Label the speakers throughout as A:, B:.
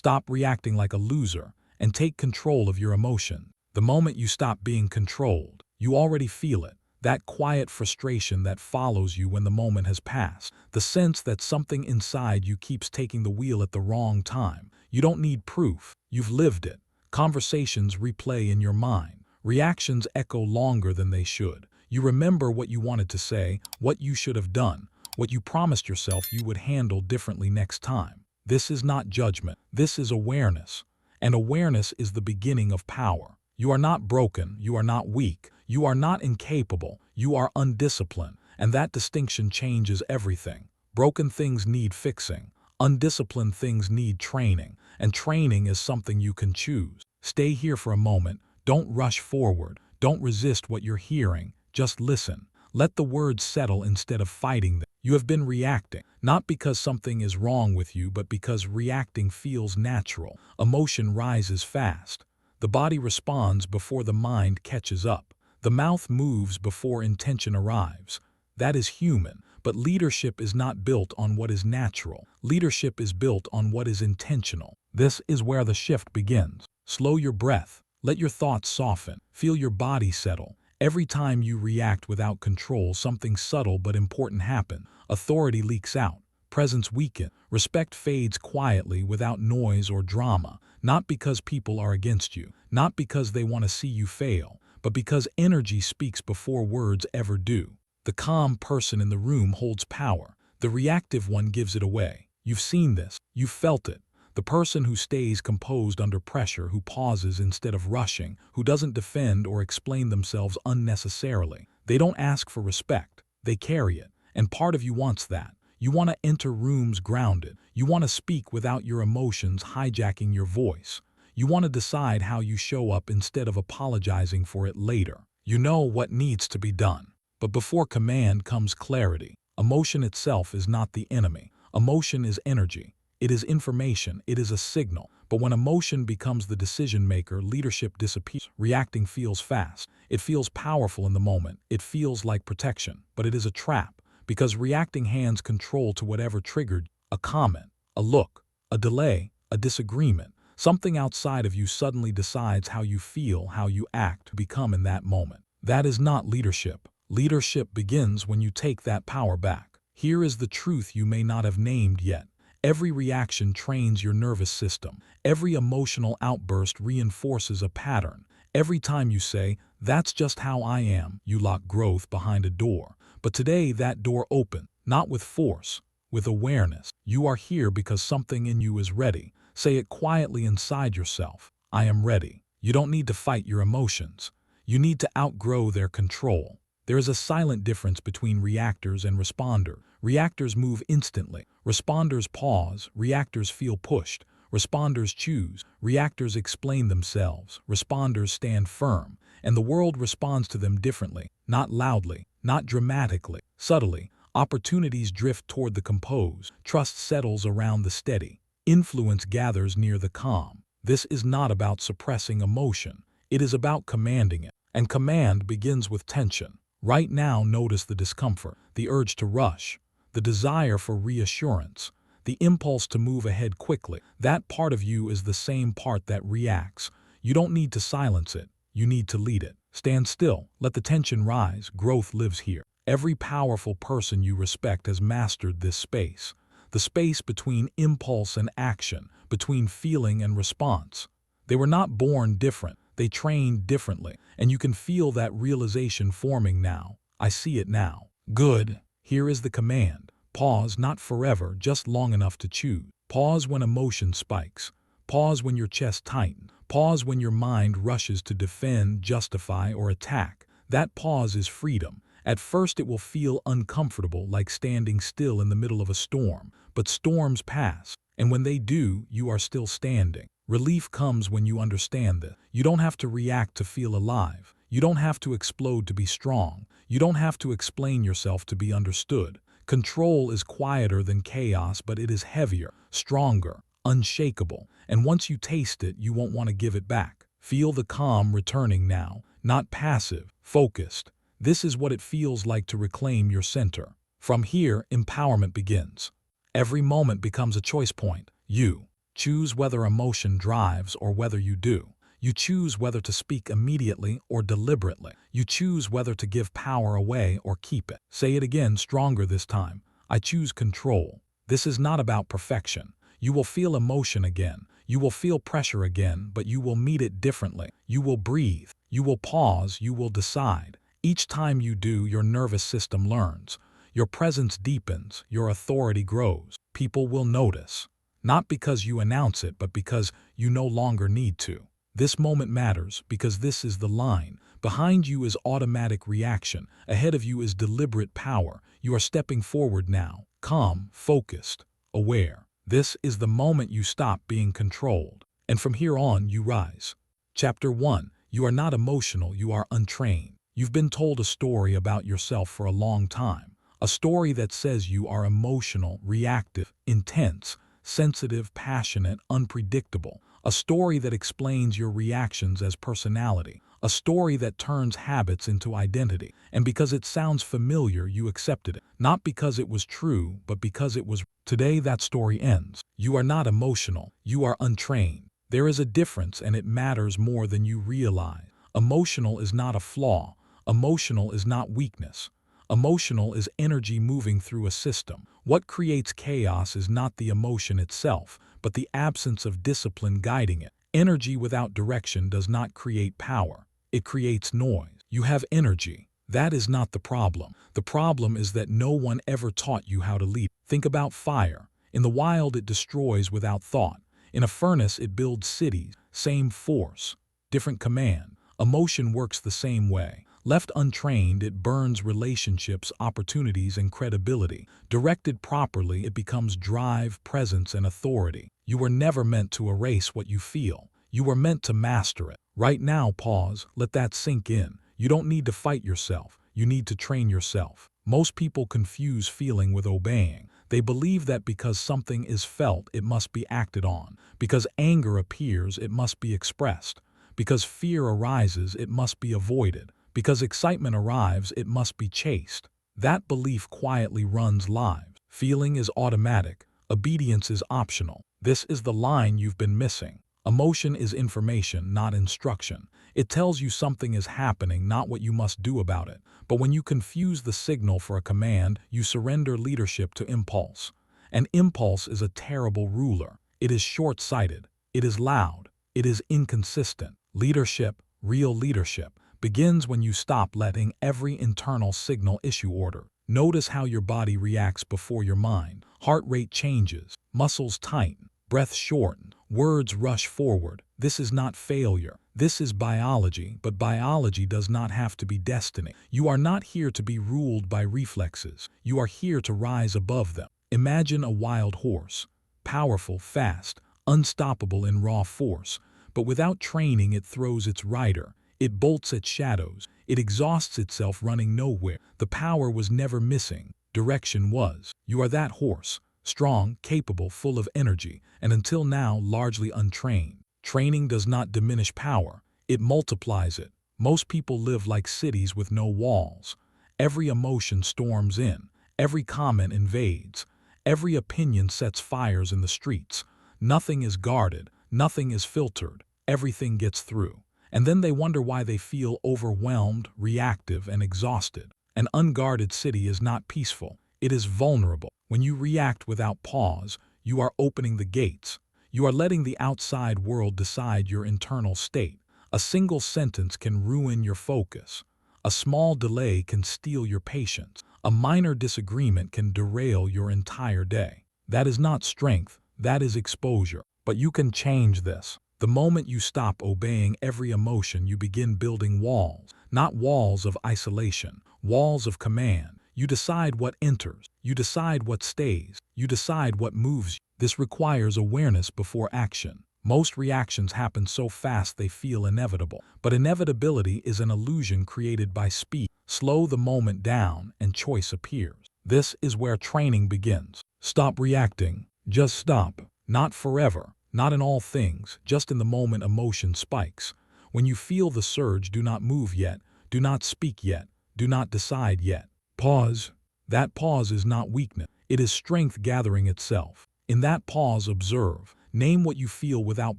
A: Stop reacting like a loser and take control of your emotion. The moment you stop being controlled, you already feel it. That quiet frustration that follows you when the moment has passed. The sense that something inside you keeps taking the wheel at the wrong time. You don't need proof. You've lived it. Conversations replay in your mind. Reactions echo longer than they should. You remember what you wanted to say, what you should have done, what you promised yourself you would handle differently next time. This is not judgment. This is awareness. And awareness is the beginning of power. You are not broken. You are not weak. You are not incapable. You are undisciplined. And that distinction changes everything. Broken things need fixing. Undisciplined things need training. And training is something you can choose. Stay here for a moment. Don't rush forward. Don't resist what you're hearing. Just listen. Let the words settle instead of fighting them. You have been reacting, not because something is wrong with you, but because reacting feels natural. Emotion rises fast. The body responds before the mind catches up. The mouth moves before intention arrives. That is human, but leadership is not built on what is natural. Leadership is built on what is intentional. This is where the shift begins. Slow your breath. Let your thoughts soften. Feel your body settle. Every time you react without control, something subtle but important happens. Authority leaks out. Presence weakens. Respect fades quietly without noise or drama. Not because people are against you. Not because they want to see you fail. But because energy speaks before words ever do. The calm person in the room holds power. The reactive one gives it away. You've seen this. You've felt it. The person who stays composed under pressure, who pauses instead of rushing, who doesn't defend or explain themselves unnecessarily. They don't ask for respect. They carry it. And part of you wants that. You want to enter rooms grounded. You want to speak without your emotions hijacking your voice. You want to decide how you show up instead of apologizing for it later. You know what needs to be done. But before command comes clarity. Emotion itself is not the enemy. Emotion is energy. It is information. It is a signal. But when emotion becomes the decision maker, leadership disappears. Reacting feels fast. It feels powerful in the moment. It feels like protection. But it is a trap, because reacting hands control to whatever triggered a comment, a look, a delay, a disagreement. Something outside of you suddenly decides how you feel, how you act, to become in that moment. That is not leadership. Leadership begins when you take that power back. Here is the truth you may not have named yet. Every reaction trains your nervous system. Every emotional outburst reinforces a pattern. Every time you say, "That's just how I am," you lock growth behind a door. But today that door opened, not with force, with awareness. You are here because something in you is ready. Say it quietly inside yourself. I am ready. You don't need to fight your emotions. You need to outgrow their control. There is a silent difference between reactors and responders. Reactors move instantly. Responders pause. Reactors feel pushed. Responders choose. Reactors explain themselves. Responders stand firm. And the world responds to them differently. Not loudly, not dramatically, subtly. Opportunities drift toward the composed. Trust settles around the steady. Influence gathers near the calm. This is not about suppressing emotion. It is about commanding it. And command begins with tension. Right now, notice the discomfort, the urge to rush, the desire for reassurance, the impulse to move ahead quickly. That part of you is the same part that reacts. You don't need to silence it. You need to lead it. Stand still. Let the tension rise. Growth lives here. Every powerful person you respect has mastered this space. The space between impulse and action, between feeling and response. They were not born different. They trained differently. And you can feel that realization forming now. I see it now. Good. Here is the command. Pause, not forever, just long enough to choose. Pause when emotion spikes. Pause when your chest tightens. Pause when your mind rushes to defend, justify, or attack. That pause is freedom. At first it will feel uncomfortable, like standing still in the middle of a storm. But storms pass, and when they do, you are still standing. Relief comes when you understand this. You don't have to react to feel alive. You don't have to explode to be strong. You don't have to explain yourself to be understood. Control is quieter than chaos, but it is heavier, stronger, unshakable. And once you taste it, you won't want to give it back. Feel the calm returning now, not passive, focused. This is what it feels like to reclaim your center. From here, empowerment begins. Every moment becomes a choice point. You. Choose whether emotion drives or whether you do. You choose whether to speak immediately or deliberately. You choose whether to give power away or keep it. Say it again, stronger this time. I choose control. This is not about perfection. You will feel emotion again. You will feel pressure again, but you will meet it differently. You will breathe. You will pause. You will decide. Each time you do, your nervous system learns. Your presence deepens. Your authority grows. People will notice. Not because you announce it, but because you no longer need to. This moment matters because this is the line. Behind you is automatic reaction. Ahead of you is deliberate power. You are stepping forward now, calm, focused, aware. This is the moment you stop being controlled. And from here on, you rise. Chapter 1. You are not emotional, you are untrained. You've been told a story about yourself for a long time. A story that says you are emotional, reactive, intense, sensitive, passionate, unpredictable. A story that explains your reactions as personality. A story that turns habits into identity. And because it sounds familiar, you accepted it. Not because it was true, but because it was. Today, that story ends. You are not emotional. You are untrained. There is a difference, and it matters more than you realize. Emotional is not a flaw. Emotional is not weakness. Emotional is energy moving through a system. What creates chaos is not the emotion itself, but the absence of discipline guiding it. Energy without direction does not create power. It creates noise. You have energy. That is not the problem. The problem is that no one ever taught you how to lead. Think about fire. In the wild, it destroys without thought. In a furnace, it builds cities. Same force, different command. Emotion works the same way. Left untrained, it burns relationships, opportunities, and credibility. Directed properly, it becomes drive, presence, and authority. You were never meant to erase what you feel. You were meant to master it. Right now, pause, let that sink in. You don't need to fight yourself. You need to train yourself. Most people confuse feeling with obeying. They believe that because something is felt, it must be acted on. Because anger appears, it must be expressed. Because fear arises, it must be avoided. Because excitement arrives, it must be chased. That belief quietly runs lives. Feeling is automatic. Obedience is optional. This is the line you've been missing. Emotion is information, not instruction. It tells you something is happening, not what you must do about it. But when you confuse the signal for a command, you surrender leadership to impulse. And impulse is a terrible ruler. It is short-sighted. It is loud. It is inconsistent. Leadership, real leadership, begins when you stop letting every internal signal issue order. Notice how your body reacts before your mind. Heart rate changes, muscles tighten, breath shorten, words rush forward. This is not failure. This is biology, but biology does not have to be destiny. You are not here to be ruled by reflexes. You are here to rise above them. Imagine a wild horse, powerful, fast, unstoppable in raw force, but without training it throws its rider. It bolts at shadows. It exhausts itself running nowhere. The power was never missing. Direction was. You are that horse. Strong, capable, full of energy, and until now largely untrained. Training does not diminish power. It multiplies it. Most people live like cities with no walls. Every emotion storms in. Every comment invades. Every opinion sets fires in the streets. Nothing is guarded. Nothing is filtered. Everything gets through. And then they wonder why they feel overwhelmed, reactive, and exhausted. An unguarded city is not peaceful. It is vulnerable. When you react without pause, you are opening the gates. You are letting the outside world decide your internal state. A single sentence can ruin your focus. A small delay can steal your patience. A minor disagreement can derail your entire day. That is not strength. That is exposure. But you can change this. The moment you stop obeying every emotion, you begin building walls. Not walls of isolation, walls of command. You decide what enters. You decide what stays. You decide what moves you. This requires awareness before action. Most reactions happen so fast they feel inevitable. But inevitability is an illusion created by speed. Slow the moment down and choice appears. This is where training begins. Stop reacting. Just stop. Not forever. Not in all things, just in the moment emotion spikes. When you feel the surge, do not move yet. Do not speak yet. Do not decide yet. Pause. That pause is not weakness. It is strength gathering itself. In that pause, observe. Name what you feel without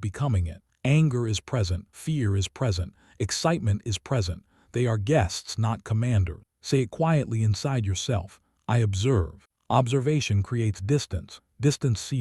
A: becoming it. Anger is present, fear is present, excitement is present. They are guests, not commanders. Say it quietly inside yourself. I observe. Observation creates distance. Distance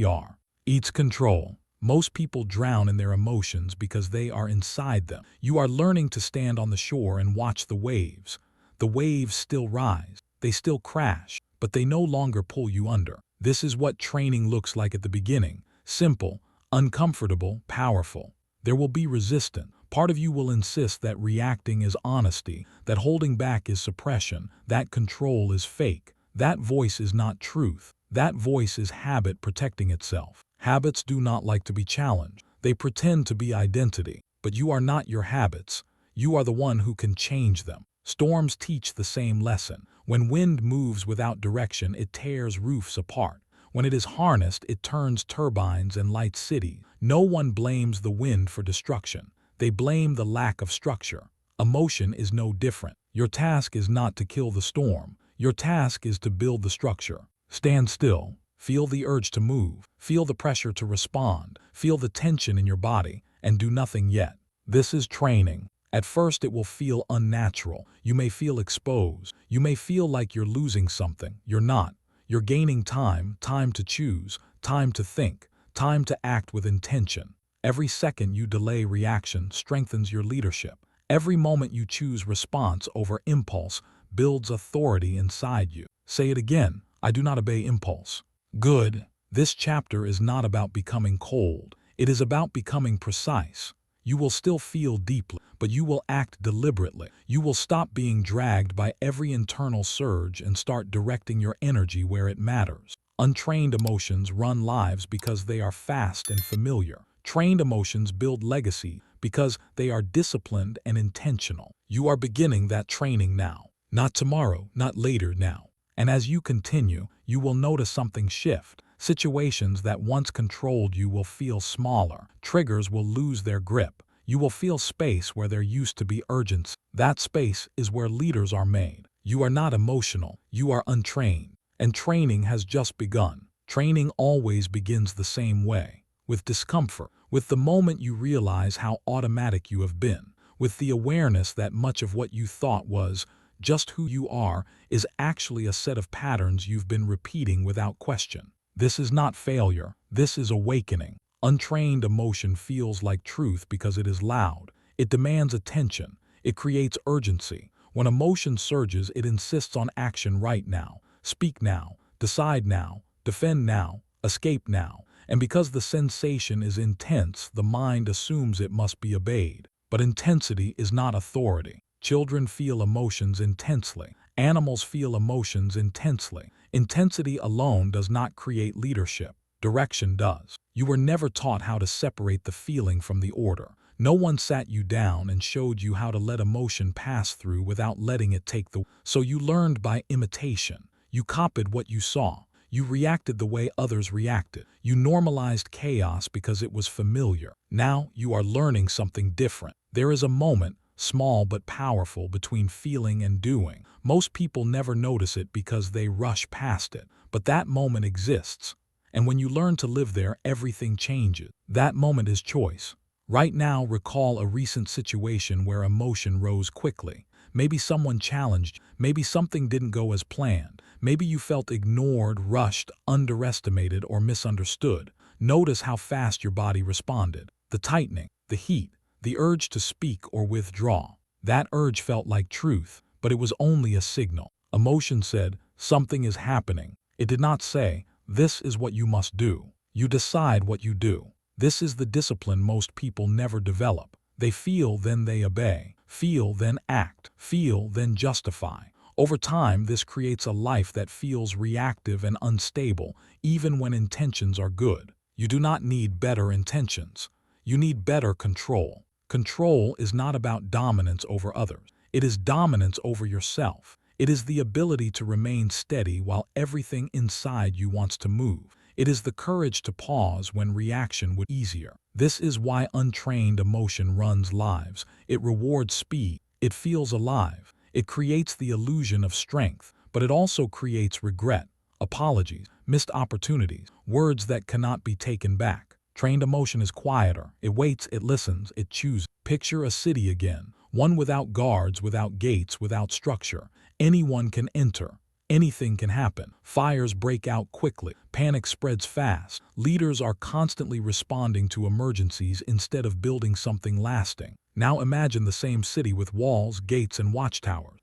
A: eats control. Most people drown in their emotions because they are inside them. You are learning to stand on the shore and watch the waves. The waves still rise. They still crash, but they no longer pull you under. This is what training looks like at the beginning. Simple, uncomfortable, powerful. There will be resistance. Part of you will insist that reacting is honesty, that holding back is suppression, that control is fake. That voice is not truth. That voice is habit protecting itself. Habits do not like to be challenged. They pretend to be identity, but you are not your habits. You are the one who can change them. Storms teach the same lesson. When wind moves without direction, it tears roofs apart. When it is harnessed, it turns turbines and lights cities. No one blames the wind for destruction. They blame the lack of structure. Emotion is no different. Your task is not to kill the storm. Your task is to build the structure. Stand still. Feel the urge to move. Feel the pressure to respond. Feel the tension in your body, and do nothing yet. This is training. At first it will feel unnatural. You may feel exposed. You may feel like you're losing something. You're not. You're gaining time, time to choose, time to think, time to act with intention. Every second you delay reaction strengthens your leadership. Every moment you choose response over impulse builds authority inside you. Say it again. I do not obey impulse. Good. This chapter is not about becoming cold. It is about becoming precise. You will still feel deeply, but you will act deliberately. You will stop being dragged by every internal surge and start directing your energy where it matters. Untrained emotions run lives because they are fast and familiar. Trained emotions build legacy because they are disciplined and intentional. You are beginning that training now. Not tomorrow, not later, now. And as you continue, you will notice something shift. Situations that once controlled you will feel smaller. Triggers will lose their grip. You will feel space where there used to be urgency. That space is where leaders are made. You are not emotional. You are untrained. And training has just begun. Training always begins the same way. With discomfort. With the moment you realize how automatic you have been. With the awareness that much of what you thought was just who you are is actually a set of patterns you've been repeating without question. This is not failure. This is awakening. Untrained emotion feels like truth because it is loud. It demands attention. It creates urgency. When emotion surges, it insists on action right now. Speak now. Decide now. Defend now. Escape now. And because the sensation is intense, the mind assumes it must be obeyed. But intensity is not authority. Children feel emotions intensely. Animals feel emotions intensely. Intensity alone does not create leadership. Direction does. You were never taught how to separate the feeling from the order. No one sat you down and showed you how to let emotion pass through without letting it take the... So you learned by imitation. You copied what you saw. You reacted the way others reacted. You normalized chaos because it was familiar. Now you are learning something different. There is a moment, small but powerful, between feeling and doing. Most people never notice it because they rush past it. But that moment exists. And when you learn to live there, everything changes. That moment is choice. Right now, recall a recent situation where emotion rose quickly. Maybe someone challenged you. Maybe something didn't go as planned. Maybe you felt ignored, rushed, underestimated, or misunderstood. Notice how fast your body responded. The tightening, the heat, the urge to speak or withdraw. That urge felt like truth, but it was only a signal. Emotion said, something is happening. It did not say, this is what you must do. You decide what you do. This is the discipline most people never develop. They feel, then they obey. Feel, then act. Feel, then justify. Over time, this creates a life that feels reactive and unstable, even when intentions are good. You do not need better intentions. You need better control. Control is not about dominance over others. It is dominance over yourself. It is the ability to remain steady while everything inside you wants to move. It is the courage to pause when reaction would be easier. This is why untrained emotion runs lives. It rewards speed. It feels alive. It creates the illusion of strength, but it also creates regret, apologies, missed opportunities, words that cannot be taken back. Trained emotion is quieter. It waits, it listens, it chooses. Picture a city again, one without guards, without gates, without structure. Anyone can enter. Anything can happen. Fires break out quickly. Panic spreads fast. Leaders are constantly responding to emergencies instead of building something lasting. Now imagine the same city with walls, gates, and watchtowers.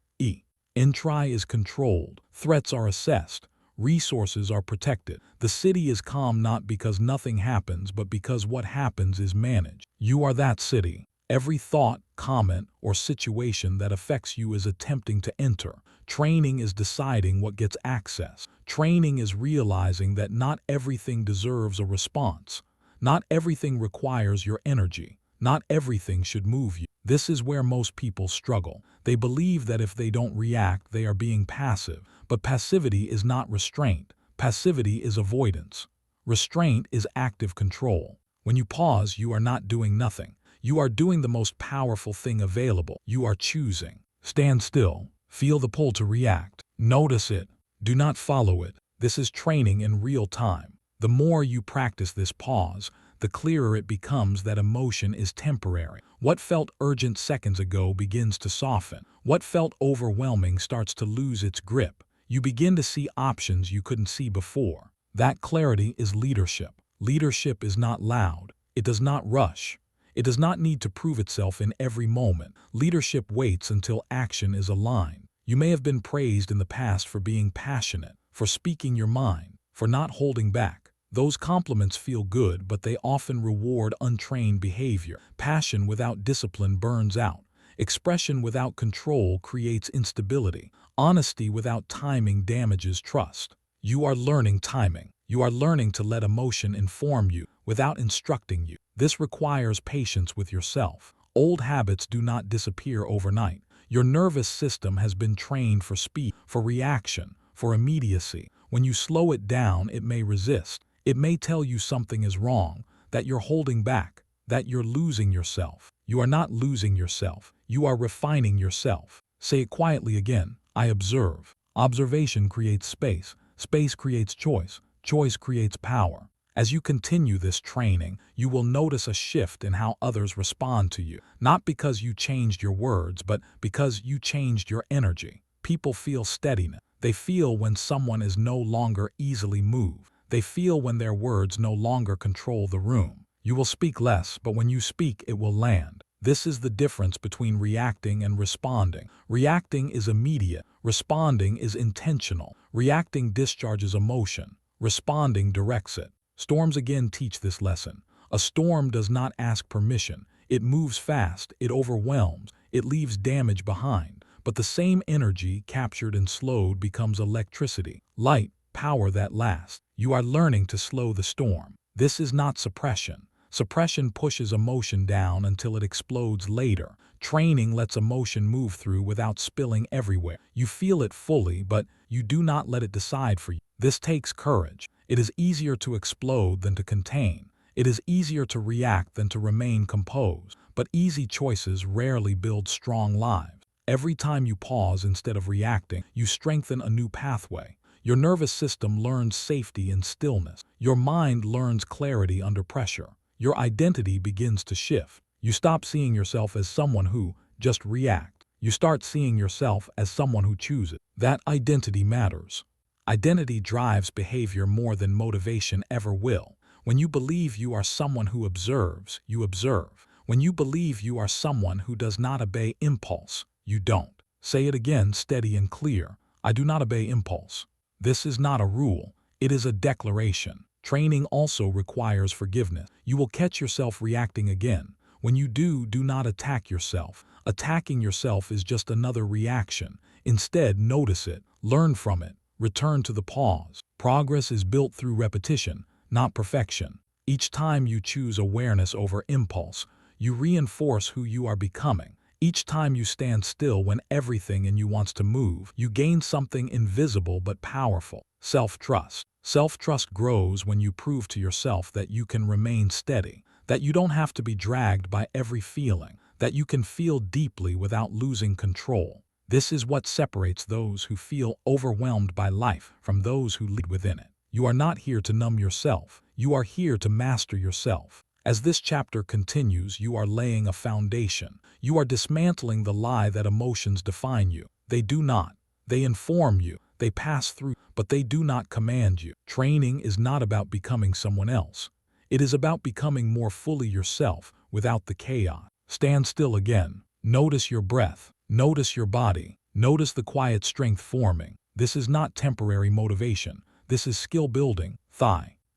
A: Entry is controlled. Threats are assessed. Resources are protected. The city is calm not because nothing happens, but because what happens is managed. You are that city. Every thought, comment, or situation that affects you is attempting to enter. Training is deciding what gets access. Training is realizing that not everything deserves a response. Not everything requires your energy. Not everything should move you. This is where most people struggle. They believe that if they don't react, they are being passive. But passivity is not restraint. Passivity is avoidance. Restraint is active control. When you pause, you are not doing nothing. You are doing the most powerful thing available. You are choosing. Stand still. Feel the pull to react. Notice it. Do not follow it. This is training in real time. The more you practice this pause, the clearer it becomes that emotion is temporary. What felt urgent seconds ago begins to soften. What felt overwhelming starts to lose its grip. You begin to see options you couldn't see before. That clarity is leadership. Leadership is not loud. It does not rush. It does not need to prove itself in every moment. Leadership waits until action is aligned. You may have been praised in the past for being passionate, for speaking your mind, for not holding back. Those compliments feel good, but they often reward untrained behavior. Passion without discipline burns out. Expression without control creates instability. Honesty without timing damages trust. You are learning timing. You are learning to let emotion inform you without instructing you. This requires patience with yourself. Old habits do not disappear overnight. Your nervous system has been trained for speed, for reaction, for immediacy. When you slow it down, it may resist. It may tell you something is wrong, that you're holding back, that you're losing yourself. You are not losing yourself. You are refining yourself. Say it quietly again. I observe. Observation creates space. Space creates choice. Choice creates power. As you continue this training, you will notice a shift in how others respond to you. Not because you changed your words, but because you changed your energy. People feel steadiness. They feel when someone is no longer easily moved. They feel when their words no longer control the room. You will speak less, but when you speak, it will land. This is the difference between reacting and responding. Reacting is immediate. Responding is intentional. Reacting discharges emotion. Responding directs it. Storms again teach this lesson. A storm does not ask permission. It moves fast. It overwhelms. It leaves damage behind. But the same energy captured and slowed becomes electricity, light, power that lasts. You are learning to slow the storm. This is not suppression. Suppression pushes emotion down until it explodes later. Training lets emotion move through without spilling everywhere. You feel it fully, but you do not let it decide for you. This takes courage. It is easier to explode than to contain. It is easier to react than to remain composed. But easy choices rarely build strong lives. Every time you pause instead of reacting, you strengthen a new pathway. Your nervous system learns safety in stillness. Your mind learns clarity under pressure. Your identity begins to shift. You stop seeing yourself as someone who just reacts. You start seeing yourself as someone who chooses. That identity matters. Identity drives behavior more than motivation ever will. When you believe you are someone who observes, you observe. When you believe you are someone who does not obey impulse, you don't. Say it again, steady and clear. I do not obey impulse. This is not a rule. It is a declaration. Training also requires forgiveness. You will catch yourself reacting again. When you do not attack yourself. Attacking yourself is just another reaction. Instead, notice it, learn from it, return to the pause. Progress is built through repetition, not perfection. Each time you choose awareness over impulse, you reinforce who you are becoming. Each time you stand still when everything in you wants to move, you gain something invisible but powerful. Self-trust. Self-trust grows when you prove to yourself that you can remain steady, that you don't have to be dragged by every feeling, that you can feel deeply without losing control. This is what separates those who feel overwhelmed by life from those who lead within it. You are not here to numb yourself. You are here to master yourself. As this chapter continues, you are laying a foundation. You are dismantling the lie that emotions define you. They do not. They inform you. They pass through, but they do not command you. Training is not about becoming someone else. It is about becoming more fully yourself without the chaos. Stand still again. Notice your breath. Notice your body. Notice the quiet strength forming. This is not temporary motivation. This is skill building.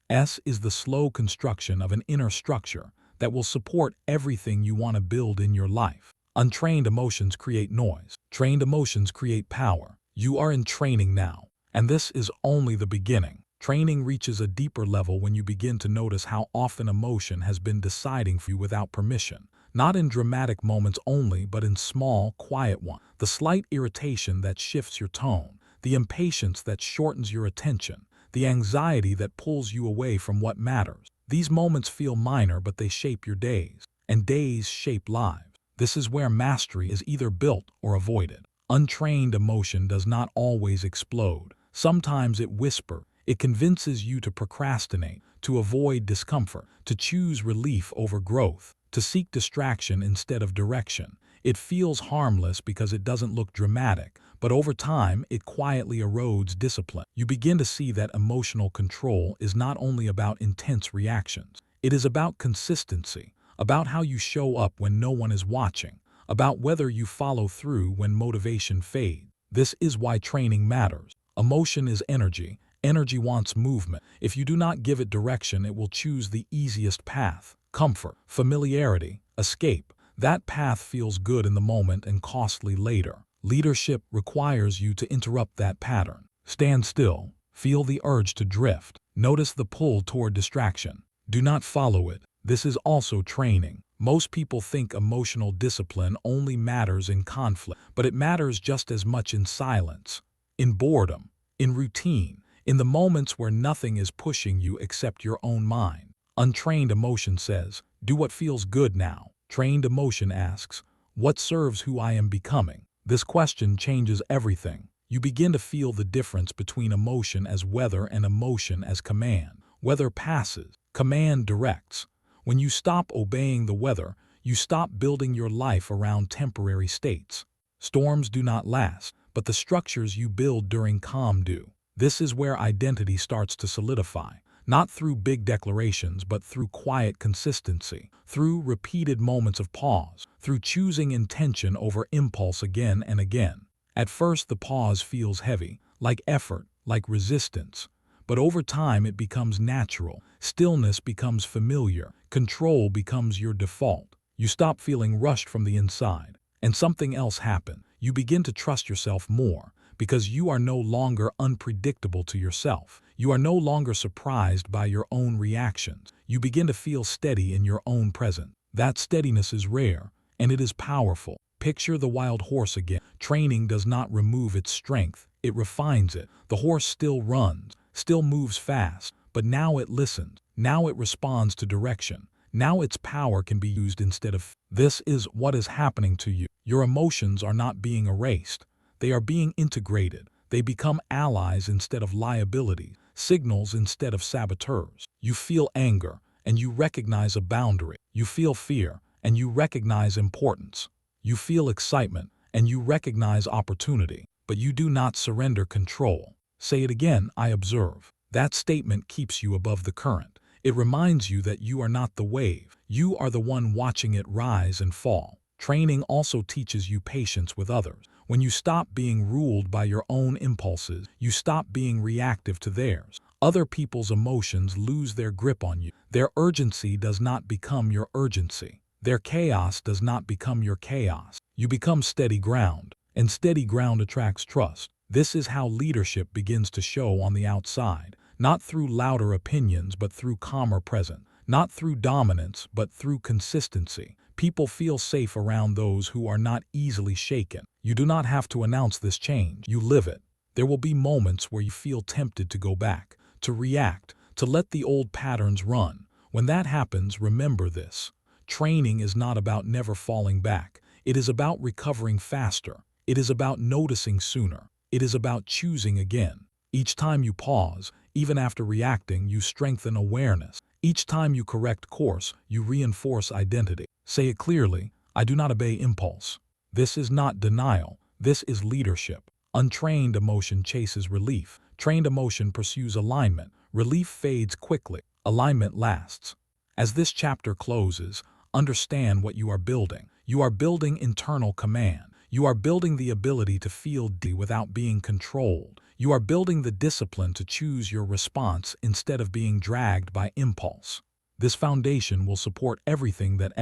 A: S is the slow construction of an inner structure that will support everything you want to build in your life. Untrained emotions create noise. Trained emotions create power. You are in training now, and this is only the beginning. Training reaches a deeper level when you begin to notice how often emotion has been deciding for you without permission. Not in dramatic moments only, but in small, quiet ones. The slight irritation that shifts your tone, the impatience that shortens your attention, the anxiety that pulls you away from what matters. These moments feel minor, but they shape your days, and days shape lives. This is where mastery is either built or avoided. Untrained emotion does not always explode. Sometimes it whispers. It convinces you to procrastinate, to avoid discomfort, to choose relief over growth, to seek distraction instead of direction. It feels harmless because it doesn't look dramatic, but over time it quietly erodes discipline. You begin to see that emotional control is not only about intense reactions. It is about consistency, about how you show up when no one is watching, about whether you follow through when motivation fades. This is why training matters. Emotion is energy. Energy wants movement. If you do not give it direction, it will choose the easiest path. Comfort, familiarity, escape. That path feels good in the moment and costly later. Leadership requires you to interrupt that pattern. Stand still. Feel the urge to drift. Notice the pull toward distraction. Do not follow it. This is also training. Most people think emotional discipline only matters in conflict, but it matters just as much in silence, in boredom, in routine. In the moments where nothing is pushing you except your own mind. Untrained emotion says, do what feels good now. Trained emotion asks, what serves who I am becoming? This question changes everything. You begin to feel the difference between emotion as weather and emotion as command. Weather passes, command directs. When you stop obeying the weather, you stop building your life around temporary states. Storms do not last, but the structures you build during calm do. This is where identity starts to solidify, not through big declarations, but through quiet consistency, through repeated moments of pause, through choosing intention over impulse again and again. At first, the pause feels heavy, like effort, like resistance. But over time, it becomes natural. Stillness becomes familiar. Control becomes your default. You stop feeling rushed from the inside, and something else happens. You begin to trust yourself more. Because you are no longer unpredictable to yourself. You are no longer surprised by your own reactions. You begin to feel steady in your own presence. That steadiness is rare, and it is powerful. Picture the wild horse again. Training does not remove its strength, it refines it. The horse still runs, still moves fast, but now it listens. Now it responds to direction. Now its power can be used instead of. This is what is happening to you. Your emotions are not being erased. They are being integrated. They become allies instead of liabilities, signals instead of saboteurs. You feel anger, and you recognize a boundary. You feel fear, and you recognize importance. You feel excitement, and you recognize opportunity. But you do not surrender control. Say it again, I observe. That statement keeps you above the current. It reminds you that you are not the wave. You are the one watching it rise and fall. Training also teaches you patience with others. When you stop being ruled by your own impulses, you stop being reactive to theirs. Other people's emotions lose their grip on you. Their urgency does not become your urgency. Their chaos does not become your chaos. You become steady ground, and steady ground attracts trust. This is how leadership begins to show on the outside, not through louder opinions, but through calmer presence, not through dominance, but through consistency. People feel safe around those who are not easily shaken. You do not have to announce this change. You live it. There will be moments where you feel tempted to go back, to react, to let the old patterns run. When that happens, remember this. Training is not about never falling back. It is about recovering faster. It is about noticing sooner. It is about choosing again. Each time you pause, even after reacting, you strengthen awareness. Each time you correct course, you reinforce identity. Say it clearly, I do not obey impulse. This is not denial. This is leadership. Untrained emotion chases relief. Trained emotion pursues alignment. Relief fades quickly. Alignment lasts. As this chapter closes, understand what you are building. You are building internal command. You are building the ability to feel deeply without being controlled. You are building the discipline to choose your response instead of being dragged by impulse. This foundation will support everything that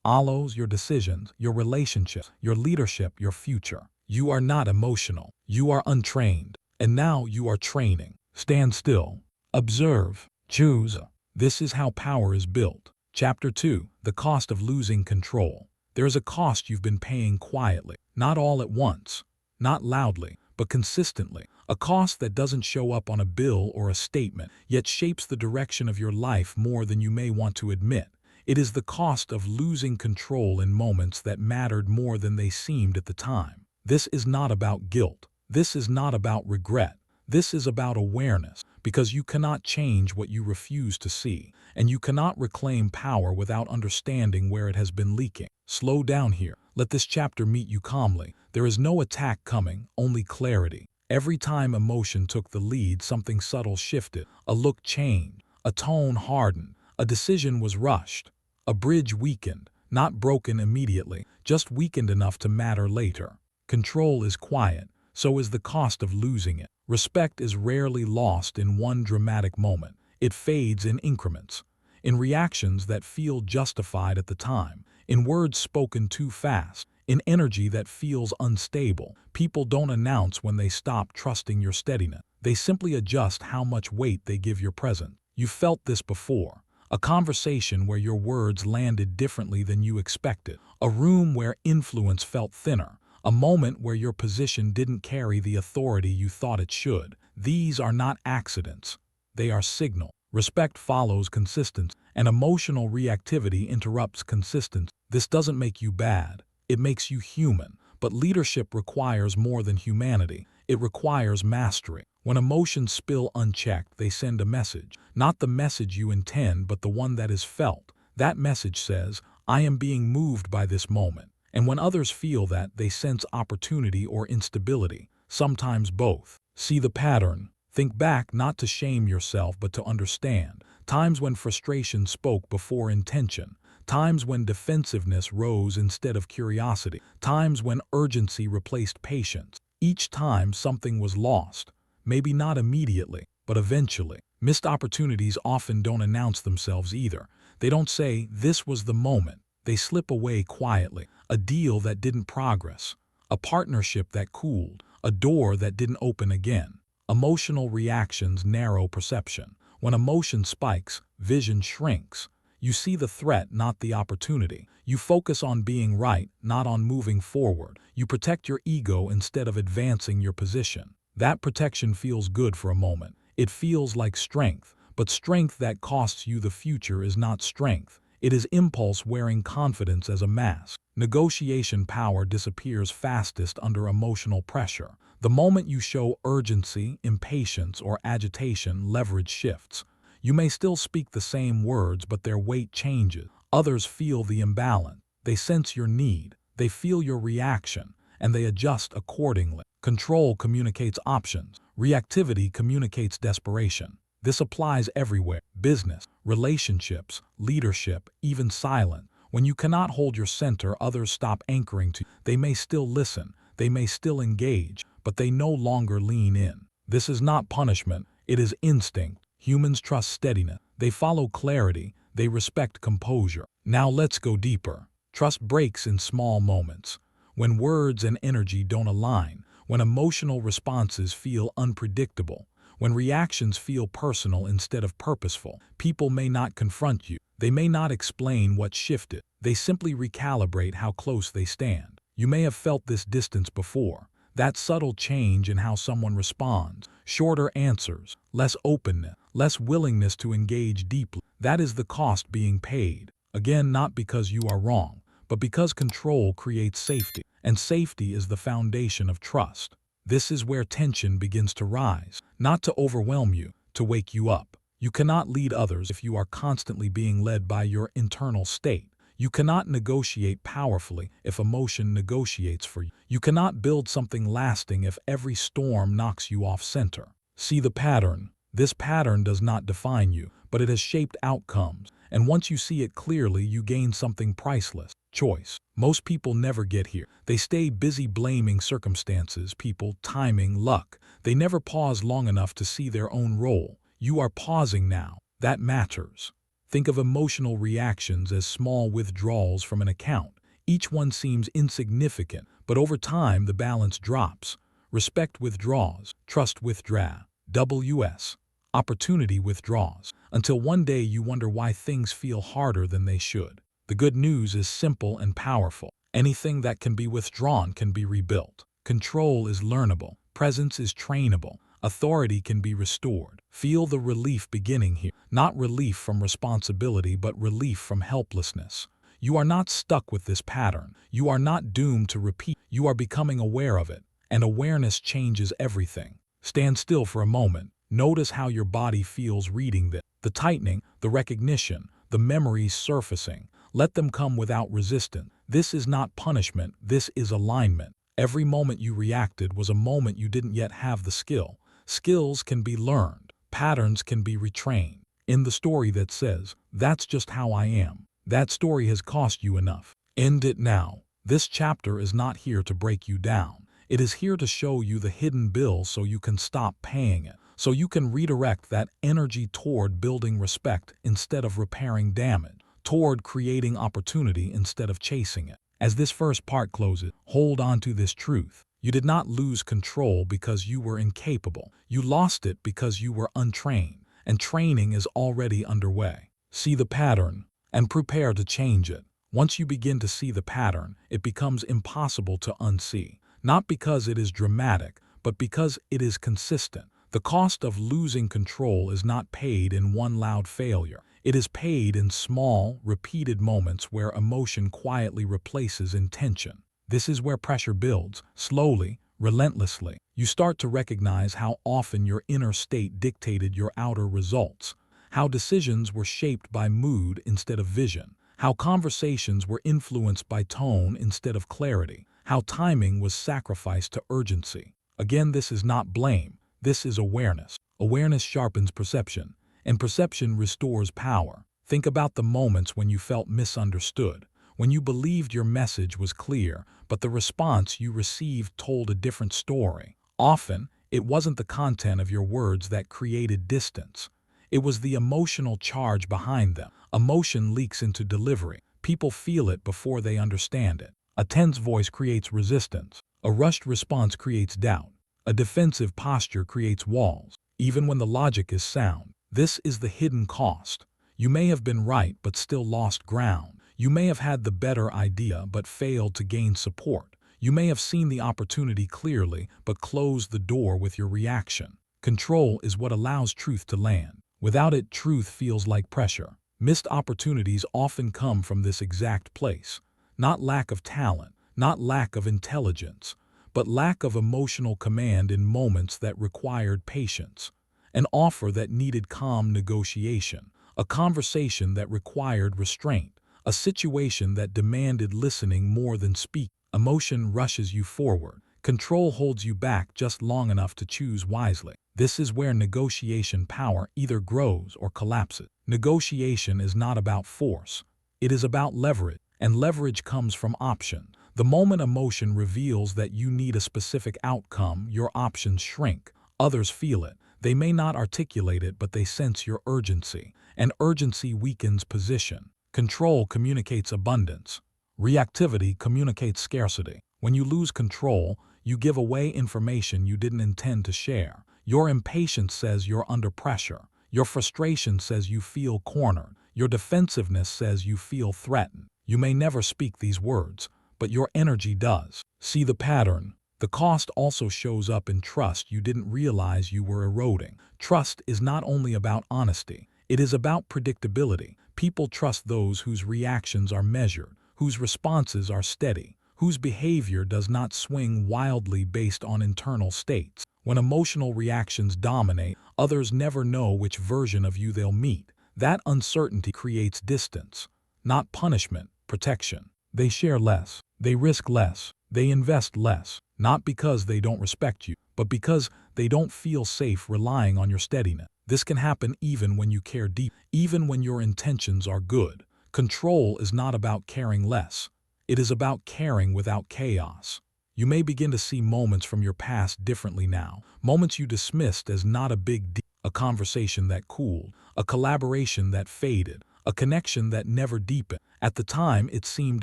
A: follows: your decisions, your relationships, your leadership, your future. You are not emotional. You are untrained. And now you are training. Stand still. Observe. Choose. This is how power is built. Chapter 2. The cost of losing control. There is a cost you've been paying quietly, not all at once, not loudly, but consistently. A cost that doesn't show up on a bill or a statement, yet shapes the direction of your life more than you may want to admit. It is the cost of losing control in moments that mattered more than they seemed at the time. This is not about guilt. This is not about regret. This is about awareness, because you cannot change what you refuse to see, and you cannot reclaim power without understanding where it has been leaking. Slow down here. Let this chapter meet you calmly. There is no attack coming, only clarity. Every time emotion took the lead, something subtle shifted. A look changed, a tone hardened, a decision was rushed. A bridge weakened, not broken immediately, just weakened enough to matter later. Control is quiet, so is the cost of losing it. Respect is rarely lost in one dramatic moment. It fades in increments, in reactions that feel justified at the time, in words spoken too fast, in energy that feels unstable. People don't announce when they stop trusting your steadiness. They simply adjust how much weight they give your presence. You felt this before. A conversation where your words landed differently than you expected. A room where influence felt thinner. A moment where your position didn't carry the authority you thought it should. These are not accidents. They are signal. Respect follows consistency, and emotional reactivity interrupts consistency. This doesn't make you bad. It makes you human. But leadership requires more than humanity. It requires mastery. When emotions spill unchecked, they send a message. Not the message you intend, but the one that is felt. That message says, I am being moved by this moment. And when others feel that, they sense opportunity or instability, sometimes both. See the pattern. Think back, not to shame yourself, but to understand. Times when frustration spoke before intention. Times when defensiveness rose instead of curiosity. Times when urgency replaced patience. Each time something was lost. Maybe not immediately, but eventually. Missed opportunities often don't announce themselves either. They don't say, this was the moment. They slip away quietly. A deal that didn't progress. A partnership that cooled. A door that didn't open again. Emotional reactions narrow perception. When emotion spikes, vision shrinks. You see the threat, not the opportunity. You focus on being right, not on moving forward. You protect your ego instead of advancing your position. That protection feels good for a moment. It feels like strength, but strength that costs you the future is not strength. It is impulse wearing confidence as a mask. Negotiation power disappears fastest under emotional pressure. The moment you show urgency, impatience, or agitation, leverage shifts. You may still speak the same words, but their weight changes. Others feel the imbalance. They sense your need. They feel your reaction, and they adjust accordingly. Control communicates options. Reactivity communicates desperation. This applies everywhere: business, relationships, leadership, even silence. When you cannot hold your center, others stop anchoring to you. They may still listen, they may still engage, but they no longer lean in. This is not punishment, it is instinct. Humans trust steadiness. They follow clarity. They respect composure. Now let's go deeper. Trust breaks in small moments. When words and energy don't align, when emotional responses feel unpredictable, when reactions feel personal instead of purposeful, people may not confront you. They may not explain what shifted. They simply recalibrate how close they stand. You may have felt this distance before. That subtle change in how someone responds, shorter answers, less openness, less willingness to engage deeply. That is the cost being paid. Again, not because you are wrong, but because control creates safety, and safety is the foundation of trust. This is where tension begins to rise, not to overwhelm you, to wake you up. You cannot lead others if you are constantly being led by your internal state. You cannot negotiate powerfully if emotion negotiates for you. You cannot build something lasting if every storm knocks you off center. See the pattern. This pattern does not define you, but it has shaped outcomes, and once you see it clearly, you gain something priceless: choice. Most people never get here. They stay busy blaming circumstances, people, timing, luck. They never pause long enough to see their own role. You are pausing now. That matters. Think of emotional reactions as small withdrawals from an account. Each one seems insignificant, but over time the balance drops. Respect withdraws, trust withdraws, opportunity withdraws, until one day you wonder why things feel harder than they should. The good news is simple and powerful. Anything that can be withdrawn can be rebuilt. Control is learnable. Presence is trainable. Authority can be restored. Feel the relief beginning here. Not relief from responsibility, but relief from helplessness. You are not stuck with this pattern. You are not doomed to repeat. You are becoming aware of it, and awareness changes everything. Stand still for a moment. Notice how your body feels reading this. The tightening, the recognition, the memories surfacing. Let them come without resistance. This is not punishment. This is alignment. Every moment you reacted was a moment you didn't yet have the skill. Skills can be learned. Patterns can be retrained. In the story that says, "That's just how I am," that story has cost you enough. End it now. This chapter is not here to break you down. It is here to show you the hidden bill so you can stop paying it, so you can redirect that energy toward building respect instead of repairing damage, toward creating opportunity instead of chasing it. As this first part closes, hold on to this truth. You did not lose control because you were incapable. You lost it because you were untrained, and training is already underway. See the pattern and prepare to change it. Once you begin to see the pattern, it becomes impossible to unsee. Not because it is dramatic, but because it is consistent. The cost of losing control is not paid in one loud failure. It is paid in small, repeated moments where emotion quietly replaces intention. This is where pressure builds, slowly, relentlessly. You start to recognize how often your inner state dictated your outer results, how decisions were shaped by mood instead of vision, how conversations were influenced by tone instead of clarity, how timing was sacrificed to urgency. Again, this is not blame. This is awareness. Awareness sharpens perception, and perception restores power. Think about the moments when you felt misunderstood, when you believed your message was clear, but the response you received told a different story. Often, it wasn't the content of your words that created distance. It was the emotional charge behind them. Emotion leaks into delivery. People feel it before they understand it. A tense voice creates resistance. A rushed response creates doubt. A defensive posture creates walls, even when the logic is sound. This is the hidden cost. You may have been right but still lost ground. You may have had the better idea but failed to gain support. You may have seen the opportunity clearly but closed the door with your reaction. Control is what allows truth to land. Without it, truth feels like pressure. Missed opportunities often come from this exact place. Not lack of talent, not lack of intelligence, but lack of emotional command in moments that required patience. An offer that needed calm negotiation. A conversation that required restraint. A situation that demanded listening more than speak. Emotion rushes you forward. Control holds you back just long enough to choose wisely. This is where negotiation power either grows or collapses. Negotiation is not about force. It is about leverage, and leverage comes from option. The moment emotion reveals that you need a specific outcome, your options shrink. Others feel it. They may not articulate it, but they sense your urgency, and urgency weakens position. Control communicates abundance. Reactivity communicates scarcity. When you lose control, you give away information you didn't intend to share. Your impatience says you're under pressure. Your frustration says you feel cornered. Your defensiveness says you feel threatened. You may never speak these words, but your energy does. See the pattern. The cost also shows up in trust you didn't realize you were eroding. Trust is not only about honesty, it is about predictability. People trust those whose reactions are measured, whose responses are steady, whose behavior does not swing wildly based on internal states. When emotional reactions dominate, others never know which version of you they'll meet. That uncertainty creates distance, not punishment, protection. They share less, they risk less, they invest less, not because they don't respect you, but because they don't feel safe relying on your steadiness. This can happen even when you care deep, even when your intentions are good. Control is not about caring less. It is about caring without chaos. You may begin to see moments from your past differently now, moments you dismissed as not a big deal, a conversation that cooled, a collaboration that faded, a connection that never deepened. At the time, it seemed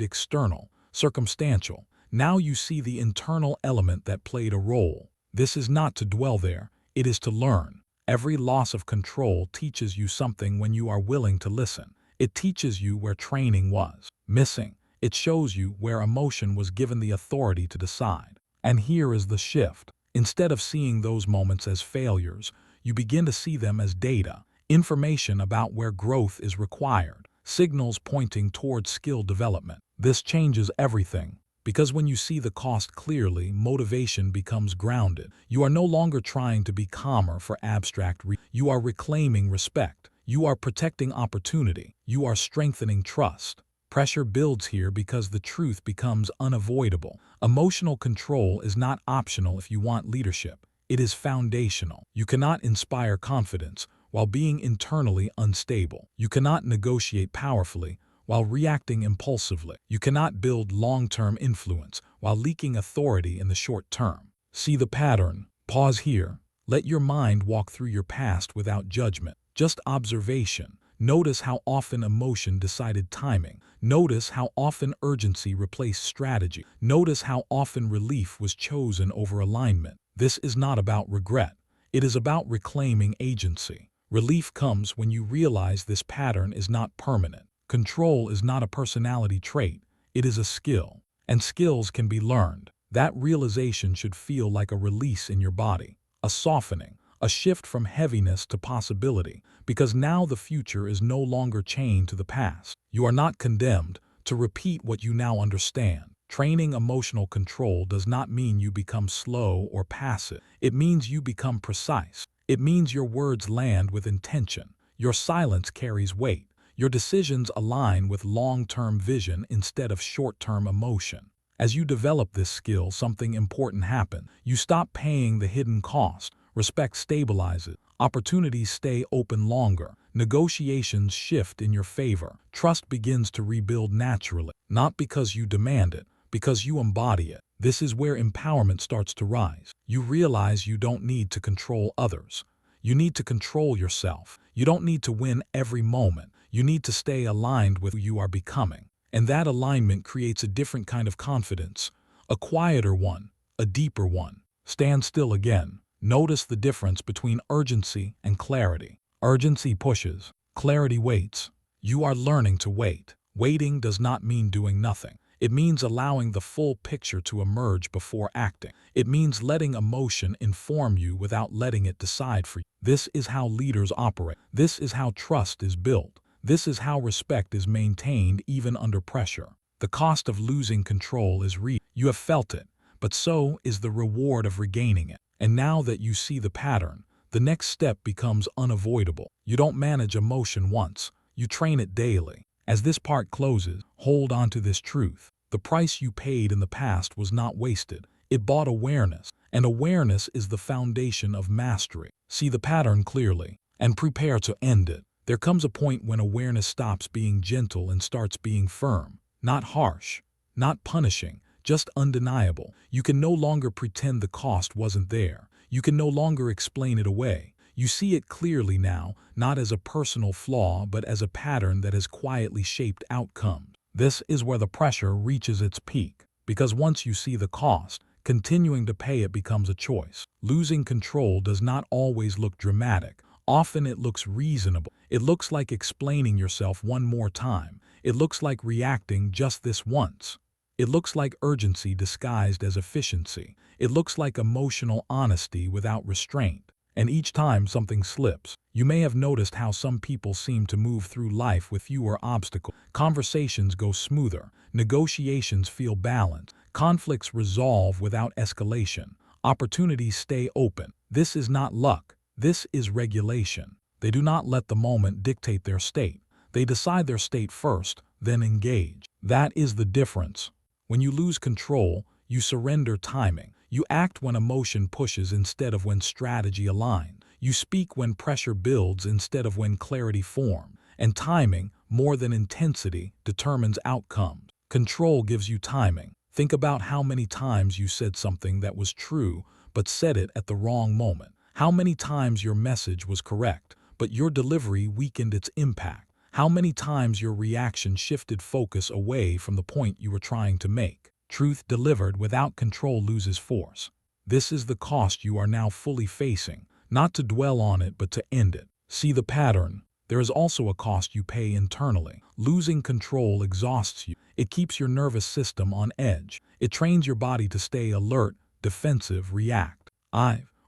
A: external, circumstantial. Now you see the internal element that played a role. This is not to dwell there, it is to learn. Every loss of control teaches you something when you are willing to listen. It teaches you where training was missing. It shows you where emotion was given the authority to decide. And here is the shift. Instead of seeing those moments as failures, you begin to see them as data, information about where growth is required, signals pointing towards skill development. This changes everything. Because when you see the cost clearly, motivation becomes grounded. You are no longer trying to be calmer for abstract reasons. You are reclaiming respect. You are protecting opportunity. You are strengthening trust. Pressure builds here because the truth becomes unavoidable. Emotional control is not optional if you want leadership. It is foundational. You cannot inspire confidence while being internally unstable. You cannot negotiate powerfully while reacting impulsively. You cannot build long-term influence while leaking authority in the short term. See the pattern. Pause here. Let your mind walk through your past without judgment, just observation. Notice how often emotion decided timing. Notice how often urgency replaced strategy. Notice how often relief was chosen over alignment. This is not about regret. It is about reclaiming agency. Relief comes when you realize this pattern is not permanent. Control is not a personality trait. It is a skill. And skills can be learned. That realization should feel like a release in your body, a softening, a shift from heaviness to possibility, because now the future is no longer chained to the past. You are not condemned to repeat what you now understand. Training emotional control does not mean you become slow or passive. It means you become precise. It means your words land with intention. Your silence carries weight. Your decisions align with long-term vision instead of short-term emotion. As you develop this skill, something important happens. You stop paying the hidden cost. Respect stabilizes. Opportunities stay open longer. Negotiations shift in your favor. Trust begins to rebuild naturally, not because you demand it, because you embody it. This is where empowerment starts to rise. You realize you don't need to control others. You need to control yourself. You don't need to win every moment. You need to stay aligned with who you are becoming. And that alignment creates a different kind of confidence, a quieter one, a deeper one. Stand still again. Notice the difference between urgency and clarity. Urgency pushes, clarity waits. You are learning to wait. Waiting does not mean doing nothing. It means allowing the full picture to emerge before acting. It means letting emotion inform you without letting it decide for you. This is how leaders operate. This is how trust is built. This is how respect is maintained even under pressure. The cost of losing control is real. You have felt it, but so is the reward of regaining it. And now that you see the pattern, the next step becomes unavoidable. You don't manage emotion once. You train it daily. As this part closes, hold on to this truth. The price you paid in the past was not wasted. It bought awareness, and awareness is the foundation of mastery. See the pattern clearly, and prepare to end it. There comes a point when awareness stops being gentle and starts being firm, not harsh, not punishing, just undeniable. You can no longer pretend the cost wasn't there. You can no longer explain it away. You see it clearly now, not as a personal flaw, but as a pattern that has quietly shaped outcomes. This is where the pressure reaches its peak, because once you see the cost, continuing to pay it becomes a choice. Losing control does not always look dramatic. Often it looks reasonable. It looks like explaining yourself one more time. It looks like reacting just this once. It looks like urgency disguised as efficiency. It looks like emotional honesty without restraint. And each time something slips, you may have noticed how some people seem to move through life with fewer obstacles. Conversations go smoother. Negotiations feel balanced. Conflicts resolve without escalation. Opportunities stay open. This is not luck. This is regulation. They do not let the moment dictate their state. They decide their state first, then engage. That is the difference. When you lose control, you surrender timing. You act when emotion pushes instead of when strategy aligns. You speak when pressure builds instead of when clarity forms. And timing, more than intensity, determines outcomes. Control gives you timing. Think about how many times you said something that was true, but said it at the wrong moment. How many times your message was correct, but your delivery weakened its impact. How many times your reaction shifted focus away from the point you were trying to make. Truth delivered without control loses force. This is the cost you are now fully facing, not to dwell on it but to end it. See the pattern. There is also a cost you pay internally. Losing control exhausts you. It keeps your nervous system on edge. It trains your body to stay alert, defensive, react.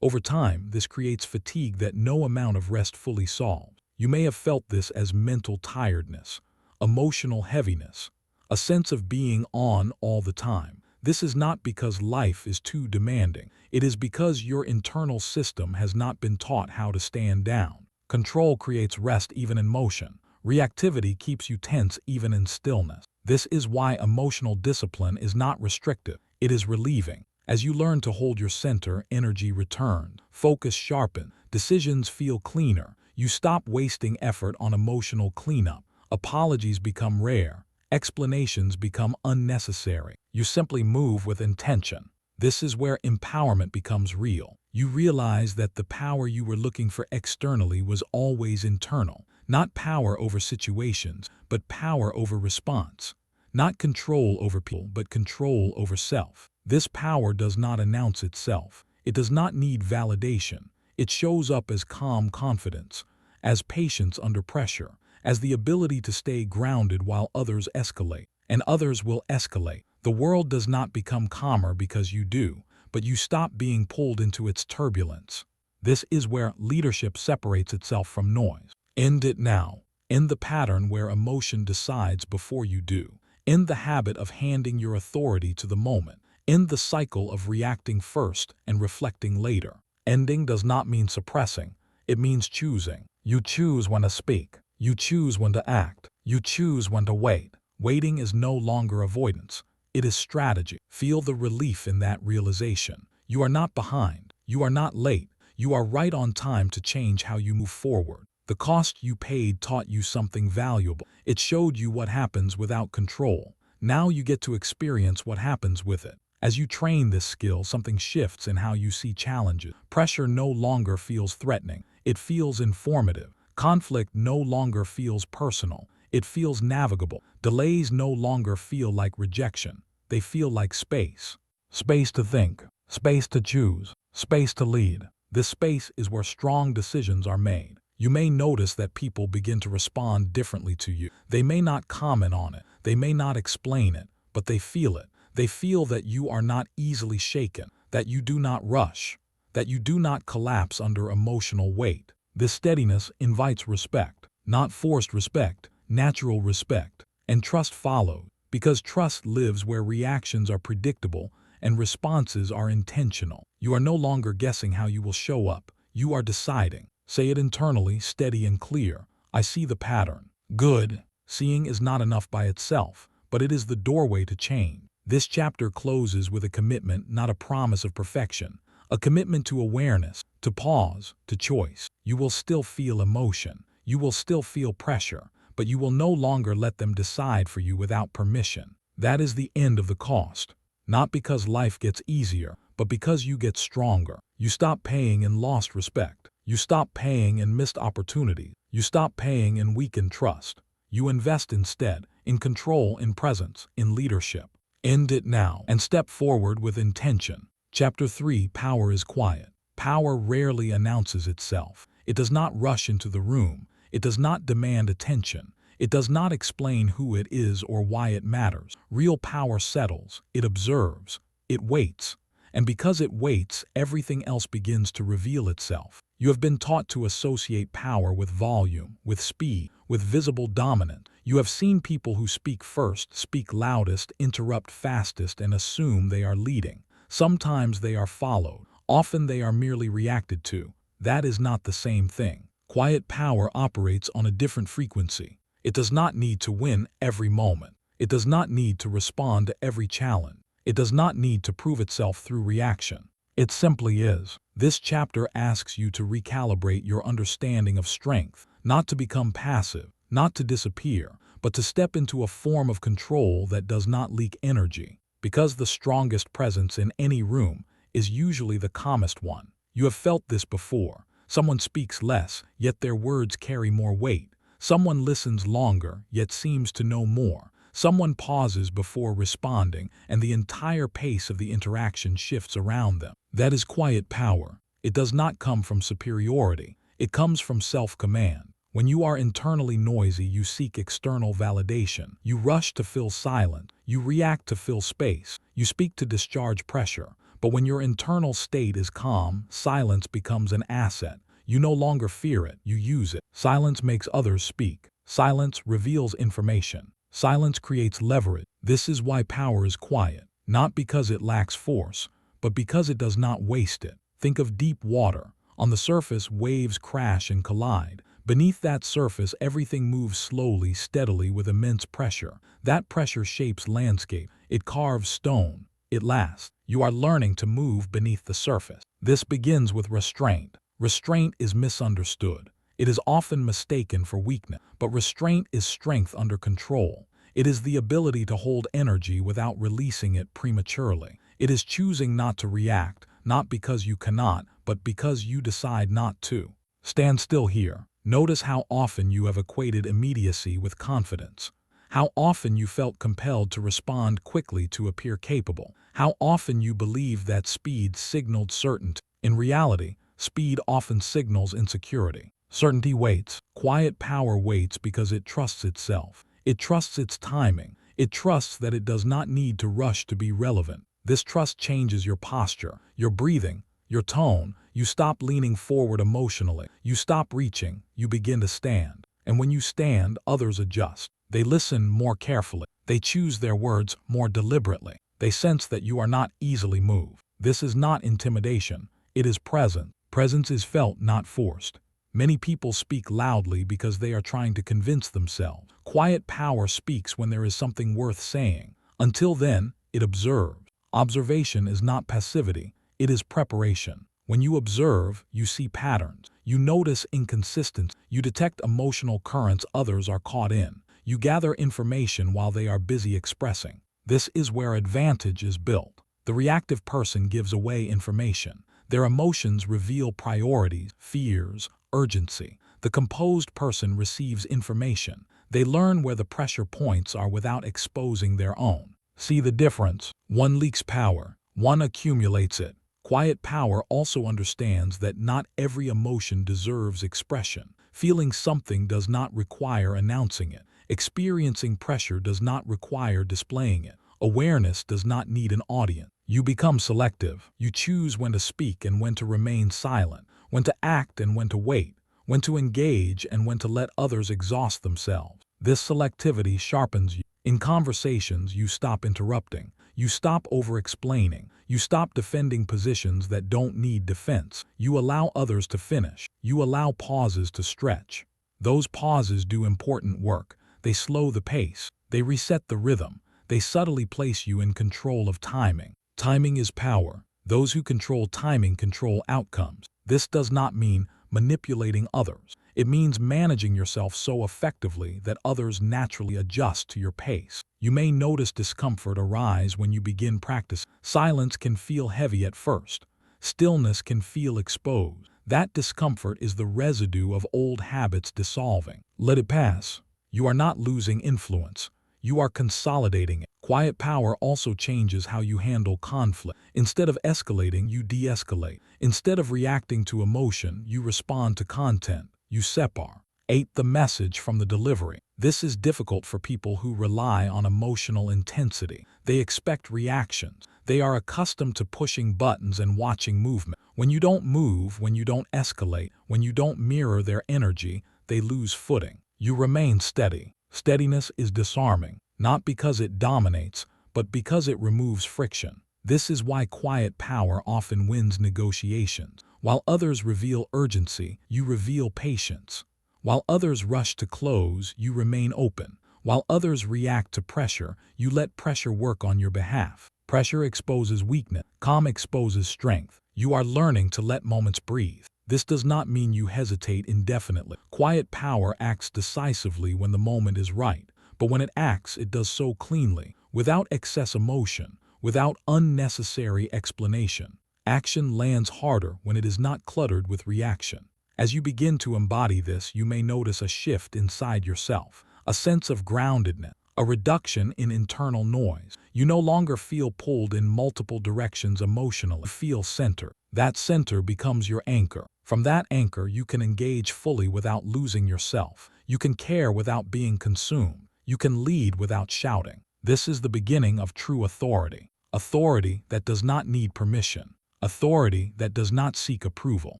A: Over time, this creates fatigue that no amount of rest fully solves. You may have felt this as mental tiredness, emotional heaviness, a sense of being on all the time. This is not because life is too demanding. It is because your internal system has not been taught how to stand down. Control creates rest even in motion. Reactivity keeps you tense even in stillness. This is why emotional discipline is not restrictive. It is relieving. As you learn to hold your center, energy returns, focus sharpens, decisions feel cleaner. You stop wasting effort on emotional cleanup. Apologies become rare. Explanations become unnecessary. You simply move with intention. This is where empowerment becomes real. You realize that the power you were looking for externally was always internal. Not power over situations, but power over response. Not control over people, but control over self. This power does not announce itself. It does not need validation. It shows up as calm confidence, as patience under pressure, as the ability to stay grounded while others escalate. And others will escalate. The world does not become calmer because you do, but you stop being pulled into its turbulence. This is where leadership separates itself from noise. End it now. End the pattern where emotion decides before you do. End the habit of handing your authority to the moment. End the cycle of reacting first and reflecting later. Ending does not mean suppressing. It means choosing. You choose when to speak. You choose when to act. You choose when to wait. Waiting is no longer avoidance. It is strategy. Feel the relief in that realization. You are not behind. You are not late. You are right on time to change how you move forward. The cost you paid taught you something valuable. It showed you what happens without control. Now you get to experience what happens with it. As you train this skill, something shifts in how you see challenges. Pressure no longer feels threatening. It feels informative. Conflict no longer feels personal. It feels navigable. Delays no longer feel like rejection. They feel like space. Space to think. Space to choose. Space to lead. This space is where strong decisions are made. You may notice that people begin to respond differently to you. They may not comment on it. They may not explain it, but they feel it. They feel that you are not easily shaken, that you do not rush, that you do not collapse under emotional weight. This steadiness invites respect, not forced respect, natural respect, and trust follows, because trust lives where reactions are predictable and responses are intentional. You are no longer guessing how you will show up. You are deciding. Say it internally, steady and clear. I see the pattern. Good. Seeing is not enough by itself, but it is the doorway to change. This chapter closes with a commitment, not a promise of perfection. A commitment to awareness, to pause, to choice. You will still feel emotion. You will still feel pressure, but you will no longer let them decide for you without permission. That is the end of the cost. Not because life gets easier, but because you get stronger. You stop paying in lost respect. You stop paying in missed opportunities. You stop paying in weakened trust. You invest instead in control, in presence, in leadership. End it now and step forward with intention. Chapter 3: Power is quiet. Power rarely announces itself. It does not rush into the room. It does not demand attention. It does not explain who it is or why it matters. Real power settles. It observes. It waits. And because it waits, everything else begins to reveal itself. You have been taught to associate power with volume, with speed, with visible dominance. You have seen people who speak first, speak loudest, interrupt fastest, and assume they are leading. Sometimes they are followed. Often they are merely reacted to. That is not the same thing. Quiet power operates on a different frequency. It does not need to win every moment. It does not need to respond to every challenge. It does not need to prove itself through reaction. It simply is. This chapter asks you to recalibrate your understanding of strength, not to become passive, not to disappear, but to step into a form of control that does not leak energy. Because the strongest presence in any room is usually the calmest one. You have felt this before. Someone speaks less, yet their words carry more weight. Someone listens longer, yet seems to know more. Someone pauses before responding, and the entire pace of the interaction shifts around them. That is quiet power. It does not come from superiority. It comes from self-command. When you are internally noisy, you seek external validation. You rush to fill silence. You react to fill space. You speak to discharge pressure. But when your internal state is calm, silence becomes an asset. You no longer fear it, you use it. Silence makes others speak. Silence reveals information. Silence creates leverage. This is why power is quiet, not because it lacks force, but because it does not waste it. Think of deep water. On the surface, waves crash and collide. Beneath that surface, everything moves slowly, steadily, with immense pressure. That pressure shapes landscape. It carves stone. It lasts. You are learning to move beneath the surface. This begins with restraint. Restraint is misunderstood. It is often mistaken for weakness, but restraint is strength under control. It is the ability to hold energy without releasing it prematurely. It is choosing not to react, not because you cannot, but because you decide not to. Stand still here. Notice how often you have equated immediacy with confidence. How often you felt compelled to respond quickly to appear capable. How often you believed that speed signaled certainty. In reality, speed often signals insecurity. Certainty waits. Quiet power waits because it trusts itself. It trusts its timing. It trusts that it does not need to rush to be relevant. This trust changes your posture, your breathing, your tone. You stop leaning forward emotionally. You stop reaching. You begin to stand. And when you stand, others adjust. They listen more carefully. They choose their words more deliberately. They sense that you are not easily moved. This is not intimidation. It is presence. Presence is felt, not forced. Many people speak loudly because they are trying to convince themselves. Quiet power speaks when there is something worth saying. Until then, it observes. Observation is not passivity. It is preparation. When you observe, you see patterns. You notice inconsistency. You detect emotional currents others are caught in. You gather information while they are busy expressing. This is where advantage is built. The reactive person gives away information. Their emotions reveal priorities, fears, urgency. The composed person receives information. They learn where the pressure points are without exposing their own. See the difference? One leaks power. One accumulates it. Quiet power also understands that not every emotion deserves expression. Feeling something does not require announcing it. Experiencing pressure does not require displaying it. Awareness does not need an audience. You become selective. You choose when to speak and when to remain silent, when to act and when to wait, when to engage and when to let others exhaust themselves. This selectivity sharpens you. In conversations, you stop interrupting. You stop over-explaining. You stop defending positions that don't need defense. You allow others to finish. You allow pauses to stretch. Those pauses do important work. They slow the pace. They reset the rhythm. They subtly place you in control of timing. Timing is power. Those who control timing control outcomes. This does not mean manipulating others. It means managing yourself so effectively that others naturally adjust to your pace. You may notice discomfort arise when you begin practice. Silence can feel heavy at first. Stillness can feel exposed. That discomfort is the residue of old habits dissolving. Let it pass. You are not losing influence. You are consolidating it. Quiet power also changes how you handle conflict. Instead of escalating, you de-escalate. Instead of reacting to emotion, you respond to content. You separate the message from the delivery. This is difficult for people who rely on emotional intensity. They expect reactions. They are accustomed to pushing buttons and watching movement. When you don't move, when you don't escalate, when you don't mirror their energy, they lose footing. You remain steady. Steadiness is disarming, not because it dominates, but because it removes friction. This is why quiet power often wins negotiations. While others reveal urgency, you reveal patience. While others rush to close, you remain open. While others react to pressure, you let pressure work on your behalf. Pressure exposes weakness. Calm exposes strength. You are learning to let moments breathe. This does not mean you hesitate indefinitely. Quiet power acts decisively when the moment is right, but when it acts, it does so cleanly, without excess emotion, without unnecessary explanation. Action lands harder when it is not cluttered with reaction. As you begin to embody this, you may notice a shift inside yourself, a sense of groundedness, a reduction in internal noise. You no longer feel pulled in multiple directions emotionally. You feel centered. That center becomes your anchor. From that anchor, you can engage fully without losing yourself. You can care without being consumed. You can lead without shouting. This is the beginning of true authority. Authority that does not need permission. Authority that does not seek approval.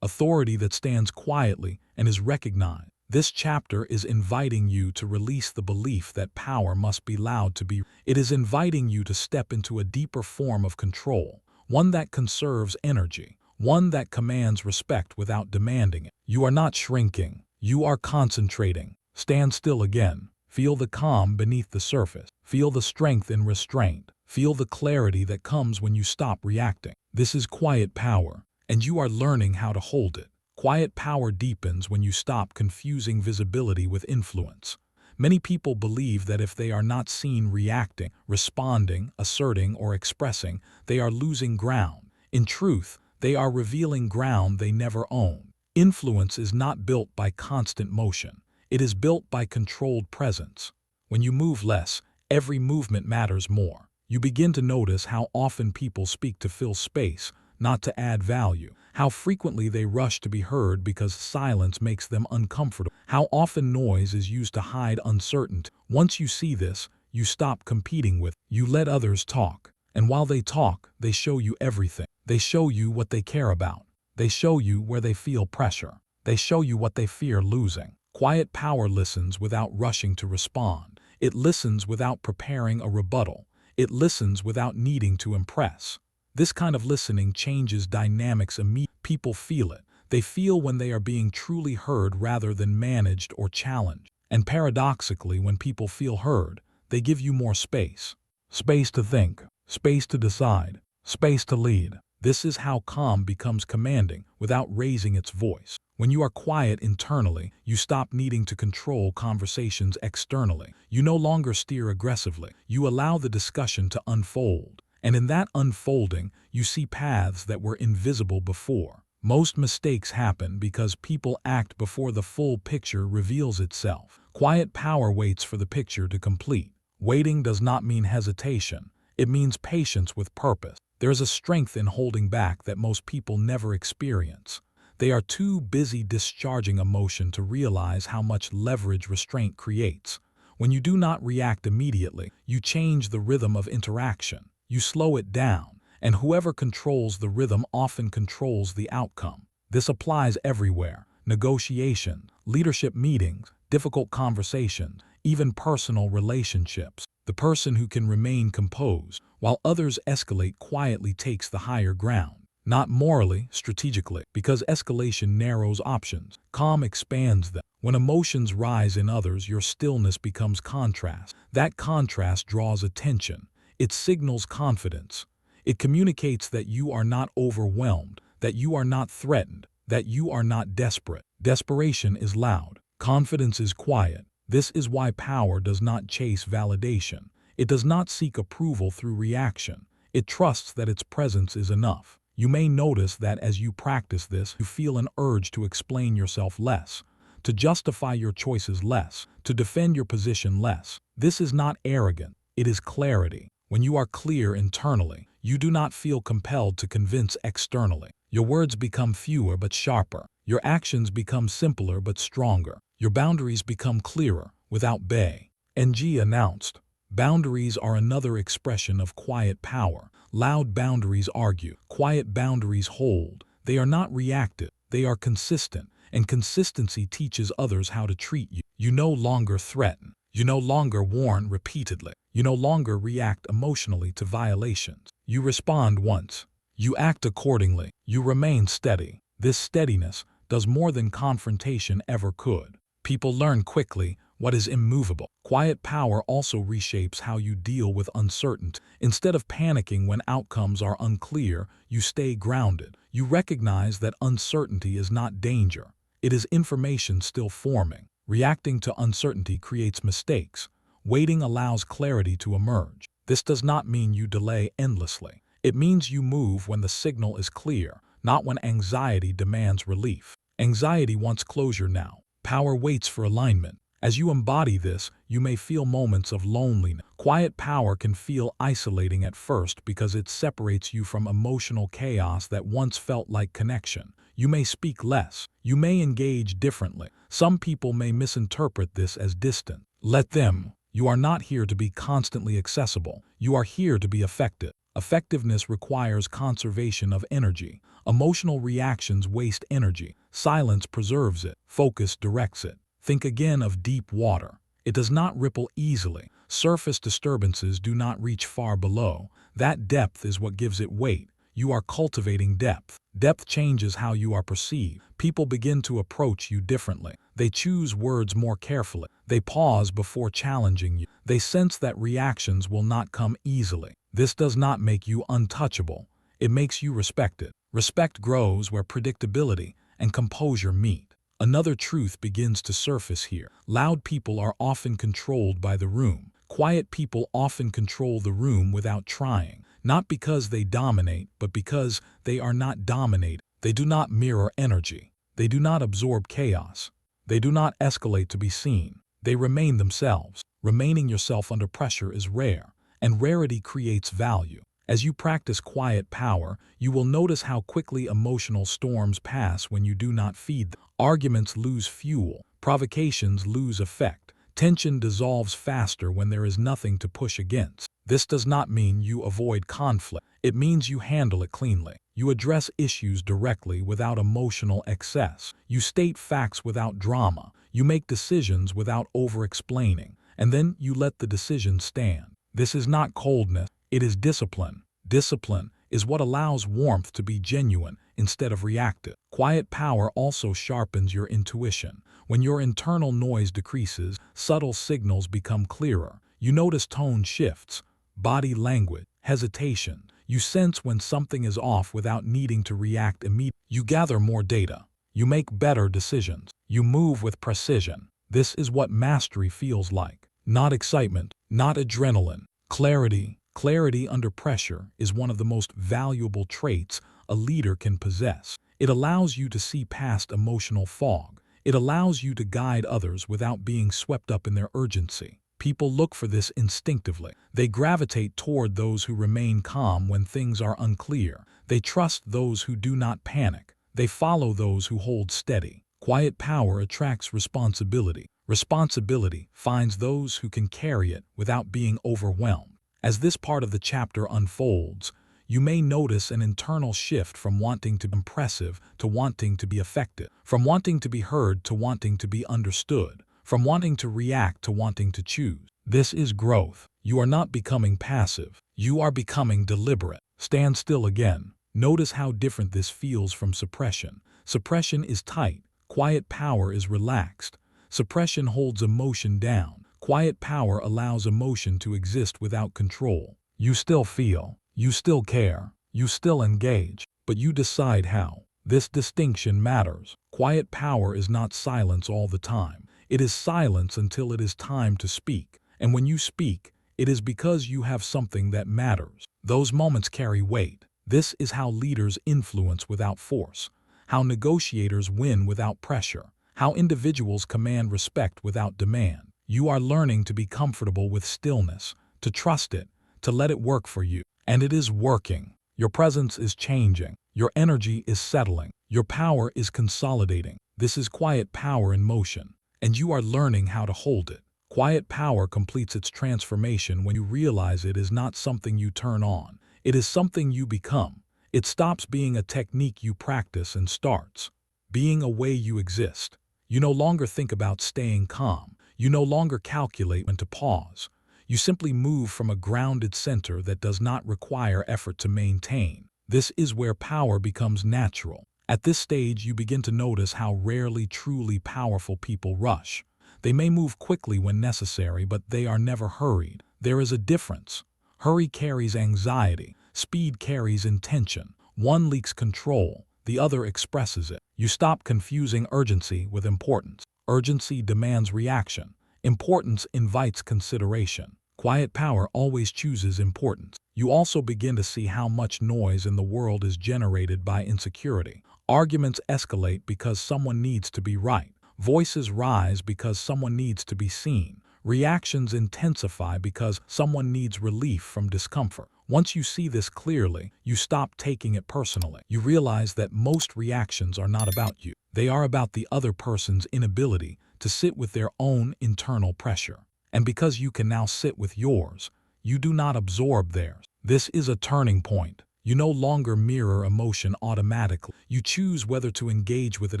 A: Authority that stands quietly and is recognized. This chapter is inviting you to release the belief that power must be loud to be. It is inviting you to step into a deeper form of control, one that conserves energy, one that commands respect without demanding it. You are not shrinking. You are concentrating. Stand still again. Feel the calm beneath the surface. Feel the strength in restraint. Feel the clarity that comes when you stop reacting. This is quiet power, and you are learning how to hold it. Quiet power deepens when you stop confusing visibility with influence. Many people believe that if they are not seen reacting, responding, asserting, or expressing, they are losing ground. In truth, they are revealing ground they never owned. Influence is not built by constant motion. It is built by controlled presence. When you move less, every movement matters more. You begin to notice how often people speak to fill space, not to add value. How frequently they rush to be heard because silence makes them uncomfortable. How often noise is used to hide uncertainty. Once you see this, you stop competing with. You let others talk. And while they talk, they show you everything. They show you what they care about. They show you where they feel pressure. They show you what they fear losing. Quiet power listens without rushing to respond. It listens without preparing a rebuttal. It listens without needing to impress. This kind of listening changes dynamics immediately. People feel it. They feel when they are being truly heard rather than managed or challenged. And paradoxically, when people feel heard, they give you more space. Space to think, space to decide, space to lead. This is how calm becomes commanding without raising its voice. When you are quiet internally, you stop needing to control conversations externally. You no longer steer aggressively. You allow the discussion to unfold. And in that unfolding, you see paths that were invisible before. Most mistakes happen because people act before the full picture reveals itself. Quiet power waits for the picture to complete. Waiting does not mean hesitation. It means patience with purpose. There is a strength in holding back that most people never experience. They are too busy discharging emotion to realize how much leverage restraint creates. When you do not react immediately, you change the rhythm of interaction. You slow it down, and whoever controls the rhythm often controls the outcome. This applies everywhere: negotiation, leadership meetings, difficult conversations, even personal relationships. The person who can remain composed while others escalate quietly takes the higher ground. Not morally, strategically, because escalation narrows options. Calm expands them. When emotions rise in others, your stillness becomes contrast. That contrast draws attention. It signals confidence. It communicates that you are not overwhelmed, that you are not threatened, that you are not desperate. Desperation is loud. Confidence is quiet. This is why power does not chase validation. It does not seek approval through reaction. It trusts that its presence is enough. You may notice that as you practice this, you feel an urge to explain yourself less, to justify your choices less, to defend your position less. This is not arrogance. It is clarity. When you are clear internally, you do not feel compelled to convince externally. Your words become fewer but sharper. Your actions become simpler but stronger. Your boundaries become clearer without bay. NG announced. Boundaries are another expression of quiet power. Loud boundaries argue. Quiet boundaries hold. They are not reactive. They are consistent. and consistency teaches others how to treat you. You no longer threaten. You no longer warn repeatedly. You no longer react emotionally to violations. You respond once. You act accordingly. You remain steady. This steadiness does more than confrontation ever could. People learn quickly what is immovable. Quiet power also reshapes how you deal with uncertainty. Instead of panicking when outcomes are unclear, you stay grounded. You recognize that uncertainty is not danger. It is information still forming. Reacting to uncertainty creates mistakes. Waiting allows clarity to emerge. This does not mean you delay endlessly. It means you move when the signal is clear, not when anxiety demands relief. Anxiety wants closure now. Power waits for alignment. As you embody this, you may feel moments of loneliness. Quiet power can feel isolating at first because it separates you from emotional chaos that once felt like connection. You may speak less. You may engage differently. Some people may misinterpret this as distant. Let them. You are not here to be constantly accessible. You are here to be effective. Effectiveness requires conservation of energy. Emotional reactions waste energy. Silence preserves it. Focus directs it. Think again of deep water. It does not ripple easily. Surface disturbances do not reach far below. That depth is what gives it weight. You are cultivating depth. Depth changes how you are perceived. People begin to approach you differently. They choose words more carefully. They pause before challenging you. They sense that reactions will not come easily. This does not make you untouchable. It makes you respected. Respect grows where predictability and composure meet. Another truth begins to surface here. Loud people are often controlled by the room. Quiet people often control the room without trying. Not because they dominate, but because they are not dominated. They do not mirror energy. They do not absorb chaos. They do not escalate to be seen. They remain themselves. Remaining yourself under pressure is rare, and rarity creates value. As you practice quiet power, you will notice how quickly emotional storms pass when you do not feed them. Arguments lose fuel. Provocations lose effect. Tension dissolves faster when there is nothing to push against. This does not mean you avoid conflict. It means you handle it cleanly. You address issues directly without emotional excess. You state facts without drama. You make decisions without over-explaining. And then you let the decision stand. This is not coldness. It is discipline. Discipline is what allows warmth to be genuine instead of reactive. Quiet power also sharpens your intuition. When your internal noise decreases, subtle signals become clearer. You notice tone shifts, body language, hesitation. You sense when something is off without needing to react immediately. You gather more data. You make better decisions. You move with precision. This is what mastery feels like. Not excitement, not adrenaline. Clarity. Clarity under pressure is one of the most valuable traits a leader can possess. It allows you to see past emotional fog. It allows you to guide others without being swept up in their urgency. People look for this instinctively. They gravitate toward those who remain calm when things are unclear. They trust those who do not panic. They follow those who hold steady. Quiet power attracts responsibility. Responsibility finds those who can carry it without being overwhelmed. As this part of the chapter unfolds, you may notice an internal shift from wanting to be impressive to wanting to be effective, from wanting to be heard to wanting to be understood, from wanting to react to wanting to choose. This is growth. You are not becoming passive. You are becoming deliberate. Stand still again. Notice how different this feels from suppression. Suppression is tight. Quiet power is relaxed. Suppression holds emotion down. Quiet power allows emotion to exist without control. You still feel, you still care, you still engage, but you decide how. This distinction matters. Quiet power is not silence all the time. It is silence until it is time to speak. And when you speak, it is because you have something that matters. Those moments carry weight. This is how leaders influence without force, how negotiators win without pressure, how individuals command respect without demand. You are learning to be comfortable with stillness, to trust it, to let it work for you. And it is working. Your presence is changing. Your energy is settling. Your power is consolidating. This is quiet power in motion, and you are learning how to hold it. Quiet power completes its transformation when you realize it is not something you turn on. It is something you become. It stops being a technique you practice and starts being a way you exist. You no longer think about staying calm. You no longer calculate when to pause. You simply move from a grounded center that does not require effort to maintain. This is where power becomes natural. At this stage, you begin to notice how rarely truly powerful people rush. They may move quickly when necessary, but they are never hurried. There is a difference. Hurry carries anxiety. Speed carries intention. One leaks control. The other expresses it. You stop confusing urgency with importance. Urgency demands reaction. Importance invites consideration. Quiet power always chooses importance. You also begin to see how much noise in the world is generated by insecurity. Arguments escalate because someone needs to be right. Voices rise because someone needs to be seen. Reactions intensify because someone needs relief from discomfort. Once you see this clearly, you stop taking it personally. You realize that most reactions are not about you. They are about the other person's inability to sit with their own internal pressure. And because you can now sit with yours, you do not absorb theirs. This is a turning point. You no longer mirror emotion automatically. You choose whether to engage with it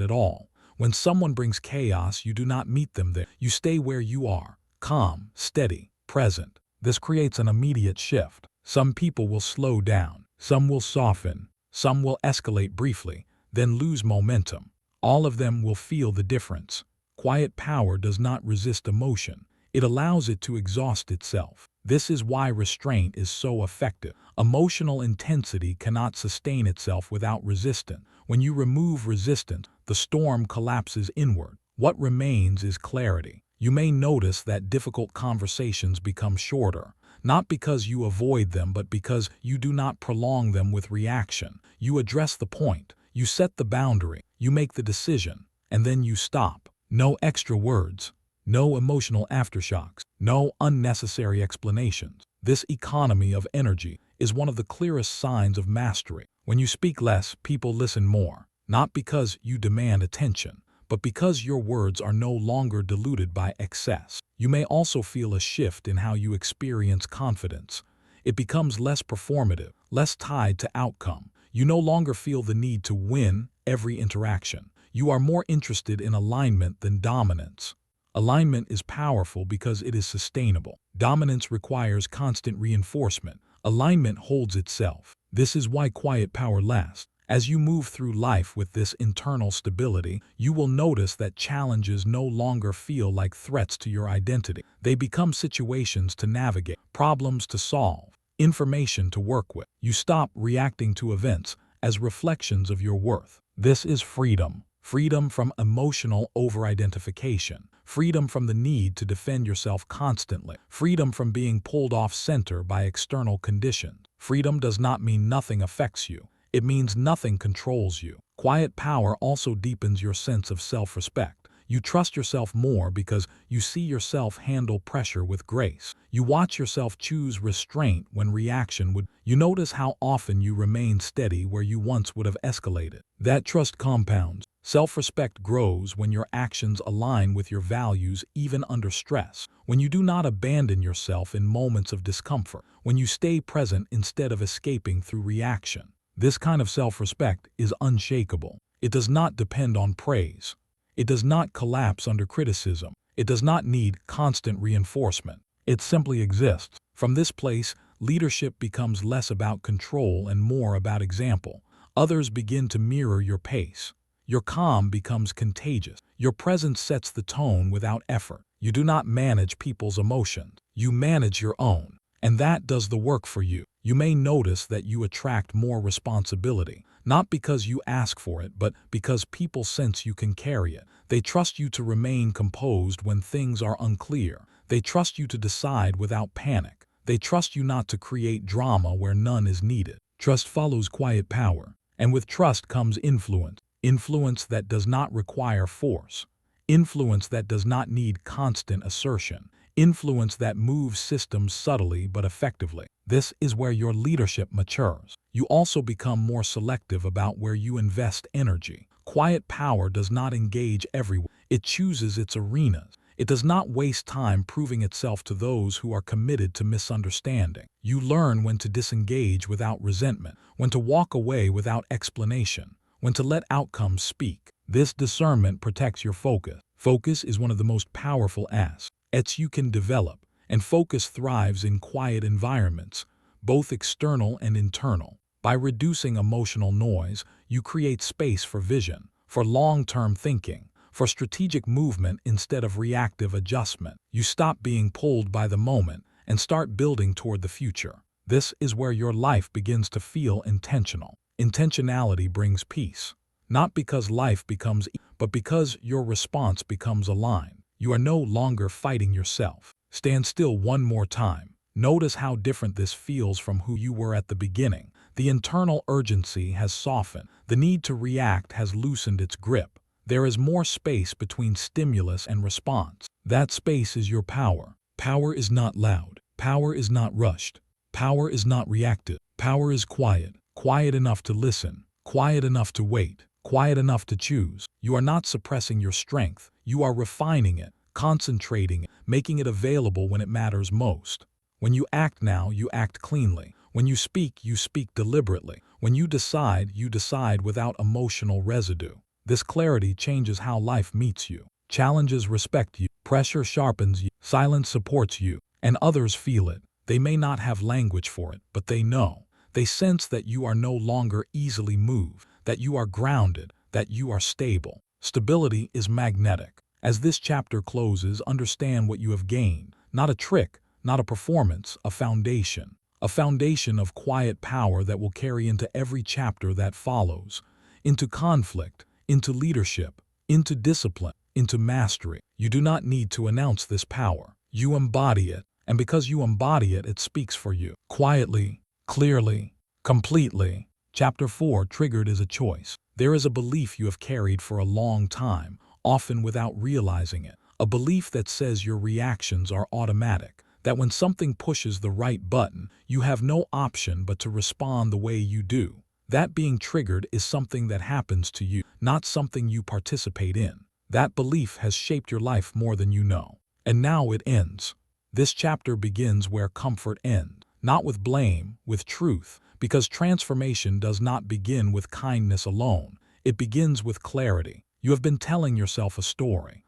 A: at all. When someone brings chaos, you do not meet them there. You stay where you are, calm, steady, present. This creates an immediate shift. Some people will slow down. Some will soften. Some will escalate briefly, then lose momentum. All of them will feel the difference. Quiet power does not resist emotion. It allows it to exhaust itself. This is why restraint is so effective. Emotional intensity cannot sustain itself without resistance. When you remove resistance, the storm collapses inward. What remains is clarity. You may notice that difficult conversations become shorter, not because you avoid them, but because you do not prolong them with reaction. You address the point. You set the boundary. You make the decision. And then you stop. No extra words. No emotional aftershocks. No unnecessary explanations. This economy of energy is one of the clearest signs of mastery. When you speak less, people listen more. Not because you demand attention, but because your words are no longer diluted by excess. You may also feel a shift in how you experience confidence. It becomes less performative, less tied to outcome. You no longer feel the need to win every interaction. You are more interested in alignment than dominance. Alignment is powerful because it is sustainable. Dominance requires constant reinforcement. Alignment holds itself. This is why quiet power lasts. As you move through life with this internal stability, you will notice that challenges no longer feel like threats to your identity. They become situations to navigate, problems to solve, information to work with. You stop reacting to events as reflections of your worth. This is freedom. Freedom from emotional over-identification. Freedom from the need to defend yourself constantly. Freedom from being pulled off center by external conditions. Freedom does not mean nothing affects you. It means nothing controls you. Quiet power also deepens your sense of self-respect. You trust yourself more because you see yourself handle pressure with grace. You watch yourself choose restraint when reaction would. You notice how often you remain steady where you once would have escalated. That trust compounds. Self-respect grows when your actions align with your values even under stress, when you do not abandon yourself in moments of discomfort, when you stay present instead of escaping through reaction. This kind of self-respect is unshakable. It does not depend on praise. It does not collapse under criticism. It does not need constant reinforcement. It simply exists. From this place, leadership becomes less about control and more about example. Others begin to mirror your pace. Your calm becomes contagious. Your presence sets the tone without effort. You do not manage people's emotions. You manage your own. And that does the work for you. You may notice that you attract more responsibility, not because you ask for it, but because people sense you can carry it. They trust you to remain composed when things are unclear. They trust you to decide without panic. They trust you not to create drama where none is needed. Trust follows quiet power, and with trust comes influence. Influence that does not require force. Influence that does not need constant assertion. Influence that moves systems subtly but effectively. This is where your leadership matures. You also become more selective about where you invest energy. Quiet power does not engage everyone. It chooses its arenas. It does not waste time proving itself to those who are committed to misunderstanding. You learn when to disengage without resentment, when to walk away without explanation, when to let outcomes speak. This discernment protects your focus. Focus is one of the most powerful assets you can develop, and focus thrives in quiet environments, both external and internal. By reducing emotional noise, you create space for vision, for long-term thinking, for strategic movement instead of reactive adjustment. You stop being pulled by the moment and start building toward the future. This is where your life begins to feel intentional. Intentionality brings peace, not because life becomes easy, but because your response becomes aligned. You are no longer fighting yourself. Stand still one more time. Notice how different this feels from who you were at the beginning. The internal urgency has softened. The need to react has loosened its grip. There is more space between stimulus and response. That space is your power. Power is not loud. Power is not rushed. Power is not reactive. Power is quiet. Quiet enough to listen. Quiet enough to wait. Quiet enough to choose. You are not suppressing your strength. You are refining it, concentrating it, making it available when it matters most. When you act now, you act cleanly. When you speak deliberately. When you decide without emotional residue. This clarity changes how life meets you. Challenges respect you. Pressure sharpens you. Silence supports you. And others feel it. They may not have language for it, but they know. They sense that you are no longer easily moved, that you are grounded, that you are stable. Stability is magnetic. As this chapter closes, understand what you have gained. Not a trick, not a performance, a foundation. A foundation of quiet power that will carry into every chapter that follows. Into conflict, into leadership, into discipline, into mastery. You do not need to announce this power. You embody it. And because you embody it, it speaks for you. Quietly, clearly, completely. Chapter 4, Triggered, is a choice. There is a belief you have carried for a long time, often without realizing it. A belief that says your reactions are automatic, that when something pushes the right button, you have no option but to respond the way you do. That being triggered is something that happens to you, not something you participate in. That belief has shaped your life more than you know. And now it ends. This chapter begins where comfort ends, not with blame, with truth, because transformation does not begin with kindness alone. It begins with clarity. You have been telling yourself a story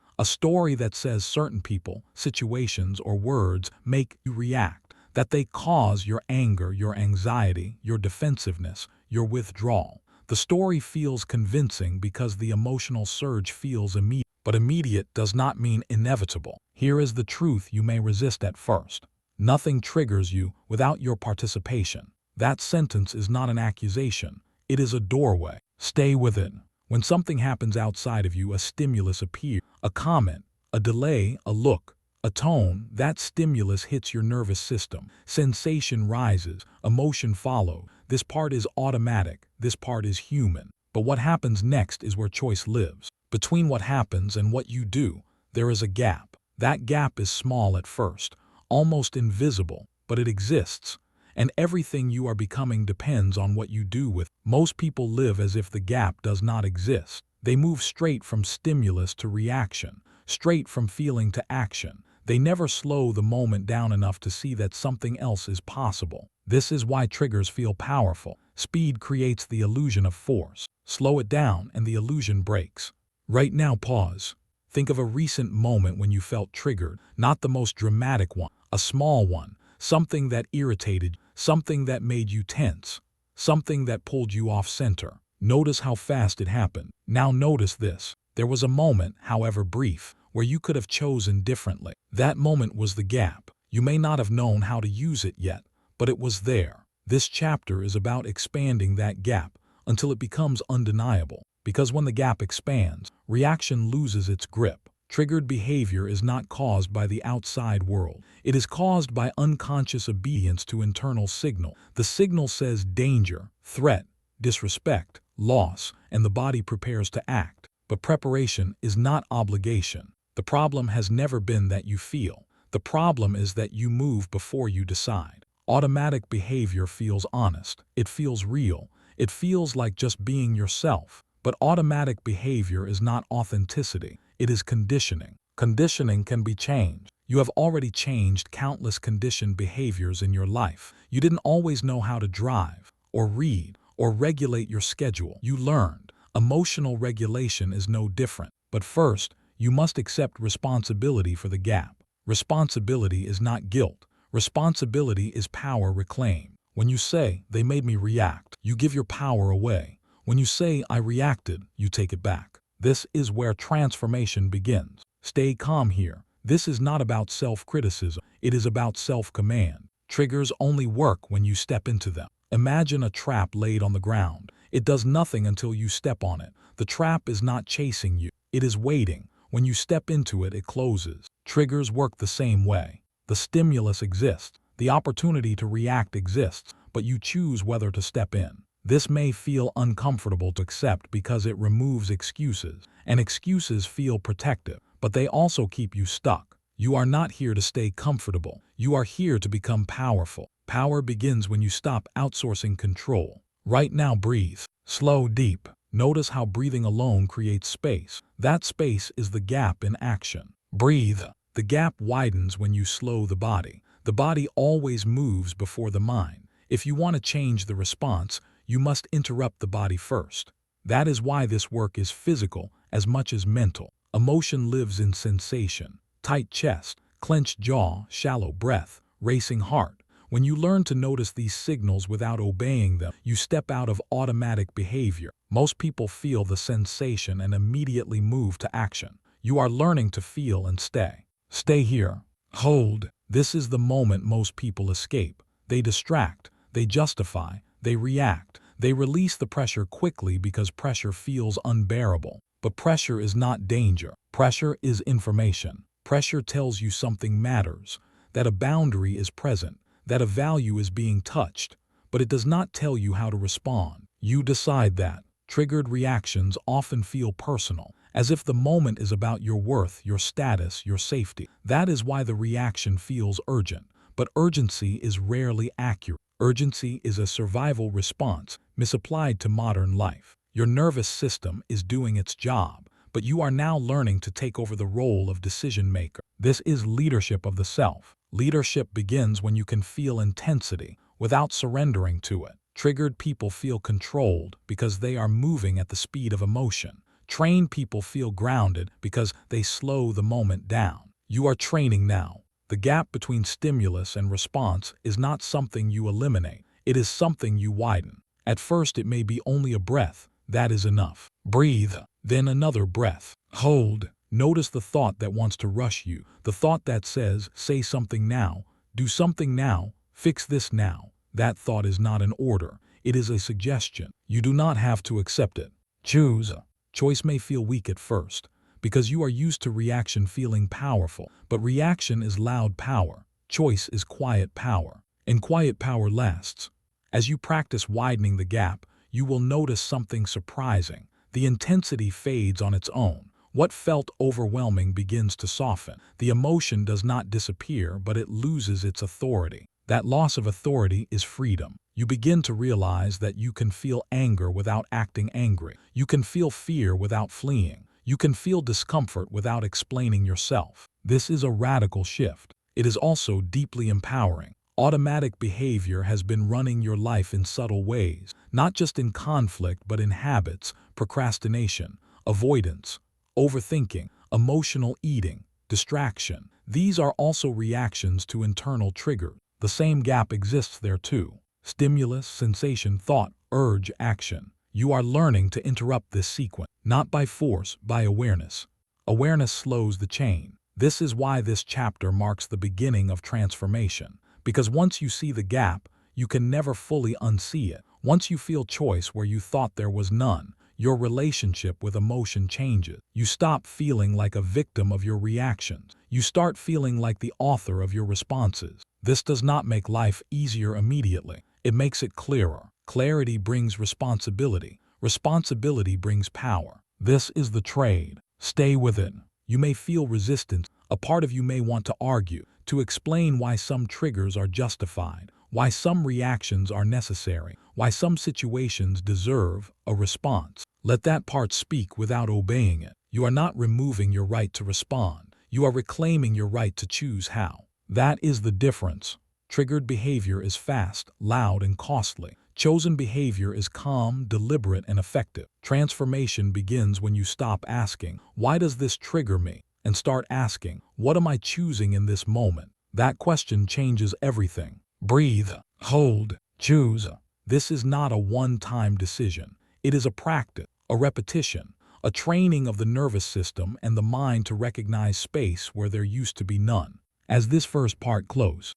A: that says certain people, situations, or words make you react, that they cause your anger, your anxiety, your defensiveness, your withdrawal. The story feels convincing because the emotional surge feels immediate. But immediate does not mean inevitable. Here is the truth you may resist at first. Nothing triggers you without your participation. That sentence is not an accusation. It is a doorway. Stay with it. When something happens outside of you, a stimulus appears, a comment, a delay, a look, a tone. That stimulus hits your nervous system. Sensation rises, emotion follows. This part is automatic. This part is human. But what happens next is where choice lives. Between what happens and what you do, there is a gap. That gap is small at first, almost invisible, but it exists. And everything you are becoming depends on what you do with it. Most people live as if the gap does not exist. They move straight from stimulus to reaction, straight from feeling to action. They never slow the moment down enough to see that something else is possible. This is why triggers feel powerful. Speed creates the illusion of force. Slow it down and the illusion breaks. Right now, pause. Think of a recent moment when you felt triggered, not the most dramatic one, a small one, something that irritated, something that made you tense, something that pulled you off center. Notice how fast it happened. Now notice this. There was a moment, however brief, where you could have chosen differently. That moment was the gap. You may not have known how to use it yet, but it was there. This chapter is about expanding that gap until it becomes undeniable. Because when the gap expands, reaction loses its grip. Triggered behavior is not caused by the outside world. It is caused by unconscious obedience to internal signal. The signal says danger, threat, disrespect, loss, and the body prepares to act. But preparation is not obligation. The problem has never been that you feel. The problem is that you move before you decide. Automatic behavior feels honest. It feels real. It feels like just being yourself. But automatic behavior is not authenticity. It is conditioning. Conditioning can be changed. You have already changed countless conditioned behaviors in your life. You didn't always know how to drive, or read, or regulate your schedule. You learned. Emotional regulation is no different. But first, you must accept responsibility for the gap. Responsibility is not guilt. Responsibility is power reclaimed. When you say, "They made me react," you give your power away. When you say, "I reacted," you take it back. This is where transformation begins. Stay calm here. This is not about self-criticism. It is about self-command. Triggers only work when you step into them. Imagine a trap laid on the ground. It does nothing until you step on it. The trap is not chasing you. It is waiting. When you step into it, it closes. Triggers work the same way. The stimulus exists. The opportunity to react exists, but you choose whether to step in. This may feel uncomfortable to accept because it removes excuses, and excuses feel protective, but they also keep you stuck. You are not here to stay comfortable. You are here to become powerful. Power begins when you stop outsourcing control. Right now, breathe. Slow, deep. Notice how breathing alone creates space. That space is the gap in action. Breathe. The gap widens when you slow the body. The body always moves before the mind. If you want to change the response, you must interrupt the body first. That is why this work is physical as much as mental. Emotion lives in sensation. Tight chest, clenched jaw, shallow breath, racing heart. When you learn to notice these signals without obeying them, you step out of automatic behavior. Most people feel the sensation and immediately move to action. You are learning to feel and stay. Stay here. Hold. This is the moment most people escape. They distract. They justify. They react. They release the pressure quickly because pressure feels unbearable. But pressure is not danger. Pressure is information. Pressure tells you something matters, that a boundary is present, that a value is being touched, but it does not tell you how to respond. You decide that. Triggered reactions often feel personal, as if the moment is about your worth, your status, your safety. That is why the reaction feels urgent. But urgency is rarely accurate. Urgency is a survival response misapplied to modern life. Your nervous system is doing its job, but you are now learning to take over the role of decision maker. This is leadership of the self. Leadership begins when you can feel intensity without surrendering to it. Triggered people feel controlled because they are moving at the speed of emotion. Trained people feel grounded because they slow the moment down. You are training now. The gap between stimulus and response is not something you eliminate. It is something you widen. At first, it may be only a breath. That is enough. Breathe, then another breath. Hold. Notice the thought that wants to rush you. The thought that says, "Say something now, do something now, fix this now." That thought is not an order. It is a suggestion. You do not have to accept it. Choose. Choice may feel weak at first, because you are used to reaction feeling powerful, but reaction is loud power. Choice is quiet power, and quiet power lasts. As you practice widening the gap, you will notice something surprising. The intensity fades on its own. What felt overwhelming begins to soften. The emotion does not disappear, but it loses its authority. That loss of authority is freedom. You begin to realize that you can feel anger without acting angry. You can feel fear without fleeing. You can feel discomfort without explaining yourself. This is a radical shift. It is also deeply empowering. Automatic behavior has been running your life in subtle ways, not just in conflict but in habits, procrastination, avoidance, overthinking, emotional eating, distraction. These are also reactions to internal triggers. The same gap exists there too. Stimulus, sensation, thought, urge, action. You are learning to interrupt this sequence, not by force, by awareness. Awareness slows the chain. This is why this chapter marks the beginning of transformation. Because once you see the gap, you can never fully unsee it. Once you feel choice where you thought there was none, your relationship with emotion changes. You stop feeling like a victim of your reactions. You start feeling like the author of your responses. This does not make life easier immediately. It makes it clearer. Clarity brings responsibility. Responsibility brings power. This is the trade. Stay with it. You may feel resistance. A part of you may want to argue, to explain why some triggers are justified, why some reactions are necessary, why some situations deserve a response. Let that part speak without obeying it. You are not removing your right to respond. You are reclaiming your right to choose how. That is the difference. Triggered behavior is fast, loud, and costly. Chosen behavior is calm, deliberate, and effective. Transformation begins when you stop asking, "Why does this trigger me?" and start asking, "What am I choosing in this moment?" That question changes everything. Breathe, hold, choose. This is not a one-time decision. It is a practice, a repetition, a training of the nervous system and the mind to recognize space where there used to be none. As this first part closes,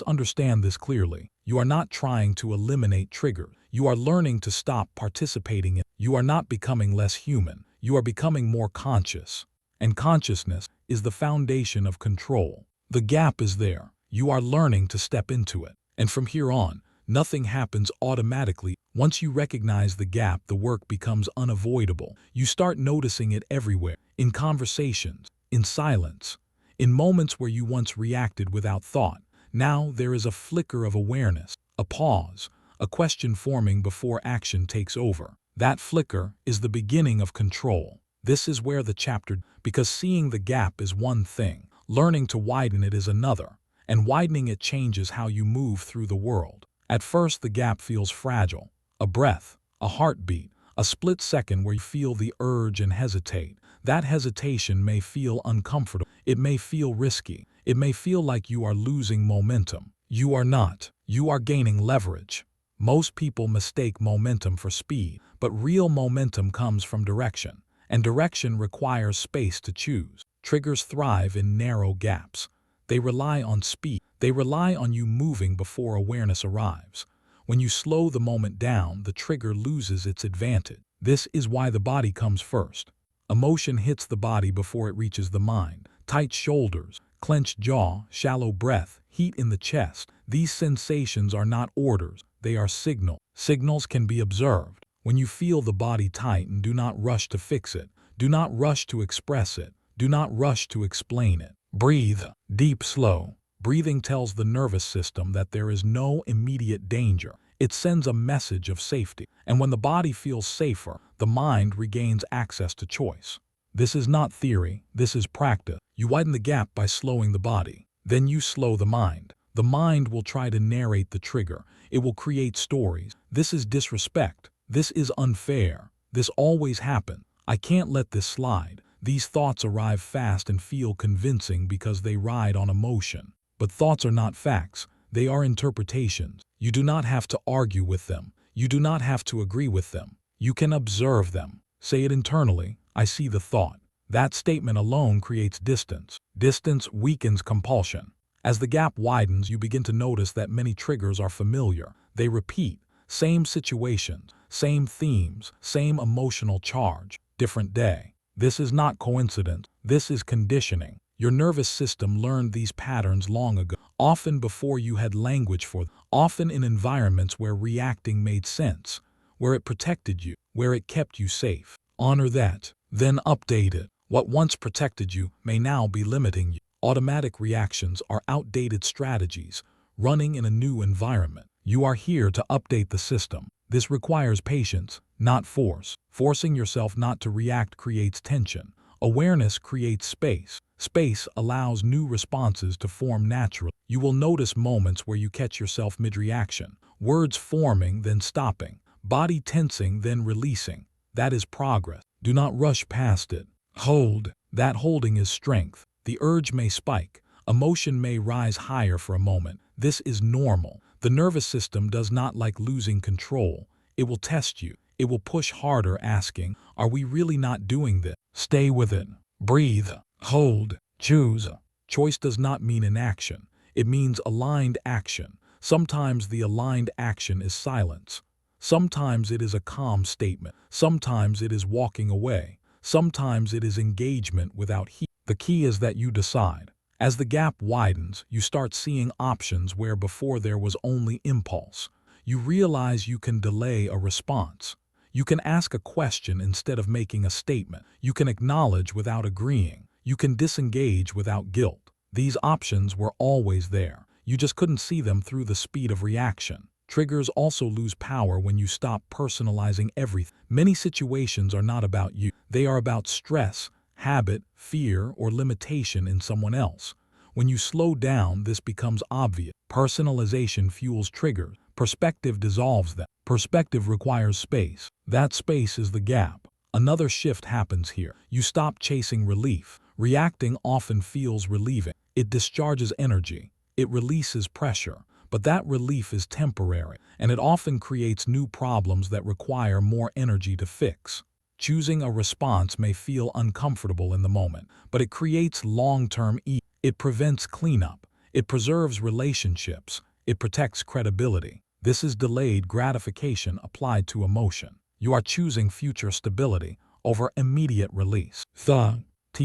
A: understand this clearly. You are not trying to eliminate triggers. You are learning to stop participating in. You are not becoming less human. You are becoming more conscious. And consciousness is the foundation of control. The gap is there. You are learning to step into it. And from here on, nothing happens automatically. Once you recognize the gap, the work becomes unavoidable. You start noticing it everywhere, in conversations, in silence, in moments where you once reacted without thought. Now there is a flicker of awareness, a pause, a question forming before action takes over. That flicker is the beginning of control. This is where the chapter, because seeing the gap is one thing, learning to widen it is another, and widening it changes how you move through the world. At first the gap feels fragile, a breath, a heartbeat, a split second where you feel the urge and hesitate. That hesitation may feel uncomfortable, it may feel risky, it may feel like you are losing momentum. You are not. You are gaining leverage. Most people mistake momentum for speed, but real momentum comes from direction, and direction requires space to choose. Triggers thrive in narrow gaps. They rely on speed. They rely on you moving before awareness arrives. When you slow the moment down, the trigger loses its advantage. This is why the body comes first. Emotion hits the body before it reaches the mind. Tight shoulders, clenched jaw, shallow breath, heat in the chest. These sensations are not orders, they are signals. Signals can be observed. When you feel the body tighten, do not rush to fix it. Do not rush to express it. Do not rush to explain it. Breathe, deep, slow. Breathing tells the nervous system that there is no immediate danger. It sends a message of safety. And when the body feels safer, the mind regains access to choice. This is not theory, this is practice. You widen the gap by slowing the body. Then you slow the mind. The mind will try to narrate the trigger. It will create stories. This is disrespect. This is unfair. This always happens. I can't let this slide. These thoughts arrive fast and feel convincing because they ride on emotion. But thoughts are not facts. They are interpretations. You do not have to argue with them. You do not have to agree with them. You can observe them. Say it internally, "I see the thought." That statement alone creates distance. Distance weakens compulsion. As the gap widens, you begin to notice that many triggers are familiar. They repeat. Same situations, same themes, same emotional charge, different day. This is not coincidence. This is conditioning. Your nervous system learned these patterns long ago, often before you had language for them, often in environments where reacting made sense, where it protected you, where it kept you safe. Honor that, then update it. What once protected you may now be limiting you. Automatic reactions are outdated strategies, running in a new environment. You are here to update the system. This requires patience, not force. Forcing yourself not to react creates tension. Awareness creates space. Space allows new responses to form naturally. You will notice moments where you catch yourself mid-reaction. Words forming, then stopping. Body tensing, then releasing. That is progress. Do not rush past it. Hold. That holding is strength. The urge may spike. Emotion may rise higher for a moment. This is normal. The nervous system does not like losing control. It will test you. It will push harder, asking, "Are we really not doing this?" Stay with it. Breathe. Hold. Choose. Choice does not mean inaction. It means aligned action. Sometimes the aligned action is silence. Sometimes it is a calm statement. Sometimes it is walking away. Sometimes it is engagement without heat. The key is that you decide. As the gap widens, you start seeing options where before there was only impulse. You realize you can delay a response. You can ask a question instead of making a statement. You can acknowledge without agreeing. You can disengage without guilt. These options were always there. You just couldn't see them through the speed of reaction. Triggers also lose power when you stop personalizing everything. Many situations are not about you. They are about stress, habit, fear, or limitation in someone else. When you slow down, this becomes obvious. Personalization fuels triggers. Perspective dissolves them. Perspective requires space. That space is the gap. Another shift happens here. You stop chasing relief. Reacting often feels relieving. It discharges energy. It releases pressure. But that relief is temporary, and it often creates new problems that require more energy to fix. Choosing a response may feel uncomfortable in the moment, but it creates long-term ease. It prevents cleanup. It preserves relationships. It protects credibility. This is delayed gratification applied to emotion. You are choosing future stability over immediate release. The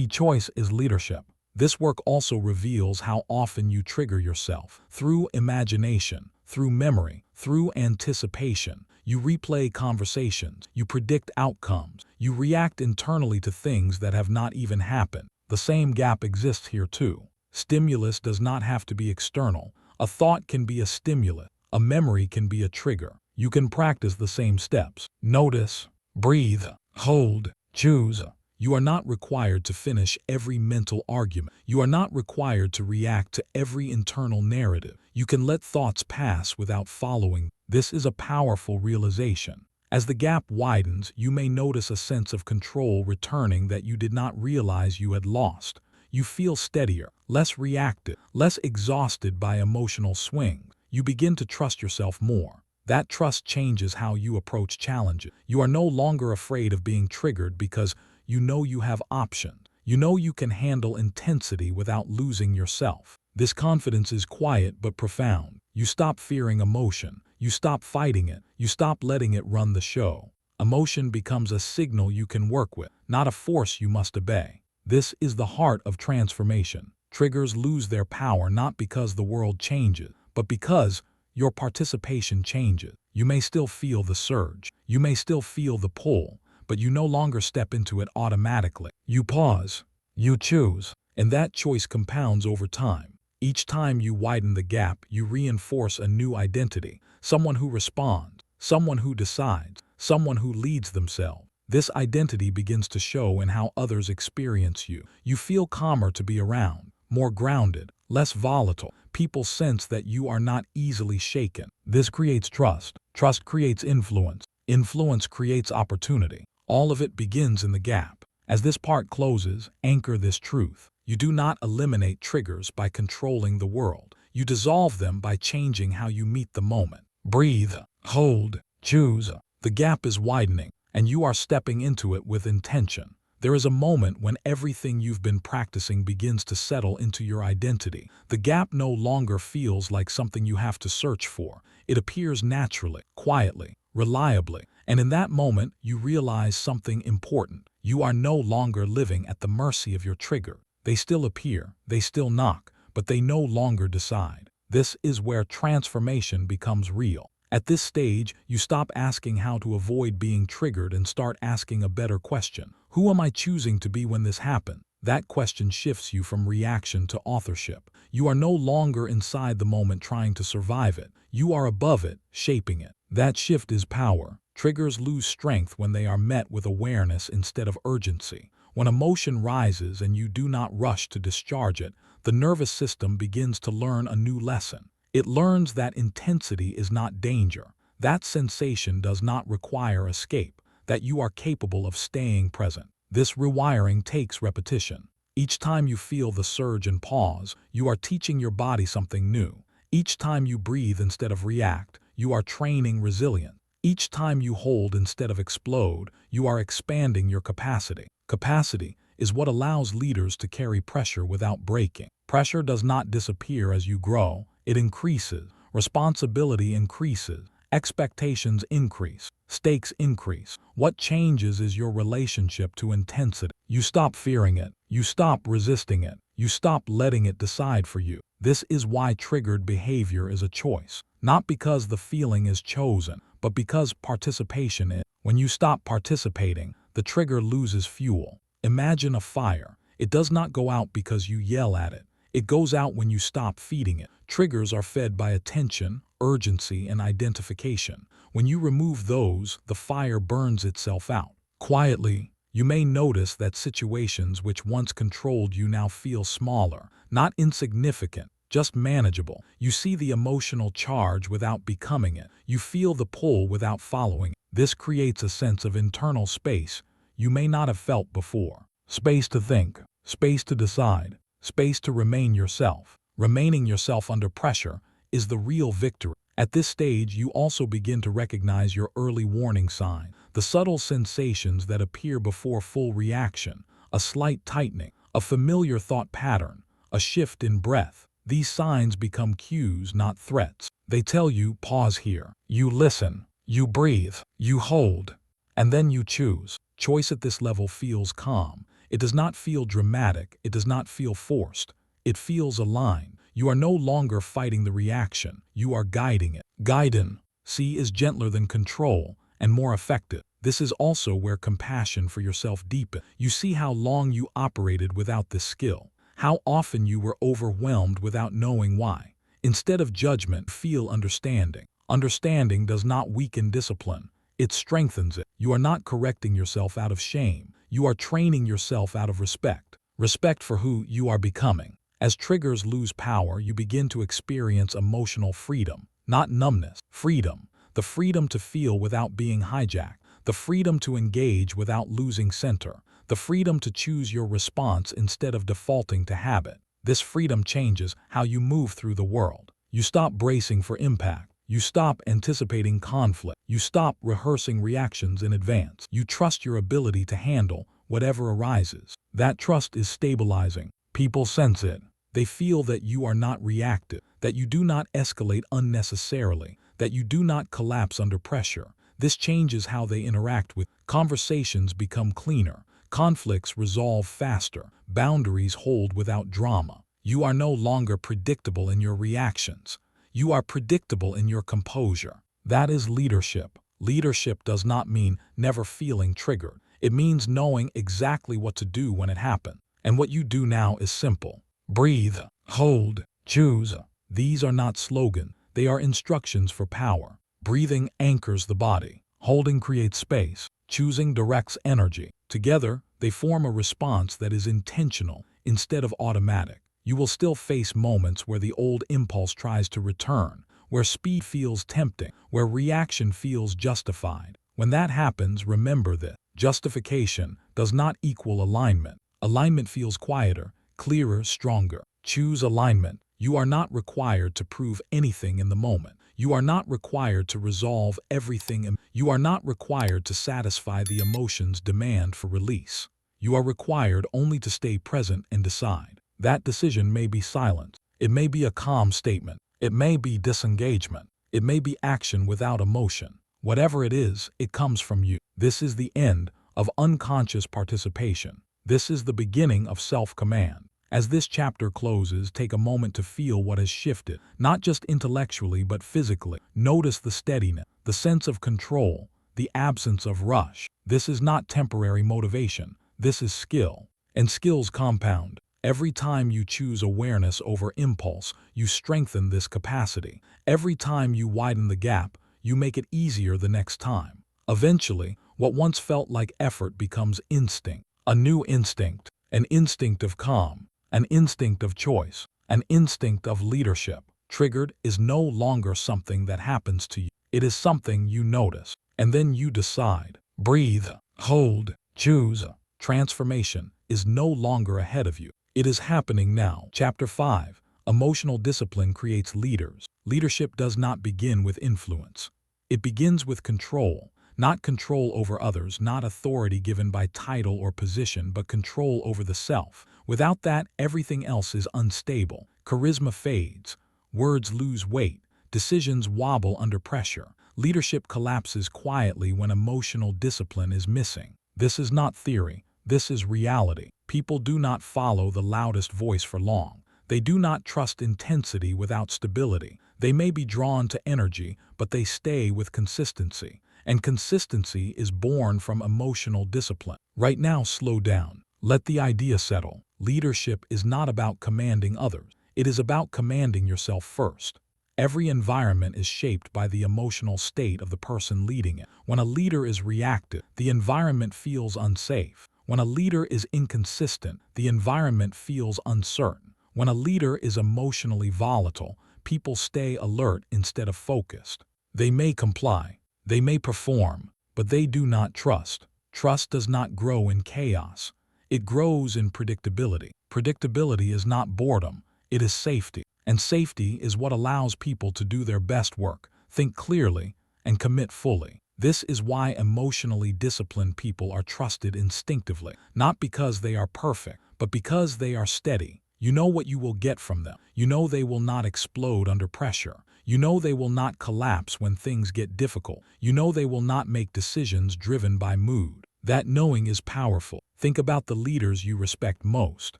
A: choice is leadership. This work also reveals how often you trigger yourself. Through imagination, through memory, through anticipation, you replay conversations, you predict outcomes, you react internally to things that have not even happened. The same gap exists here too. Stimulus does not have to be external. A thought can be a stimulus. A memory can be a trigger. You can practice the same steps. Notice, breathe, hold, choose. You are not required to finish every mental argument. You are not required to react to every internal narrative. You can let thoughts pass without following. This is a powerful realization. As the gap widens, you may notice a sense of control returning that you did not realize you had lost. You feel steadier, less reactive, less exhausted by emotional swings. You begin to trust yourself more. That trust changes how you approach challenges. You are no longer afraid of being triggered because you know you have options. You know you can handle intensity without losing yourself. This confidence is quiet but profound. You stop fearing emotion. You stop fighting it. You stop letting it run the show. Emotion becomes a signal you can work with, not a force you must obey. This is the heart of transformation. Triggers lose their power not because the world changes, but because your participation changes. You may still feel the surge. You may still feel the pull, but you no longer step into it automatically. You pause. You choose. And that choice compounds over time. Each time you widen the gap, you reinforce a new identity. Someone who responds, someone who decides, someone who leads themselves. This identity begins to show in how others experience you. You feel calmer to be around, more grounded, less volatile. People sense that you are not easily shaken. This creates trust. Trust creates influence. Influence creates opportunity. All of it begins in the gap. As this part closes, anchor this truth. You do not eliminate triggers by controlling the world. You dissolve them by changing how you meet the moment. Breathe, hold, choose. The gap is widening, and you are stepping into it with intention. There is a moment when everything you've been practicing begins to settle into your identity. The gap no longer feels like something you have to search for. It appears naturally, quietly, reliably. And in that moment, you realize something important. You are no longer living at the mercy of your trigger. They still appear, they still knock, but they no longer decide. This is where transformation becomes real. At this stage, you stop asking how to avoid being triggered and start asking a better question. Who am I choosing to be when this happens? That question shifts you from reaction to authorship. You are no longer inside the moment trying to survive it. You are above it, shaping it. That shift is power. Triggers lose strength when they are met with awareness instead of urgency. When emotion rises and you do not rush to discharge it, the nervous system begins to learn a new lesson. It learns that intensity is not danger, that sensation does not require escape, that you are capable of staying present. This rewiring takes repetition. Each time you feel the surge and pause, you are teaching your body something new. Each time you breathe instead of react, you are training resilience. Each time you hold instead of explode, you are expanding your capacity. Capacity is what allows leaders to carry pressure without breaking. Pressure does not disappear as you grow. It increases. Responsibility increases. Expectations increase. Stakes increase. What changes is your relationship to intensity. You stop fearing it. You stop resisting it. You stop letting it decide for you. This is why triggered behavior is a choice. Not because the feeling is chosen, but because participation is. When you stop participating, the trigger loses fuel. Imagine a fire. It does not go out because you yell at it. It goes out when you stop feeding it. Triggers are fed by attention, urgency, and identification. When you remove those, the fire burns itself out. Quietly, you may notice that situations which once controlled you now feel smaller, not insignificant, just manageable. You see the emotional charge without becoming it. You feel the pull without following it. This creates a sense of internal space you may not have felt before. Space to think, space to decide, space to remain yourself. Remaining yourself under pressure is the real victory. At this stage, you also begin to recognize your early warning sign, the subtle sensations that appear before full reaction, a slight tightening, a familiar thought pattern, a shift in breath. These signs become cues, not threats. They tell you, pause here. You listen, you breathe, you hold, and then you choose. Choice at this level feels calm. It does not feel dramatic. It does not feel forced. It feels aligned. You are no longer fighting the reaction. You are guiding it. Guidance, see, is gentler than control and more effective. This is also where compassion for yourself deepens. You see how long you operated without this skill, how often you were overwhelmed without knowing why. Instead of judgment, feel understanding. Understanding does not weaken discipline. It strengthens it. You are not correcting yourself out of shame. You are training yourself out of respect. Respect for who you are becoming. As triggers lose power, you begin to experience emotional freedom, not numbness. Freedom, the freedom to feel without being hijacked, the freedom to engage without losing center, the freedom to choose your response instead of defaulting to habit. This freedom changes how you move through the world. You stop bracing for impact. You stop anticipating conflict. You stop rehearsing reactions in advance. You trust your ability to handle whatever arises. That trust is stabilizing. People sense it. They feel that you are not reactive, that you do not escalate unnecessarily, that you do not collapse under pressure. This changes how they interact with. Conversations become cleaner. Conflicts resolve faster. Boundaries hold without drama. You are no longer predictable in your reactions. You are predictable in your composure. That is leadership. Leadership does not mean never feeling triggered. It means knowing exactly what to do when it happens. And what you do now is simple. Breathe, hold, choose. These are not slogans. They are instructions for power. Breathing anchors the body. Holding creates space. Choosing directs energy. Together, they form a response that is intentional instead of automatic. You will still face moments where the old impulse tries to return, where speed feels tempting, where reaction feels justified. When that happens, remember this. Justification does not equal alignment. Alignment feels quieter, clearer, stronger. Choose alignment. You are not required to prove anything in the moment. You are not required to resolve everything. You are not required to satisfy the emotions' demand for release. You are required only to stay present and decide. That decision may be silence. It may be a calm statement. It may be disengagement. It may be action without emotion. Whatever it is, it comes from you. This is the end of unconscious participation. This is the beginning of self-command. As this chapter closes, take a moment to feel what has shifted, not just intellectually but physically. Notice the steadiness, the sense of control, the absence of rush. This is not temporary motivation. This is skill. And skills compound. Every time you choose awareness over impulse, you strengthen this capacity. Every time you widen the gap, you make it easier the next time. Eventually, what once felt like effort becomes instinct. A new instinct, an instinct of calm, an instinct of choice, an instinct of leadership. Triggered is no longer something that happens to you. It is something you notice, and then you decide. Breathe, hold, choose. Transformation is no longer ahead of you. It is happening now. Chapter 5. Emotional discipline creates leaders. Leadership does not begin with influence. It begins with control. Not control over others, not authority given by title or position, but control over the self. Without that, everything else is unstable. Charisma fades. Words lose weight. Decisions wobble under pressure. Leadership collapses quietly when emotional discipline is missing. This is not theory. This is reality. People do not follow the loudest voice for long. They do not trust intensity without stability. They may be drawn to energy, but they stay with consistency. And consistency is born from emotional discipline. Right now, slow down. Let the idea settle. Leadership is not about commanding others. It is about commanding yourself first. Every environment is shaped by the emotional state of the person leading it. When a leader is reactive, the environment feels unsafe. When a leader is inconsistent, the environment feels uncertain. When a leader is emotionally volatile, people stay alert instead of focused. They may comply, they may perform, but they do not trust. Trust does not grow in chaos. It grows in predictability. Predictability is not boredom, it is safety. And safety is what allows people to do their best work, think clearly, and commit fully. This is why emotionally disciplined people are trusted instinctively, not because they are perfect, but because they are steady. You know what you will get from them. You know they will not explode under pressure. You know they will not collapse when things get difficult. You know they will not make decisions driven by mood. That knowing is powerful. Think about the leaders you respect most.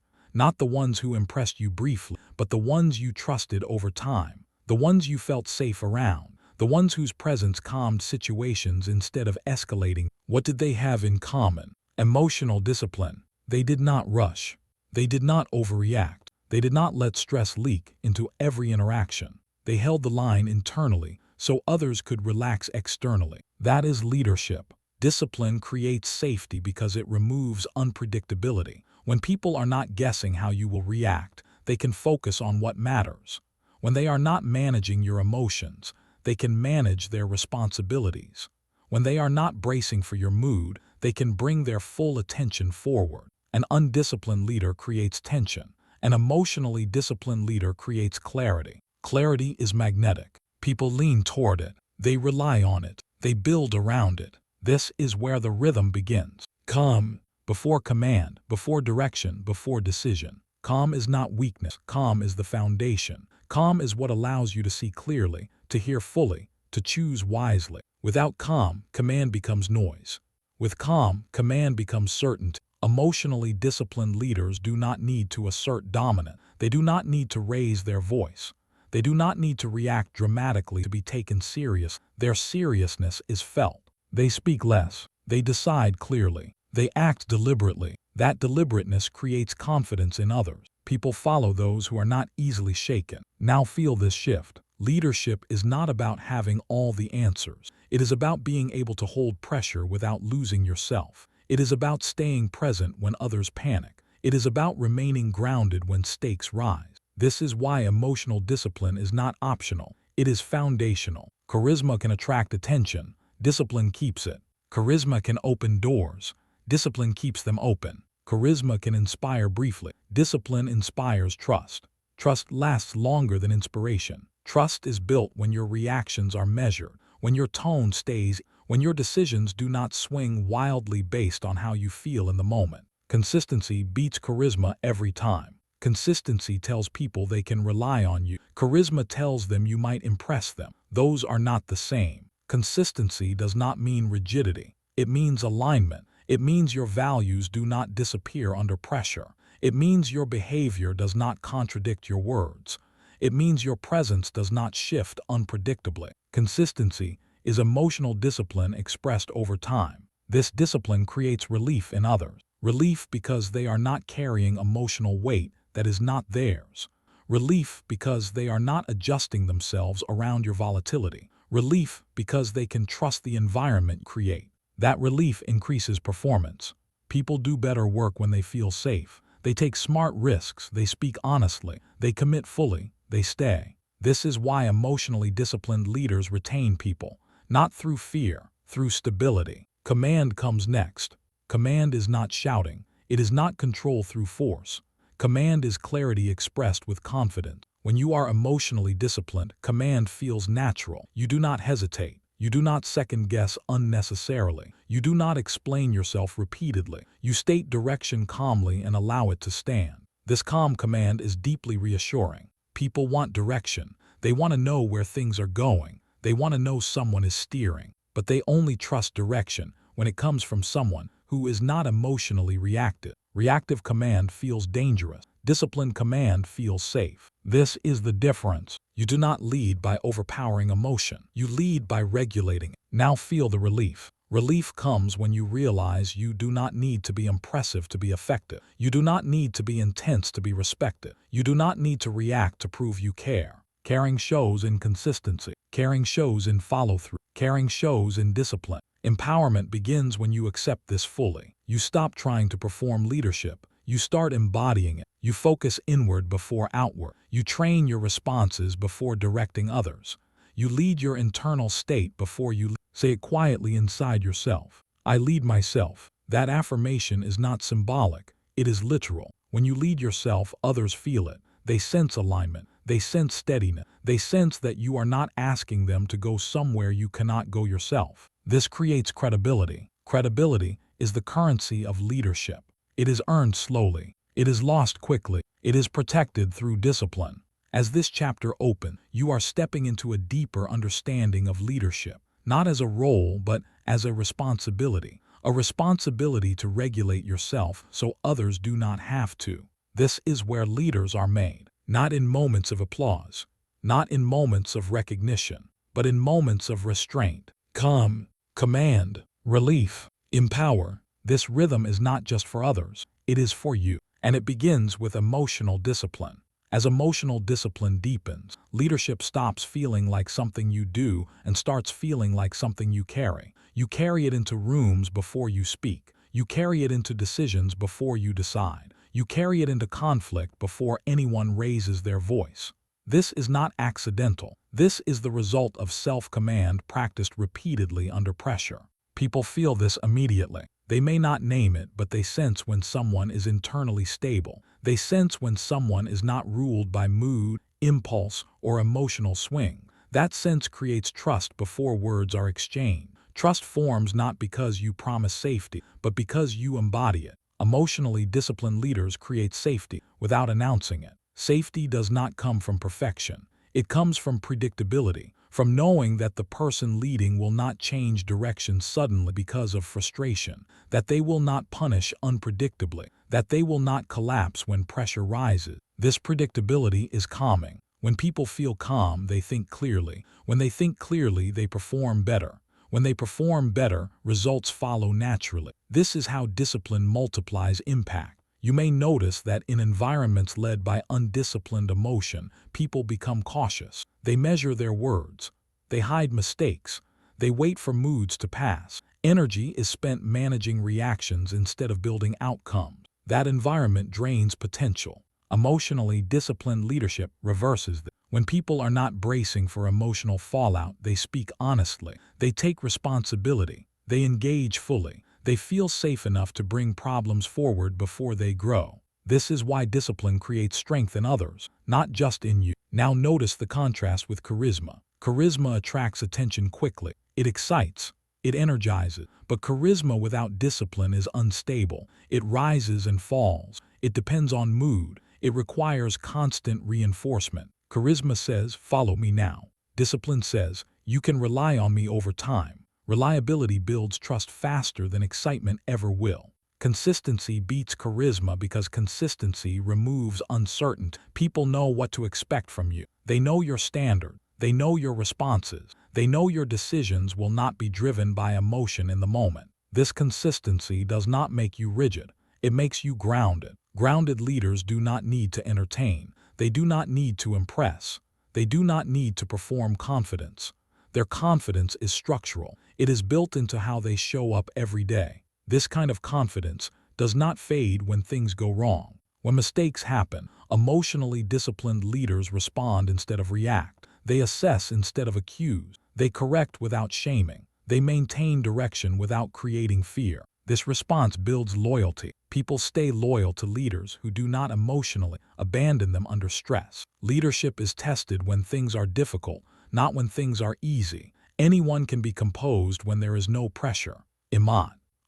A: Not the ones who impressed you briefly, but the ones you trusted over time. The ones you felt safe around. The ones whose presence calmed situations instead of escalating. What did they have in common? Emotional discipline. They did not rush. They did not overreact. They did not let stress leak into every interaction. They held the line internally so others could relax externally. That is leadership. Discipline creates safety because it removes unpredictability. When people are not guessing how you will react, they can focus on what matters. When they are not managing your emotions, they can manage their responsibilities. When they are not bracing for your mood, they can bring their full attention forward. An undisciplined leader creates tension. An emotionally disciplined leader creates clarity. Clarity is magnetic. People lean toward it. They rely on it. They build around it. This is where the rhythm begins. Calm, before command, before direction, before decision. Calm is not weakness. Calm is the foundation. Calm is what allows you to see clearly, to hear fully, to choose wisely. Without calm, command becomes noise. With calm, command becomes certainty. Emotionally disciplined leaders do not need to assert dominance. They do not need to raise their voice. They do not need to react dramatically to be taken serious. Their seriousness is felt. They speak less. They decide clearly. They act deliberately. That deliberateness creates confidence in others. People follow those who are not easily shaken. Now feel this shift. Leadership is not about having all the answers. It is about being able to hold pressure without losing yourself. It is about staying present when others panic. It is about remaining grounded when stakes rise. This is why emotional discipline is not optional. It is foundational. Charisma can attract attention. Discipline keeps it. Charisma can open doors. Discipline keeps them open. Charisma can inspire briefly. Discipline inspires trust. Trust lasts longer than inspiration. Trust is built when your reactions are measured, when your tone stays, when your decisions do not swing wildly based on how you feel in the moment. Consistency beats charisma every time. Consistency tells people they can rely on you. Charisma tells them you might impress them. Those are not the same. Consistency does not mean rigidity. It means alignment. It means your values do not disappear under pressure. It means your behavior does not contradict your words. It means your presence does not shift unpredictably. Consistency is emotional discipline expressed over time. This discipline creates relief in others. Relief because they are not carrying emotional weight that is not theirs. Relief because they are not adjusting themselves around your volatility. Relief because they can trust the environment you create. That relief increases performance. People do better work when they feel safe. They take smart risks. They speak honestly. They commit fully. They stay. This is why emotionally disciplined leaders retain people. Not through fear, through stability. Command comes next. Command is not shouting. It is not control through force. Command is clarity expressed with confidence. When you are emotionally disciplined, command feels natural. You do not hesitate. You do not second-guess unnecessarily. You do not explain yourself repeatedly. You state direction calmly and allow it to stand. This calm command is deeply reassuring. People want direction. They want to know where things are going. They want to know someone is steering. But they only trust direction when it comes from someone who is not emotionally reactive. Reactive command feels dangerous. Disciplined command feels safe. This is the difference. You do not lead by overpowering emotion. You lead by regulating it. Now feel the relief. Relief comes when you realize you do not need to be impressive to be effective. You do not need to be intense to be respected. You do not need to react to prove you care. Caring shows in consistency. Caring shows in follow-through. Caring shows in discipline. Empowerment begins when you accept this fully. You stop trying to perform leadership. You start embodying it. You focus inward before outward. You train your responses before directing others. You lead your internal state before you say it quietly inside yourself. I lead myself. That affirmation is not symbolic. It is literal. When you lead yourself, others feel it. They sense alignment. They sense steadiness. They sense that you are not asking them to go somewhere you cannot go yourself. This creates credibility. Credibility is the currency of leadership. It is earned slowly. It is lost quickly. It is protected through discipline. As this chapter opens, you are stepping into a deeper understanding of leadership, not as a role, but as a responsibility to regulate yourself so others do not have to. This is where leaders are made, not in moments of applause, not in moments of recognition, but in moments of restraint. Calm, command, relief, empower. This rhythm is not just for others, it is for you. And it begins with emotional discipline. As emotional discipline deepens, leadership stops feeling like something you do and starts feeling like something you carry. You carry it into rooms before you speak. You carry it into decisions before you decide. You carry it into conflict before anyone raises their voice. This is not accidental. This is the result of self-command practiced repeatedly under pressure. People feel this immediately. They may not name it, but they sense when someone is internally stable. They sense when someone is not ruled by mood, impulse, or emotional swing. That sense creates trust before words are exchanged. Trust forms not because you promise safety, but because you embody it. Emotionally disciplined leaders create safety without announcing it. Safety does not come from perfection. It comes from predictability, from knowing that the person leading will not change direction suddenly because of frustration, that they will not punish unpredictably, that they will not collapse when pressure rises. This predictability is calming. When people feel calm, they think clearly. When they think clearly, they perform better. When they perform better, results follow naturally. This is how discipline multiplies impact. You may notice that in environments led by undisciplined emotion, people become cautious. They measure their words. They hide mistakes. They wait for moods to pass. Energy is spent managing reactions instead of building outcomes. That environment drains potential. Emotionally disciplined leadership reverses this. When people are not bracing for emotional fallout, they speak honestly. They take responsibility. They engage fully. They feel safe enough to bring problems forward before they grow. This is why discipline creates strength in others, not just in you. Now notice the contrast with charisma. Charisma attracts attention quickly. It excites. It energizes. But charisma without discipline is unstable. It rises and falls. It depends on mood. It requires constant reinforcement. Charisma says, "Follow me now." Discipline says, "You can rely on me over time." Reliability builds trust faster than excitement ever will. Consistency beats charisma because consistency removes uncertainty. People know what to expect from you. They know your standard. They know your responses. They know your decisions will not be driven by emotion in the moment. This consistency does not make you rigid. It makes you grounded. Grounded leaders do not need to entertain. They do not need to impress. They do not need to perform confidence. Their confidence is structural. It is built into how they show up every day. This kind of confidence does not fade when things go wrong. When mistakes happen, emotionally disciplined leaders respond instead of react. They assess instead of accuse. They correct without shaming. They maintain direction without creating fear. This response builds loyalty. People stay loyal to leaders who do not emotionally abandon them under stress. Leadership is tested when things are difficult, not when things are easy. Anyone can be composed when there is no pressure.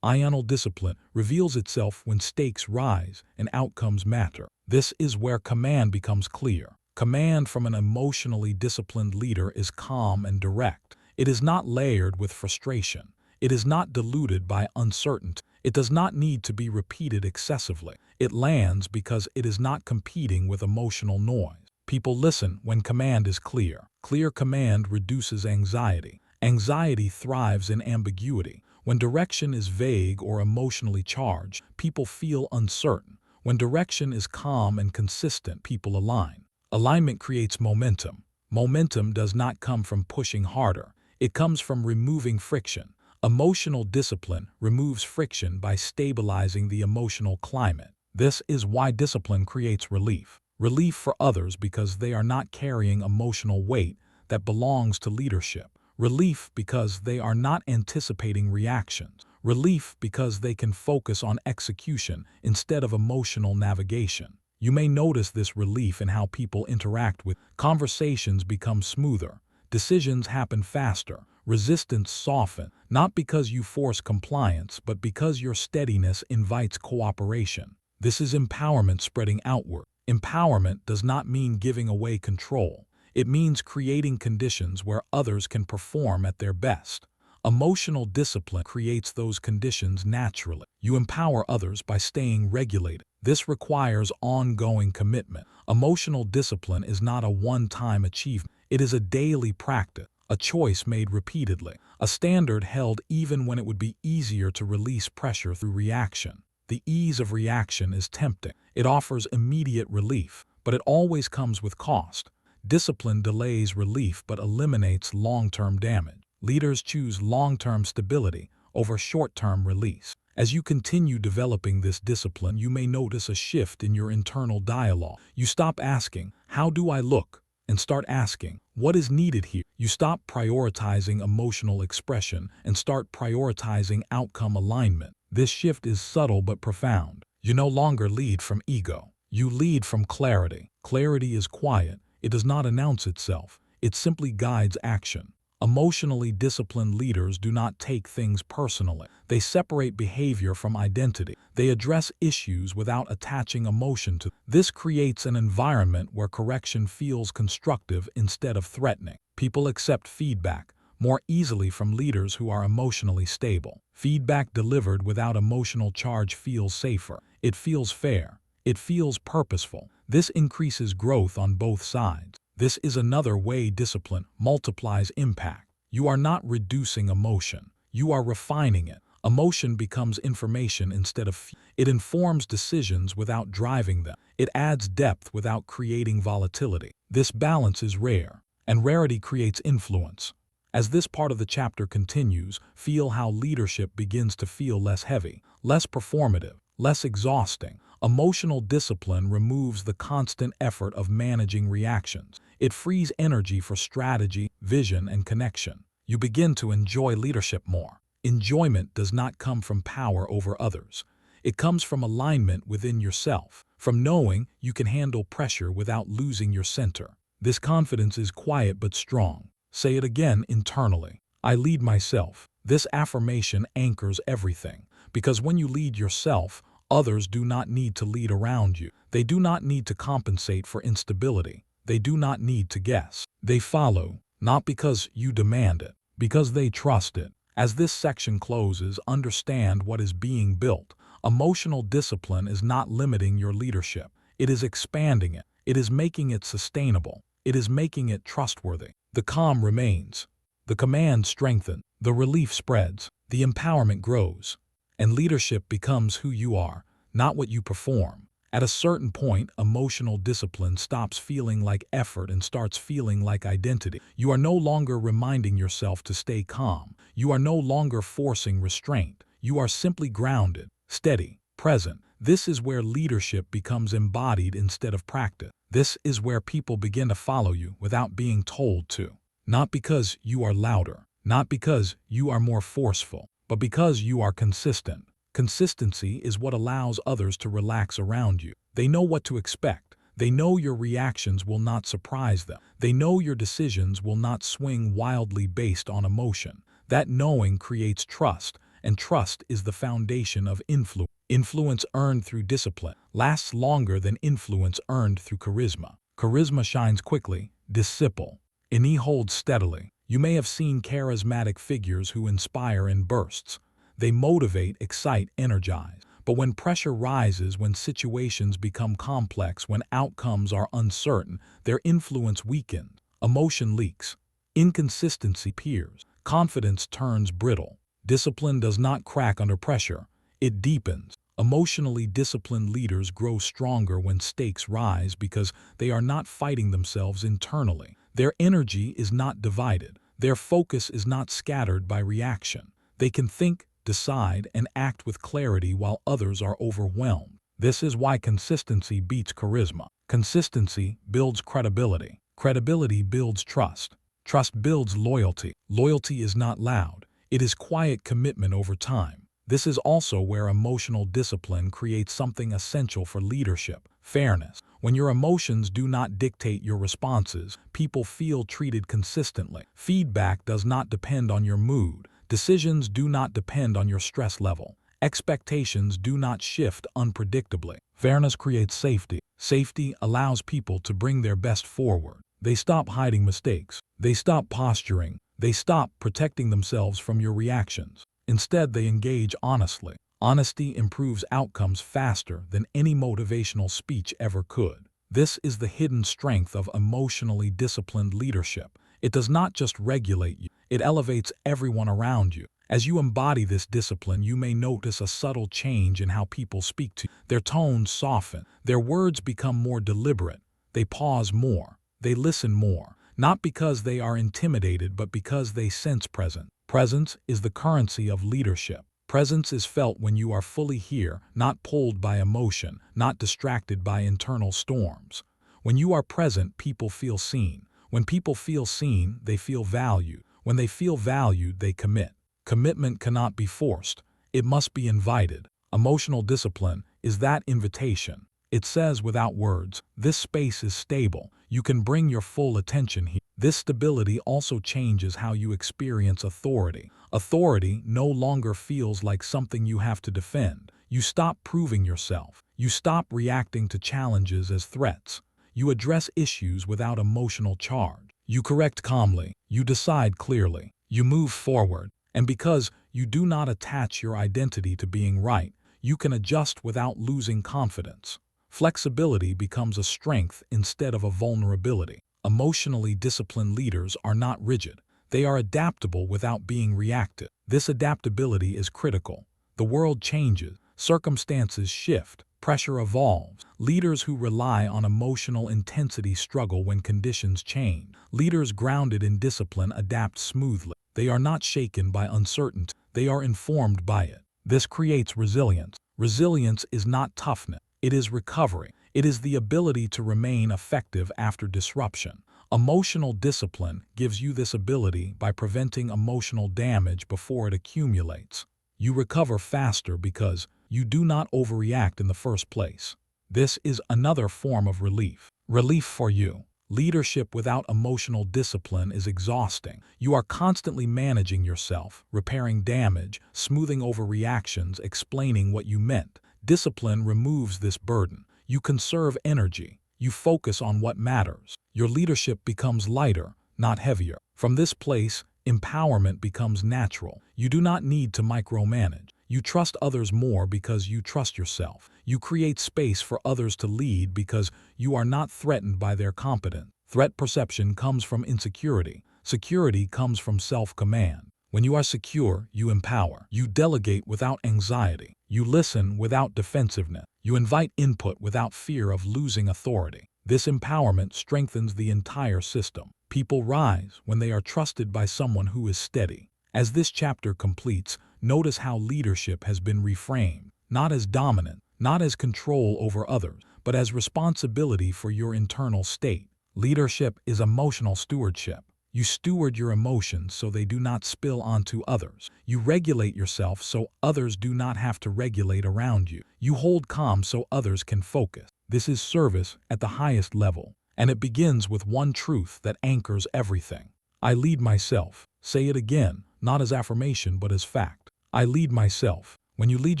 A: Ional discipline reveals itself when stakes rise and outcomes matter. This is where command becomes clear. Command from an emotionally disciplined leader is calm and direct. It is not layered with frustration. It is not diluted by uncertainty. It does not need to be repeated excessively. It lands because it is not competing with emotional noise. People listen when command is clear. Clear command reduces anxiety. Anxiety thrives in ambiguity. When direction is vague or emotionally charged, people feel uncertain. When direction is calm and consistent, people align. Alignment creates momentum. Momentum does not come from pushing harder. It comes from removing friction. Emotional discipline removes friction by stabilizing the emotional climate. This is why discipline creates relief. Relief for others because they are not carrying emotional weight that belongs to leadership. Relief because they are not anticipating reactions. Relief because they can focus on execution instead of emotional navigation. You may notice this relief in how people interact with conversations become smoother, decisions happen faster, resistance soften, not because you force compliance, but because your steadiness invites cooperation. This is empowerment spreading outward. Empowerment does not mean giving away control. It means creating conditions where others can perform at their best. Emotional discipline creates those conditions naturally. You empower others by staying regulated. This requires ongoing commitment. Emotional discipline is not a one-time achievement. It is a daily practice, a choice made repeatedly, a standard held even when it would be easier to release pressure through reaction. The ease of reaction is tempting. It offers immediate relief, but it always comes with cost. Discipline delays relief but eliminates long-term damage. Leaders choose long-term stability over short-term release. As you continue developing this discipline, you may notice a shift in your internal dialogue. You stop asking, "How do I look?" and start asking, "What is needed here?" You stop prioritizing emotional expression and start prioritizing outcome alignment. This shift is subtle but profound. You no longer lead from ego. You lead from clarity. Clarity is quiet. It does not announce itself. It simply guides action. Emotionally disciplined leaders do not take things personally. They separate behavior from identity. They address issues without attaching emotion to them. This creates an environment where correction feels constructive instead of threatening. People accept feedback more easily from leaders who are emotionally stable. Feedback delivered without emotional charge feels safer. It feels fair. It feels purposeful. This increases growth on both sides. This is another way discipline multiplies impact. You are not reducing emotion. You are refining it. Emotion becomes information instead of fear. It informs decisions without driving them. It adds depth without creating volatility. This balance is rare, and rarity creates influence. As this part of the chapter continues, feel how leadership begins to feel less heavy, less performative, less exhausting. Emotional discipline removes the constant effort of managing reactions. It frees energy for strategy, vision, and connection. You begin to enjoy leadership more. Enjoyment does not come from power over others. It comes from alignment within yourself, from knowing you can handle pressure without losing your center. This confidence is quiet but strong. Say it again internally. I lead myself. This affirmation anchors everything, because when you lead yourself, others do not need to lead around you. They do not need to compensate for instability. They do not need to guess. They follow, not because you demand it, because they trust it. As this section closes, understand what is being built. Emotional discipline is not limiting your leadership. It is expanding it. It is making it sustainable. It is making it trustworthy. The calm remains. The command strengthens. The relief spreads. The empowerment grows. And leadership becomes who you are, not what you perform. At a certain point, emotional discipline stops feeling like effort and starts feeling like identity. You are no longer reminding yourself to stay calm. You are no longer forcing restraint. You are simply grounded, steady, present. This is where leadership becomes embodied instead of practice. This is where people begin to follow you without being told to. Not because you are louder, not because you are more forceful, but because you are consistent. Consistency is what allows others to relax around you. They know what to expect. They know your reactions will not surprise them. They know your decisions will not swing wildly based on emotion. That knowing creates trust, and trust is the foundation of influence. Influence earned through discipline lasts longer than influence earned through charisma. Charisma shines quickly, disciple. It holds steadily. You may have seen charismatic figures who inspire in bursts. They motivate, excite, energize. But when pressure rises, when situations become complex, when outcomes are uncertain, their influence weakens. Emotion leaks. Inconsistency appears. Confidence turns brittle. Discipline does not crack under pressure. It deepens. Emotionally disciplined leaders grow stronger when stakes rise because they are not fighting themselves internally. Their energy is not divided. Their focus is not scattered by reaction. They can think, decide, and act with clarity while others are overwhelmed. This is why consistency beats charisma. Consistency builds credibility. Credibility builds trust. Trust builds loyalty. Loyalty is not loud. It is quiet commitment over time. This is also where emotional discipline creates something essential for leadership: fairness. When your emotions do not dictate your responses, people feel treated consistently. Feedback does not depend on your mood. Decisions do not depend on your stress level. Expectations do not shift unpredictably. Fairness creates safety. Safety allows people to bring their best forward. They stop hiding mistakes. They stop posturing. They stop protecting themselves from your reactions. Instead, they engage honestly. Honesty improves outcomes faster than any motivational speech ever could. This is the hidden strength of emotionally disciplined leadership. It does not just regulate you, it elevates everyone around you. As you embody this discipline, you may notice a subtle change in how people speak to you. Their tones soften. Their words become more deliberate. They pause more. They listen more. Not because they are intimidated, but because they sense presence. Presence is the currency of leadership. Presence is felt when you are fully here, not pulled by emotion, not distracted by internal storms. When you are present, people feel seen. When people feel seen, they feel valued. When they feel valued, they commit. Commitment cannot be forced. It must be invited. Emotional discipline is that invitation. It says without words, this space is stable. You can bring your full attention here. This stability also changes how you experience authority. Authority no longer feels like something you have to defend. You stop proving yourself. You stop reacting to challenges as threats. You address issues without emotional charge. You correct calmly. You decide clearly. You move forward. And because you do not attach your identity to being right, you can adjust without losing confidence. Flexibility becomes a strength instead of a vulnerability. Emotionally disciplined leaders are not rigid. They are adaptable without being reactive. This adaptability is critical. The world changes, circumstances shift, pressure evolves. Leaders who rely on emotional intensity struggle when conditions change. Leaders grounded in discipline adapt smoothly. They are not shaken by uncertainty. They are informed by it. This creates resilience. Resilience is not toughness. It is recovery. It is the ability to remain effective after disruption. Emotional discipline gives you this ability by preventing emotional damage before it accumulates. You recover faster because you do not overreact in the first place. This is another form of relief. Relief for you. Leadership without emotional discipline is exhausting. You are constantly managing yourself, repairing damage, smoothing over reactions, explaining what you meant. Discipline removes this burden. You conserve energy. You focus on what matters. Your leadership becomes lighter, not heavier. From this place, empowerment becomes natural. You do not need to micromanage. You trust others more because you trust yourself. You create space for others to lead because you are not threatened by their competence. Threat perception comes from insecurity. Security comes from self-command. When you are secure, you empower. You delegate without anxiety. You listen without defensiveness. You invite input without fear of losing authority. This empowerment strengthens the entire system. People rise when they are trusted by someone who is steady. As this chapter completes, notice how leadership has been reframed, not as dominant, not as control over others, but as responsibility for your internal state. Leadership is emotional stewardship. You steward your emotions so they do not spill onto others. You regulate yourself so others do not have to regulate around you. You hold calm so others can focus. This is service at the highest level, and it begins with one truth that anchors everything. I lead myself. Say it again, not as affirmation but as fact. I lead myself. When you lead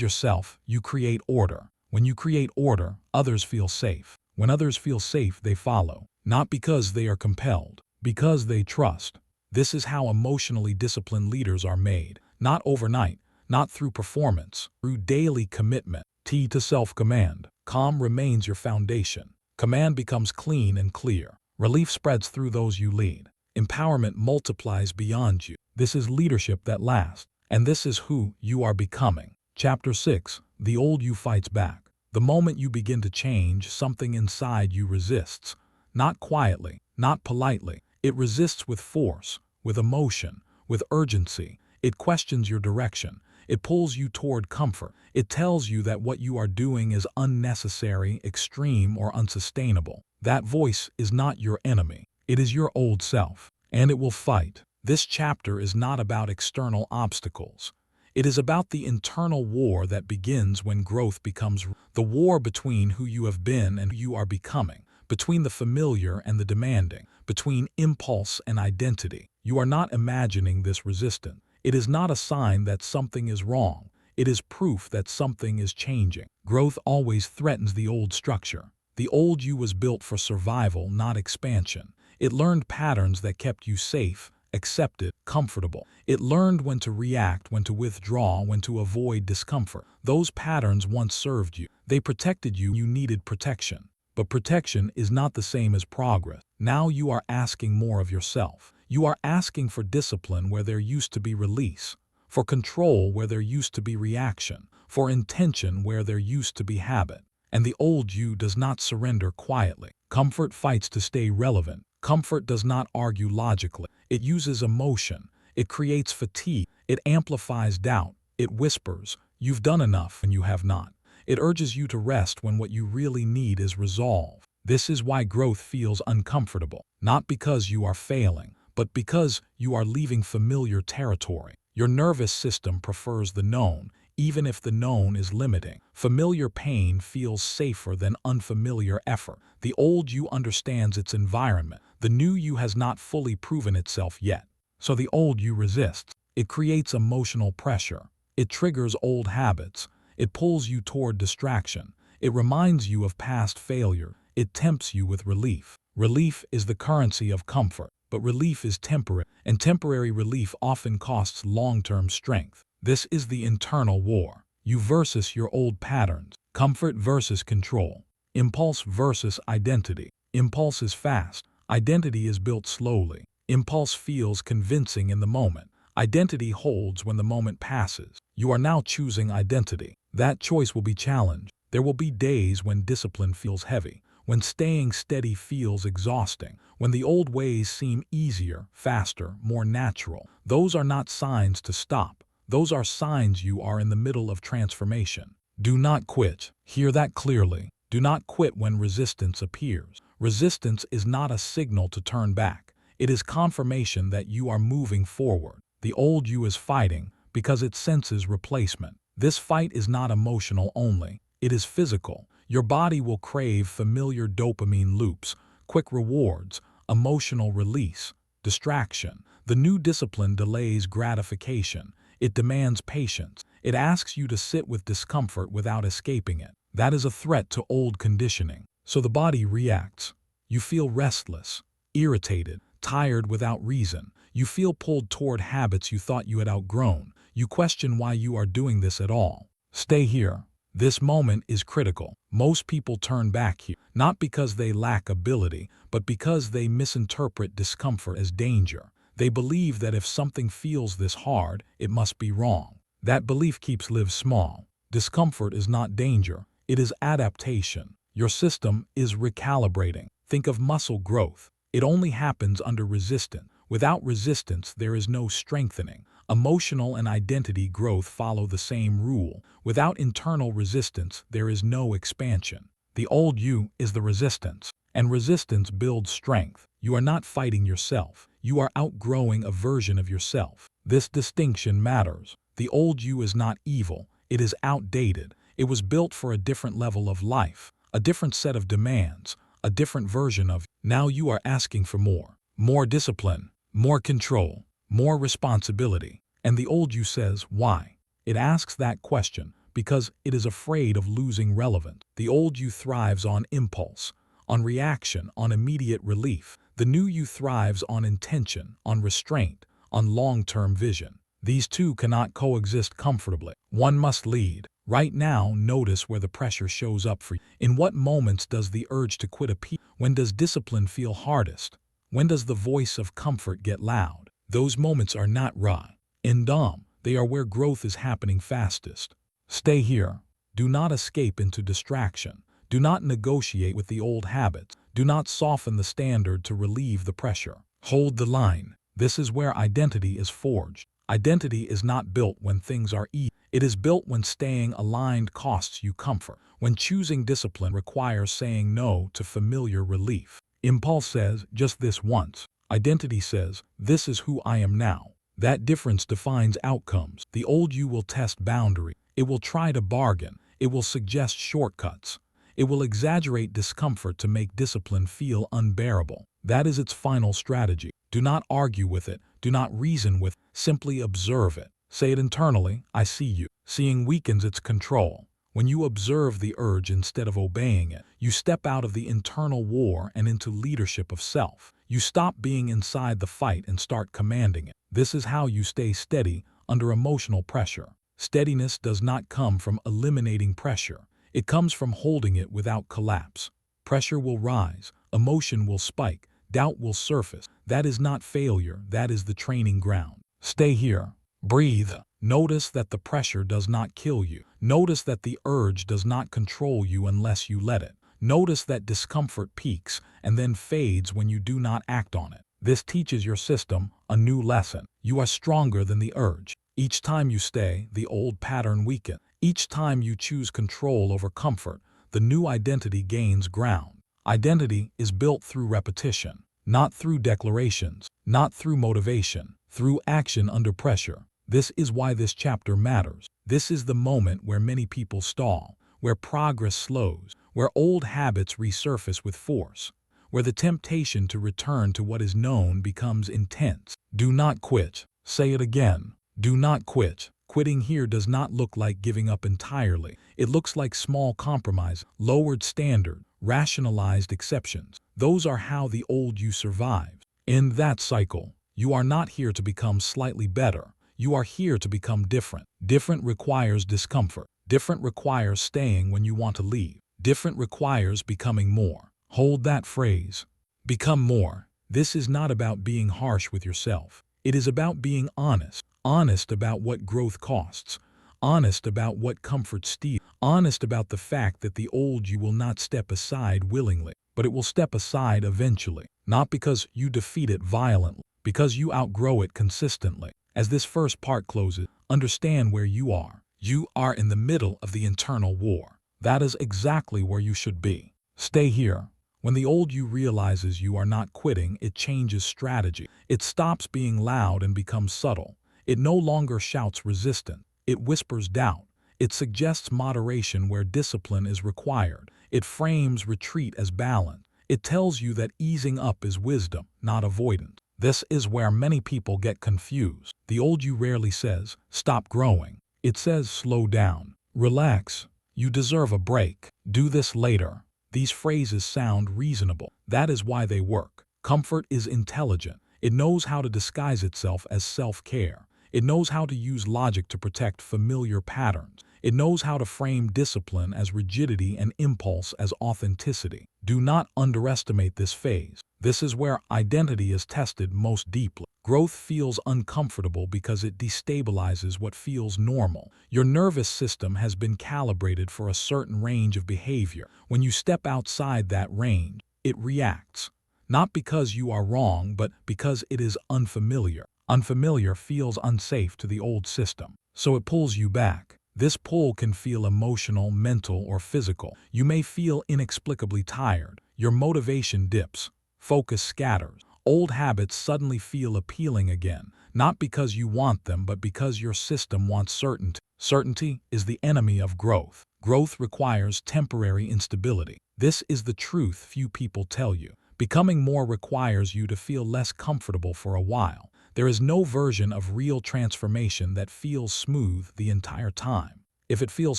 A: yourself, you create order. When you create order, others feel safe. When others feel safe, they follow. Not because they are compelled, because they trust. This is how emotionally disciplined leaders are made. Not overnight, not through performance, through daily commitment. T to self-command. Calm remains your foundation. Command becomes clean and clear. Relief spreads through those you lead. Empowerment multiplies beyond you. This is leadership that lasts. And this is who you are becoming. Chapter 6. The old you fights back. The moment you begin to change, something inside you resists. Not quietly, not politely. It resists with force, with emotion, with urgency. It questions your direction. It pulls you toward comfort. It tells you that what you are doing is unnecessary, extreme, or unsustainable. That voice is not your enemy. It is your old self, and it will fight. This chapter is not about external obstacles. It is about the internal war that begins when growth becomes the war between who you have been and who you are becoming, between the familiar and the demanding, between impulse and identity. You are not imagining this resistance. It is not a sign that something is wrong. It is proof that something is changing. Growth always threatens the old structure. The old you was built for survival, not expansion. It learned patterns that kept you safe, accepted, comfortable. It learned when to react, when to withdraw, when to avoid discomfort. Those patterns once served you. They protected you. You needed protection. But protection is not the same as progress. Now you are asking more of yourself. You are asking for discipline where there used to be release, for control where there used to be reaction, for intention where there used to be habit. And the old you does not surrender quietly. Comfort fights to stay relevant. Comfort does not argue logically. It uses emotion. It creates fatigue. It amplifies doubt. It whispers, "You've done enough," and you have not. It urges you to rest when what you really need is resolve. This is why growth feels uncomfortable, not because you are failing, but because you are leaving familiar territory. Your nervous system prefers the known, even if the known is limiting. Familiar pain feels safer than unfamiliar effort. The old you understands its environment. The new you has not fully proven itself yet. So the old you resists. It creates emotional pressure. It triggers old habits. It pulls you toward distraction. It reminds you of past failure. It tempts you with relief. Relief is the currency of comfort, but relief is temporary, and temporary relief often costs long-term strength. This is the internal war. You versus your old patterns. Comfort versus control. Impulse versus identity. Impulse is fast. Identity is built slowly. Impulse feels convincing in the moment. Identity holds when the moment passes. You are now choosing identity. That choice will be challenged. There will be days when discipline feels heavy, when staying steady feels exhausting, when the old ways seem easier, faster, more natural. Those are not signs to stop. Those are signs you are in the middle of transformation. Do not quit. Hear that clearly. Do not quit when resistance appears. Resistance is not a signal to turn back. It is confirmation that you are moving forward. The old you is fighting because it senses replacement. This fight is not emotional only. It is physical. Your body will crave familiar dopamine loops, quick rewards, emotional release, distraction. The new discipline delays gratification. It demands patience. It asks you to sit with discomfort without escaping it. That is a threat to old conditioning. So the body reacts. You feel restless, irritated, tired without reason. You feel pulled toward habits you thought you had outgrown. You question why you are doing this at all. Stay here. This moment is critical. Most people turn back here, not because they lack ability, but because they misinterpret discomfort as danger. They believe that if something feels this hard, it must be wrong. That belief keeps lives small. Discomfort is not danger. It is adaptation. Your system is recalibrating. Think of muscle growth. It only happens under resistance. Without resistance, there is no strengthening. Emotional and identity growth follow the same rule. Without internal resistance, there is no expansion. The old you is the resistance, and resistance builds strength. You are not fighting yourself. You are outgrowing a version of yourself. This distinction matters. The old you is not evil. It is outdated. It was built for a different level of life, a different set of demands, a different version of you. Now you are asking for more. More discipline, more control, more responsibility. And the old you says, why? It asks that question because it is afraid of losing relevance. The old you thrives on impulse, on reaction, on immediate relief. The new you thrives on intention, on restraint, on long-term vision. These two cannot coexist comfortably. One must lead. Right now, notice where the pressure shows up for you. In what moments does the urge to quit appear? When does discipline feel hardest? When does the voice of comfort get loud? Those moments are not raw and dumb. They are where growth is happening fastest. Stay here. Do not escape into distraction. Do not negotiate with the old habits. Do not soften the standard to relieve the pressure. Hold the line. This is where identity is forged. Identity is not built when things are easy. It is built when staying aligned costs you comfort, when choosing discipline requires saying no to familiar relief. Impulse says, just this once. Identity says, this is who I am now. That difference defines outcomes. The old you will test boundary. It will try to bargain. It will suggest shortcuts. It will exaggerate discomfort to make discipline feel unbearable. That is its final strategy. Do not argue with it. Do not reason with it. Simply observe it. Say it internally, I see you. Seeing weakens its control. When you observe the urge instead of obeying it, you step out of the internal war and into leadership of self. You stop being inside the fight and start commanding it. This is how you stay steady under emotional pressure. Steadiness does not come from eliminating pressure. It comes from holding it without collapse. Pressure will rise, emotion will spike, doubt will surface. That is not failure, that is the training ground. Stay here. Breathe. Notice that the pressure does not kill you. Notice that the urge does not control you unless you let it. Notice that discomfort peaks and then fades when you do not act on it. This teaches your system a new lesson. You are stronger than the urge. Each time you stay, the old pattern weakens. Each time you choose control over comfort, the new identity gains ground. Identity is built through repetition, not through declarations, not through motivation, through action under pressure. This is why this chapter matters. This is the moment where many people stall, where progress slows, where old habits resurface with force, where the temptation to return to what is known becomes intense. Do not quit. Say it again. Do not quit. Quitting here does not look like giving up entirely. It looks like small compromise, lowered standard, rationalized exceptions. Those are how the old you survives. In that cycle, you are not here to become slightly better. You are here to become different. Different requires discomfort. Different requires staying when you want to leave. Different requires becoming more. Hold that phrase. Become more. This is not about being harsh with yourself. It is about being honest. Honest about what growth costs. Honest about what comfort steals. Honest about the fact that the old you will not step aside willingly, but it will step aside eventually. Not because you defeat it violently, because you outgrow it consistently. As this first part closes, understand where you are. You are in the middle of the internal war. That is exactly where you should be. Stay here. When the old you realizes you are not quitting, it changes strategy. It stops being loud and becomes subtle. It no longer shouts resistance. It whispers doubt. It suggests moderation where discipline is required. It frames retreat as balance. It tells you that easing up is wisdom, not avoidance. This is where many people get confused. The old you rarely says, stop growing. It says, slow down. Relax. You deserve a break. Do this later. These phrases sound reasonable. That is why they work. Comfort is intelligent. It knows how to disguise itself as self-care. It knows how to use logic to protect familiar patterns. It knows how to frame discipline as rigidity and impulse as authenticity. Do not underestimate this phase. This is where identity is tested most deeply. Growth feels uncomfortable because it destabilizes what feels normal. Your nervous system has been calibrated for a certain range of behavior. When you step outside that range, it reacts. Not because you are wrong, but because it is unfamiliar. Unfamiliar feels unsafe to the old system, so it pulls you back. This pull can feel emotional, mental, or physical. You may feel inexplicably tired. Your motivation dips. Focus scatters. Old habits suddenly feel appealing again, not because you want them, but because your system wants certainty. Certainty is the enemy of growth. Growth requires temporary instability. This is the truth few people tell you. Becoming more requires you to feel less comfortable for a while. There is no version of real transformation that feels smooth the entire time. If it feels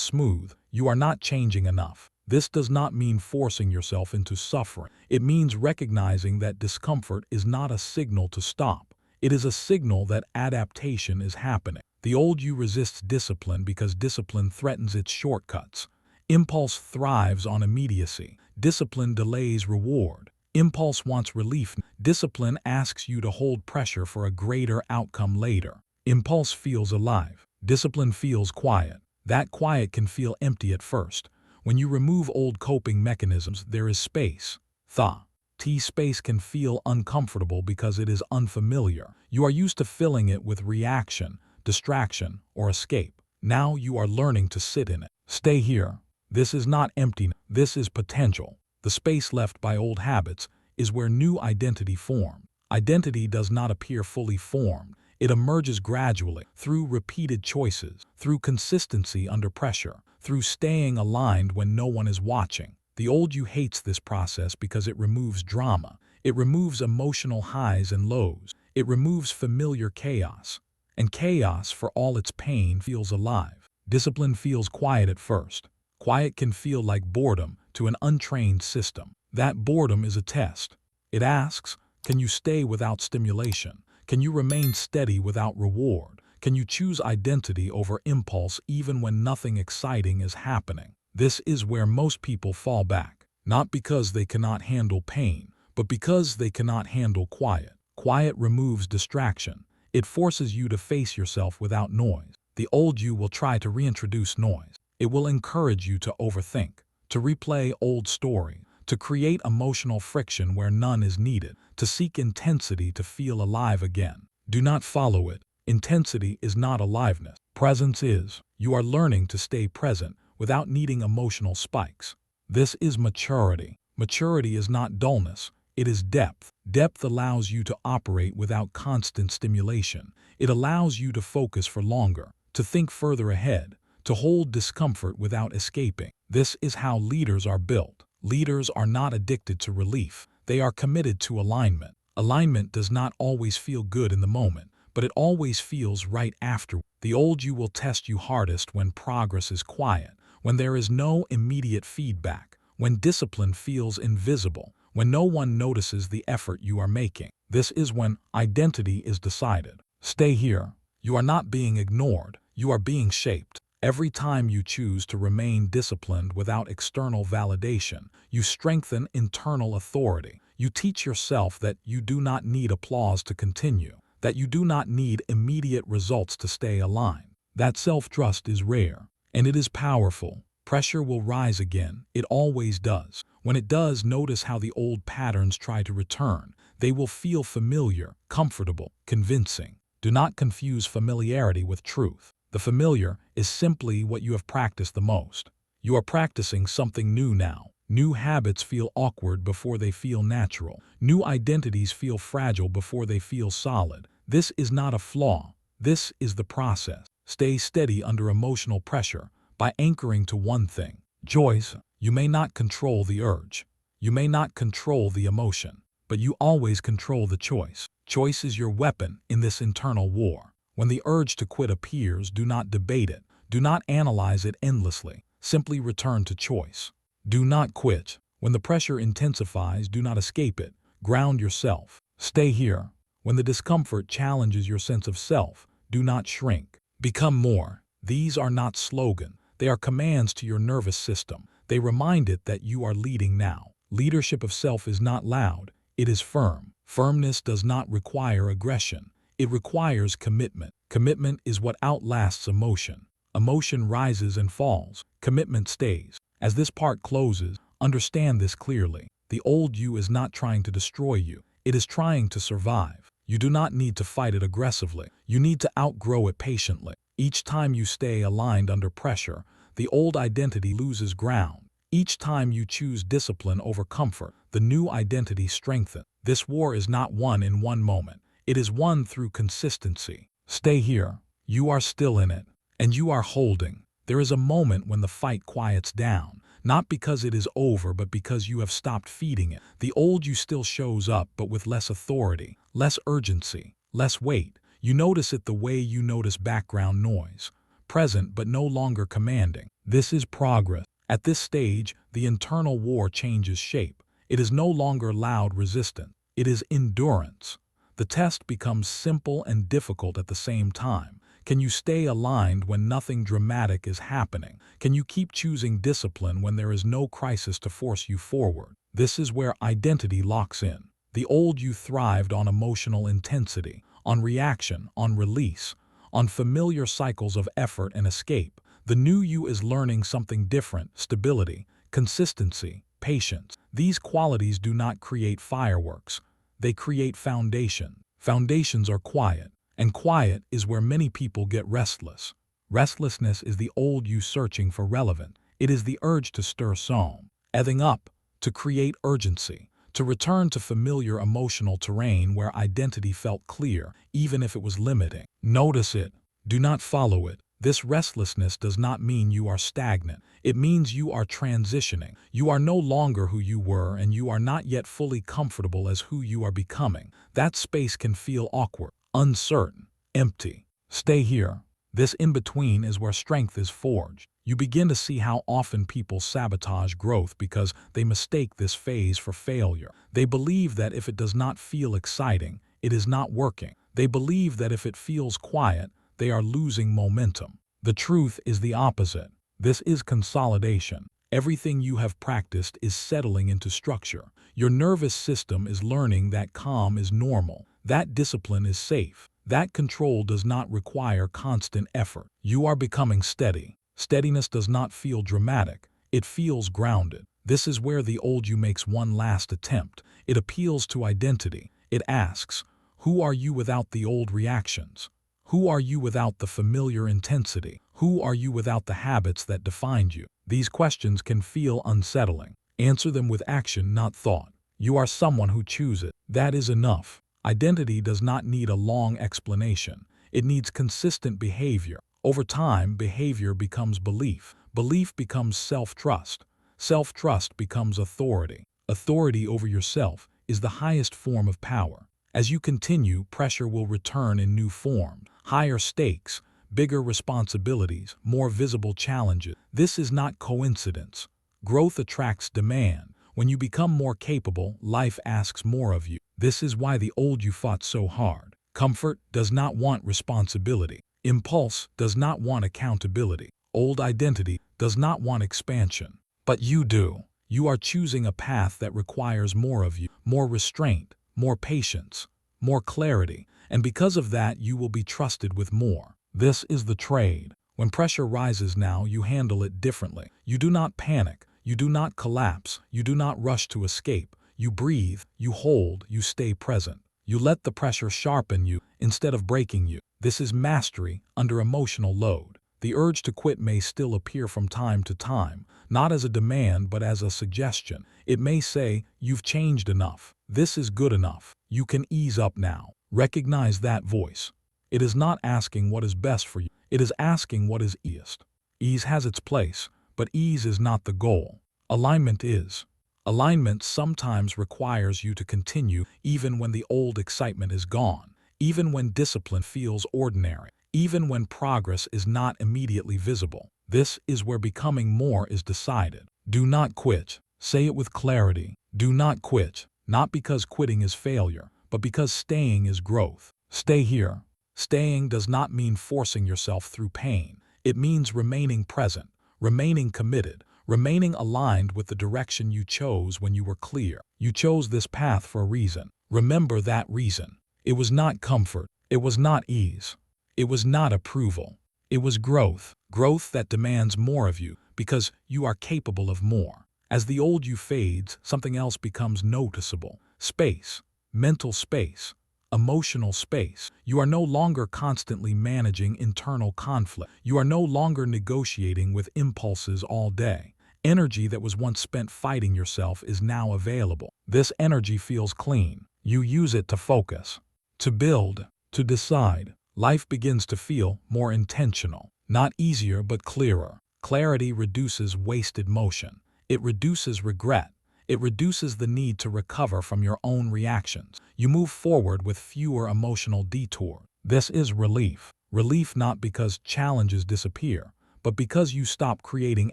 A: smooth, you are not changing enough. This does not mean forcing yourself into suffering. It means recognizing that discomfort is not a signal to stop. It is a signal that adaptation is happening. The old you resists discipline because discipline threatens its shortcuts. Impulse thrives on immediacy. Discipline delays reward. Impulse wants relief. Discipline asks you to hold pressure for a greater outcome later. Impulse feels alive. Discipline feels quiet. That quiet can feel empty at first. When you remove old coping mechanisms, there is space. Tha. Space can feel uncomfortable because it is unfamiliar. You are used to filling it with reaction, distraction, or escape. Now you are learning to sit in it. Stay here. This is not emptiness. This is potential. The space left by old habits is where new identity forms. Identity does not appear fully formed. It emerges gradually through repeated choices, through consistency under pressure, through staying aligned when no one is watching. The old you hates this process because it removes drama. It removes emotional highs and lows. It removes familiar chaos. And chaos, for all its pain, feels alive. Discipline feels quiet at first. Quiet can feel like boredom to an untrained system. That boredom is a test. It asks, can you stay without stimulation? Can you remain steady without reward? Can you choose identity over impulse even when nothing exciting is happening? This is where most people fall back, not because they cannot handle pain, but because they cannot handle quiet. Quiet removes distraction. It forces you to face yourself without noise. The old you will try to reintroduce noise. It will encourage you to overthink, to replay old stories, to create emotional friction where none is needed, to seek intensity to feel alive again. Do not follow it. Intensity is not aliveness. Presence is. You are learning to stay present without needing emotional spikes. This is maturity. Maturity is not dullness. It is depth. Depth allows you to operate without constant stimulation. It allows you to focus for longer, to think further ahead, to hold discomfort without escaping. This is how leaders are built. Leaders are not addicted to relief. They are committed to alignment. Alignment does not always feel good in the moment, but it always feels right after. The old you will test you hardest when progress is quiet, when there is no immediate feedback, when discipline feels invisible, when no one notices the effort you are making. This is when identity is decided. Stay here. You are not being ignored. You are being shaped. Every time you choose to remain disciplined without external validation, you strengthen internal authority. You teach yourself that you do not need applause to continue, that you do not need immediate results to stay aligned. That self-trust is rare, and it is powerful. Pressure will rise again. It always does. When it does, notice how the old patterns try to return. They will feel familiar, comfortable, convincing. Do not confuse familiarity with truth. The familiar is simply what you have practiced the most. You are practicing something new now. New habits feel awkward before they feel natural. New identities feel fragile before they feel solid. This is not a flaw. This is the process. Stay steady under emotional pressure by anchoring to one thing. Choice. You may not control the urge. You may not control the emotion, but you always control the choice. Choice is your weapon in this internal war. When the urge to quit appears, do not debate it. Do not analyze it endlessly. Simply return to choice. Do not quit. When the pressure intensifies, do not escape it. Ground yourself. Stay here. When the discomfort challenges your sense of self, do not shrink. Become more. These are not slogans. They are commands to your nervous system. They remind it that you are leading now. Leadership of self is not loud. It is firm. Firmness does not require aggression. It requires commitment. Commitment is what outlasts emotion. Emotion rises and falls. Commitment stays. As this part closes, understand this clearly. The old you is not trying to destroy you. It is trying to survive. You do not need to fight it aggressively. You need to outgrow it patiently. Each time you stay aligned under pressure, the old identity loses ground. Each time you choose discipline over comfort, the new identity strengthens. This war is not won in one moment. It is won through consistency. Stay here. You are still in it, and you are holding. There is a moment when the fight quiets down, not because it is over, but because you have stopped feeding it. The old you still shows up, but with less authority, less urgency, less weight. You notice it the way you notice background noise. Present, but no longer commanding. This is progress. At this stage, the internal war changes shape. It is no longer loud resistance. It is endurance. The test becomes simple and difficult at the same time. Can you stay aligned when nothing dramatic is happening? Can you keep choosing discipline when there is no crisis to force you forward? This is where identity locks in. The old you thrived on emotional intensity, on reaction, on release, on familiar cycles of effort and escape. The new you is learning something different: stability, consistency, patience. These qualities do not create fireworks. They create foundation. Foundations are quiet, and quiet is where many people get restless. Restlessness is the old you searching for relevance. It is the urge to stir some, ebbing up, to create urgency, to return to familiar emotional terrain where identity felt clear, even if it was limiting. Notice it. Do not follow it. This restlessness does not mean you are stagnant. It means you are transitioning. You are no longer who you were, and you are not yet fully comfortable as who you are becoming. That space can feel awkward, uncertain, empty. Stay here. This in-between is where strength is forged. You begin to see how often people sabotage growth because they mistake this phase for failure. They believe that if it does not feel exciting, it is not working. They believe that if it feels quiet, they are losing momentum. The truth is the opposite. This is consolidation. Everything you have practiced is settling into structure. Your nervous system is learning that calm is normal, that discipline is safe, that control does not require constant effort. You are becoming steady. Steadiness does not feel dramatic. It feels grounded. This is where the old you makes one last attempt. It appeals to identity. It asks, who are you without the old reactions? Who are you without the familiar intensity? Who are you without the habits that defined you? These questions can feel unsettling. Answer them with action, not thought. You are someone who chooses. That is enough. Identity does not need a long explanation. It needs consistent behavior. Over time, behavior becomes belief. Belief becomes self-trust. Self-trust becomes authority. Authority over yourself is the highest form of power. As you continue, pressure will return in new forms. Higher stakes, bigger responsibilities, more visible challenges. This is not coincidence. Growth attracts demand. When you become more capable, life asks more of you. This is why the old you fought so hard. Comfort does not want responsibility. Impulse does not want accountability. Old identity does not want expansion. But you do. You are choosing a path that requires more of you, more restraint, more patience, more clarity, and because of that you will be trusted with more. This is the trade. When pressure rises now, you handle it differently. You do not panic. You do not collapse. You do not rush to escape. You breathe, you hold, you stay present. You let the pressure sharpen you instead of breaking you. This is mastery under emotional load. The urge to quit may still appear from time to time, not as a demand but as a suggestion. It may say, you've changed enough. This is good enough. You can ease up now. Recognize that voice. It is not asking what is best for you. It is asking what is easiest. Ease has its place, but ease is not the goal. Alignment is. Alignment sometimes requires you to continue even when the old excitement is gone, even when discipline feels ordinary, even when progress is not immediately visible. This is where becoming more is decided. Do not quit. Say it with clarity. Do not quit, not because quitting is failure, but because staying is growth. Stay here. Staying does not mean forcing yourself through pain. It means remaining present, remaining committed, remaining aligned with the direction you chose when you were clear. You chose this path for a reason. Remember that reason. It was not comfort. It was not ease. It was not approval. It was growth. Growth that demands more of you because you are capable of more. As the old you fades, something else becomes noticeable. Space. Mental space. Emotional space. You are no longer constantly managing internal conflict. You are no longer negotiating with impulses all day. Energy that was once spent fighting yourself is now available. This energy feels clean. You use it to focus, to build, to decide. Life begins to feel more intentional. Not easier, but clearer. Clarity reduces wasted motion. It reduces regret. It reduces the need to recover from your own reactions. You move forward with fewer emotional detours. This is relief. Relief not because challenges disappear, but because you stop creating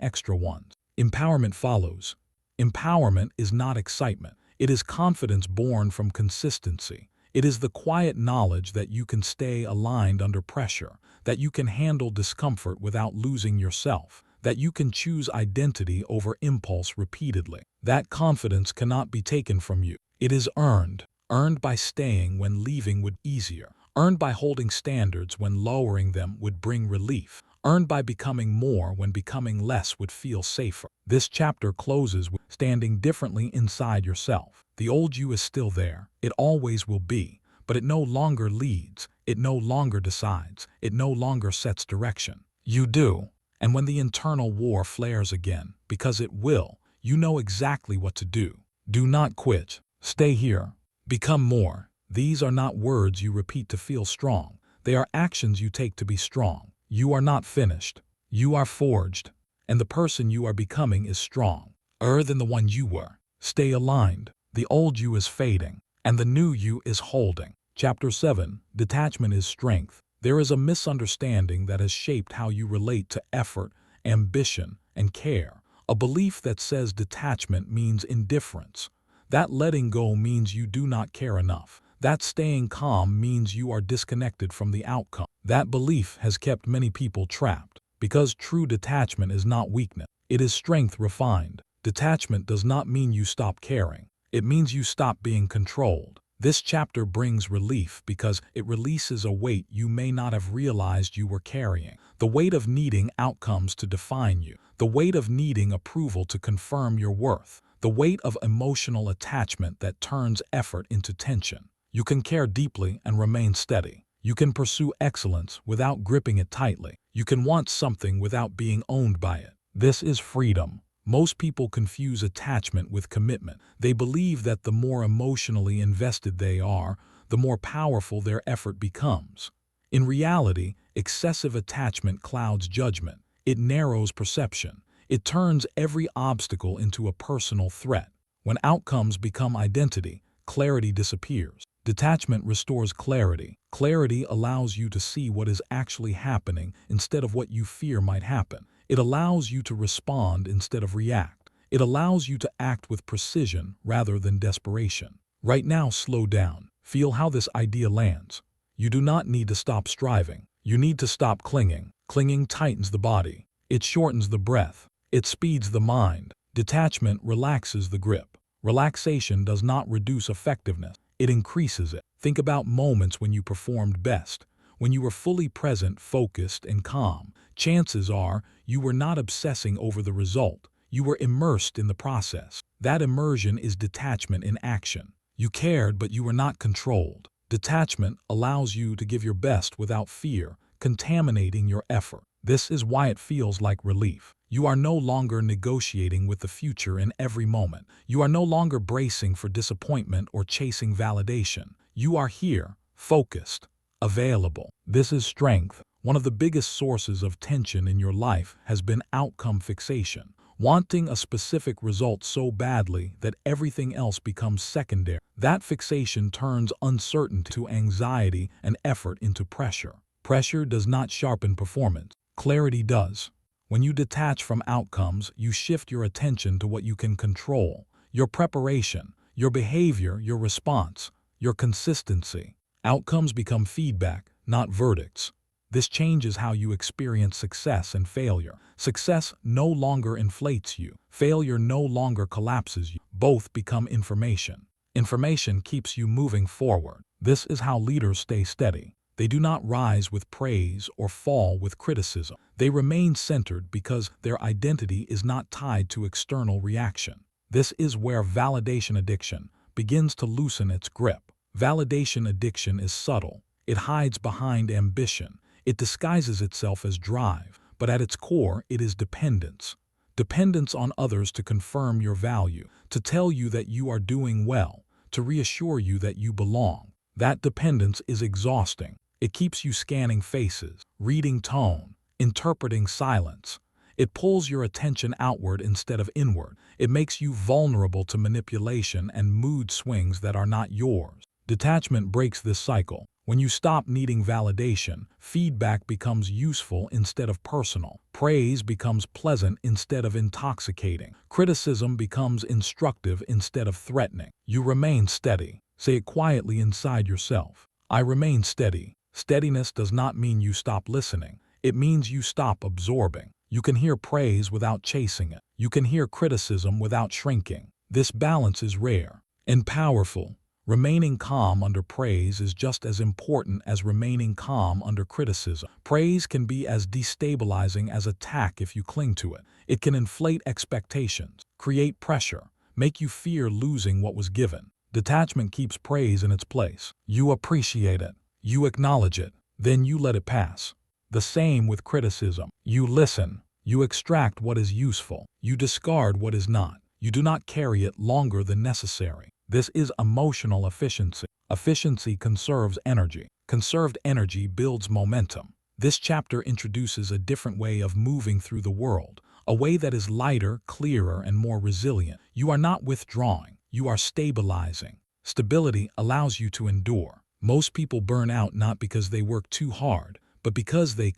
A: extra ones. Empowerment follows. Empowerment is not excitement. It is confidence born from consistency. It is the quiet knowledge that you can stay aligned under pressure, that you can handle discomfort without losing yourself, that you can choose identity over impulse repeatedly. That confidence cannot be taken from you. It is earned. Earned by staying when leaving would be easier. Earned by holding standards when lowering them would bring relief. earned by becoming more when becoming less would feel safer. This chapter closes with standing differently inside yourself. The old you is still there. It always will be, but it no longer leads. It no longer decides. It no longer sets direction. You do. And when the internal war flares again, because it will, you know exactly what to do. Do not quit. Stay here. Become more. These are not words you repeat to feel strong. They are actions you take to be strong. You are not finished. You are forged. And the person you are becoming is stronger than the one you were. Stay aligned. The old you is fading, and the new you is holding. Chapter 7. Detachment is strength. There is a misunderstanding that has shaped how you relate to effort, ambition, and care. A belief that says detachment means indifference. That letting go means you do not care enough. That staying calm means you are disconnected from the outcome. That belief has kept many people trapped, because true detachment is not weakness. It is strength refined. Detachment does not mean you stop caring. It means you stop being controlled. This chapter brings relief because it releases a weight you may not have realized you were carrying. The weight of needing outcomes to define you. The weight of needing approval to confirm your worth. The weight of emotional attachment that turns effort into tension. You can care deeply and remain steady. You can pursue excellence without gripping it tightly. You can want something without being owned by it. This is freedom. Most people confuse attachment with commitment. They believe that the more emotionally invested they are, the more powerful their effort becomes. In reality, excessive attachment clouds judgment. It narrows perception. It turns every obstacle into a personal threat. When outcomes become identity, clarity disappears. Detachment restores clarity. Clarity allows you to see what is actually happening instead of what you fear might happen. It allows you to respond instead of react. It allows you to act with precision rather than desperation. Right now, slow down. Feel how this idea lands. You do not need to stop striving. You need to stop clinging. Clinging tightens the body. It shortens the breath. It speeds the mind. Detachment relaxes the grip. Relaxation does not reduce effectiveness. It increases it. Think about moments when you performed best, when you were fully present, focused, and calm. Chances are you were not obsessing over the result. You were immersed in the process. That immersion is detachment in action. You cared, but you were not controlled. Detachment allows you to give your best without fear, contaminating your effort. This is why it feels like relief. You are no longer negotiating with the future in every moment. You are no longer bracing for disappointment or chasing validation. You are here, focused, available. This is strength. One of the biggest sources of tension in your life has been outcome fixation. Wanting a specific result so badly that everything else becomes secondary. That fixation turns uncertainty to anxiety and effort into pressure. Pressure does not sharpen performance. Clarity does. When you detach from outcomes, you shift your attention to what you can control. Your preparation, your behavior, your response, your consistency. Outcomes become feedback, not verdicts. This changes how you experience success and failure. Success no longer inflates you. Failure no longer collapses you. Both become information. Information keeps you moving forward. This is how leaders stay steady. They do not rise with praise or fall with criticism. They remain centered because their identity is not tied to external reaction. This is where validation addiction begins to loosen its grip. Validation addiction is subtle. It hides behind ambition. It disguises itself as drive, but at its core, it is dependence. Dependence on others to confirm your value, to tell you that you are doing well, to reassure you that you belong. That dependence is exhausting. It keeps you scanning faces, reading tone, interpreting silence. It pulls your attention outward instead of inward. It makes you vulnerable to manipulation and mood swings that are not yours. Detachment breaks this cycle. When you stop needing validation, feedback becomes useful instead of personal. Praise becomes pleasant instead of intoxicating. Criticism becomes instructive instead of threatening. You remain steady. Say it quietly inside yourself. I remain steady. Steadiness does not mean you stop listening. It means you stop absorbing. You can hear praise without chasing it. You can hear criticism without shrinking. This balance is rare and powerful. Remaining calm under praise is just as important as remaining calm under criticism. Praise can be as destabilizing as attack if you cling to it. It can inflate expectations, create pressure, make you fear losing what was given. Detachment keeps praise in its place. You appreciate it, you acknowledge it, then you let it pass. The same with criticism. You listen, you extract what is useful, you discard what is not. You do not carry it longer than necessary. This is emotional efficiency. Efficiency conserves energy. Conserved energy builds momentum. This chapter introduces a different way of moving through the world, a way that is lighter, clearer, and more resilient. You are not withdrawing, you are stabilizing. Stability allows you to endure. Most people burn out not because they work too hard, but because they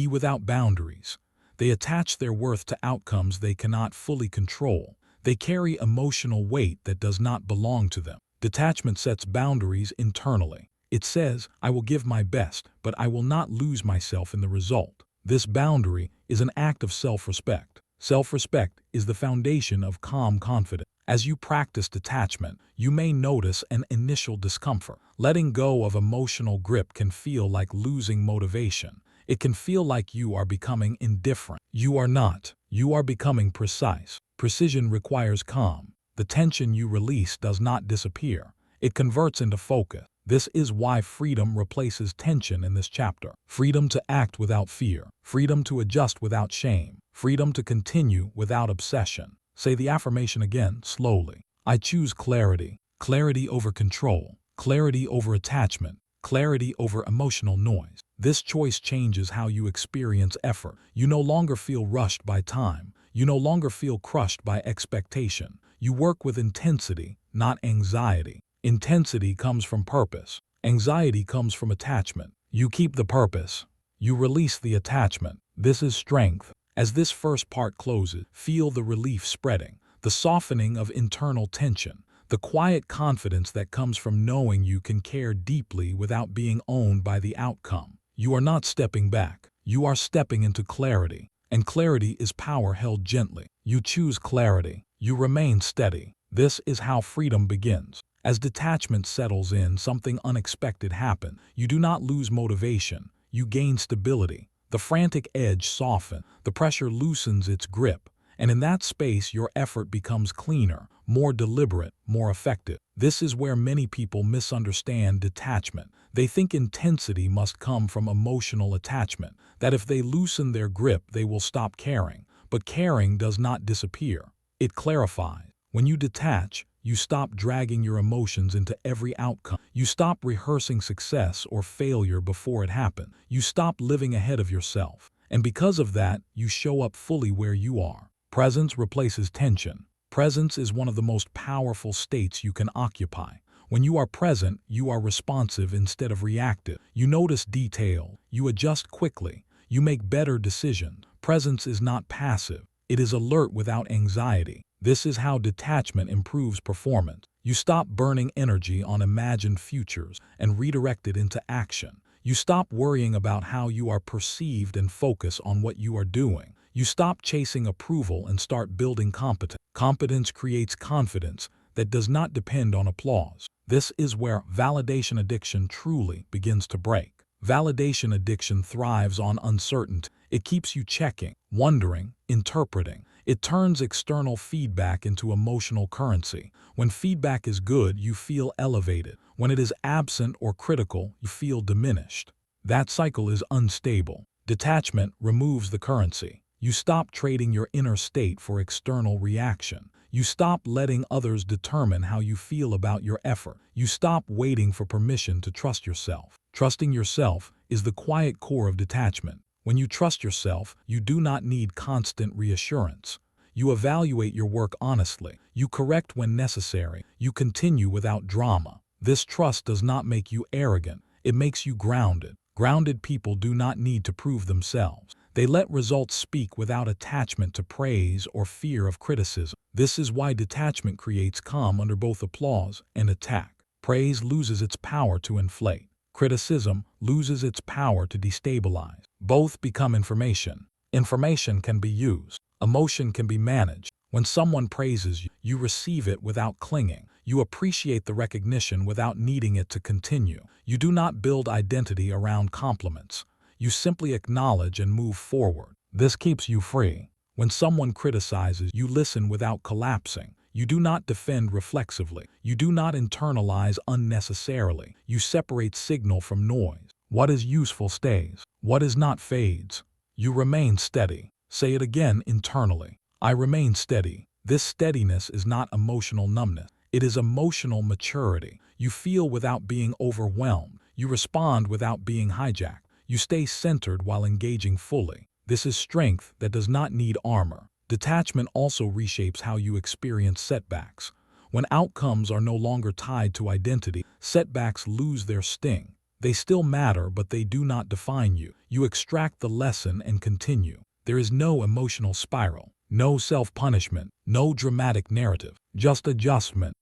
A: without boundaries. They attach their worth to outcomes they cannot fully control. They carry emotional weight that does not belong to them. Detachment sets boundaries internally. It says, I will give my best, but I will not lose myself in the result. This boundary is an act of self-respect. Self-respect is the foundation of calm confidence. As you practice detachment, you may notice an initial discomfort. Letting go of emotional grip can feel like losing motivation. It can feel like you are becoming indifferent. You are not. You are becoming precise. Precision requires calm. The tension you release does not disappear. It converts into focus. This is why freedom replaces tension in this chapter. Freedom to act without fear. Freedom to adjust without shame. Freedom to continue without obsession. Say the affirmation again, slowly. I choose clarity. Clarity over control. Clarity over attachment. Clarity over emotional noise. This choice changes how you experience effort. You no longer feel rushed by time. You no longer feel crushed by expectation. You work with intensity, not anxiety. Intensity comes from purpose. Anxiety comes from attachment. You keep the purpose. You release the attachment. This is strength. As this first part closes, feel the relief spreading, the softening of internal tension, the quiet confidence that comes from knowing you can care deeply without being owned by the outcome. You are not stepping back. You are stepping into clarity. And clarity is power held gently. You choose clarity. You remain steady. This is how freedom begins. As detachment settles in, something unexpected happens. You do not lose motivation. You gain stability. The frantic edge softens. The pressure loosens its grip. And in that space, your effort becomes cleaner, more deliberate, more effective. This is where many people misunderstand detachment. They think intensity must come from emotional attachment, that if they loosen their grip, they will stop caring. But caring does not disappear. It clarifies. When you detach, you stop dragging your emotions into every outcome. You stop rehearsing success or failure before it happens. You stop living ahead of yourself. And because of that, you show up fully where you are. Presence replaces tension. Presence is one of the most powerful states you can occupy. When you are present, you are responsive instead of reactive. You notice detail. You adjust quickly. You make better decisions. Presence is not passive. It is alert without anxiety. This is how detachment improves performance. You stop burning energy on imagined futures and redirect it into action. You stop worrying about how you are perceived and focus on what you are doing. You stop chasing approval and start building competence. Competence creates confidence that does not depend on applause. This is where validation addiction truly begins to break. Validation addiction thrives on uncertainty. It keeps you checking, wondering, interpreting. It turns external feedback into emotional currency. When feedback is good, you feel elevated. When it is absent or critical, you feel diminished. That cycle is unstable. Detachment removes the currency. You stop trading your inner state for external reaction. You stop letting others determine how you feel about your effort. You stop waiting for permission to trust yourself. Trusting yourself is the quiet core of detachment. When you trust yourself, you do not need constant reassurance. You evaluate your work honestly. You correct when necessary. You continue without drama. This trust does not make you arrogant. It makes you grounded. Grounded people do not need to prove themselves. They let results speak without attachment to praise or fear of criticism. This is why detachment creates calm under both applause and attack. Praise loses its power to inflate. Criticism loses its power to destabilize. Both become information. Information can be used. Emotion can be managed. When someone praises you, you receive it without clinging. You appreciate the recognition without needing it to continue. You do not build identity around compliments. You simply acknowledge and move forward. This keeps you free. When someone criticizes, you listen without collapsing. You do not defend reflexively. You do not internalize unnecessarily. You separate signal from noise. What is useful stays. What is not fades. You remain steady. Say it again internally. I remain steady. This steadiness is not emotional numbness. It is emotional maturity. You feel without being overwhelmed. You respond without being hijacked. You stay centered while engaging fully. This is strength that does not need armor. Detachment also reshapes how you experience setbacks. When outcomes are no longer tied to identity, setbacks lose their sting. They still matter, but they do not define you. You extract the lesson and continue. There is no emotional spiral, no self-punishment, no dramatic narrative, just adjustment.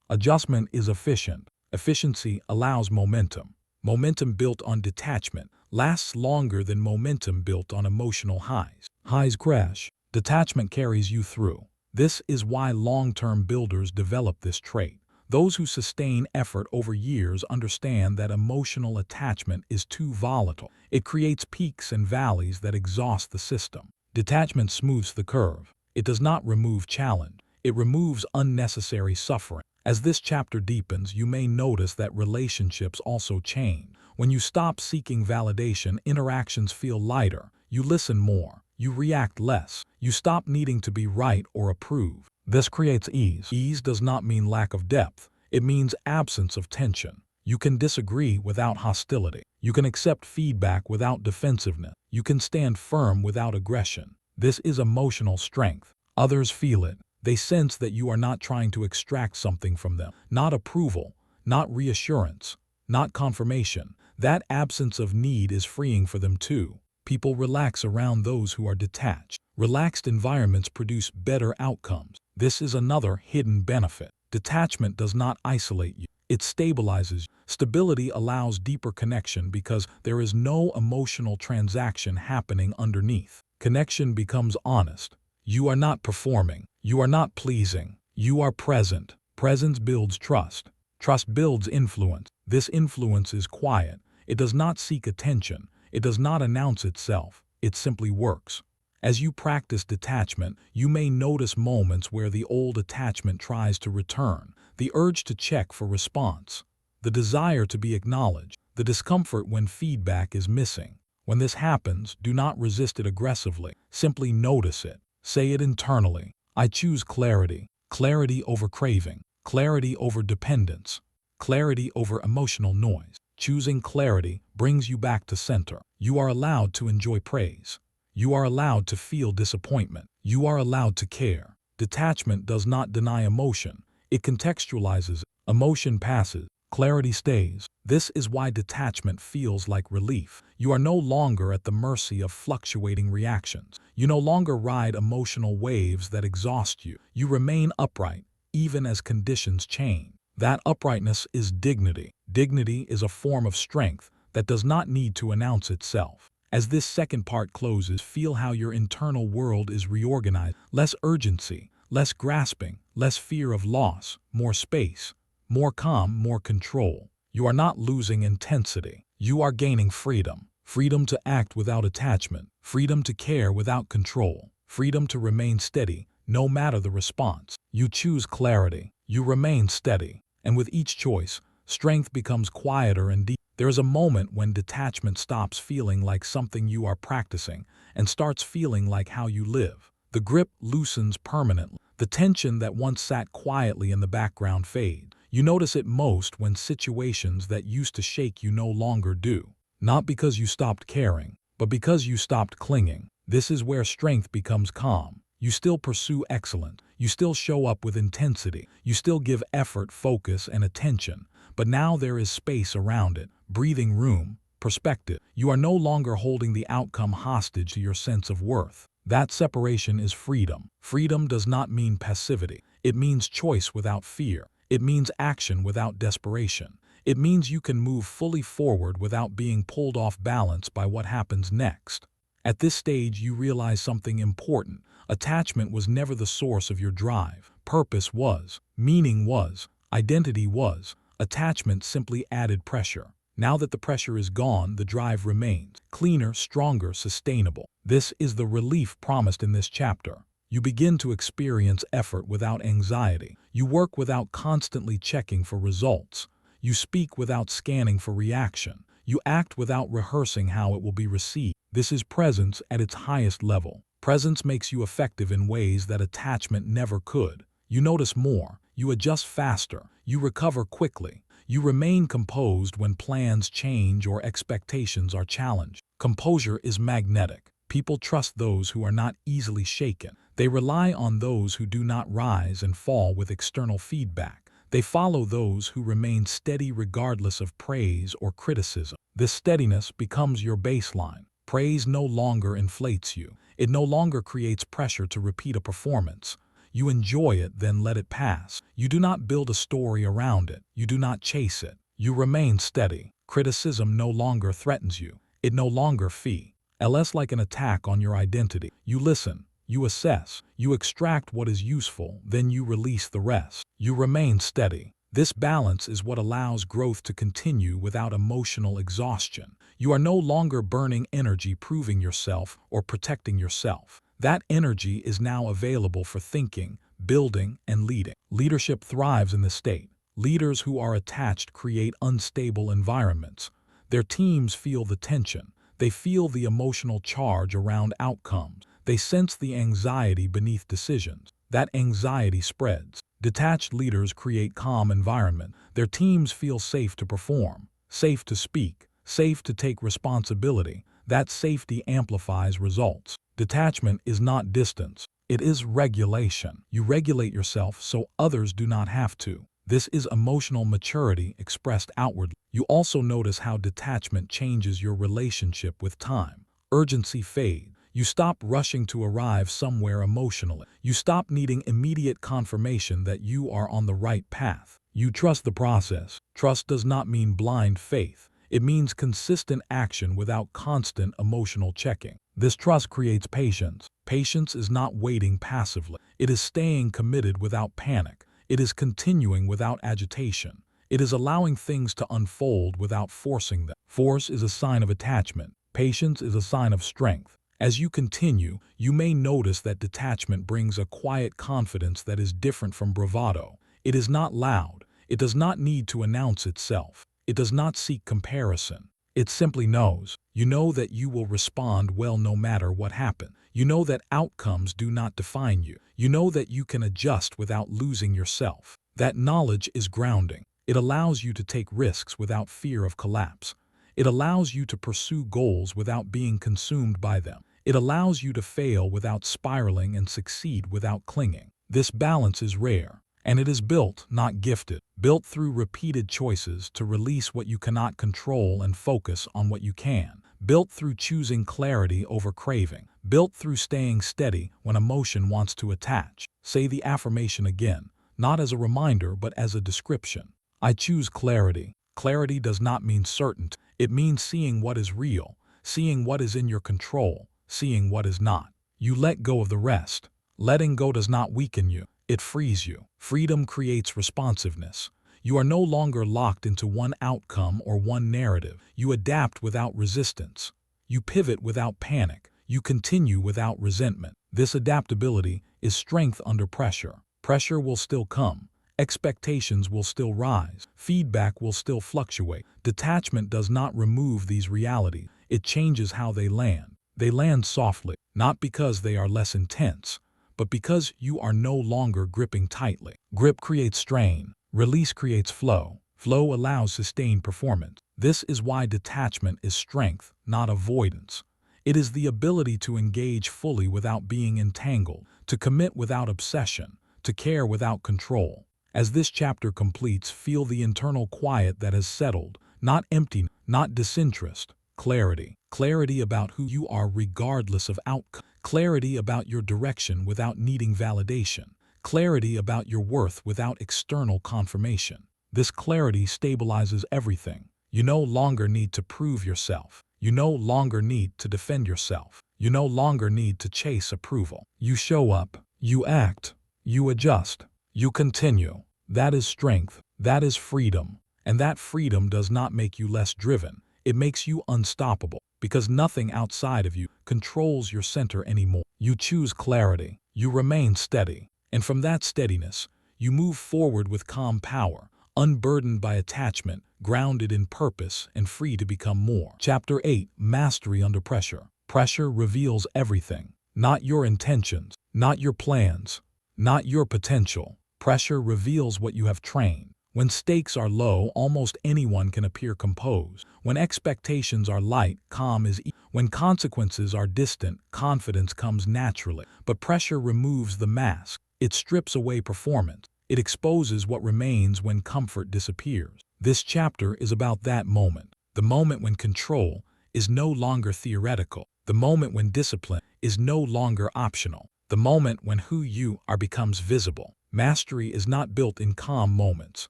A: Adjustment is efficient. Efficiency allows momentum. Momentum built on detachment lasts longer than momentum built on emotional highs. Highs crash. Detachment carries you through. This is why long-term builders develop this trait. Those who sustain effort over years understand that emotional attachment is too volatile. It creates peaks and valleys that exhaust the system. Detachment smooths the curve. It does not remove challenge. It removes unnecessary suffering. As this chapter deepens, you may notice that relationships also change. When you stop seeking validation, interactions feel lighter. You listen more. You react less. You stop needing to be right or approved. This creates ease. Ease does not mean lack of depth. It means absence of tension. You can disagree without hostility. You can accept feedback without defensiveness. You can stand firm without aggression. This is emotional strength. Others feel it. They sense that you are not trying to extract something from them. Not approval, not reassurance, not confirmation. That absence of need is freeing for them too. People relax around those who are detached. Relaxed environments produce better outcomes. This is another hidden benefit. Detachment does not isolate you. It stabilizes you. Stability allows deeper connection because there is no emotional transaction happening underneath. Connection becomes honest. You are not performing. You are not pleasing. You are present. Presence builds trust. Trust builds influence. This influence is quiet. It does not seek attention. It does not announce itself. It simply works. As you practice detachment, you may notice moments where the old attachment tries to return, the urge to check for response, the desire to be acknowledged, the discomfort when feedback is missing. When this happens, do not resist it aggressively. Simply notice it. Say it internally. I choose clarity. Clarity over craving. Clarity over dependence. Clarity over emotional noise. Choosing clarity brings you back to center. You are allowed to enjoy praise. You are allowed to feel disappointment. You are allowed to care. Detachment does not deny emotion. It contextualizes. Emotion passes. Clarity stays. This is why detachment feels like relief. You are no longer at the mercy of fluctuating reactions. You no longer ride emotional waves that exhaust you. You remain upright, even as conditions change. That uprightness is dignity. Dignity is a form of strength that does not need to announce itself. As this second part closes, feel how your internal world is reorganized. Less urgency, less grasping, less fear of loss, more space, more calm, more control. You are not losing intensity. You are gaining freedom. Freedom to act without attachment. Freedom to care without control. Freedom to remain steady, no matter the response. You choose clarity. You remain steady. And with each choice, strength becomes quieter and deeper. There is a moment when detachment stops feeling like something you are practicing and starts feeling like how you live. The grip loosens permanently. The tension that once sat quietly in the background fades. You notice it most when situations that used to shake you no longer do. Not because you stopped caring, but because you stopped clinging. This is where strength becomes calm. You still pursue excellence. You still show up with intensity. You still give effort, focus, and attention. But now there is space around it, breathing room, perspective. You are no longer holding the outcome hostage to your sense of worth. That separation is freedom. Freedom does not mean passivity. It means choice without fear. It means action without desperation. It means you can move fully forward without being pulled off balance by what happens next. At this stage, you realize something important. Attachment was never the source of your drive. Purpose was. Meaning was. Identity was. Attachment simply added pressure. Now that the pressure is gone, the drive remains. Cleaner, stronger, sustainable. This is the relief promised in this chapter. You begin to experience effort without anxiety. You work without constantly checking for results. You speak without scanning for reaction. You act without rehearsing how it will be received. This is presence at its highest level. Presence makes you effective in ways that attachment never could. You notice more. You adjust faster. You recover quickly. You remain composed when plans change or expectations are challenged. Composure is magnetic. People trust those who are not easily shaken. They rely on those who do not rise and fall with external feedback. They follow those who remain steady regardless of praise or criticism. This steadiness becomes your baseline. Praise no longer inflates you. It no longer creates pressure to repeat a performance. You enjoy it, then let it pass. You do not build a story around it. You do not chase it. You remain steady. Criticism no longer threatens you. It no longer feels like an attack on your identity. You listen. You assess. You extract what is useful, then you release the rest. You remain steady. This balance is what allows growth to continue without emotional exhaustion. You are no longer burning energy proving yourself or protecting yourself. That energy is now available for thinking, building, and leading. Leadership thrives in this state. Leaders who are attached create unstable environments. Their teams feel the tension. They feel the emotional charge around outcomes. They sense the anxiety beneath decisions. That anxiety spreads. Detached leaders create calm environment. Their teams feel safe to perform, safe to speak, safe to take responsibility. That safety amplifies results. Detachment is not distance. It is regulation. You regulate yourself so others do not have to. This is emotional maturity expressed outwardly. You also notice how detachment changes your relationship with time. Urgency fades. You stop rushing to arrive somewhere emotionally. You stop needing immediate confirmation that you are on the right path. You trust the process. Trust does not mean blind faith. It means consistent action without constant emotional checking. This trust creates patience. Patience is not waiting passively. It is staying committed without panic. It is continuing without agitation. It is allowing things to unfold without forcing them. Force is a sign of attachment. Patience is a sign of strength. As you continue, you may notice that detachment brings a quiet confidence that is different from bravado. It is not loud. It does not need to announce itself. It does not seek comparison. It simply knows. You know that you will respond well no matter what happens. You know that outcomes do not define you. You know that you can adjust without losing yourself. That knowledge is grounding. It allows you to take risks without fear of collapse. It allows you to pursue goals without being consumed by them. It allows you to fail without spiraling and succeed without clinging. This balance is rare, and it is built, not gifted. Built through repeated choices to release what you cannot control and focus on what you can. Built through choosing clarity over craving. Built through staying steady when emotion wants to attach. Say the affirmation again, not as a reminder but as a description. I choose clarity. Clarity does not mean certainty. It means seeing what is real, seeing what is in your control, seeing what is not. You let go of the rest. Letting go does not weaken you. It frees you. Freedom creates responsiveness. You are no longer locked into one outcome or one narrative. You adapt without resistance. You pivot without panic. You continue without resentment. This adaptability is strength under pressure. Pressure will still come. Expectations will still rise. Feedback will still fluctuate. Detachment does not remove these realities. It changes how they land. They land softly, not because they are less intense, but because you are no longer gripping tightly. Grip creates strain. Release creates flow. Flow allows sustained performance. This is why detachment is strength, not avoidance. It is the ability to engage fully without being entangled, to commit without obsession, to care without control. As this chapter completes, feel the internal quiet that has settled, not empty, not disinterest. Clarity. Clarity about who you are regardless of outcome. Clarity about your direction without needing validation. Clarity about your worth without external confirmation. This clarity stabilizes everything. You no longer need to prove yourself. You no longer need to defend yourself. You no longer need to chase approval. You show up. You act. You adjust. You continue. That is strength. That is freedom. And that freedom does not make you less driven. It makes you unstoppable, because nothing outside of you controls your center anymore. You choose clarity. You remain steady. And from that steadiness, you move forward with calm power, unburdened by attachment, grounded in purpose, and free to become more. Chapter 8. Mastery Under Pressure. Pressure reveals everything. Not your intentions, not your plans, not your potential. Pressure reveals what you have trained. When stakes are low, almost anyone can appear composed. When expectations are light, calm is easy. When consequences are distant, confidence comes naturally. But pressure removes the mask. It strips away performance. It exposes what remains when comfort disappears. This chapter is about that moment. The moment when control is no longer theoretical. The moment when discipline is no longer optional. The moment when who you are becomes visible. Mastery is not built in calm moments.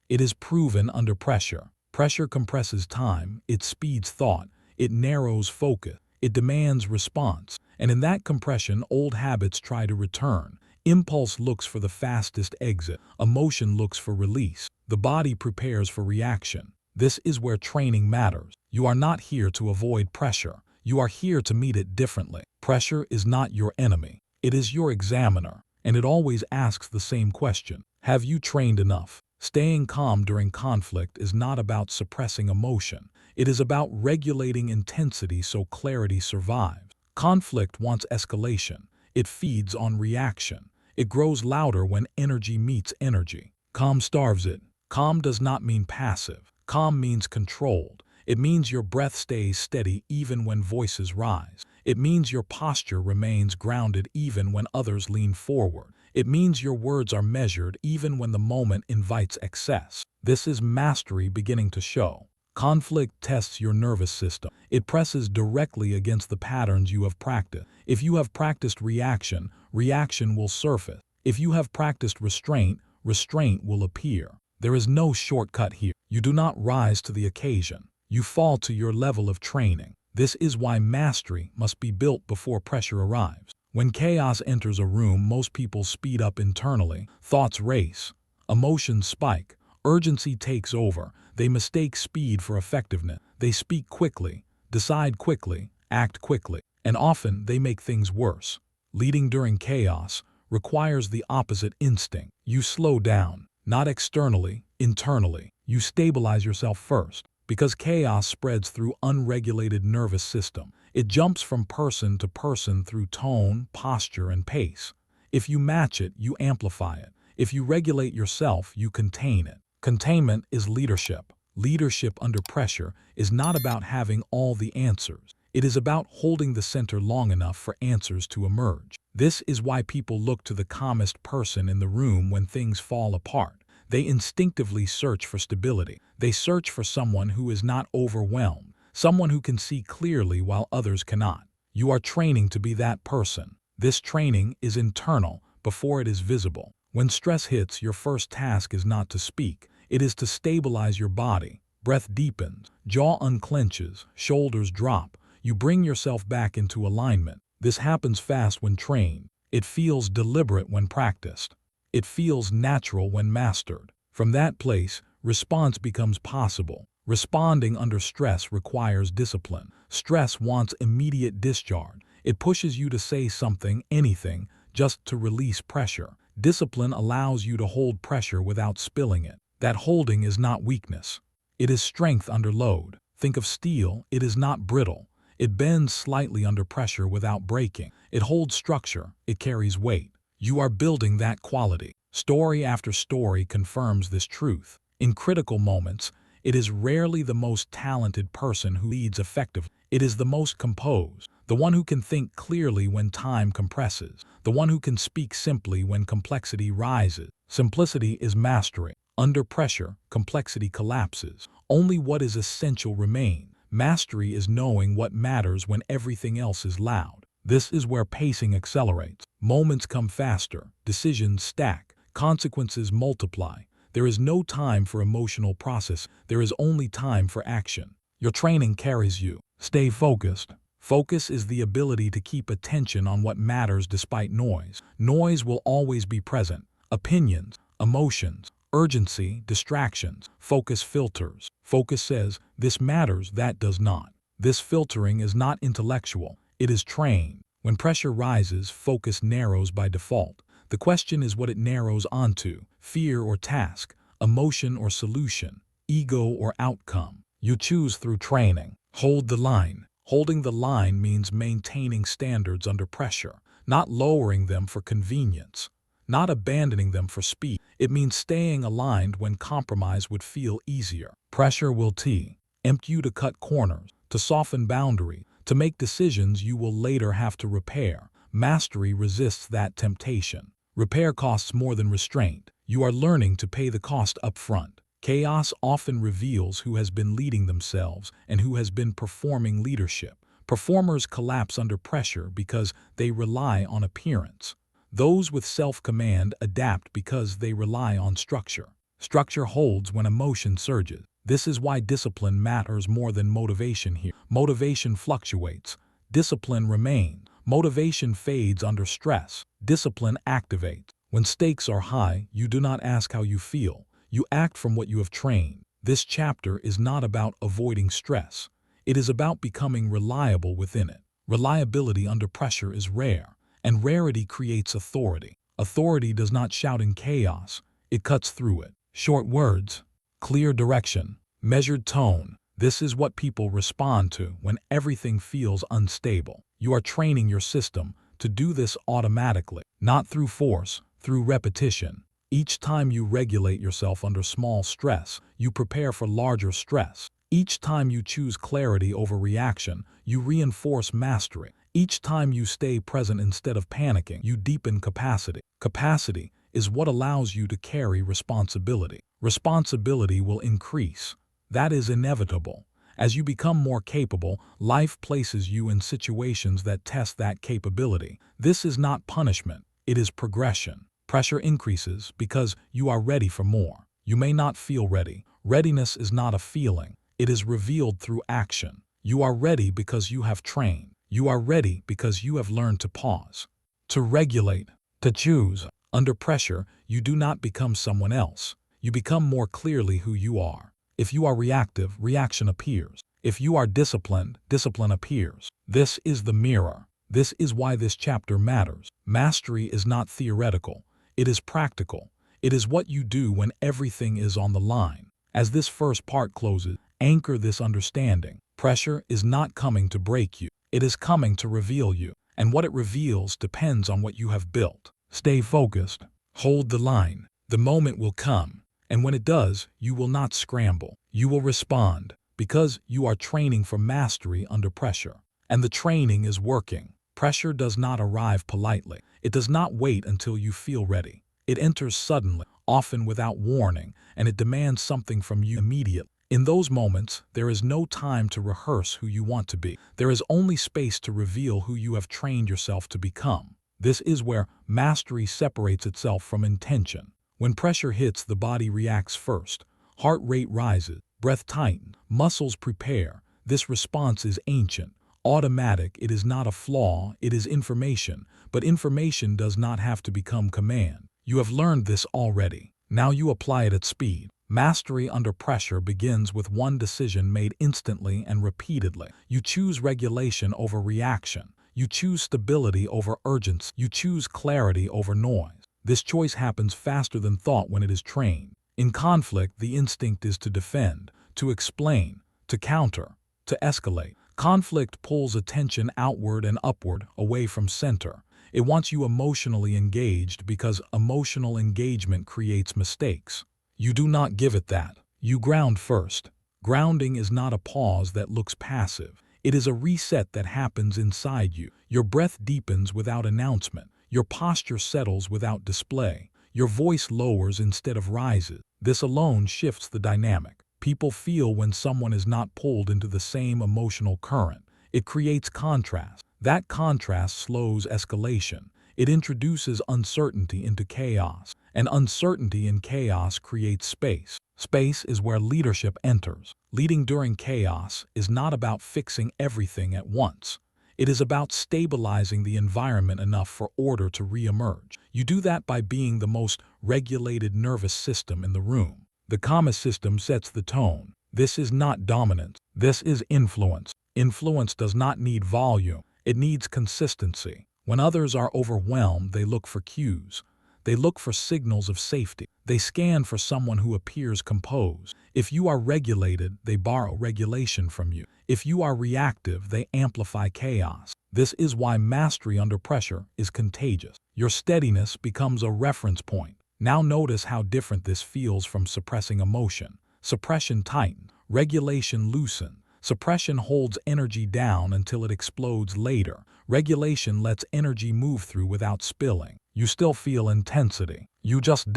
A: It is proven under pressure. Pressure compresses time, it speeds thought, it narrows focus, it demands response. And in that compression, old habits try to return. Impulse looks for the fastest exit. Emotion looks for release. The body prepares for reaction. This is where training matters. You are not here to avoid pressure. You are here to meet it differently. Pressure is not your enemy. It is your examiner, and it always asks the same question. Have you trained enough? Staying calm during conflict is not about suppressing emotion. It is about regulating intensity so clarity survives. Conflict wants escalation. It feeds on reaction. It grows louder when energy meets energy. Calm starves it. Calm does not mean passive. Calm means controlled. It means your breath stays steady even when voices rise. It means your posture remains grounded even when others lean forward. It means your words are measured even when the moment invites excess. This is mastery beginning to show. Conflict tests your nervous system. It presses directly against the patterns you have practiced. If you have practiced reaction, reaction will surface. If you have practiced restraint, restraint will appear. There is no shortcut here. You do not rise to the occasion. You fall to your level of training. This is why mastery must be built before pressure arrives. When chaos enters a room, most people speed up internally. Thoughts race. Emotions spike. Urgency takes over. They mistake speed for effectiveness. They speak quickly, decide quickly, act quickly, and often they make things worse. Leading during chaos requires the opposite instinct. You slow down, not externally, internally. You stabilize yourself first. Because chaos spreads through unregulated nervous system. It jumps from person to person through tone, posture, and pace. If you match it, you amplify it. If you regulate yourself, you contain it. Containment is leadership. Leadership under pressure is not about having all the answers. It is about holding the center long enough for answers to emerge. This is why people look to the calmest person in the room when things fall apart. They instinctively search for stability. They search for someone who is not overwhelmed, someone who can see clearly while others cannot. You are training to be that person. This training is internal before it is visible. When stress hits, your first task is not to speak. It is to stabilize your body. Breath deepens, jaw unclenches, shoulders drop. You bring yourself back into alignment. This happens fast when trained. It feels deliberate when practiced. It feels natural when mastered. From that place, response becomes possible. Responding under stress requires discipline. Stress wants immediate discharge. It pushes you to say something, anything, just to release pressure. Discipline allows you to hold pressure without spilling it. That holding is not weakness. It is strength under load. Think of steel. It is not brittle. It bends slightly under pressure without breaking. It holds structure. It carries weight. You are building that quality. Story after story confirms this truth. In critical moments, it is rarely the most talented person who leads effectively. It is the most composed, the one who can think clearly when time compresses, the one who can speak simply when complexity rises. Simplicity is mastery. Under pressure, complexity collapses. Only what is essential remains. Mastery is knowing what matters when everything else is loud. This is where pacing accelerates. Moments come faster, decisions stack, consequences multiply. There is no time for emotional process. There is only time for action. Your training carries you. Stay focused. Focus is the ability to keep attention on what matters despite noise. Noise will always be present. Opinions, emotions, Urgency, distractions, focus filters. Focus says, this matters, that does not. This filtering is not intellectual, it is trained. When pressure rises, focus narrows by default. The question is what it narrows onto: fear or task, emotion or solution, ego or outcome. You choose through training. Hold the line. Holding the line means maintaining standards under pressure, not lowering them for convenience, not abandoning them for speed. It means staying aligned when compromise would feel easier. Pressure will tempt you to cut corners, to soften boundaries, to make decisions you will later have to repair. Mastery resists that temptation. Repair costs more than restraint. You are learning to pay the cost up front. Chaos often reveals who has been leading themselves and who has been performing leadership. Performers collapse under pressure because they rely on appearance. Those with self-command adapt because they rely on structure. Structure holds when emotion surges. This is why discipline matters more than motivation here. Motivation fluctuates. Discipline remains. Motivation fades under stress. Discipline activates. When stakes are high, you do not ask how you feel. You act from what you have trained. This chapter is not about avoiding stress. It is about becoming reliable within it. Reliability under pressure is rare, and rarity creates authority. Authority does not shout in chaos. It cuts through it. Short words, clear direction, measured tone. This is what people respond to when everything feels unstable. You are training your system to do this automatically, not through force, through repetition. Each time you regulate yourself under small stress, you prepare for larger stress. Each time you choose clarity over reaction, you reinforce mastery. Each time you stay present instead of panicking, you deepen capacity. Capacity is what allows you to carry responsibility. Responsibility will increase. That is inevitable. As you become more capable, life places you in situations that test that capability. This is not punishment, it is progression. Pressure increases because you are ready for more. You may not feel ready. Readiness is not a feeling. It is revealed through action. You are ready because you have trained. You are ready because you have learned to pause, to regulate, to choose. Under pressure, you do not become someone else. You become more clearly who you are. If you are reactive, reaction appears. If you are disciplined, discipline appears. This is the mirror. This is why this chapter matters. Mastery is not theoretical. It is practical. It is what you do when everything is on the line. As this first part closes, anchor this understanding. Pressure is not coming to break you. It is coming to reveal you. And what it reveals depends on what you have built. Stay focused. Hold the line. The moment will come. And when it does, you will not scramble. You will respond because you are training for mastery under pressure. And the training is working. Pressure does not arrive politely. It does not wait until you feel ready. It enters suddenly, often without warning, and it demands something from you immediately. In those moments, there is no time to rehearse who you want to be. There is only space to reveal who you have trained yourself to become. This is where mastery separates itself from intention. When pressure hits, the body reacts first. Heart rate rises, breath tightens, muscles prepare. This response is ancient. Automatic. It is not a flaw, it is information, but information does not have to become command. You have learned this already. Now you apply it at speed. Mastery under pressure begins with one decision made instantly and repeatedly. You choose regulation over reaction. You choose stability over urgency. You choose clarity over noise. This choice happens faster than thought when it is trained. In conflict, the instinct is to defend, to explain, to counter, to escalate. Conflict pulls attention outward and upward, away from center. It wants you emotionally engaged because emotional engagement creates mistakes. You do not give it that. You ground first. Grounding is not a pause that looks passive. It is a reset that happens inside you. Your breath deepens without announcement. Your posture settles without display. Your voice lowers instead of rises. This alone shifts the dynamic. People feel when someone is not pulled into the same emotional current. It creates contrast. That contrast slows escalation. It introduces uncertainty into chaos. And uncertainty in chaos creates space. Space is where leadership enters. Leading during chaos is not about fixing everything at once. It is about stabilizing the environment enough for order to re-emerge. You do that by being the most regulated nervous system in the room. The calmest system sets the tone. This is not dominance. This is influence. Influence does not need volume. It needs consistency. When others are overwhelmed, they look for cues. They look for signals of safety. They scan for someone who appears composed. If you are regulated, they borrow regulation from you. If you are reactive, they amplify chaos. This is why mastery under pressure is contagious. Your steadiness becomes a reference point. Now notice how different this feels from suppressing emotion. Suppression tightens, regulation loosens. Suppression holds energy down until it explodes later. Regulation lets energy move through without spilling. You still feel intensity. You just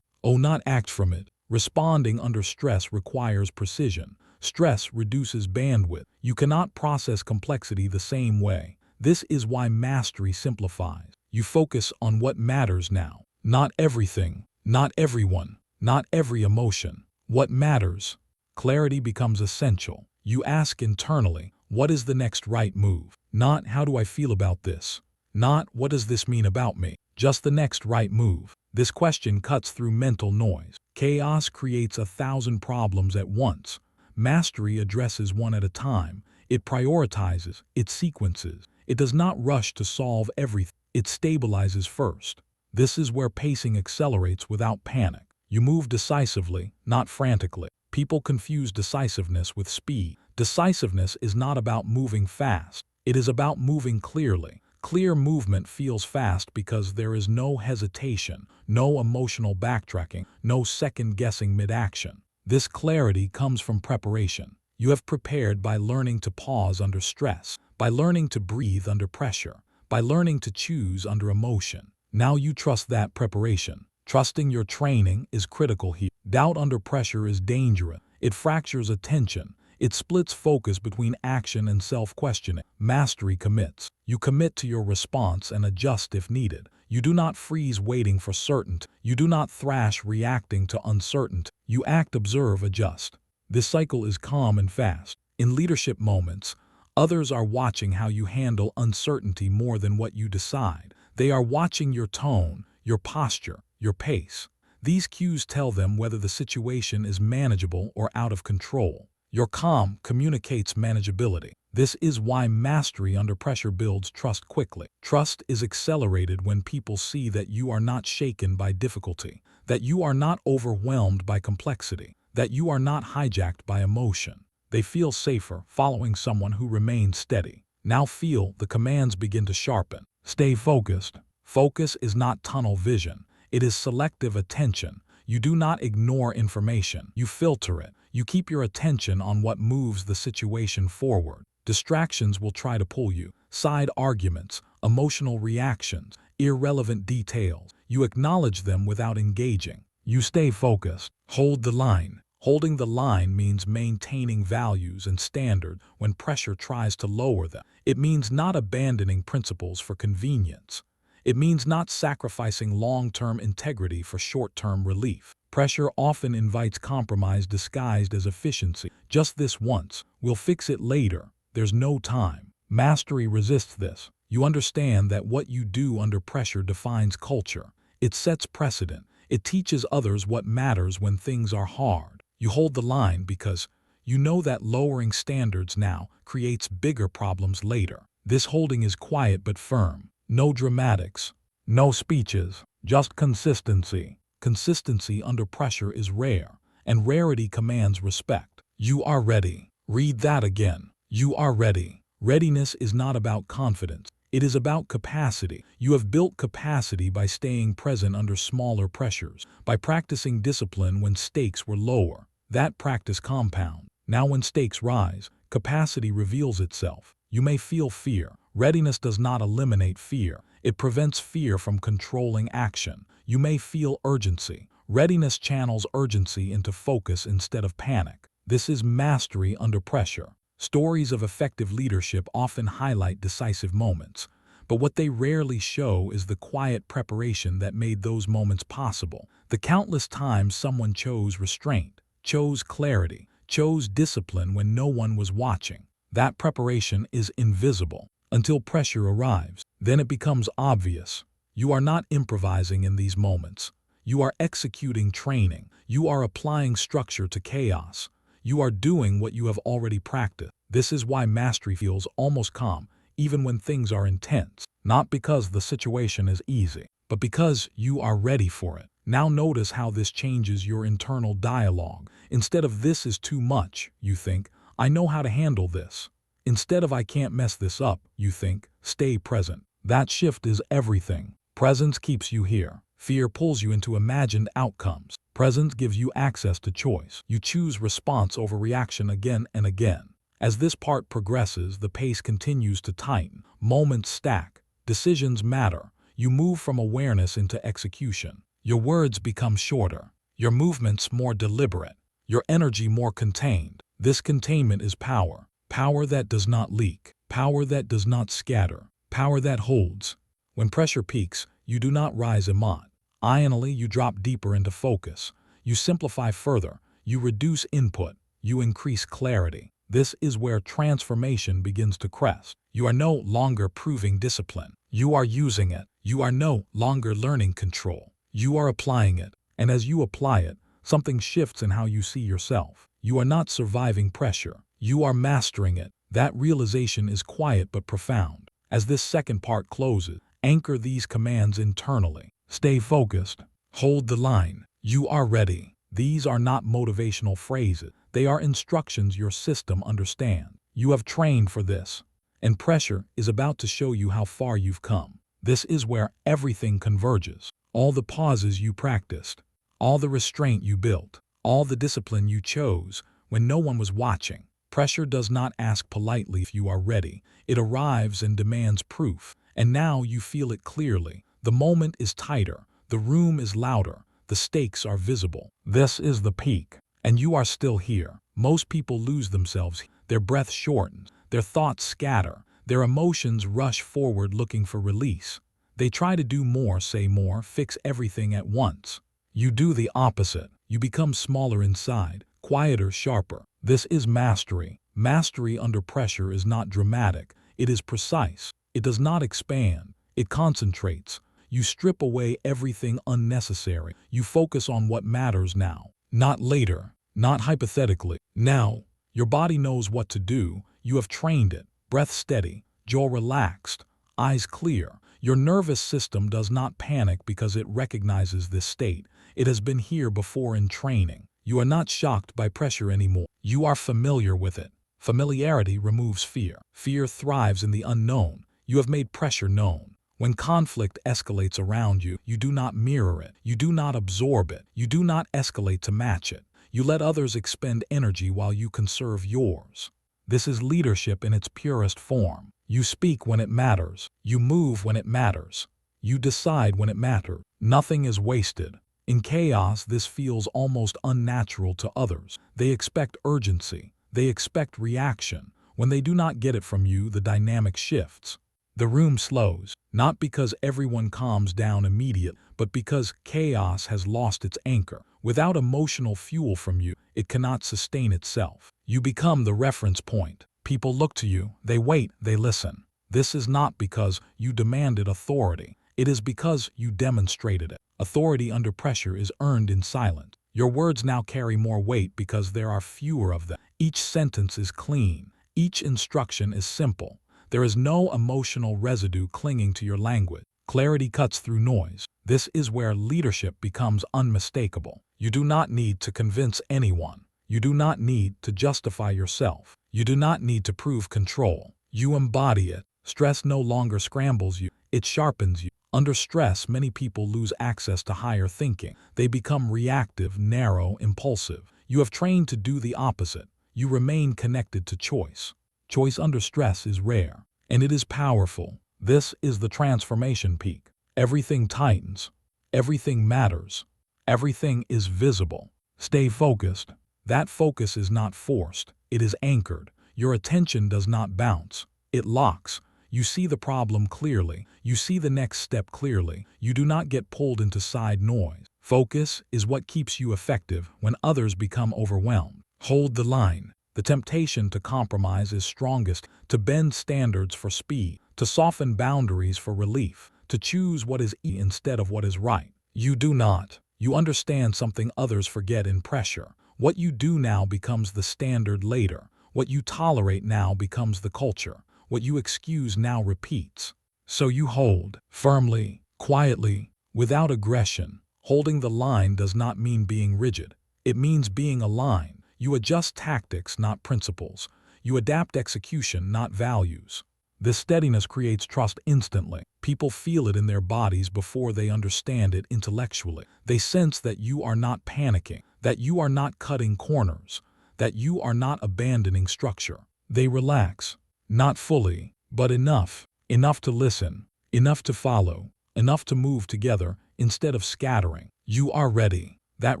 A: not act from it. Responding under stress requires precision. Stress reduces bandwidth. You cannot process complexity the same way. This is why mastery simplifies. You focus on what matters now. Not everything, not everyone, not every emotion. What matters? Clarity becomes essential. You ask internally, what is the next right move? Not how do I feel about this? Not what does this mean about me? Just the next right move. This question cuts through mental noise. Chaos creates 1,000 problems at once. Mastery addresses one at a time. It prioritizes, it sequences. It does not rush to solve everything. It stabilizes first. This is where pacing accelerates without panic. You move decisively, not frantically. People confuse decisiveness with speed. Decisiveness is not about moving fast. It is about moving clearly. Clear movement feels fast because there is no hesitation, no emotional backtracking, no second-guessing mid-action. This clarity comes from preparation. You have prepared by learning to pause under stress, by learning to breathe under pressure, by learning to choose under emotion. Now you trust that preparation. Trusting your training is critical here. Doubt under pressure is dangerous. It fractures attention. It splits focus between action and self-questioning. Mastery commits. You commit to your response and adjust if needed. You do not freeze waiting for certainty. You do not thrash reacting to uncertainty. You act, observe, adjust. This cycle is calm and fast. In leadership moments, others are watching how you handle uncertainty more than what you decide. They are watching your tone, your posture, your pace. These cues tell them whether the situation is manageable or out of control. Your calm communicates manageability. This is why mastery under pressure builds trust quickly. Trust is accelerated when people see that you are not shaken by difficulty, that you are not overwhelmed by complexity, that you are not hijacked by emotion. They feel safer following someone who remains steady. Now feel the commands begin to sharpen. Stay focused. Focus is not tunnel vision. It is selective attention. You do not ignore information. You filter it. You keep your attention on what moves the situation forward. Distractions will try to pull you. Side arguments, emotional reactions, irrelevant details. You acknowledge them without engaging. You stay focused. Hold the line. Holding the line means maintaining values and standards when pressure tries to lower them. It means not abandoning principles for convenience. It means not sacrificing long-term integrity for short-term relief. Pressure often invites compromise disguised as efficiency. Just this once. We'll fix it later. There's no time. Mastery resists this. You understand that what you do under pressure defines culture. It sets precedent. It teaches others what matters when things are hard. You hold the line because you know that lowering standards now creates bigger problems later. This holding is quiet but firm. No dramatics, no speeches, just consistency. Consistency under pressure is rare, and rarity commands respect. You are ready. Read that again. You are ready. Readiness is not about confidence. It is about capacity. You have built capacity by staying present under smaller pressures, by practicing discipline when stakes were lower. That practice compounds. Now when stakes rise, capacity reveals itself. You may feel fear. Readiness does not eliminate fear. It prevents fear from controlling action. You may feel urgency. Readiness channels urgency into focus instead of panic. This is mastery under pressure. Stories of effective leadership often highlight decisive moments, but what they rarely show is the quiet preparation that made those moments possible. The countless times someone chose restraint, chose clarity, chose discipline when no one was watching. That preparation is invisible. until pressure arrives. Then it becomes obvious. You are not improvising in these moments. You are executing training. You are applying structure to chaos. You are doing what you have already practiced. This is why mastery feels almost calm, even when things are intense. Not because the situation is easy, but because you are ready for it. Now notice how this changes your internal dialogue. Instead of "this is too much," you think, "I know how to handle this." Instead of "I can't mess this up," you think, "stay present." That shift is everything. Presence keeps you here. Fear pulls you into imagined outcomes. Presence gives you access to choice. You choose response over reaction again and again. As this part progresses, the pace continues to tighten. Moments stack. Decisions matter. You move from awareness into execution. Your words become shorter. Your movements more deliberate. Your energy more contained. This containment is power. Power that does not leak. Power that does not scatter. Power that holds. When pressure peaks, you do not rise emotionally, you drop deeper into focus. You simplify further. You reduce input. You increase clarity. This is where transformation begins to crest. You are no longer proving discipline. You are using it. You are no longer learning control. You are applying it. And as you apply it, something shifts in how you see yourself. You are not surviving pressure. You are mastering it. That realization is quiet but profound. As this second part closes, anchor these commands internally. Stay focused. Hold the line. You are ready. These are not motivational phrases. They are instructions your system understands. You have trained for this. And pressure is about to show you how far you've come. This is where everything converges. All the pauses you practiced. All the restraint you built. All the discipline you chose when no one was watching. Pressure does not ask politely if you are ready. It arrives and demands proof. And now you feel it clearly. The moment is tighter. The room is louder. The stakes are visible. This is the peak. And you are still here. Most people lose themselves. Their breath shortens. Their thoughts scatter. Their emotions rush forward looking for release. They try to do more, say more, fix everything at once. You do the opposite. You become smaller inside, quieter, sharper. This is mastery. Mastery under pressure is not dramatic. It is precise. It does not expand. It concentrates. You strip away everything unnecessary. You focus on what matters now, not later, not hypothetically. Now, your body knows what to do. You have trained it. Breath steady, jaw relaxed, eyes clear. Your nervous system does not panic because it recognizes this state. It has been here before in training. You are not shocked by pressure anymore. You are familiar with it. Familiarity removes fear. Fear thrives in the unknown. You have made pressure known. When conflict escalates around you, you do not mirror it. You do not absorb it. You do not escalate to match it. You let others expend energy while you conserve yours. This is leadership in its purest form. You speak when it matters. You move when it matters. You decide when it matters. Nothing is wasted. In chaos, this feels almost unnatural to others. They expect urgency. They expect reaction. When they do not get it from you, the dynamic shifts. The room slows, not because everyone calms down immediately, but because chaos has lost its anchor. Without emotional fuel from you, it cannot sustain itself. You become the reference point. People look to you, they wait, they listen. This is not because you demanded authority. It is because you demonstrated it. Authority under pressure is earned in silence. Your words now carry more weight because there are fewer of them. Each sentence is clean. Each instruction is simple. There is no emotional residue clinging to your language. Clarity cuts through noise. This is where leadership becomes unmistakable. You do not need to convince anyone. You do not need to justify yourself. You do not need to prove control. You embody it. Stress no longer scrambles you. It sharpens you. Under stress, many people lose access to higher thinking. They become reactive, narrow, impulsive. You have trained to do the opposite. You remain connected to choice. Choice under stress is rare, and it is powerful. This is the transformation peak. Everything tightens. Everything matters. Everything is visible. Stay focused. That focus is not forced. It is anchored. Your attention does not bounce. It locks. You see the problem clearly. You see the next step clearly. You do not get pulled into side noise. Focus is what keeps you effective when others become overwhelmed. Hold the line. The temptation to compromise is strongest, to bend standards for speed, to soften boundaries for relief, to choose what is instead of what is right. You do not. You understand something others forget in pressure. What you do now becomes the standard later. What you tolerate now becomes the culture. What you excuse now repeats. So you hold, firmly, quietly, without aggression. Holding the line does not mean being rigid. It means being aligned. You adjust tactics, not principles. You adapt execution, not values. This steadiness creates trust instantly. People feel it in their bodies before they understand it intellectually. They sense that you are not panicking, that you are not cutting corners, that you are not abandoning structure. They relax, not fully, but enough. Enough to listen, enough to follow, enough to move together instead of scattering. You are ready. That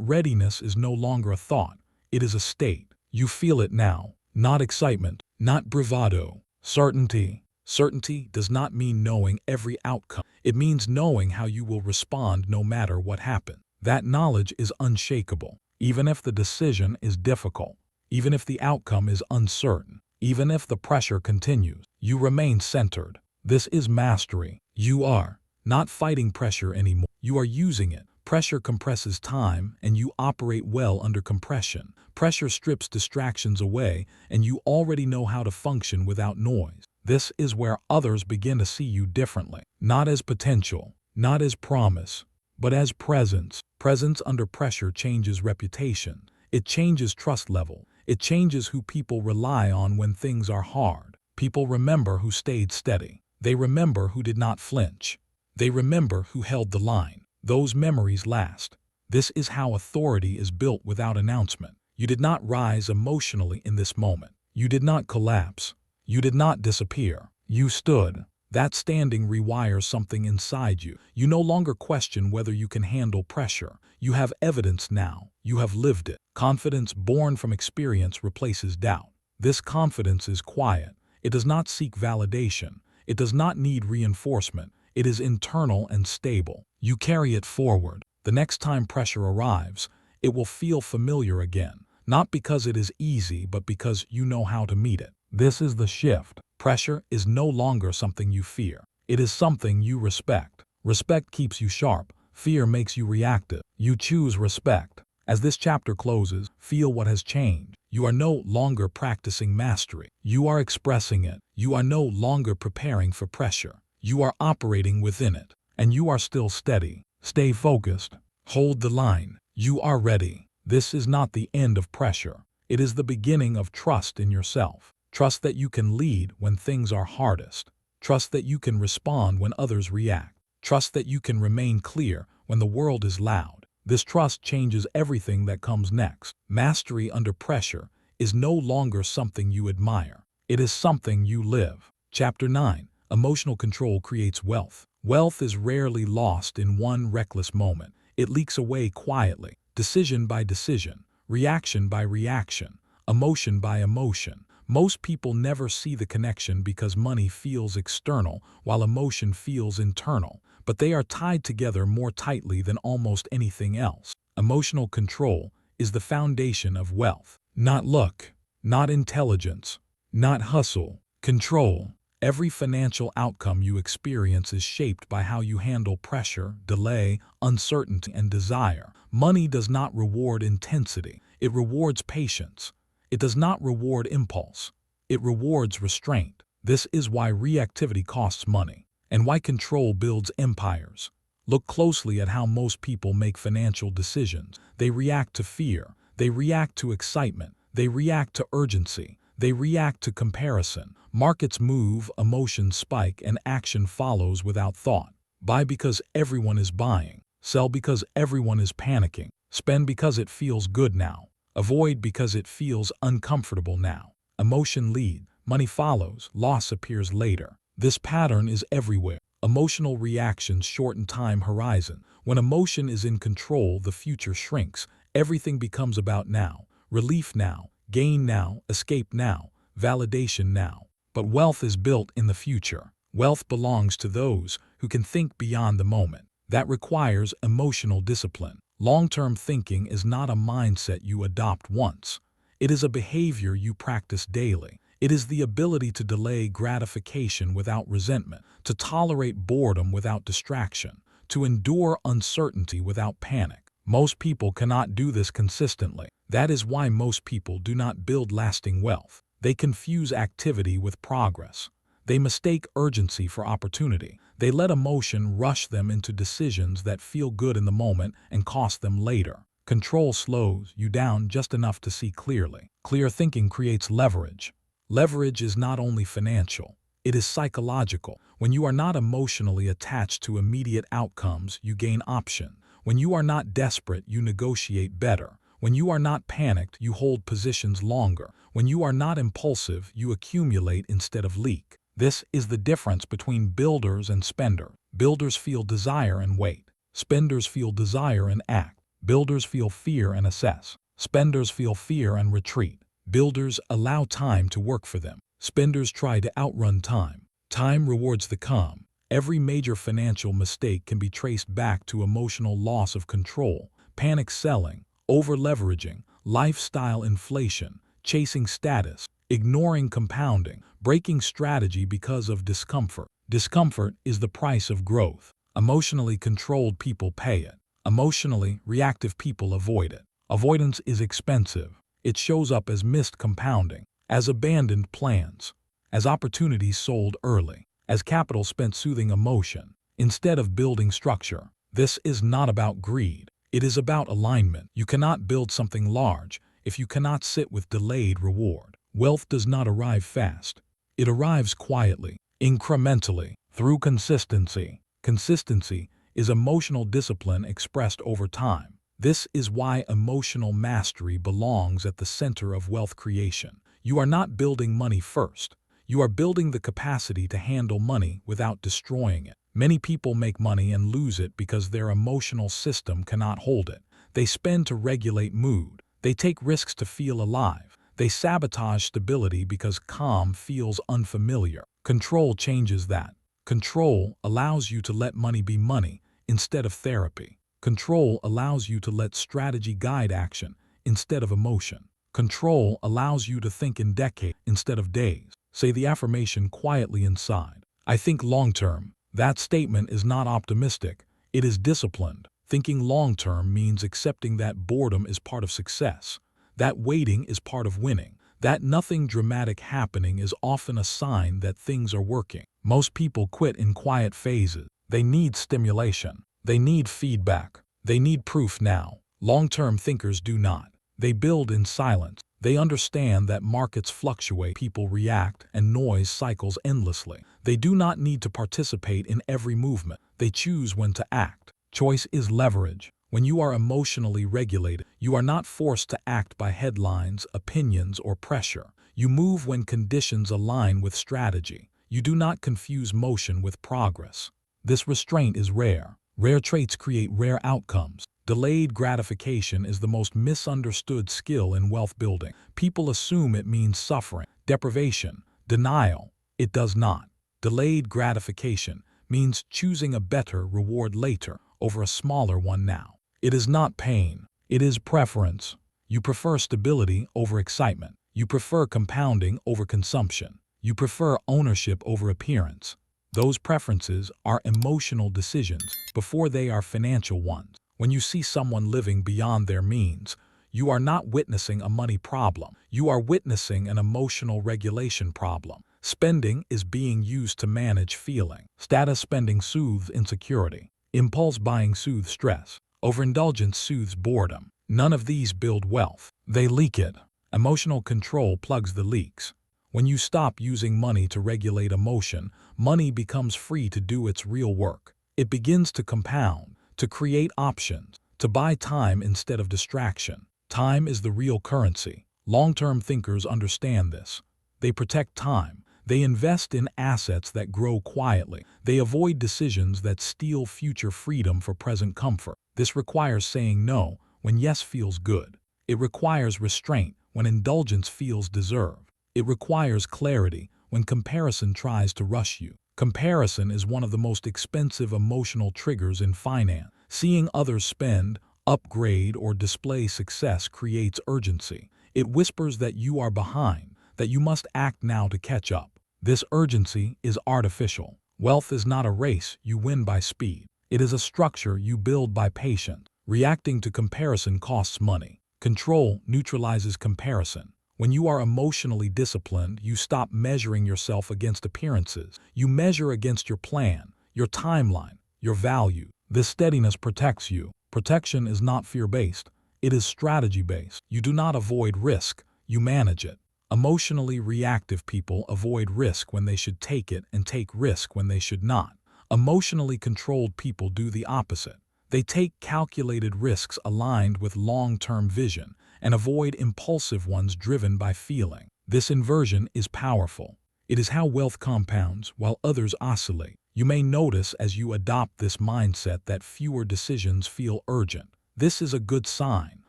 A: readiness is no longer a thought. It is a state. You feel it now. Not excitement, not bravado. Certainty. Certainty does not mean knowing every outcome. It means knowing how you will respond no matter what happens. That knowledge is unshakable. Even if the decision is difficult, even if the outcome is uncertain, even if the pressure continues, you remain centered. This is mastery. You are not fighting pressure anymore. You are using it. Pressure compresses time, and you operate well under compression. Pressure strips distractions away, and you already know how to function without noise. This is where others begin to see you differently. Not as potential, not as promise, but as presence. Presence under pressure changes reputation. It changes trust level. It changes who people rely on when things are hard. People remember who stayed steady. They remember who did not flinch. They remember who held the line. Those memories last. This is how authority is built without announcement. You did not rise emotionally in this moment. You did not collapse. You did not disappear. You stood. That standing rewires something inside you. You no longer question whether you can handle pressure. You have evidence now. You have lived it. Confidence born from experience replaces doubt. This confidence is quiet. It does not seek validation. It does not need reinforcement. It is internal and stable. You carry it forward. The next time pressure arrives, it will feel familiar again. Not because it is easy, but because you know how to meet it. This is the shift. Pressure is no longer something you fear. It is something you respect. Respect keeps you sharp. Fear makes you reactive. You choose respect. As this chapter closes, feel what has changed. You are no longer practicing mastery. You are expressing it. You are no longer preparing for pressure. You are operating within it. And you are still steady. Stay focused. Hold the line. You are ready. This is not the end of pressure. It is the beginning of trust in yourself. Trust that you can lead when things are hardest. Trust that you can respond when others react. Trust that you can remain clear when the world is loud. This trust changes everything that comes next. Mastery under pressure is no longer something you admire. It is something you live. Chapter 9. Emotional control creates wealth. Wealth is rarely lost in one reckless moment. It leaks away quietly, decision by decision, reaction by reaction, emotion by emotion. Most people never see the connection because money feels external while emotion feels internal, but they are tied together more tightly than almost anything else. Emotional control is the foundation of wealth. Not luck, not intelligence, not hustle. Control. Every financial outcome you experience is shaped by how you handle pressure, delay, uncertainty, and desire. Money does not reward intensity. It rewards patience. It does not reward impulse. It rewards restraint. This is why reactivity costs money, and why control builds empires. Look closely at how most people make financial decisions. They react to fear. They react to excitement. They react to urgency. They react to comparison. Markets move, emotions spike, and action follows without thought. Buy because everyone is buying. Sell because everyone is panicking. Spend because it feels good now. Avoid because it feels uncomfortable now. Emotion leads, money follows, loss appears later. This pattern is everywhere. Emotional reactions shorten time horizon. When emotion is in control, the future shrinks. Everything becomes about now. Relief now, gain now, escape now, validation now. But wealth is built in the future. Wealth belongs to those who can think beyond the moment. That requires emotional discipline. Long-term thinking is not a mindset you adopt once. It is a behavior you practice daily. It is the ability to delay gratification without resentment, to tolerate boredom without distraction, to endure uncertainty without panic. Most people cannot do this consistently. That is why most people do not build lasting wealth. They confuse activity with progress. They mistake urgency for opportunity. They let emotion rush them into decisions that feel good in the moment and cost them later. Control slows you down just enough to see clearly. Clear thinking creates leverage. Leverage is not only financial, it is psychological. When you are not emotionally attached to immediate outcomes, you gain option. When you are not desperate, you negotiate better. When you are not panicked, you hold positions longer. When you are not impulsive, you accumulate instead of leak. This is the difference between builders and spenders. Builders feel desire and wait. Spenders feel desire and act. Builders feel fear and assess. Spenders feel fear and retreat. Builders allow time to work for them. Spenders try to outrun time. Time rewards the calm. Every major financial mistake can be traced back to emotional loss of control, panic selling, over-leveraging, lifestyle inflation, chasing status, ignoring compounding, breaking strategy because of discomfort. Discomfort is the price of growth. Emotionally controlled people pay it. Emotionally reactive people avoid it. Avoidance is expensive. It shows up as missed compounding, as abandoned plans, as opportunities sold early, as capital spent soothing emotion, instead of building structure. This is not about greed. It is about alignment. You cannot build something large if you cannot sit with delayed reward. Wealth does not arrive fast. It arrives quietly, incrementally, through consistency. Consistency is emotional discipline expressed over time. This is why emotional mastery belongs at the center of wealth creation. You are not building money first. You are building the capacity to handle money without destroying it. Many people make money and lose it because their emotional system cannot hold it. They spend to regulate mood. They take risks to feel alive. They sabotage stability because calm feels unfamiliar. Control changes that. Control allows you to let money be money instead of therapy. Control allows you to let strategy guide action instead of emotion. Control allows you to think in decades instead of days. Say the affirmation quietly inside. I think long-term. That statement is not optimistic. It is disciplined. Thinking long-term means accepting that boredom is part of success, that waiting is part of winning, that nothing dramatic happening is often a sign that things are working. Most people quit in quiet phases. They need stimulation. They need feedback. They need proof now. Long-term thinkers do not. They build in silence. They understand that markets fluctuate, people react, and noise cycles endlessly. They do not need to participate in every movement. They choose when to act. Choice is leverage. When you are emotionally regulated, you are not forced to act by headlines, opinions, or pressure. You move when conditions align with strategy. You do not confuse motion with progress. This restraint is rare. Rare traits create rare outcomes. Delayed gratification is the most misunderstood skill in wealth building. People assume it means suffering, deprivation, denial. It does not. Delayed gratification means choosing a better reward later over a smaller one now. It is not pain. It is preference. You prefer stability over excitement. You prefer compounding over consumption. You prefer ownership over appearance. Those preferences are emotional decisions before they are financial ones. When you see someone living beyond their means, you are not witnessing a money problem. You are witnessing an emotional regulation problem. Spending is being used to manage feeling. Status spending soothes insecurity. Impulse buying soothes stress. Overindulgence soothes boredom. None of these build wealth. They leak it. Emotional control plugs the leaks. When you stop using money to regulate emotion, money becomes free to do its real work. It begins to compound, to create options, to buy time instead of distraction. Time is the real currency. Long-term thinkers understand this. They protect time. They invest in assets that grow quietly. They avoid decisions that steal future freedom for present comfort. This requires saying no when yes feels good. It requires restraint when indulgence feels deserved. It requires clarity when comparison tries to rush you. Comparison is one of the most expensive emotional triggers in finance. Seeing others spend, upgrade, or display success creates urgency. It whispers that you are behind, that you must act now to catch up. This urgency is artificial. Wealth is not a race you win by speed. It is a structure you build by patience. Reacting to comparison costs money. Control neutralizes comparison. When you are emotionally disciplined, you stop measuring yourself against appearances. You measure against your plan, your timeline, your value. This steadiness protects you. Protection is not fear-based. It is strategy-based. You do not avoid risk. You manage it. Emotionally reactive people avoid risk when they should take it and take risk when they should not. Emotionally controlled people do the opposite. They take calculated risks aligned with long-term vision and avoid impulsive ones driven by feeling. This inversion is powerful. It is how wealth compounds while others oscillate. You may notice as you adopt this mindset that fewer decisions feel urgent. This is a good sign.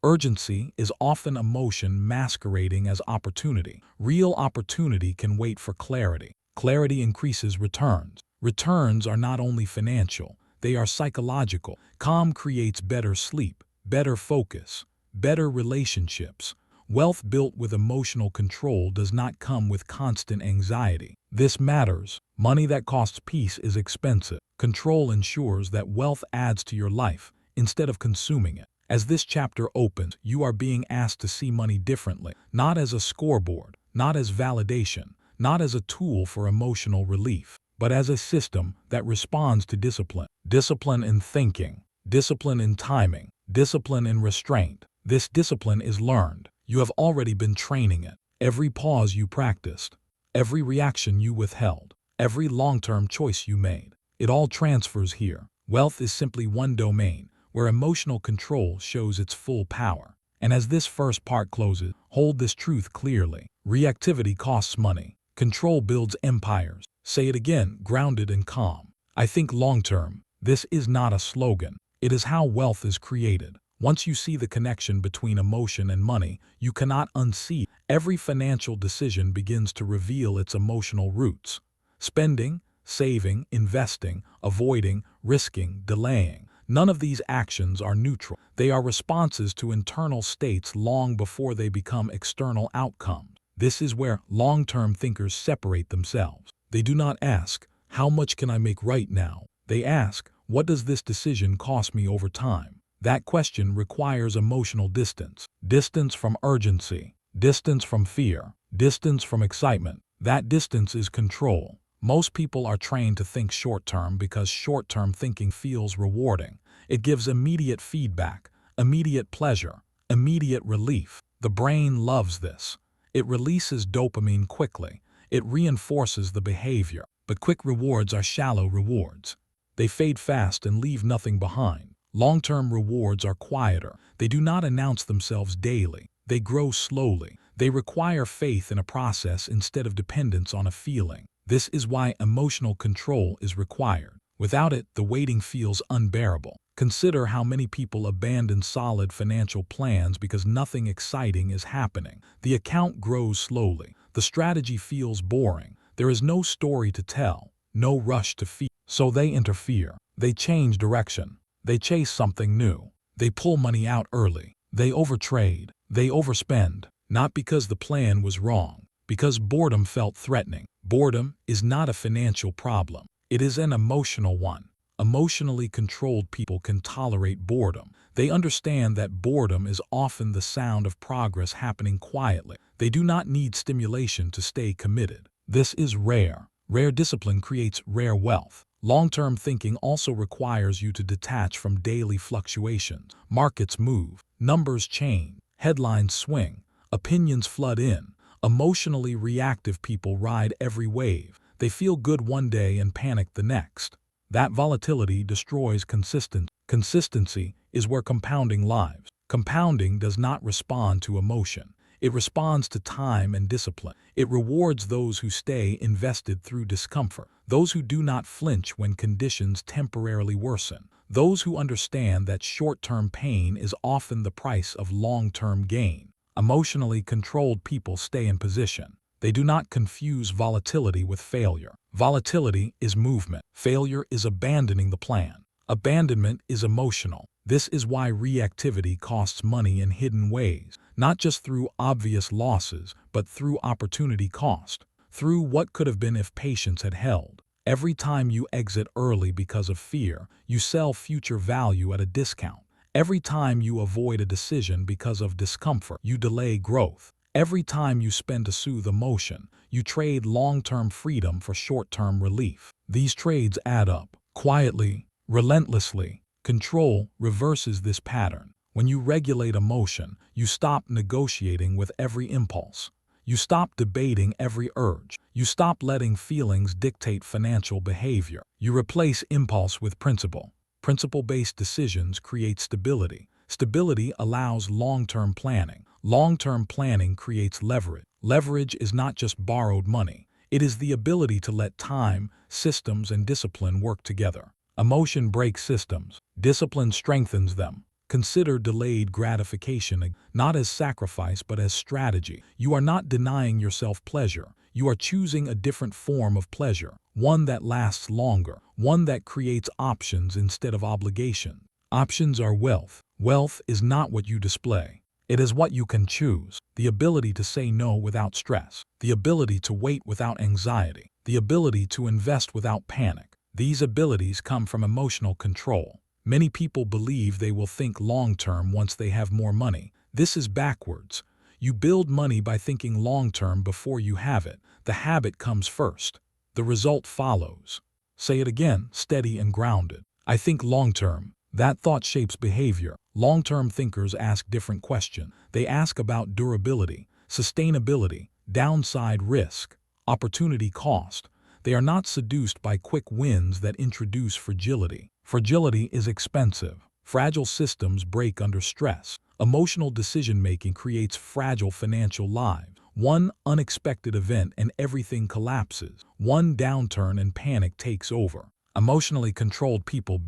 A: Urgency is often emotion masquerading as opportunity. Real opportunity can wait for clarity. Clarity increases returns. Returns are not only financial, they are psychological. Calm creates better sleep, better focus, better relationships. Wealth built with emotional control does not come with constant anxiety. This matters. Money that costs peace is expensive. Control ensures that wealth adds to your life instead of consuming it. As this chapter opens, you are being asked to see money differently, not as a scoreboard, not as validation, not as a tool for emotional relief, but as a system that responds to discipline. Discipline in thinking, discipline in timing, discipline in restraint. This discipline is learned. You have already been training it. Every pause you practiced, every reaction you withheld, every long-term choice you made, it all transfers here. Wealth is simply one domain where emotional control shows its full power. And as this first part closes, hold this truth clearly. Reactivity costs money. Control builds empires. Say it again, grounded and calm. I think long-term. This is not a slogan. It is how wealth is created. Once you see the connection between emotion and money, you cannot unsee. Every financial decision begins to reveal its emotional roots. Spending, saving, investing, avoiding, risking, delaying. None of these actions are neutral. They are responses to internal states long before they become external outcomes. This is where long-term thinkers separate themselves. They do not ask, how much can I make right now? They ask, what does this decision cost me over time? That question requires emotional distance. Distance from urgency, distance from fear, distance from excitement. That distance is control. Most people are trained to think short-term because short-term thinking feels rewarding. It gives immediate feedback, immediate pleasure, immediate relief. The brain loves this. It releases dopamine quickly. It reinforces the behavior. But quick rewards are shallow rewards. They fade fast and leave nothing behind. Long-term rewards are quieter. They do not announce themselves daily. They grow slowly. They require faith in a process instead of dependence on a feeling. This is why emotional control is required. Without it, the waiting feels unbearable. Consider how many people abandon solid financial plans because nothing exciting is happening. The account grows slowly. The strategy feels boring. There is no story to tell, no rush to feel. So they interfere. They change direction. They chase something new. They pull money out early. They overtrade. They overspend. Not because the plan was wrong, because boredom felt threatening. Boredom is not a financial problem. It is an emotional one. Emotionally controlled people can tolerate boredom. They understand that boredom is often the sound of progress happening quietly. They do not need stimulation to stay committed. This is rare. Rare discipline creates rare wealth. Long-term thinking also requires you to detach from daily fluctuations. Markets move, numbers change, headlines swing, opinions flood in. Emotionally reactive people ride every wave. They feel good one day and panic the next. That volatility destroys consistency. Consistency is where compounding lives. Compounding does not respond to emotion. It responds to time and discipline. It rewards those who stay invested through discomfort, those who do not flinch when conditions temporarily worsen, those who understand that short-term pain is often the price of long-term gain. Emotionally controlled people stay in position. They do not confuse volatility with failure. Volatility is movement. Failure is abandoning the plan. Abandonment is emotional. This is why reactivity costs money in hidden ways. not just through obvious losses, but through opportunity cost, through what could have been if patience had held. Every time you exit early because of fear, you sell future value at a discount. Every time you avoid a decision because of discomfort, you delay growth. Every time you spend to soothe emotion, you trade long-term freedom for short-term relief. These trades add up, quietly, relentlessly. Control reverses this pattern. When you regulate emotion, you stop negotiating with every impulse. You stop debating every urge. You stop letting feelings dictate financial behavior. You replace impulse with principle. Principle-based decisions create stability. Stability allows long-term planning. Long-term planning creates leverage. Leverage is not just borrowed money. It is the ability to let time, systems, and discipline work together. Emotion breaks systems. Discipline strengthens them. Consider delayed gratification not as sacrifice but as strategy. You are not denying yourself pleasure. You are choosing a different form of pleasure, one that lasts longer, one that creates options instead of obligation. Options are wealth. Wealth is not what you display. It is what you can choose. The ability to say no without stress. The ability to wait without anxiety. The ability to invest without panic. These abilities come from emotional control. Many people believe they will think long-term once they have more money. This is backwards. You build money by thinking long-term before you have it. The habit comes first. The result follows. Say it again, steady and grounded. I think long-term. That thought shapes behavior. Long-term thinkers ask different questions. They ask about durability, sustainability, downside risk, opportunity cost. They are not seduced by quick wins that introduce fragility. Fragility is expensive. Fragile systems break under stress. Emotional decision-making creates fragile financial lives. One unexpected event and everything collapses. One downturn and panic takes over. Emotionally controlled people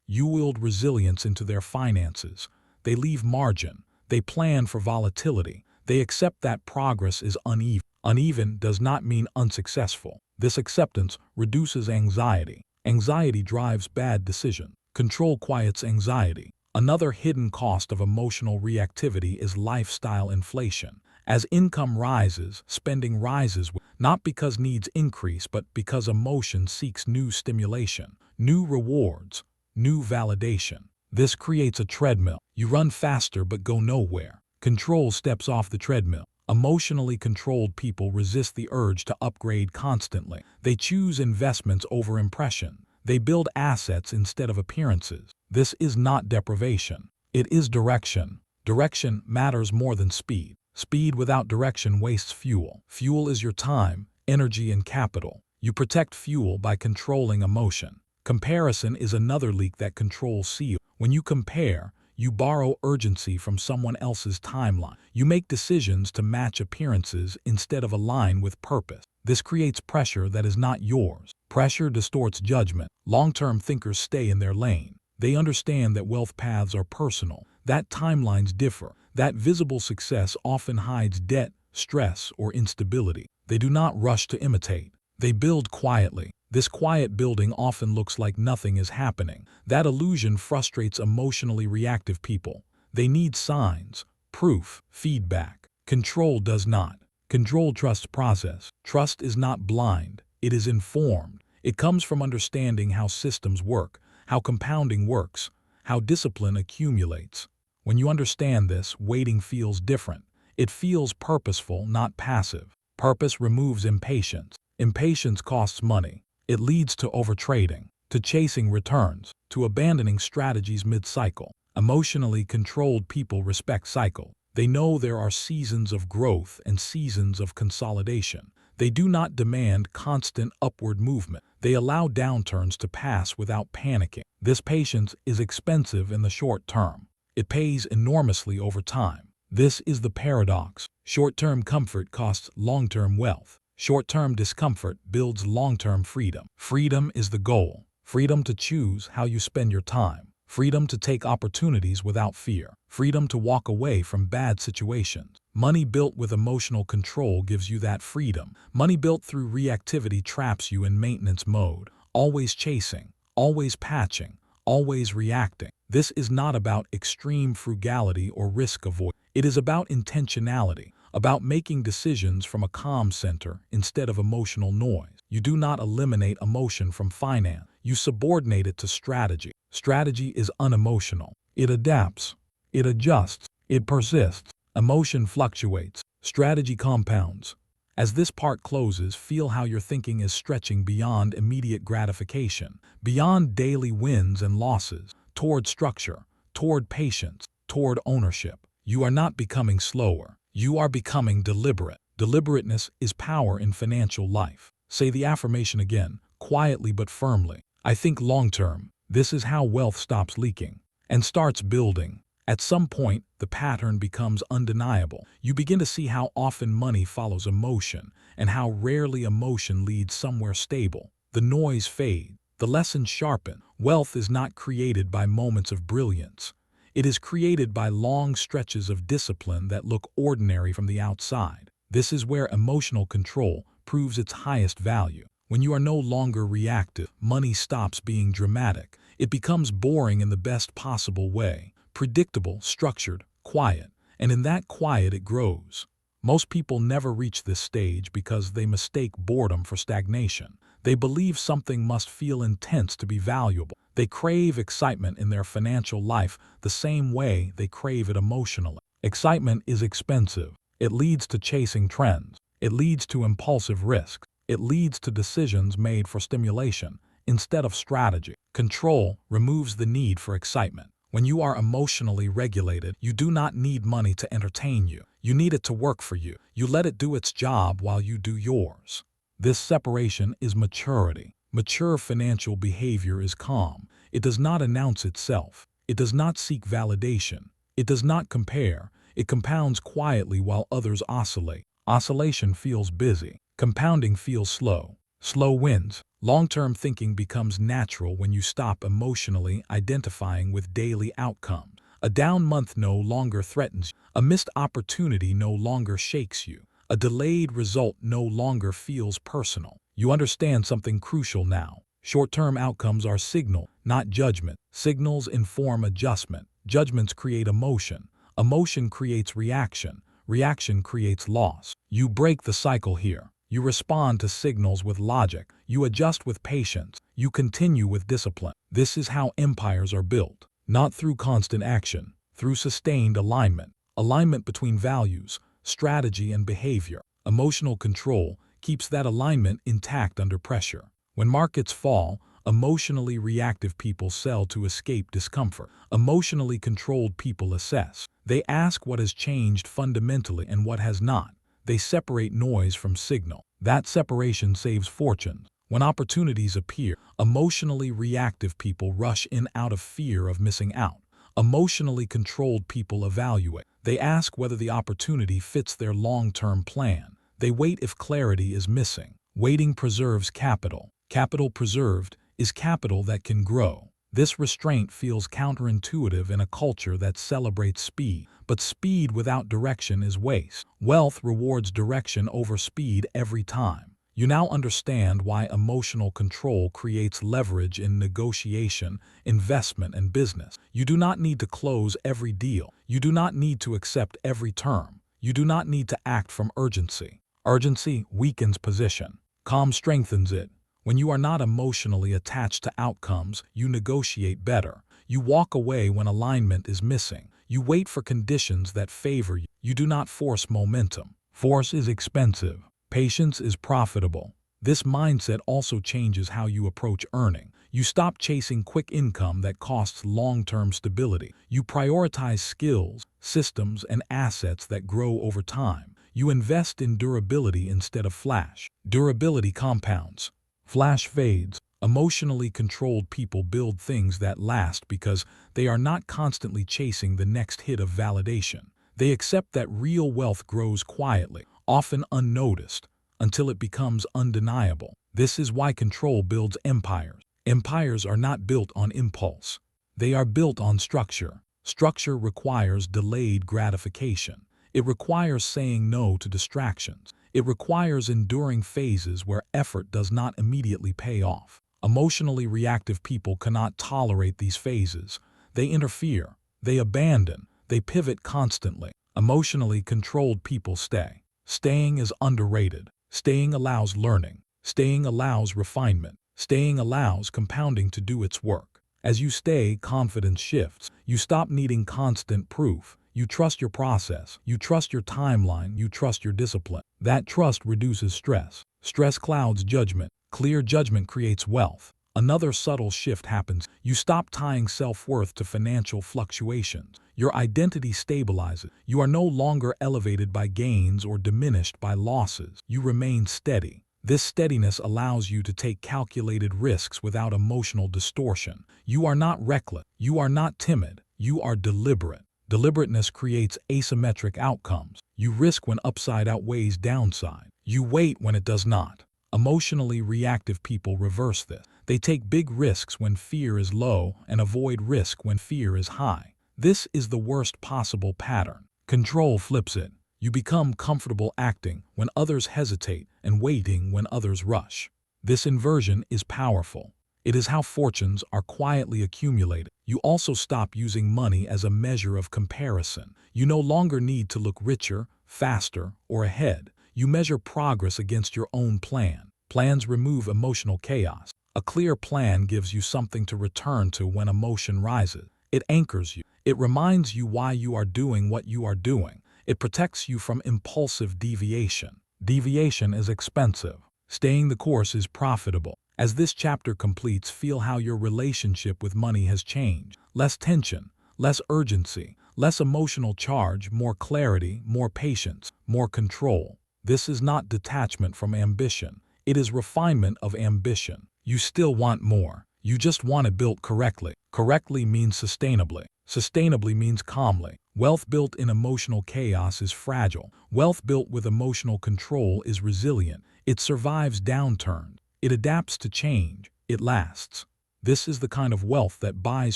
A: you wield resilience into their finances. They leave margin. They plan for volatility. They accept that progress is uneven. Uneven does not mean unsuccessful. This acceptance reduces anxiety. Anxiety drives bad decisions. Control quiets anxiety. Another hidden cost of emotional reactivity is lifestyle inflation. As income rises, spending rises, not because needs increase, but because emotion seeks new stimulation, new rewards, new validation. This creates a treadmill. You run faster but go nowhere. Control steps off the treadmill. Emotionally controlled people resist the urge to upgrade constantly. They choose investments over impression. They build assets instead of appearances. This is not deprivation. It is direction. Direction matters more than speed. Speed without direction wastes fuel. Fuel is your time, energy, and capital. You protect fuel by controlling emotion. Comparison is another leak that controls fuel. When you compare, you borrow urgency from someone else's timeline. You make decisions to match appearances instead of align with purpose. This creates pressure that is not yours. Pressure distorts judgment. Long-term thinkers stay in their lane. They understand that wealth paths are personal, that timelines differ, that visible success often hides debt, stress, or instability. They do not rush to imitate. They build quietly. This quiet building often looks like nothing is happening. That illusion frustrates emotionally reactive people. They need signs, proof, feedback. Control does not. Control trusts process. Trust is not blind. It is informed. It comes from understanding how systems work, how compounding works, how discipline accumulates. When you understand this, waiting feels different. It feels purposeful, not passive. Purpose removes impatience. Impatience costs money. It leads to overtrading, to chasing returns, to abandoning strategies mid-cycle. Emotionally controlled people respect cycle. They know there are seasons of growth and seasons of consolidation. They do not demand constant upward movement. They allow downturns to pass without panicking. This patience is expensive in the short term. It pays enormously over time. This is the paradox. Short-term comfort costs long-term wealth. Short-term discomfort builds long-term freedom. Freedom is the goal. Freedom to choose how you spend your time. Freedom to take opportunities without fear. Freedom to walk away from bad situations. Money built with emotional control gives you that freedom. Money built through reactivity traps you in maintenance mode, always chasing, always patching, always reacting. This is not about extreme frugality or risk avoidance. It is about intentionality, about making decisions from a calm center instead of emotional noise. You do not eliminate emotion from finance. You subordinate it to strategy. Strategy is unemotional. It adapts. It adjusts. It persists. Emotion fluctuates. Strategy compounds. As this part closes, feel how your thinking is stretching beyond immediate gratification, beyond daily wins and losses, toward structure, toward patience, toward ownership. You are not becoming slower. You are becoming deliberate. Deliberateness is power in financial life. Say the affirmation again, quietly but firmly. I think long-term. This is how wealth stops leaking and starts building. At some point, the pattern becomes undeniable. You begin to see how often money follows emotion and how rarely emotion leads somewhere stable. The noise fades. The lessons sharpen. Wealth is not created by moments of brilliance. It is created by long stretches of discipline that look ordinary from the outside. This is where emotional control proves its highest value. When you are no longer reactive, money stops being dramatic. It becomes boring in the best possible way. Predictable, structured, quiet, and in that quiet it grows. Most people never reach this stage because they mistake boredom for stagnation. They believe something must feel intense to be valuable. They crave excitement in their financial life the same way they crave it emotionally. Excitement is expensive. It leads to chasing trends. It leads to impulsive risks. It leads to decisions made for stimulation instead of strategy. Control removes the need for excitement. When you are emotionally regulated, you do not need money to entertain you. You need it to work for you. You let it do its job while you do yours. This separation is maturity. Mature financial behavior is calm. It does not announce itself. It does not seek validation. It does not compare. It compounds quietly while others oscillate. Oscillation feels busy. Compounding feels slow. Slow wins. Long-term thinking becomes natural when you stop emotionally identifying with daily outcomes. A down month no longer threatens you. A missed opportunity no longer shakes you. A delayed result no longer feels personal. You understand something crucial now. Short-term outcomes are signal, not judgment. Signals inform adjustment. Judgments create emotion. Emotion creates reaction. Reaction creates loss. You break the cycle here. You respond to signals with logic. You adjust with patience. You continue with discipline. This is how empires are built. Not through constant action, through sustained alignment. Alignment between values, strategy, and behavior. Emotional control keeps that alignment intact under pressure. When markets fall, emotionally reactive people sell to escape discomfort. Emotionally controlled people assess. They ask what has changed fundamentally and what has not. They separate noise from signal. That separation saves fortunes. When opportunities appear, emotionally reactive people rush in out of fear of missing out. Emotionally controlled people evaluate. They ask whether the opportunity fits their long-term plan. They wait if clarity is missing. Waiting preserves capital. Capital preserved is capital that can grow. This restraint feels counterintuitive in a culture that celebrates speed. But speed without direction is waste. Wealth rewards direction over speed every time. You now understand why emotional control creates leverage in negotiation, investment, and business. You do not need to close every deal. You do not need to accept every term. You do not need to act from urgency. Urgency weakens position. Calm strengthens it. When you are not emotionally attached to outcomes, you negotiate better. You walk away when alignment is missing. You wait for conditions that favor you. You do not force momentum. Force is expensive. Patience is profitable. This mindset also changes how you approach earning. You stop chasing quick income that costs long-term stability. You prioritize skills, systems, and assets that grow over time. You invest in durability instead of flash. Durability compounds. Flash fades. Emotionally controlled people build things that last because they are not constantly chasing the next hit of validation. They accept that real wealth grows quietly, often unnoticed, until it becomes undeniable. This is why control builds empires. Empires are not built on impulse. They are built on structure. Structure requires delayed gratification. It requires saying no to distractions. It requires enduring phases where effort does not immediately pay off. Emotionally reactive people cannot tolerate these phases. They interfere. They abandon. They pivot constantly. Emotionally controlled people stay. Staying is underrated. Staying allows learning. Staying allows refinement. Staying allows compounding to do its work. As you stay, confidence shifts. You stop needing constant proof. You trust your process. You trust your timeline. You trust your discipline. That trust reduces stress. Stress clouds judgment. Clear judgment creates wealth. Another subtle shift happens. You stop tying self-worth to financial fluctuations. Your identity stabilizes. You are no longer elevated by gains or diminished by losses. You remain steady. This steadiness allows you to take calculated risks without emotional distortion. You are not reckless. You are not timid. You are deliberate. Deliberateness creates asymmetric outcomes. You risk when upside outweighs downside. You wait when it does not. Emotionally reactive people reverse this. They take big risks when fear is low and avoid risk when fear is high. This is the worst possible pattern. Control flips it. You become comfortable acting when others hesitate and waiting when others rush. This inversion is powerful. It is how fortunes are quietly accumulated. You also stop using money as a measure of comparison. You no longer need to look richer, faster, or ahead. You measure progress against your own plan. Plans remove emotional chaos. A clear plan gives you something to return to when emotion rises. It anchors you. It reminds you why you are doing what you are doing. It protects you from impulsive deviation. Deviation is expensive. Staying the course is profitable. As this chapter completes, feel how your relationship with money has changed. Less tension, less urgency, less emotional charge, more clarity, more patience, more control. This is not detachment from ambition. It is refinement of ambition. You still want more. You just want it built correctly. Correctly means sustainably. Sustainably means calmly. Wealth built in emotional chaos is fragile. Wealth built with emotional control is resilient. It survives downturns. It adapts to change. It lasts. This is the kind of wealth that buys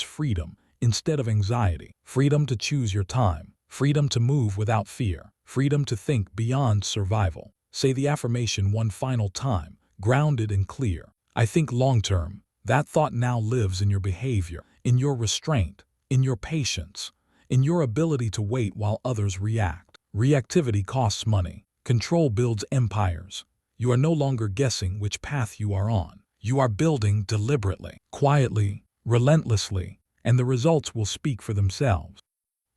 A: freedom instead of anxiety. Freedom to choose your time. Freedom to move without fear. Freedom to think beyond survival. Say the affirmation one final time, grounded and clear. I think long-term. That thought now lives in your behavior, in your restraint, in your patience, in your ability to wait while others react. Reactivity costs money. Control builds empires. You are no longer guessing which path you are on. You are building deliberately, quietly, relentlessly, and the results will speak for themselves.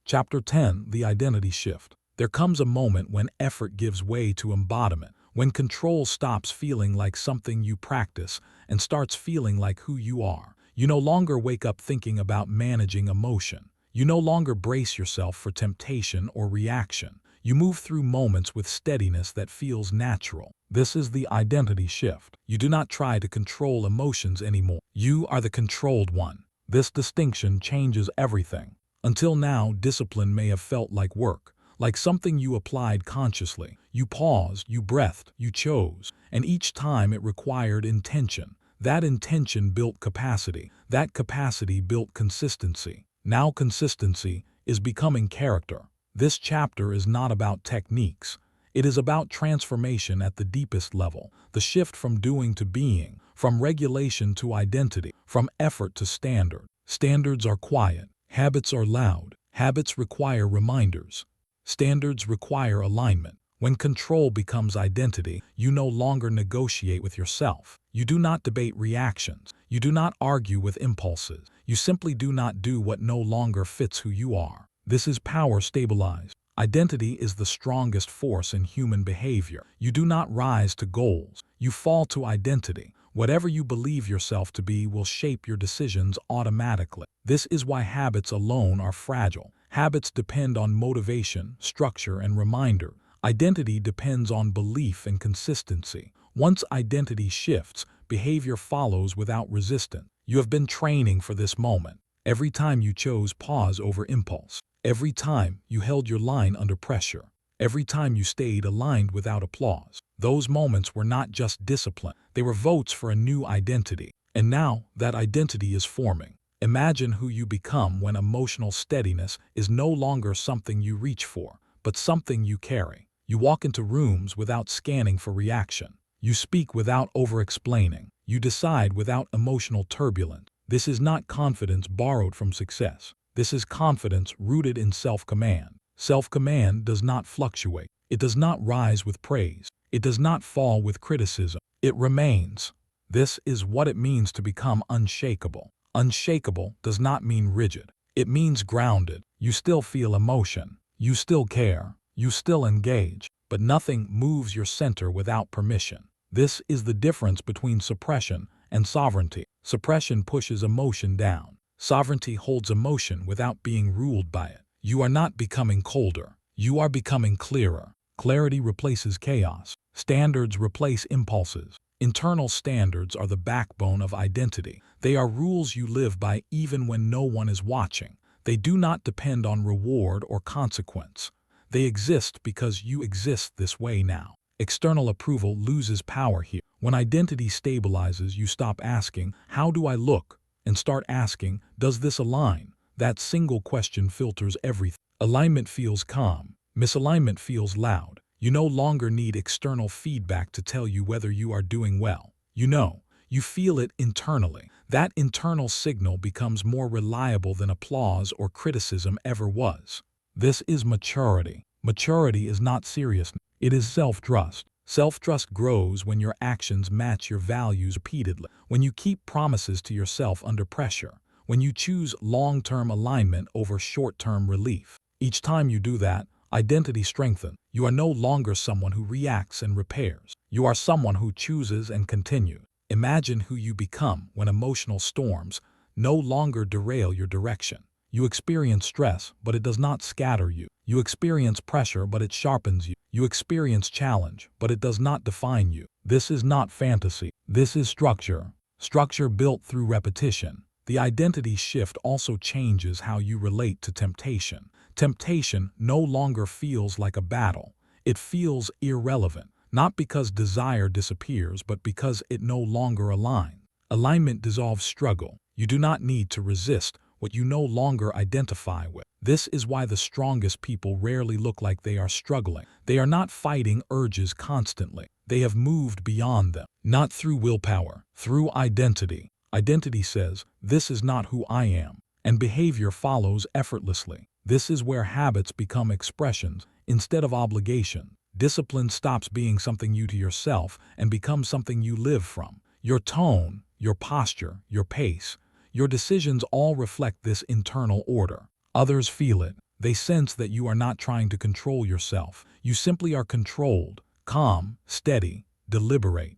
A: Chapter 10: The Identity Shift. There comes a moment when effort gives way to embodiment, when control stops feeling like something you practice and starts feeling like who you are. You no longer wake up thinking about managing emotion. You no longer brace yourself for temptation or reaction. You move through moments with steadiness that feels natural. This is the identity shift. You do not try to control emotions anymore. You are the controlled one. This distinction changes everything. Until now, discipline may have felt like work, like something you applied consciously. You paused, you breathed, you chose, and each time it required intention. That intention built capacity. That capacity built consistency. Now consistency is becoming character. This chapter is not about techniques. It is about transformation at the deepest level, the shift from doing to being, from regulation to identity, from effort to standard. Standards are quiet. Habits are loud. Habits require reminders. Standards require alignment. When control becomes identity, you no longer negotiate with yourself. You do not debate reactions. You do not argue with impulses. You simply do not do what no longer fits who you are. This is power stabilized. Identity is the strongest force in human behavior. You do not rise to goals. You fall to identity. Whatever you believe yourself to be will shape your decisions automatically. This is why habits alone are fragile. Habits depend on motivation, structure, and reminder. Identity depends on belief and consistency. Once identity shifts, behavior follows without resistance. You have been training for this moment. Every time you chose pause over impulse. Every time you held your line under pressure. Every time you stayed aligned without applause. Those moments were not just discipline. They were votes for a new identity. And now that identity is forming. Imagine who you become when emotional steadiness is no longer something you reach for, but something you carry. You walk into rooms without scanning for reaction. You speak without over-explaining. You decide without emotional turbulence. This is not confidence borrowed from success. This is confidence rooted in self-command. Self-command does not fluctuate. It does not rise with praise. It does not fall with criticism. It remains. This is what it means to become unshakable. Unshakable does not mean rigid. It means grounded. You still feel emotion. You still care. You still engage. But nothing moves your center without permission. This is the difference between suppression and sovereignty. Suppression pushes emotion down. Sovereignty holds emotion without being ruled by it. You are not becoming colder. You are becoming clearer. Clarity replaces chaos. Standards replace impulses. Internal standards are the backbone of identity. They are rules you live by even when no one is watching. They do not depend on reward or consequence. They exist because you exist this way now. External approval loses power here. When identity stabilizes, you stop asking, "How do I look?" and start asking, "Does this align?" That single question filters everything. Alignment feels calm. Misalignment feels loud. You no longer need external feedback to tell you whether you are doing well. You feel it internally. That internal signal becomes more reliable than applause or criticism ever was. This is maturity. Maturity is not seriousness. It is self-trust. Self-trust grows when your actions match your values repeatedly, when you keep promises to yourself under pressure, when you choose long-term alignment over short-term relief. Each time you do that, identity strengthens. You are no longer someone who reacts and repairs. You are someone who chooses and continues. Imagine who you become when emotional storms no longer derail your direction. You experience stress, but it does not scatter you. You experience pressure, but it sharpens you. You experience challenge, but it does not define you. This is not fantasy. This is structure. Structure built through repetition. The identity shift also changes how you relate to temptation. Temptation no longer feels like a battle. It feels irrelevant, not because desire disappears, but because it no longer aligns. Alignment dissolves struggle. You do not need to resist what you no longer identify with. This is why the strongest people rarely look like they are struggling. They are not fighting urges constantly. They have moved beyond them, not through willpower, through identity. Identity says, "This is not who I am," and behavior follows effortlessly. This is where habits become expressions instead of obligation. Discipline stops being something you do to yourself and becomes something you live from. Your tone, your posture, your pace, your decisions all reflect this internal order. Others feel it. They sense that you are not trying to control yourself. You simply are controlled, calm, steady, deliberate.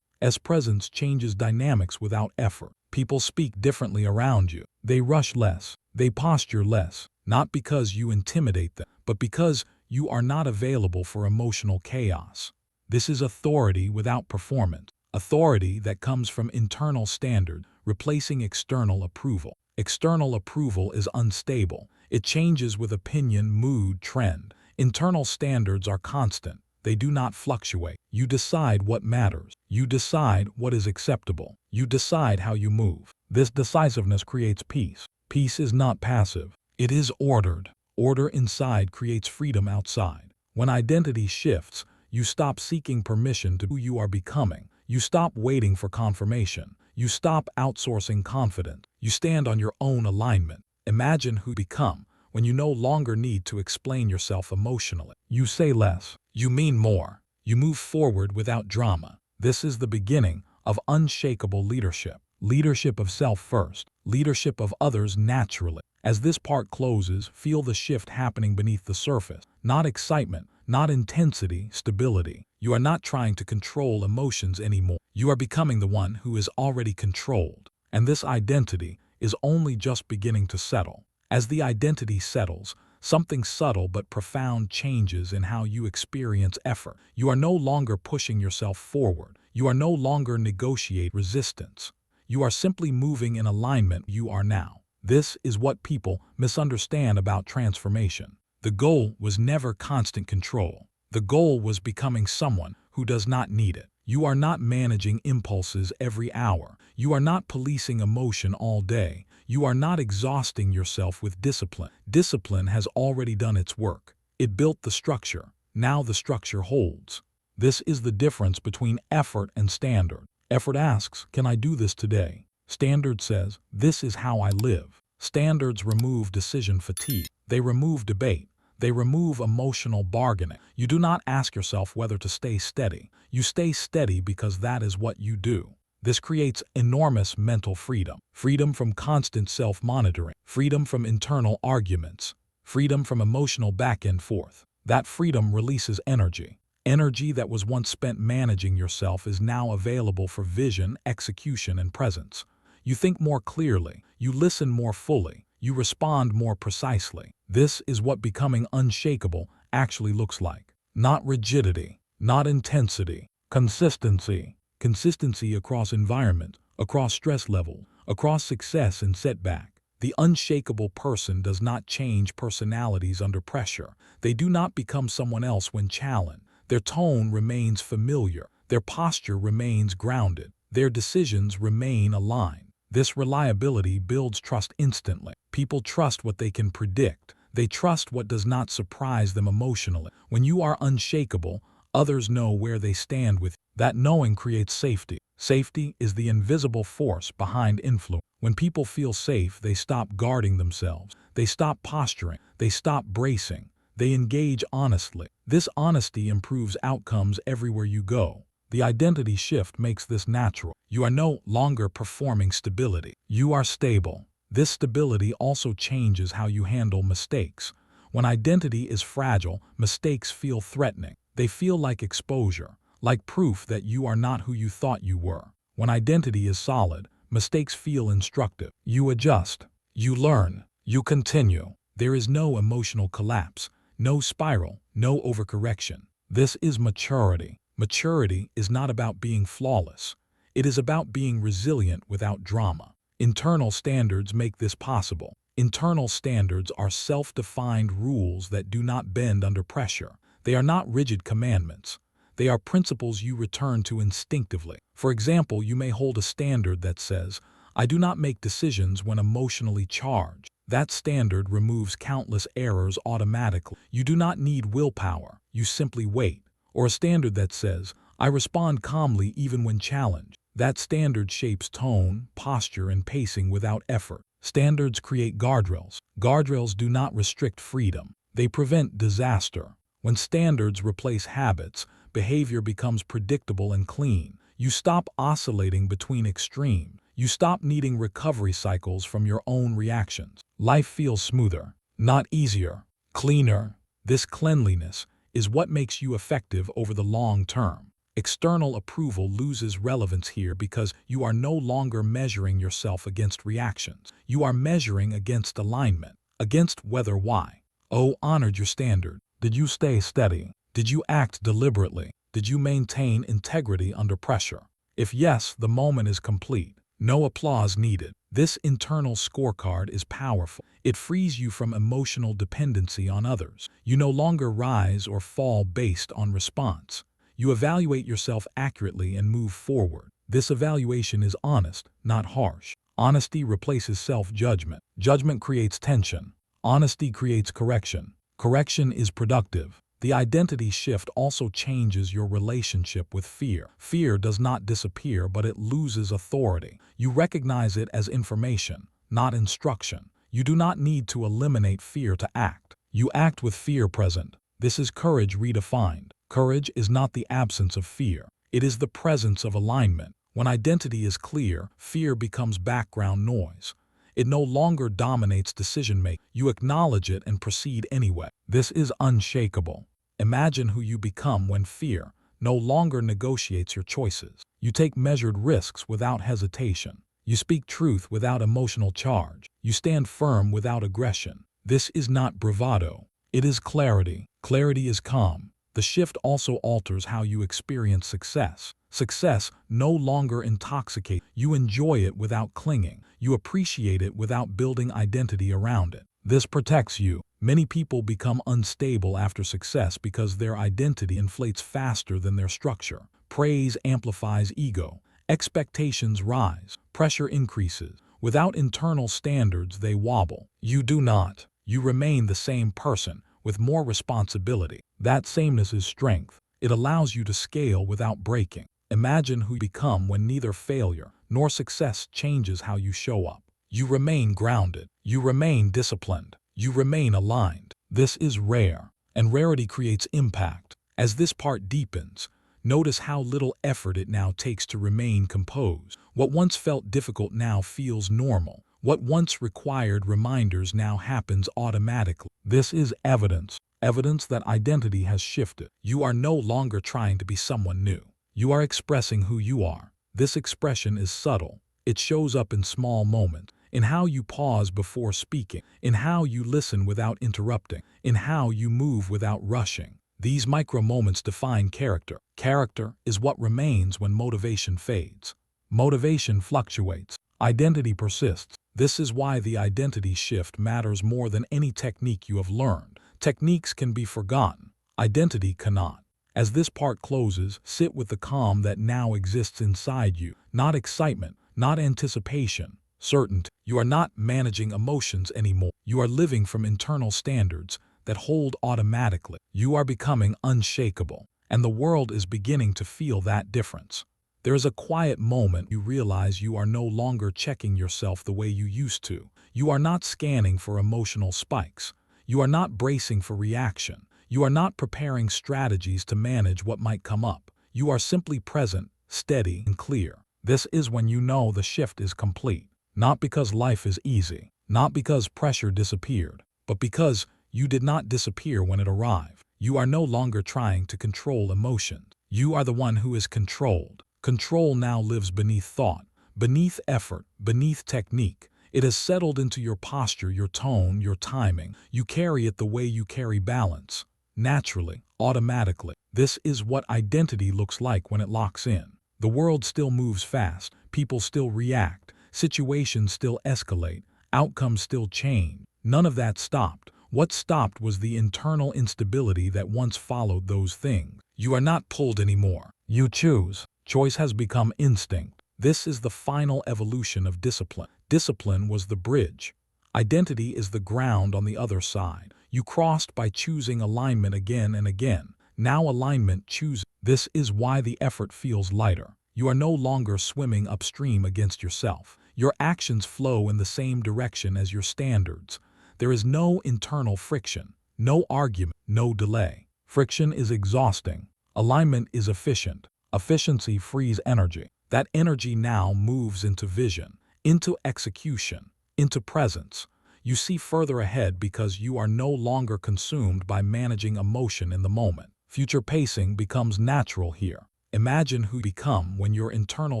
A: As presence changes dynamics without effort. People speak differently around you. They rush less. They posture less. Not because you intimidate them, but because you are not available for emotional chaos. This is authority without performance. Authority that comes from internal standard, replacing external approval. External approval is unstable. It changes with opinion, mood, trend. Internal standards are constant. They do not fluctuate. You decide what matters. You decide what is acceptable. You decide how you move. This decisiveness creates peace. Peace is not passive. It is ordered. Order inside creates freedom outside. When identity shifts, you stop seeking permission to who you are becoming. You stop waiting for confirmation. You stop outsourcing confidence. You stand on your own alignment. Imagine who you become when you no longer need to explain yourself emotionally. You say less. You mean more. You move forward without drama. This is the beginning of unshakable leadership. Leadership of self first. Leadership of others naturally. As this part closes, feel the shift happening beneath the surface. Not excitement, not intensity, stability. You are not trying to control emotions anymore. You are becoming the one who is already controlled. And this identity is only just beginning to settle. As the identity settles, something subtle but profound changes in how you experience effort. You are no longer pushing yourself forward. You are no longer negotiating resistance. You are simply moving in alignment. You are now. This is what people misunderstand about transformation. The goal was never constant control. The goal was becoming someone who does not need it. You are not managing impulses every hour. You are not policing emotion all day. You are not exhausting yourself with discipline. Discipline has already done its work. It built the structure. Now the structure holds. This is the difference between effort and standard. Effort asks, "Can I do this today?" Standard says, "This is how I live." Standards remove decision fatigue. They remove debate. They remove emotional bargaining. You do not ask yourself whether to stay steady. You stay steady because that is what you do. This creates enormous mental freedom. Freedom from constant self-monitoring. Freedom from internal arguments. Freedom from emotional back and forth. That freedom releases energy. Energy that was once spent managing yourself is now available for vision, execution, and presence. You think more clearly. You listen more fully. You respond more precisely. This is what becoming unshakable actually looks like. Not rigidity, not intensity, consistency. Consistency across environment, across stress level, across success and setback. The unshakable person does not change personalities under pressure. They do not become someone else when challenged. Their tone remains familiar. Their posture remains grounded. Their decisions remain aligned. This reliability builds trust instantly. People trust what they can predict. They trust what does not surprise them emotionally. When you are unshakable, others know where they stand with you. That knowing creates safety. Safety is the invisible force behind influence. When people feel safe, they stop guarding themselves. They stop posturing. They stop bracing. They engage honestly. This honesty improves outcomes everywhere you go. The identity shift makes this natural. You are no longer performing stability. You are stable. This stability also changes how you handle mistakes. When identity is fragile, mistakes feel threatening. They feel like exposure, like proof that you are not who you thought you were. When identity is solid, mistakes feel instructive. You adjust. You learn. You continue. There is no emotional collapse, no spiral, no overcorrection. This is maturity. Maturity is not about being flawless. It is about being resilient without drama. Internal standards make this possible. Internal standards are self-defined rules that do not bend under pressure. They are not rigid commandments. They are principles you return to instinctively. For example, you may hold a standard that says, "I do not make decisions when emotionally charged." That standard removes countless errors automatically. You do not need willpower. You simply wait. Or a standard that says, "I respond calmly even when challenged." That standard shapes tone, posture, and pacing without effort. Standards create guardrails. Guardrails do not restrict freedom. They prevent disaster. When standards replace habits, behavior becomes predictable and clean. You stop oscillating between extremes. You stop needing recovery cycles from your own reactions. Life feels smoother, not easier, cleaner. This cleanliness is what makes you effective over the long term. External approval loses relevance here because you are no longer measuring yourself against reactions. You are measuring against alignment, against whether why. Oh, honored your standard. Did you stay steady? Did you act deliberately? Did you maintain integrity under pressure? If yes, the moment is complete. No applause needed. This internal scorecard is powerful. It frees you from emotional dependency on others. You no longer rise or fall based on response. You evaluate yourself accurately and move forward. This evaluation is honest, not harsh. Honesty replaces self-judgment. Judgment creates tension. Honesty creates correction. Correction is productive. The identity shift also changes your relationship with fear. Fear does not disappear, but it loses authority. You recognize it as information, not instruction. You do not need to eliminate fear to act. You act with fear present. This is courage redefined. Courage is not the absence of fear. It is the presence of alignment. When identity is clear, fear becomes background noise. It no longer dominates decision-making. You acknowledge it and proceed anyway. This is unshakable. Imagine who you become when fear no longer negotiates your choices. You take measured risks without hesitation. You speak truth without emotional charge. You stand firm without aggression. This is not bravado. It is clarity. Clarity is calm. The shift also alters how you experience success. Success no longer intoxicates. You enjoy it without clinging. You appreciate it without building identity around it. This protects you. Many people become unstable after success because their identity inflates faster than their structure. Praise amplifies ego. Expectations rise. Pressure increases. Without internal standards, they wobble. You do not. You remain the same person, with more responsibility. That sameness is strength. It allows you to scale without breaking. Imagine who you become when neither failure nor success changes how you show up. You remain grounded. You remain disciplined. You remain aligned. This is rare, and rarity creates impact. As this part deepens, notice how little effort it now takes to remain composed. What once felt difficult now feels normal. What once required reminders now happens automatically. This is evidence that identity has shifted. You are no longer trying to be someone new. You are expressing who you are. This expression is subtle. It shows up in small moments, in how you pause before speaking, in how you listen without interrupting, in how you move without rushing. These micro moments define character. Character is what remains when motivation fades. Motivation fluctuates. Identity persists. This is why the identity shift matters more than any technique you have learned. Techniques can be forgotten. Identity cannot. As this part closes, sit with the calm that now exists inside you. Not excitement, not anticipation, certainty. You are not managing emotions anymore. You are living from internal standards that hold automatically. You are becoming unshakable, and the world is beginning to feel that difference. There is a quiet moment you realize you are no longer checking yourself the way you used to. You are not scanning for emotional spikes. You are not bracing for reaction. You are not preparing strategies to manage what might come up. You are simply present, steady, and clear. This is when you know the shift is complete. Not because life is easy, not because pressure disappeared, but because you did not disappear when it arrived. You are no longer trying to control emotions. You are the one who is controlled. Control now lives beneath thought, beneath effort, beneath technique. It has settled into your posture, your tone, your timing. You carry it the way you carry balance. Naturally, automatically. This is what identity looks like when it locks in. The world still moves fast. People still react. Situations still escalate. Outcomes still change. None of that stopped. What stopped was the internal instability that once followed those things. You are not pulled anymore. You choose. Choice has become instinct. This is the final evolution of discipline. Discipline was the bridge. Identity is the ground on the other side. You crossed by choosing alignment again and again. Now alignment chooses. This is why the effort feels lighter. You are no longer swimming upstream against yourself. Your actions flow in the same direction as your standards. There is no internal friction, no argument, no delay. Friction is exhausting. Alignment is efficient. Efficiency frees energy. That energy now moves into vision, into execution, into presence. You see further ahead because you are no longer consumed by managing emotion in the moment. Future pacing becomes natural here. Imagine who you become when your internal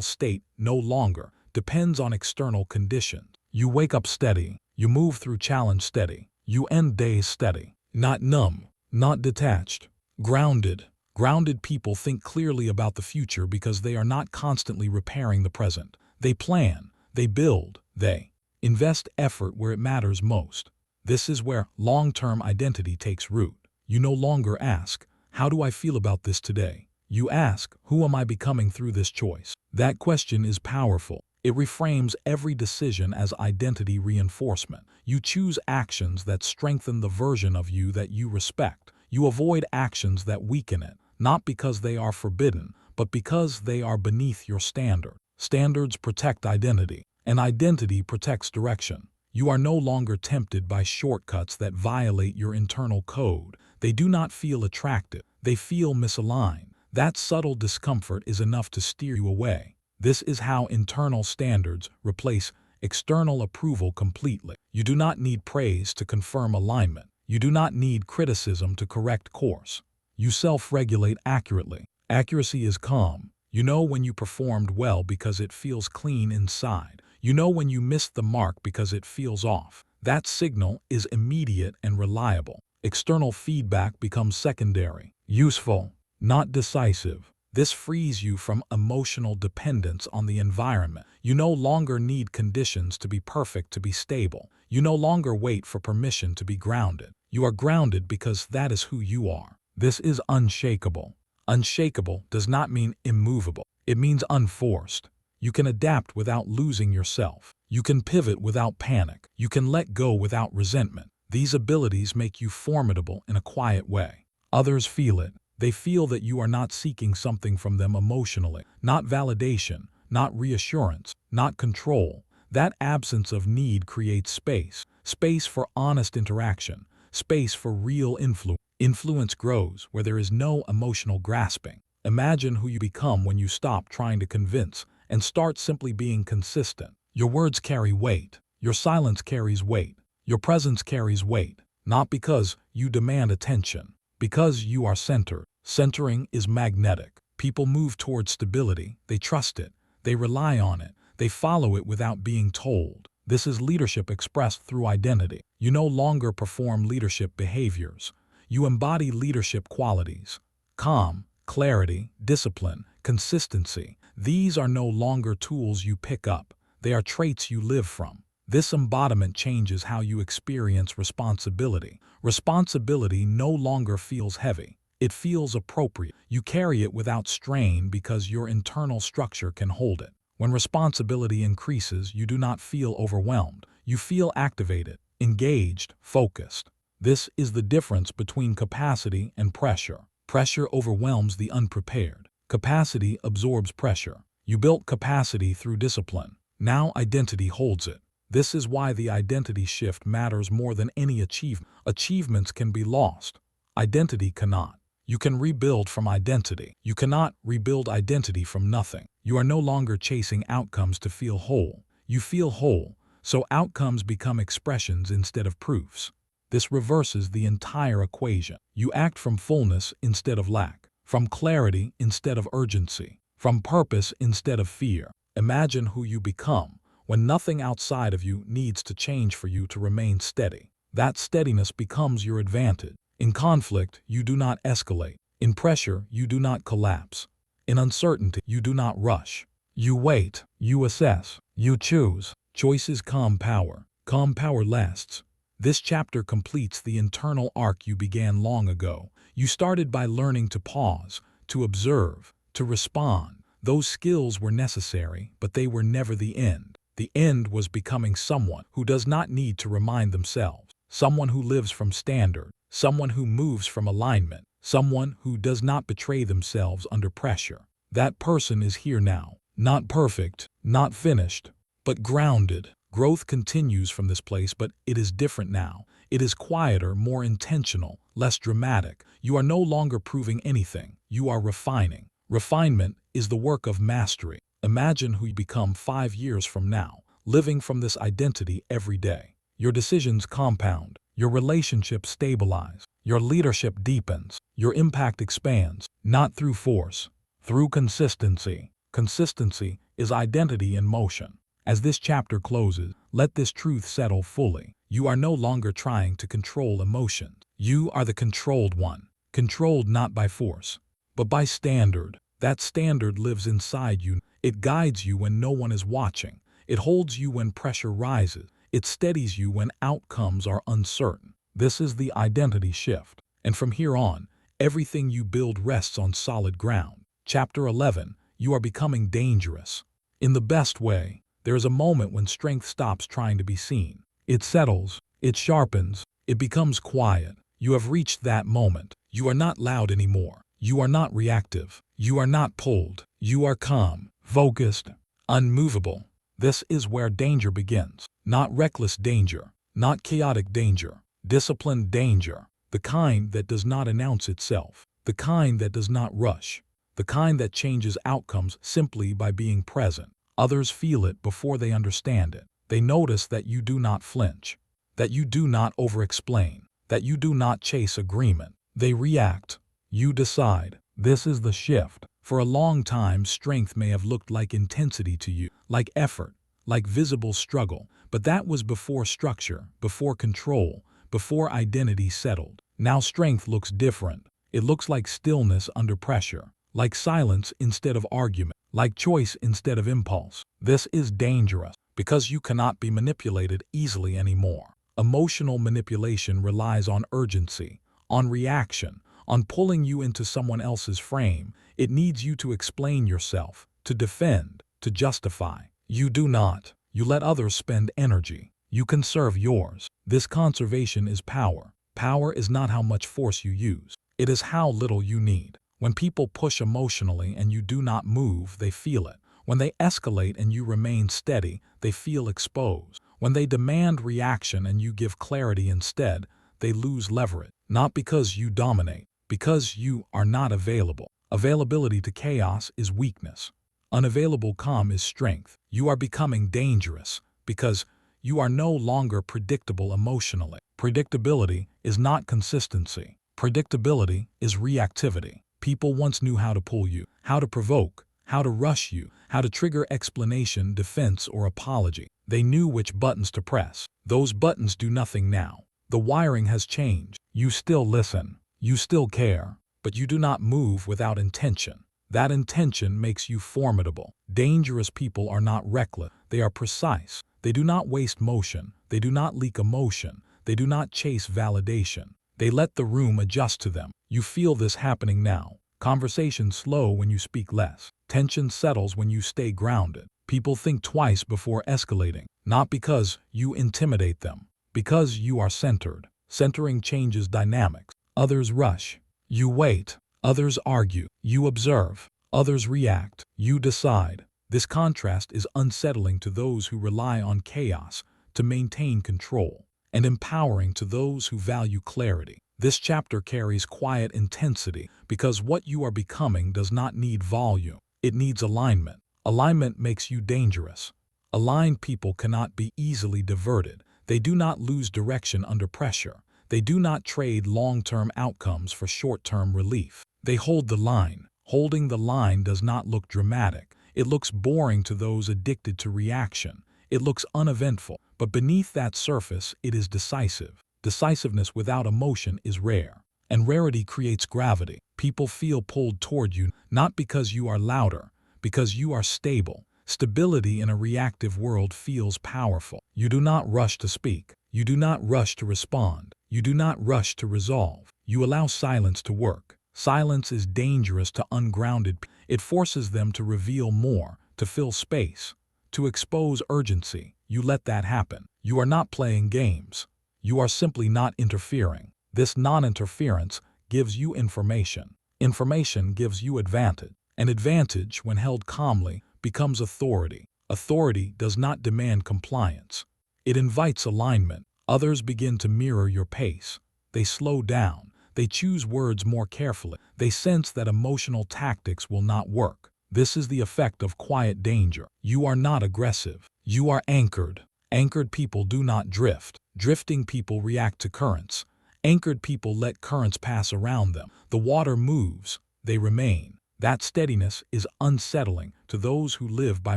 A: state no longer depends on external conditions. You wake up steady. You move through challenge steady. You end days steady. Not numb, not detached. Grounded. Grounded people think clearly about the future because they are not constantly repairing the present. They plan, they build, they invest effort where it matters most. This is where long-term identity takes root. You no longer ask, how do I feel about this today? You ask, who am I becoming through this choice? That question is powerful. It reframes every decision as identity reinforcement. You choose actions that strengthen the version of you that you respect. You avoid actions that weaken it, not because they are forbidden, but because they are beneath your standard. Standards protect identity, and identity protects direction. You are no longer tempted by shortcuts that violate your internal code. They do not feel attractive. They feel misaligned. That subtle discomfort is enough to steer you away. This is how internal standards replace external approval completely. You do not need praise to confirm alignment. You do not need criticism to correct course. You self-regulate accurately. Accuracy is calm. You know when you performed well because it feels clean inside. You know when you missed the mark because it feels off. That signal is immediate and reliable. External feedback becomes secondary, useful, not decisive. This frees you from emotional dependence on the environment. You no longer need conditions to be perfect to be stable. You no longer wait for permission to be grounded. You are grounded because that is who you are. This is unshakable. Unshakable does not mean immovable. It means unforced. You can adapt without losing yourself. You can pivot without panic. You can let go without resentment. These abilities make you formidable in a quiet way. Others feel it. They feel that you are not seeking something from them emotionally, not validation, not reassurance, not control. That absence of need creates space, space for honest interaction, space for real influence. Influence grows where there is no emotional grasping. Imagine who you become when you stop trying to convince and start simply being consistent. Your words carry weight. Your silence carries weight. Your presence carries weight. Not because you demand attention, because you are centered. Centering is magnetic. People move towards stability. They trust it. They rely on it. They follow it without being told. This is leadership expressed through identity. You no longer perform leadership behaviors. You embody leadership qualities. Calm, clarity, discipline, consistency. These are no longer tools you pick up. They are traits you live from. This embodiment changes how you experience responsibility. Responsibility no longer feels heavy. It feels appropriate. You carry it without strain because your internal structure can hold it. When responsibility increases, you do not feel overwhelmed. You feel activated, engaged, focused. This is the difference between capacity and pressure. Pressure overwhelms the unprepared. Capacity absorbs pressure. You built capacity through discipline. Now identity holds it. This is why the identity shift matters more than any achievement. Achievements can be lost. Identity cannot. You can rebuild from identity. You cannot rebuild identity from nothing. You are no longer chasing outcomes to feel whole. You feel whole, so outcomes become expressions instead of proofs. This reverses the entire equation. You act from fullness instead of lack, from clarity instead of urgency, from purpose instead of fear. Imagine who you become when nothing outside of you needs to change for you to remain steady. That steadiness becomes your advantage. In conflict, you do not escalate. In pressure, you do not collapse. In uncertainty, you do not rush. You wait, you assess, you choose. Choices calm power. Calm power lasts. This chapter completes the internal arc you began long ago. You started by learning to pause, to observe, to respond. Those skills were necessary, but they were never the end. The end was becoming someone who does not need to remind themselves, someone who lives from standard, someone who moves from alignment, someone who does not betray themselves under pressure. That person is here now, not perfect, not finished, but grounded. Growth continues from this place, but it is different now. It is quieter, more intentional, less dramatic. You are no longer proving anything. You are refining. Refinement is the work of mastery. Imagine who you become 5 years from now, living from this identity every day. Your decisions compound. Your relationships stabilize. Your leadership deepens. Your impact expands, not through force, through consistency. Consistency is identity in motion. As this chapter closes, let this truth settle fully. You are no longer trying to control emotions. You are the controlled one, controlled not by force, but by standard. That standard lives inside you. It guides you when no one is watching. It holds you when pressure rises. It steadies you when outcomes are uncertain. This is the identity shift. And from here on, everything you build rests on solid ground. Chapter 11, you are becoming dangerous. In the best way. There is a moment when strength stops trying to be seen. It settles, it sharpens, it becomes quiet. You have reached that moment. You are not loud anymore. You are not reactive. You are not pulled. You are calm, focused, unmovable. This is where danger begins. Not reckless danger, not chaotic danger, disciplined danger. The kind that does not announce itself. The kind that does not rush. The kind that changes outcomes simply by being present. Others feel it before they understand it. They notice that you do not flinch, that you do not over-explain, that you do not chase agreement. They react. You decide. This is the shift. For a long time, strength may have looked like intensity to you, like effort, like visible struggle, but that was before structure, before control, before identity settled. Now strength looks different. It looks like stillness under pressure, like silence instead of argument, like choice instead of impulse. This is dangerous because you cannot be manipulated easily anymore. Emotional manipulation relies on urgency, on reaction, on pulling you into someone else's frame. It needs you to explain yourself, to defend, to justify. You do not. You let others spend energy. You conserve yours. This conservation is power. Power is not how much force you use. It is how little you need. When people push emotionally and you do not move, they feel it. When they escalate and you remain steady, they feel exposed. When they demand reaction and you give clarity instead, they lose leverage. Not because you dominate, because you are not available. Availability to chaos is weakness. Unavailable calm is strength. You are becoming dangerous because you are no longer predictable emotionally. Predictability is not consistency. Predictability is reactivity. People once knew how to pull you, how to provoke, how to rush you, how to trigger explanation, defense, or apology. They knew which buttons to press. Those buttons do nothing now. The wiring has changed. You still listen. You still care. But you do not move without intention. That intention makes you formidable. Dangerous people are not reckless. They are precise. They do not waste motion. They do not leak emotion. They do not chase validation. They let the room adjust to them. You feel this happening now. Conversations slow when you speak less. Tension settles when you stay grounded. People think twice before escalating, not because you intimidate them, because you are centered. Centering changes dynamics. Others rush. You wait. Others argue. You observe. Others react. You decide. This contrast is unsettling to those who rely on chaos to maintain control, and empowering to those who value clarity. This chapter carries quiet intensity because what you are becoming does not need volume. It needs alignment. Alignment makes you dangerous. Aligned people cannot be easily diverted. They do not lose direction under pressure. They do not trade long-term outcomes for short-term relief. They hold the line. Holding the line does not look dramatic. It looks boring to those addicted to reaction. It looks uneventful, but beneath that surface, it is decisive. Decisiveness without emotion is rare, and rarity creates gravity. People feel pulled toward you not because you are louder, because you are stable. Stability in a reactive world feels powerful. You do not rush to speak. You do not rush to respond. You do not rush to resolve. You allow silence to work. Silence is dangerous to ungrounded people. It forces them to reveal more, to fill space, to expose urgency. You let that happen. You are not playing games. You are simply not interfering. This non-interference gives you information. Information gives you advantage. An advantage, when held calmly, becomes authority. Authority does not demand compliance. It invites alignment. Others begin to mirror your pace. They slow down. They choose words more carefully. They sense that emotional tactics will not work. This is the effect of quiet danger. You are not aggressive. You are anchored. Anchored people do not drift. Drifting people react to currents. Anchored people let currents pass around them. The water moves. They remain. That steadiness is unsettling to those who live by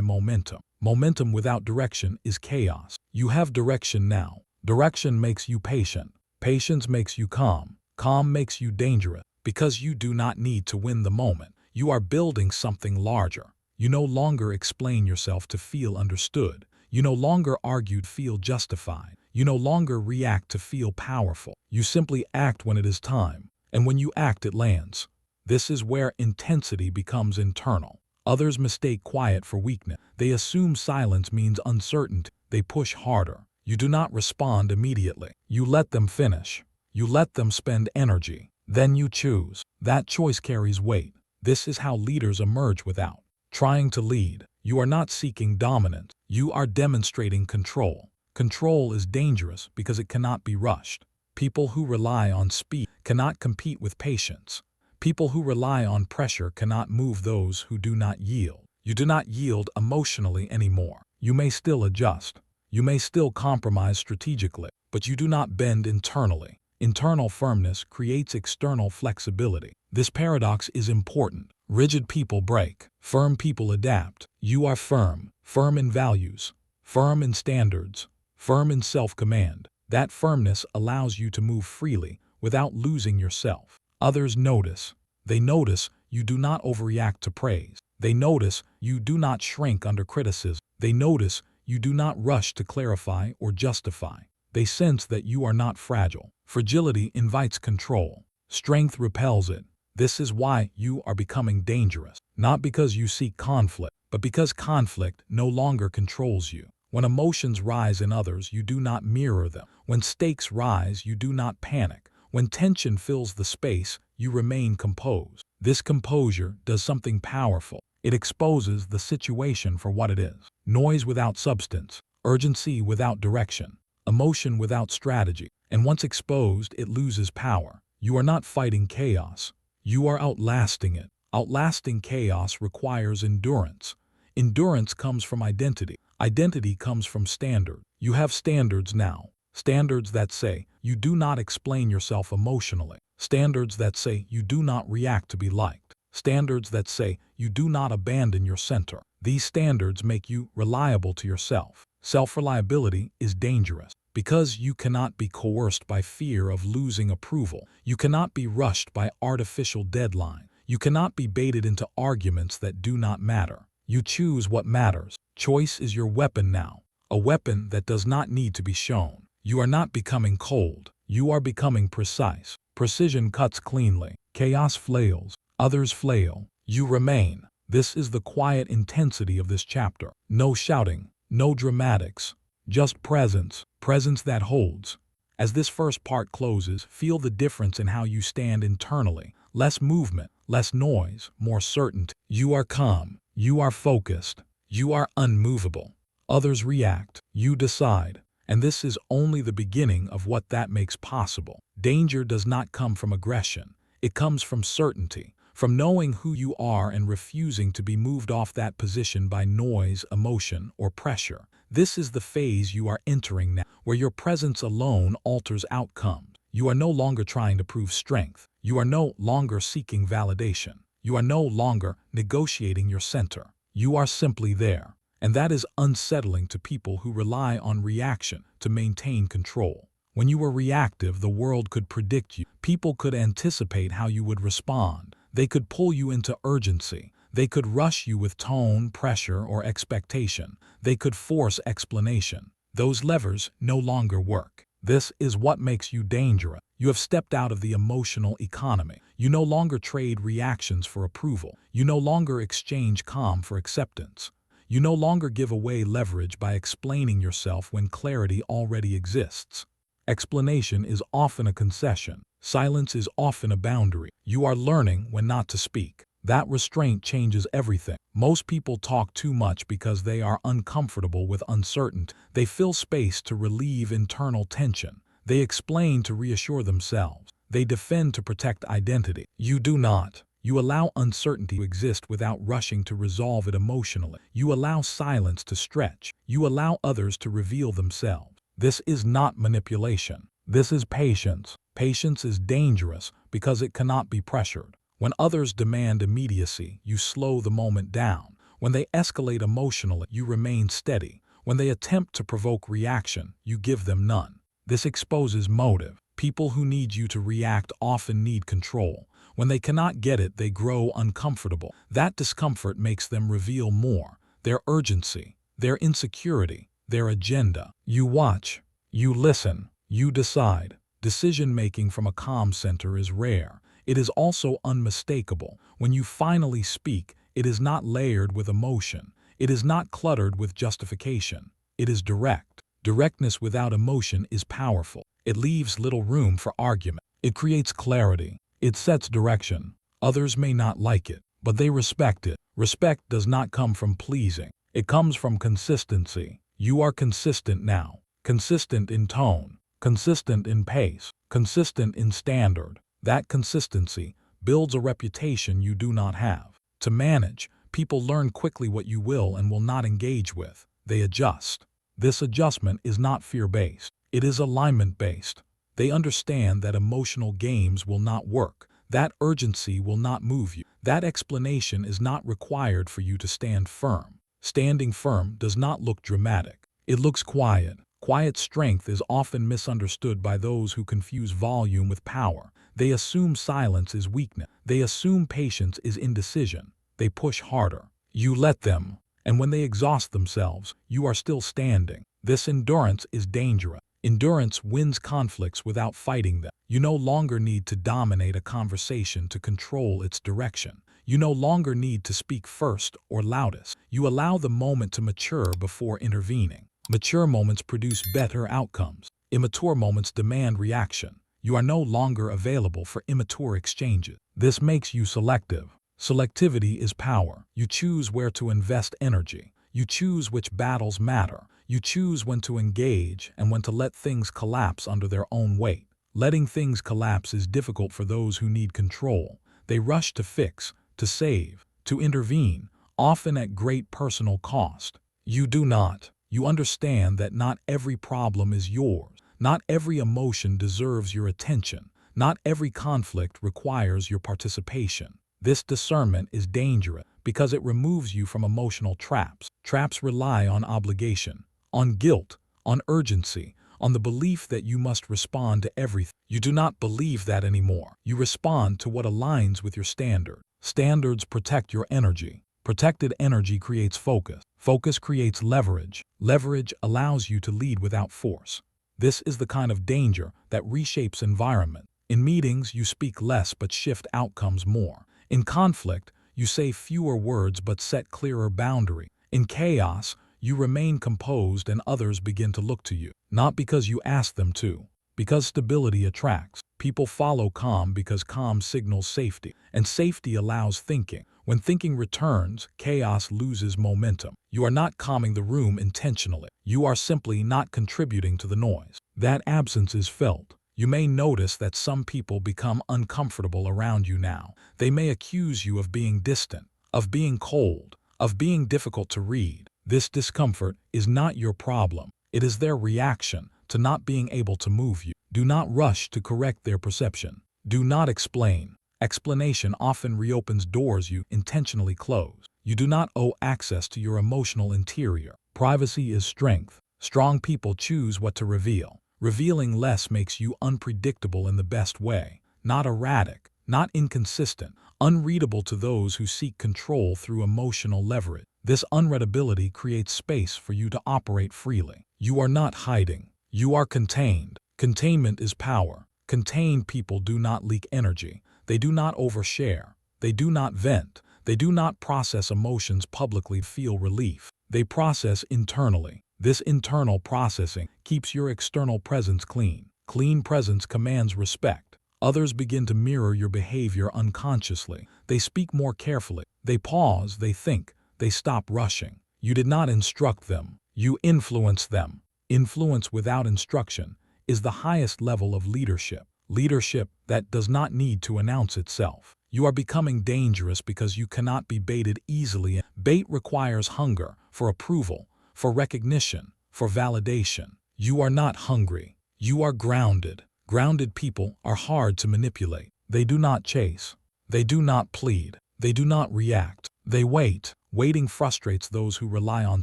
A: momentum. Momentum without direction is chaos. You have direction now. Direction makes you patient. Patience makes you calm. Calm makes you dangerous because you do not need to win the moment. You are building something larger. You no longer explain yourself to feel understood. You no longer argue to feel justified. You no longer react to feel powerful. You simply act when it is time, and when you act, it lands. This is where intensity becomes internal. Others mistake quiet for weakness. They assume silence means uncertainty. They push harder. You do not respond immediately. You let them finish. You let them spend energy. Then you choose. That choice carries weight. This is how leaders emerge without trying to lead. You are not seeking dominance. You are demonstrating control. Control is dangerous because it cannot be rushed. People who rely on speed cannot compete with patience. People who rely on pressure cannot move those who do not yield. You do not yield emotionally anymore. You may still adjust. You may still compromise strategically, but you do not bend internally. Internal firmness creates external flexibility. This paradox is important. Rigid people break. Firm people adapt. You are firm. Firm in values. Firm in standards. Firm in self-command. That firmness allows you to move freely without losing yourself. Others notice. They notice you do not overreact to praise. They notice you do not shrink under criticism. They notice you do not rush to clarify or justify. They sense that you are not fragile. Fragility invites control. Strength repels it. This is why you are becoming dangerous. Not because you seek conflict, but because conflict no longer controls you. When emotions rise in others, you do not mirror them. When stakes rise, you do not panic. When tension fills the space, you remain composed. This composure does something powerful. It exposes the situation for what it is. Noise without substance. Urgency without direction. Emotion without strategy. And once exposed, it loses power. You are not fighting chaos. You are outlasting it. Outlasting chaos requires endurance. Endurance comes from identity. Identity comes from standard. You have standards now. Standards that say you do not explain yourself emotionally. Standards that say you do not react to be liked. Standards that say you do not abandon your center. These standards make you reliable to yourself. Self-reliability is dangerous because you cannot be coerced by fear of losing approval. You cannot be rushed by artificial deadline. You cannot be baited into arguments that do not matter. You choose what matters. Choice is your weapon now, a weapon that does not need to be shown. You are not becoming cold. You are becoming precise. Precision cuts cleanly. Chaos flails. Others flail. You remain. This is the quiet intensity of this chapter. No shouting, no dramatics, just presence. Presence that holds. As this first part closes, feel the difference in how you stand internally. Less movement, less noise, more certainty. You are calm. You are focused. You are unmovable. Others react. You decide. And this is only the beginning of what that makes possible. Danger does not come from aggression. It comes from certainty, from knowing who you are and refusing to be moved off that position by noise, emotion, or pressure. This is the phase you are entering now, where your presence alone alters outcomes. You are no longer trying to prove strength. You are no longer seeking validation. You are no longer negotiating your center. You are simply there. And that is unsettling to people who rely on reaction to maintain control. When you were reactive, the world could predict you. People could anticipate how you would respond. They could pull you into urgency. They could rush you with tone, pressure, or expectation. They could force explanation. Those levers no longer work. This is what makes you dangerous. You have stepped out of the emotional economy. You no longer trade reactions for approval. You no longer exchange calm for acceptance. You no longer give away leverage by explaining yourself when clarity already exists. Explanation is often a concession. Silence is often a boundary. You are learning when not to speak. That restraint changes everything. Most people talk too much because they are uncomfortable with uncertainty. They fill space to relieve internal tension. They explain to reassure themselves. They defend to protect identity. You do not. You allow uncertainty to exist without rushing to resolve it emotionally. You allow silence to stretch. You allow others to reveal themselves. This is not manipulation. This is patience. Patience is dangerous because it cannot be pressured. When others demand immediacy, you slow the moment down. When they escalate emotionally, you remain steady. When they attempt to provoke reaction, you give them none. This exposes motive. People who need you to react often need control. When they cannot get it, they grow uncomfortable. That discomfort makes them reveal more. Their urgency, their insecurity, their agenda. You watch. You listen. You decide. Decision-making from a calm center is rare. It is also unmistakable. When you finally speak, it is not layered with emotion. It is not cluttered with justification. It is direct. Directness without emotion is powerful. It leaves little room for argument. It creates clarity. It sets direction. Others may not like it, but they respect it. Respect does not come from pleasing. It comes from consistency. You are consistent now. Consistent in tone. Consistent in pace. Consistent in standard. That consistency builds a reputation you do not have. To manage, people learn quickly what you will and will not engage with. They adjust. This adjustment is not fear-based. It is alignment-based. They understand that emotional games will not work. That urgency will not move you. That explanation is not required for you to stand firm. Standing firm does not look dramatic. It looks quiet. Quiet strength is often misunderstood by those who confuse volume with power. They assume silence is weakness. They assume patience is indecision. They push harder. You let them. And when they exhaust themselves, you are still standing. This endurance is dangerous. Endurance wins conflicts without fighting them. You no longer need to dominate a conversation to control its direction. You no longer need to speak first or loudest. You allow the moment to mature before intervening. Mature moments produce better outcomes. Immature moments demand reaction. You are no longer available for immature exchanges. This makes you selective. Selectivity is power. You choose where to invest energy. You choose which battles matter. You choose when to engage and when to let things collapse under their own weight. Letting things collapse is difficult for those who need control. They rush to fix, to save, to intervene, often at great personal cost. You do not. You understand that not every problem is yours. Not every emotion deserves your attention. Not every conflict requires your participation. This discernment is dangerous because it removes you from emotional traps. Traps rely on obligation, on guilt, on urgency, on the belief that you must respond to everything. You do not believe that anymore. You respond to what aligns with your standard. Standards protect your energy. Protected energy creates focus. Focus creates leverage. Leverage allows you to lead without force. This is the kind of danger that reshapes environment. In meetings, you speak less but shift outcomes more. In conflict, you say fewer words but set clearer boundaries. In chaos, you remain composed and others begin to look to you. Not because you ask them to, because stability attracts. People follow calm because calm signals safety, and safety allows thinking. When thinking returns, chaos loses momentum. You are not calming the room intentionally. You are simply not contributing to the noise. That absence is felt. You may notice that some people become uncomfortable around you now. They may accuse you of being distant, of being cold, of being difficult to read. This discomfort is not your problem. It is their reaction to not being able to move you. Do not rush to correct their perception. Do not explain. Explanation often reopens doors you intentionally close. You do not owe access to your emotional interior. Privacy is strength. Strong people choose what to reveal. Revealing less makes you unpredictable in the best way. Not erratic, not inconsistent, unreadable to those who seek control through emotional leverage. This unreadability creates space for you to operate freely. You are not hiding. You are contained. Containment is power. Contained people do not leak energy. They do not overshare. They do not vent. They do not process emotions publicly to feel relief. They process internally. This internal processing keeps your external presence clean. Clean presence commands respect. Others begin to mirror your behavior unconsciously. They speak more carefully. They pause, they think, they stop rushing. You did not instruct them. You influence them. Influence without instruction is the highest level of leadership. Leadership that does not need to announce itself. You are becoming dangerous because you cannot be baited easily. Bait requires hunger for approval, for recognition, for validation. You are not hungry. You are grounded. Grounded people are hard to manipulate. They do not chase. They do not plead. They do not react. They wait. Waiting frustrates those who rely on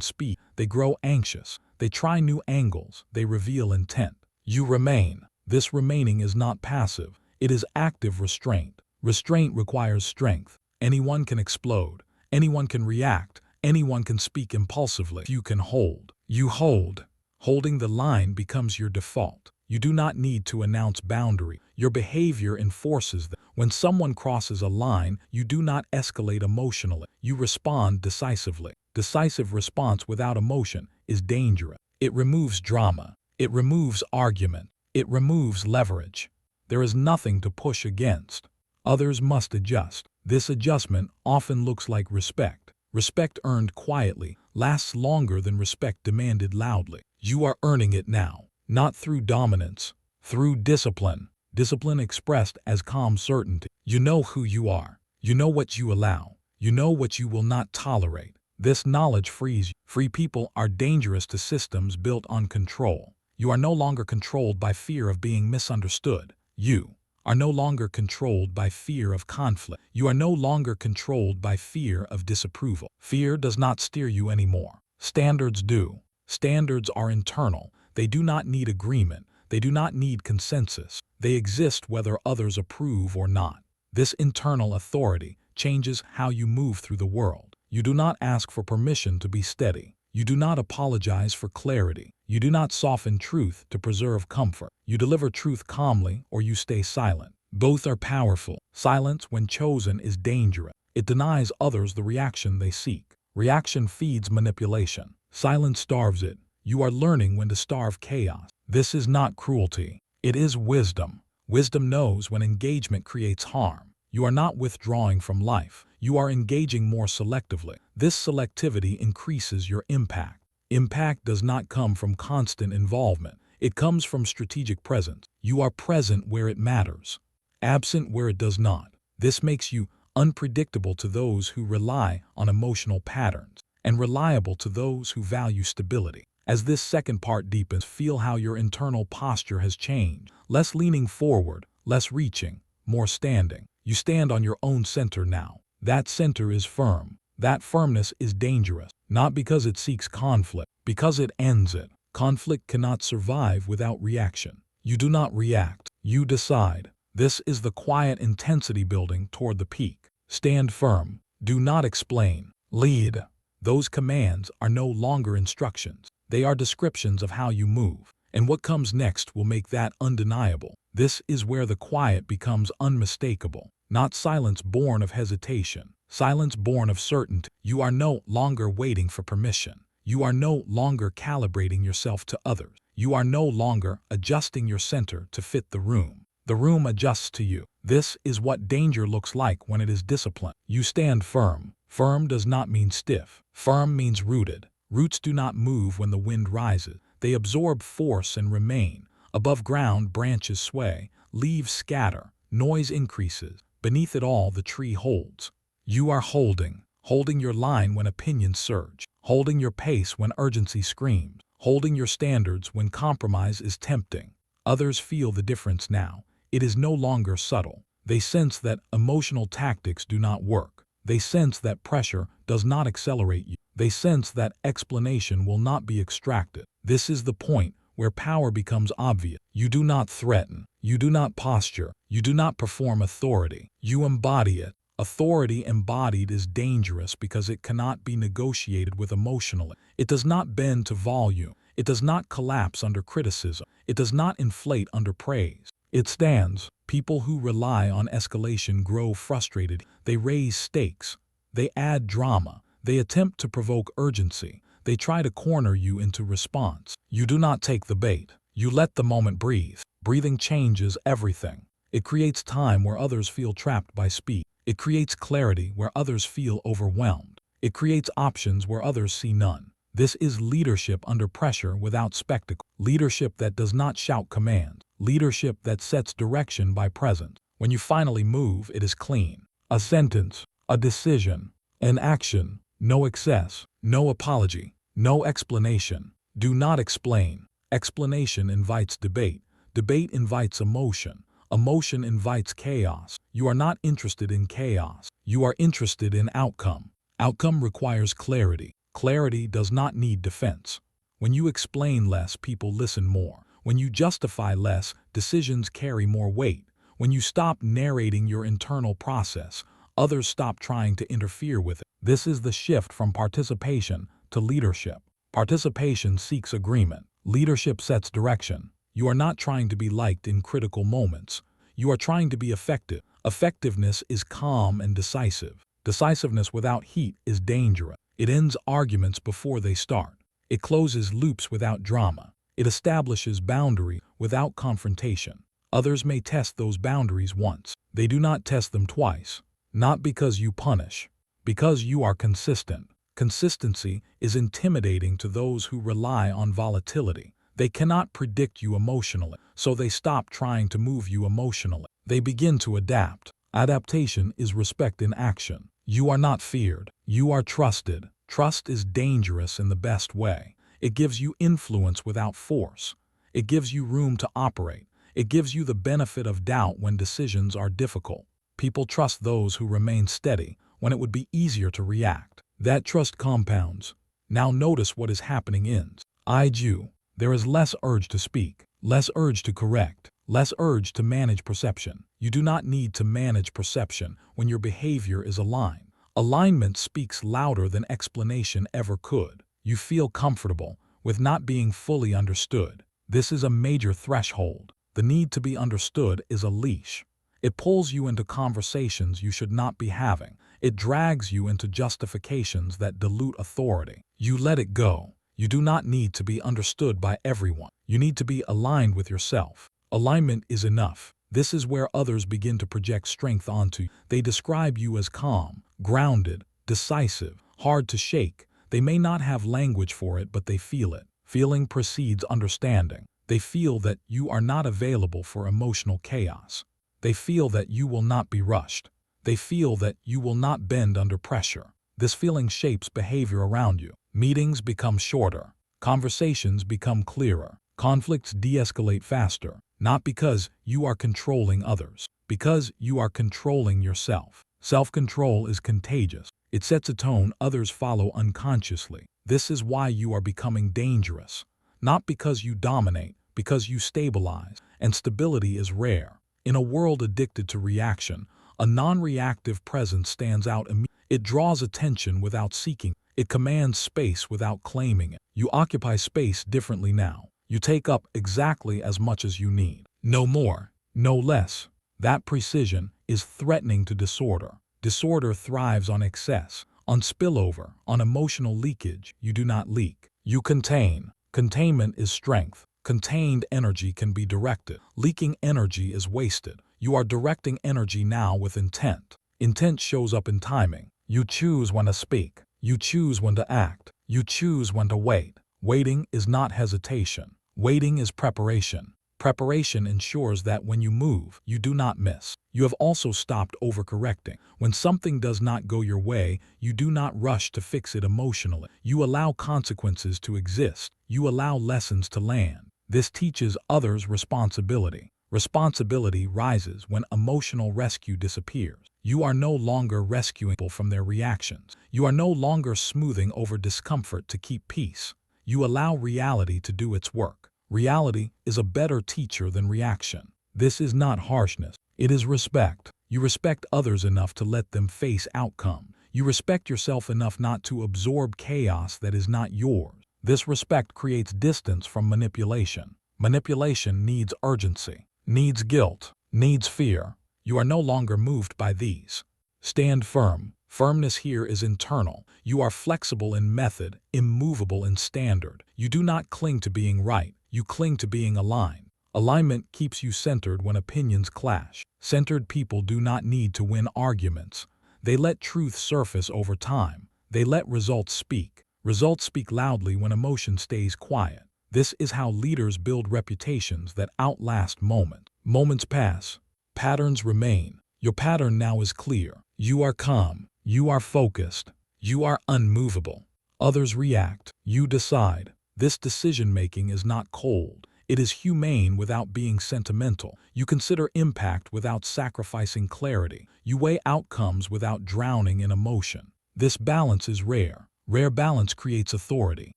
A: speed. They grow anxious. They try new angles. They reveal intent. You remain. This remaining is not passive. It is active restraint. Restraint requires strength. Anyone can explode. Anyone can react. Anyone can speak impulsively. You can hold. You hold. Holding the line becomes your default. You do not need to announce boundary. Your behavior enforces them. When someone crosses a line, you do not escalate emotionally. You respond decisively. Decisive response without emotion is dangerous. It removes drama. It removes argument. It removes leverage. There is nothing to push against. Others must adjust. This adjustment often looks like respect. Respect earned quietly lasts longer than respect demanded loudly. You are earning it now, not through dominance, through discipline. Discipline expressed as calm certainty. You know who you are. You know what you allow. You know what you will not tolerate. This knowledge frees you. Free people are dangerous to systems built on control. You are no longer controlled by fear of being misunderstood. You are no longer controlled by fear of conflict. You are no longer controlled by fear of disapproval. Fear does not steer you anymore. Standards do. Standards are internal. They do not need agreement. They do not need consensus. They exist whether others approve or not. This internal authority changes how you move through the world. You do not ask for permission to be steady. You do not apologize for clarity. You do not soften truth to preserve comfort. You deliver truth calmly or you stay silent. Both are powerful. Silence, when chosen, is dangerous. It denies others the reaction they seek. Reaction feeds manipulation. Silence starves it. You are learning when to starve chaos. This is not cruelty. It is wisdom. Wisdom knows when engagement creates harm. You are not withdrawing from life. You are engaging more selectively. This selectivity increases your impact. Impact does not come from constant involvement. It comes from strategic presence. You are present where it matters, absent where it does not. This makes you unpredictable to those who rely on emotional patterns, and reliable to those who value stability. As this second part deepens, feel how your internal posture has changed. Less leaning forward, less reaching, more standing. You stand on your own center now. That center is firm. That firmness is dangerous, not because it seeks conflict, because it ends it. Conflict cannot survive without reaction. You do not react, you decide. This is the quiet intensity building toward the peak. Stand firm. Do not explain. Lead. Those commands are no longer instructions. They are descriptions of how you move, and what comes next will make that undeniable. This is where the quiet becomes unmistakable, not silence born of hesitation, silence born of certainty. You are no longer waiting for permission. You are no longer calibrating yourself to others. You are no longer adjusting your center to fit the room. The room adjusts to you. This is what danger looks like when it is disciplined. You stand firm. Firm does not mean stiff. Firm means rooted. Roots do not move when the wind rises. They absorb force and remain. Above ground, branches sway, leaves scatter, noise increases. Beneath it all, the tree holds. You are holding your line when opinions surge, holding your pace when urgency screams, holding your standards when compromise is tempting. Others feel the difference now. It is no longer subtle. They sense that emotional tactics do not work. They sense that pressure does not accelerate you. They sense that explanation will not be extracted. This is the point where power becomes obvious. You do not threaten. You do not posture. You do not perform authority. You embody it. Authority embodied is dangerous because it cannot be negotiated with emotionally. It does not bend to volume. It does not collapse under criticism. It does not inflate under praise. It stands. People who rely on escalation grow frustrated. They raise stakes. They add drama. They attempt to provoke urgency. They try to corner you into response. You do not take the bait. You let the moment breathe. Breathing changes everything. It creates time where others feel trapped by speed. It creates clarity where others feel overwhelmed. It creates options where others see none. This is leadership under pressure without spectacle. Leadership that does not shout commands. Leadership that sets direction by presence. When you finally move, it is clean. A sentence, a decision, an action, no excess, no apology, no explanation. Do not explain. Explanation invites debate. Debate invites emotion. Emotion invites chaos. You are not interested in chaos. You are interested in outcome. Outcome requires clarity. Clarity does not need defense. When you explain less, people listen more. When you justify less, decisions carry more weight. When you stop narrating your internal process, others stop trying to interfere with it. This is the shift from participation to leadership. Participation seeks agreement. Leadership sets direction. You are not trying to be liked in critical moments. You are trying to be effective. Effectiveness is calm and decisive. Decisiveness without heat is dangerous. It ends arguments before they start. It closes loops without drama. It establishes boundary without confrontation. Others may test those boundaries once. They do not test them twice. Not because you punish, because you are consistent. Consistency is intimidating to those who rely on volatility. They cannot predict you emotionally, so they stop trying to move you emotionally. They begin to adapt. Adaptation is respect in action. You are not feared. You are trusted. Trust is dangerous in the best way. It gives you influence without force. It gives you room to operate. It gives you the benefit of doubt when decisions are difficult. People trust those who remain steady when it would be easier to react. That trust compounds. Now notice what is happening ends. You. There is less urge to speak, less urge to correct, less urge to manage perception. You do not need to manage perception when your behavior is aligned. Alignment speaks louder than explanation ever could. You feel comfortable with not being fully understood. This is a major threshold. The need to be understood is a leash. It pulls you into conversations you should not be having. It drags you into justifications that dilute authority. You let it go. You do not need to be understood by everyone. You need to be aligned with yourself. Alignment is enough. This is where others begin to project strength onto you. They describe you as calm, grounded, decisive, hard to shake. They may not have language for it, but they feel it. Feeling precedes understanding. They feel that you are not available for emotional chaos. They feel that you will not be rushed. They feel that you will not bend under pressure. This feeling shapes behavior around you. Meetings become shorter. Conversations become clearer. Conflicts de-escalate faster, not because you are controlling others, because you are controlling yourself. Self-control is contagious. It sets a tone others follow unconsciously. This is why you are becoming dangerous. Not because you dominate, because you stabilize, and stability is rare. In a world addicted to reaction, a non-reactive presence stands out immediately. It draws attention without seeking. It commands space without claiming it. You occupy space differently now. You take up exactly as much as you need. No more, no less. That precision is threatening to disorder. Disorder thrives on excess, on spillover, on emotional leakage. You do not leak. You contain. Containment is strength. Contained energy can be directed. Leaking energy is wasted. You are directing energy now with intent. Intent shows up in timing. You choose when to speak. You choose when to act. You choose when to wait. Waiting is not hesitation. Waiting is preparation. Preparation ensures that when you move, you do not miss. You have also stopped overcorrecting. When something does not go your way, you do not rush to fix it emotionally. You allow consequences to exist. You allow lessons to land. This teaches others responsibility. Responsibility rises when emotional rescue disappears. You are no longer rescuing people from their reactions. You are no longer smoothing over discomfort to keep peace. You allow reality to do its work. Reality is a better teacher than reaction. This is not harshness. It is respect. You respect others enough to let them face outcome. You respect yourself enough not to absorb chaos that is not yours. This respect creates distance from manipulation. Manipulation needs urgency, needs guilt, needs fear. You are no longer moved by these. Stand firm. Firmness here is internal. You are flexible in method, immovable in standard. You do not cling to being right. You cling to being aligned. Alignment keeps you centered when opinions clash. Centered people do not need to win arguments. They let truth surface over time. They let results speak. Results speak loudly when emotion stays quiet. This is how leaders build reputations that outlast moments. Moments pass. Patterns remain. Your pattern now is clear. You are calm. You are focused. You are unmovable. Others react. You decide. This decision-making is not cold. It is humane without being sentimental. You consider impact without sacrificing clarity. You weigh outcomes without drowning in emotion. This balance is rare. Rare balance creates authority.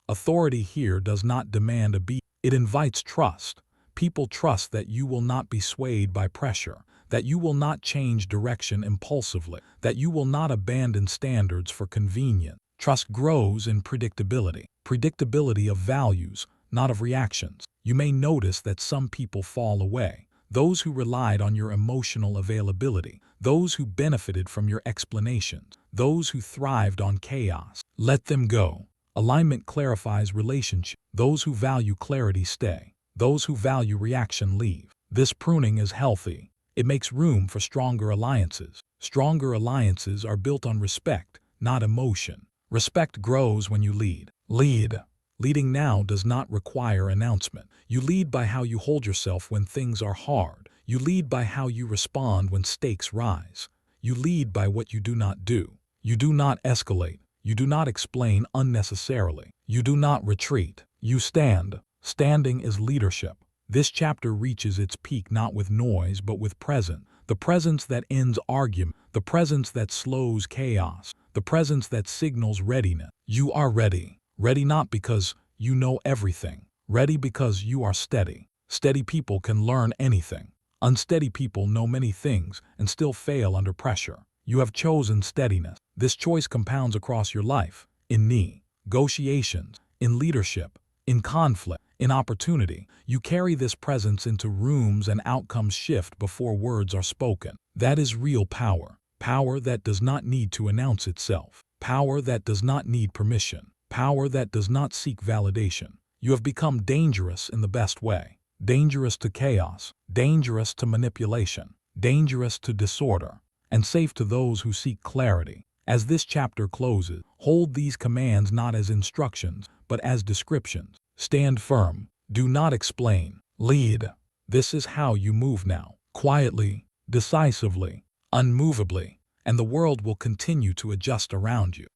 A: Authority here does not demand obedience. It invites trust. People trust that you will not be swayed by pressure, that you will not change direction impulsively, that you will not abandon standards for convenience. Trust grows in predictability. Predictability of values, not of reactions. You may notice that some people fall away. Those who relied on your emotional availability, those who benefited from your explanations, those who thrived on chaos. Let them go. Alignment clarifies relationships. Those who value clarity stay. Those who value reaction leave. This pruning is healthy. It makes room for stronger alliances. Stronger alliances are built on respect, not emotion. Respect grows when you lead. Lead. Leading now does not require announcement. You lead by how you hold yourself when things are hard. You lead by how you respond when stakes rise. You lead by what you do not do. You do not escalate. You do not explain unnecessarily. You do not retreat. You stand. Standing is leadership. This chapter reaches its peak not with noise but with presence. The presence that ends argument. The presence that slows chaos. The presence that signals readiness. You are ready. Ready not because you know everything. Ready because you are steady. Steady people can learn anything. Unsteady people know many things and still fail under pressure. You have chosen steadiness. This choice compounds across your life, in negotiations, in leadership, in conflict, in opportunity. You carry this presence into rooms and outcomes shift before words are spoken. That is real power. Power that does not need to announce itself. Power that does not need permission. Power that does not seek validation. You have become dangerous in the best way. Dangerous to chaos. Dangerous to manipulation. Dangerous to disorder. And safe to those who seek clarity. As this chapter closes, hold these commands not as instructions, but as descriptions. Stand firm. Do not explain. Lead. This is how you move now. Quietly, decisively, unmovably, and the world will continue to adjust around you.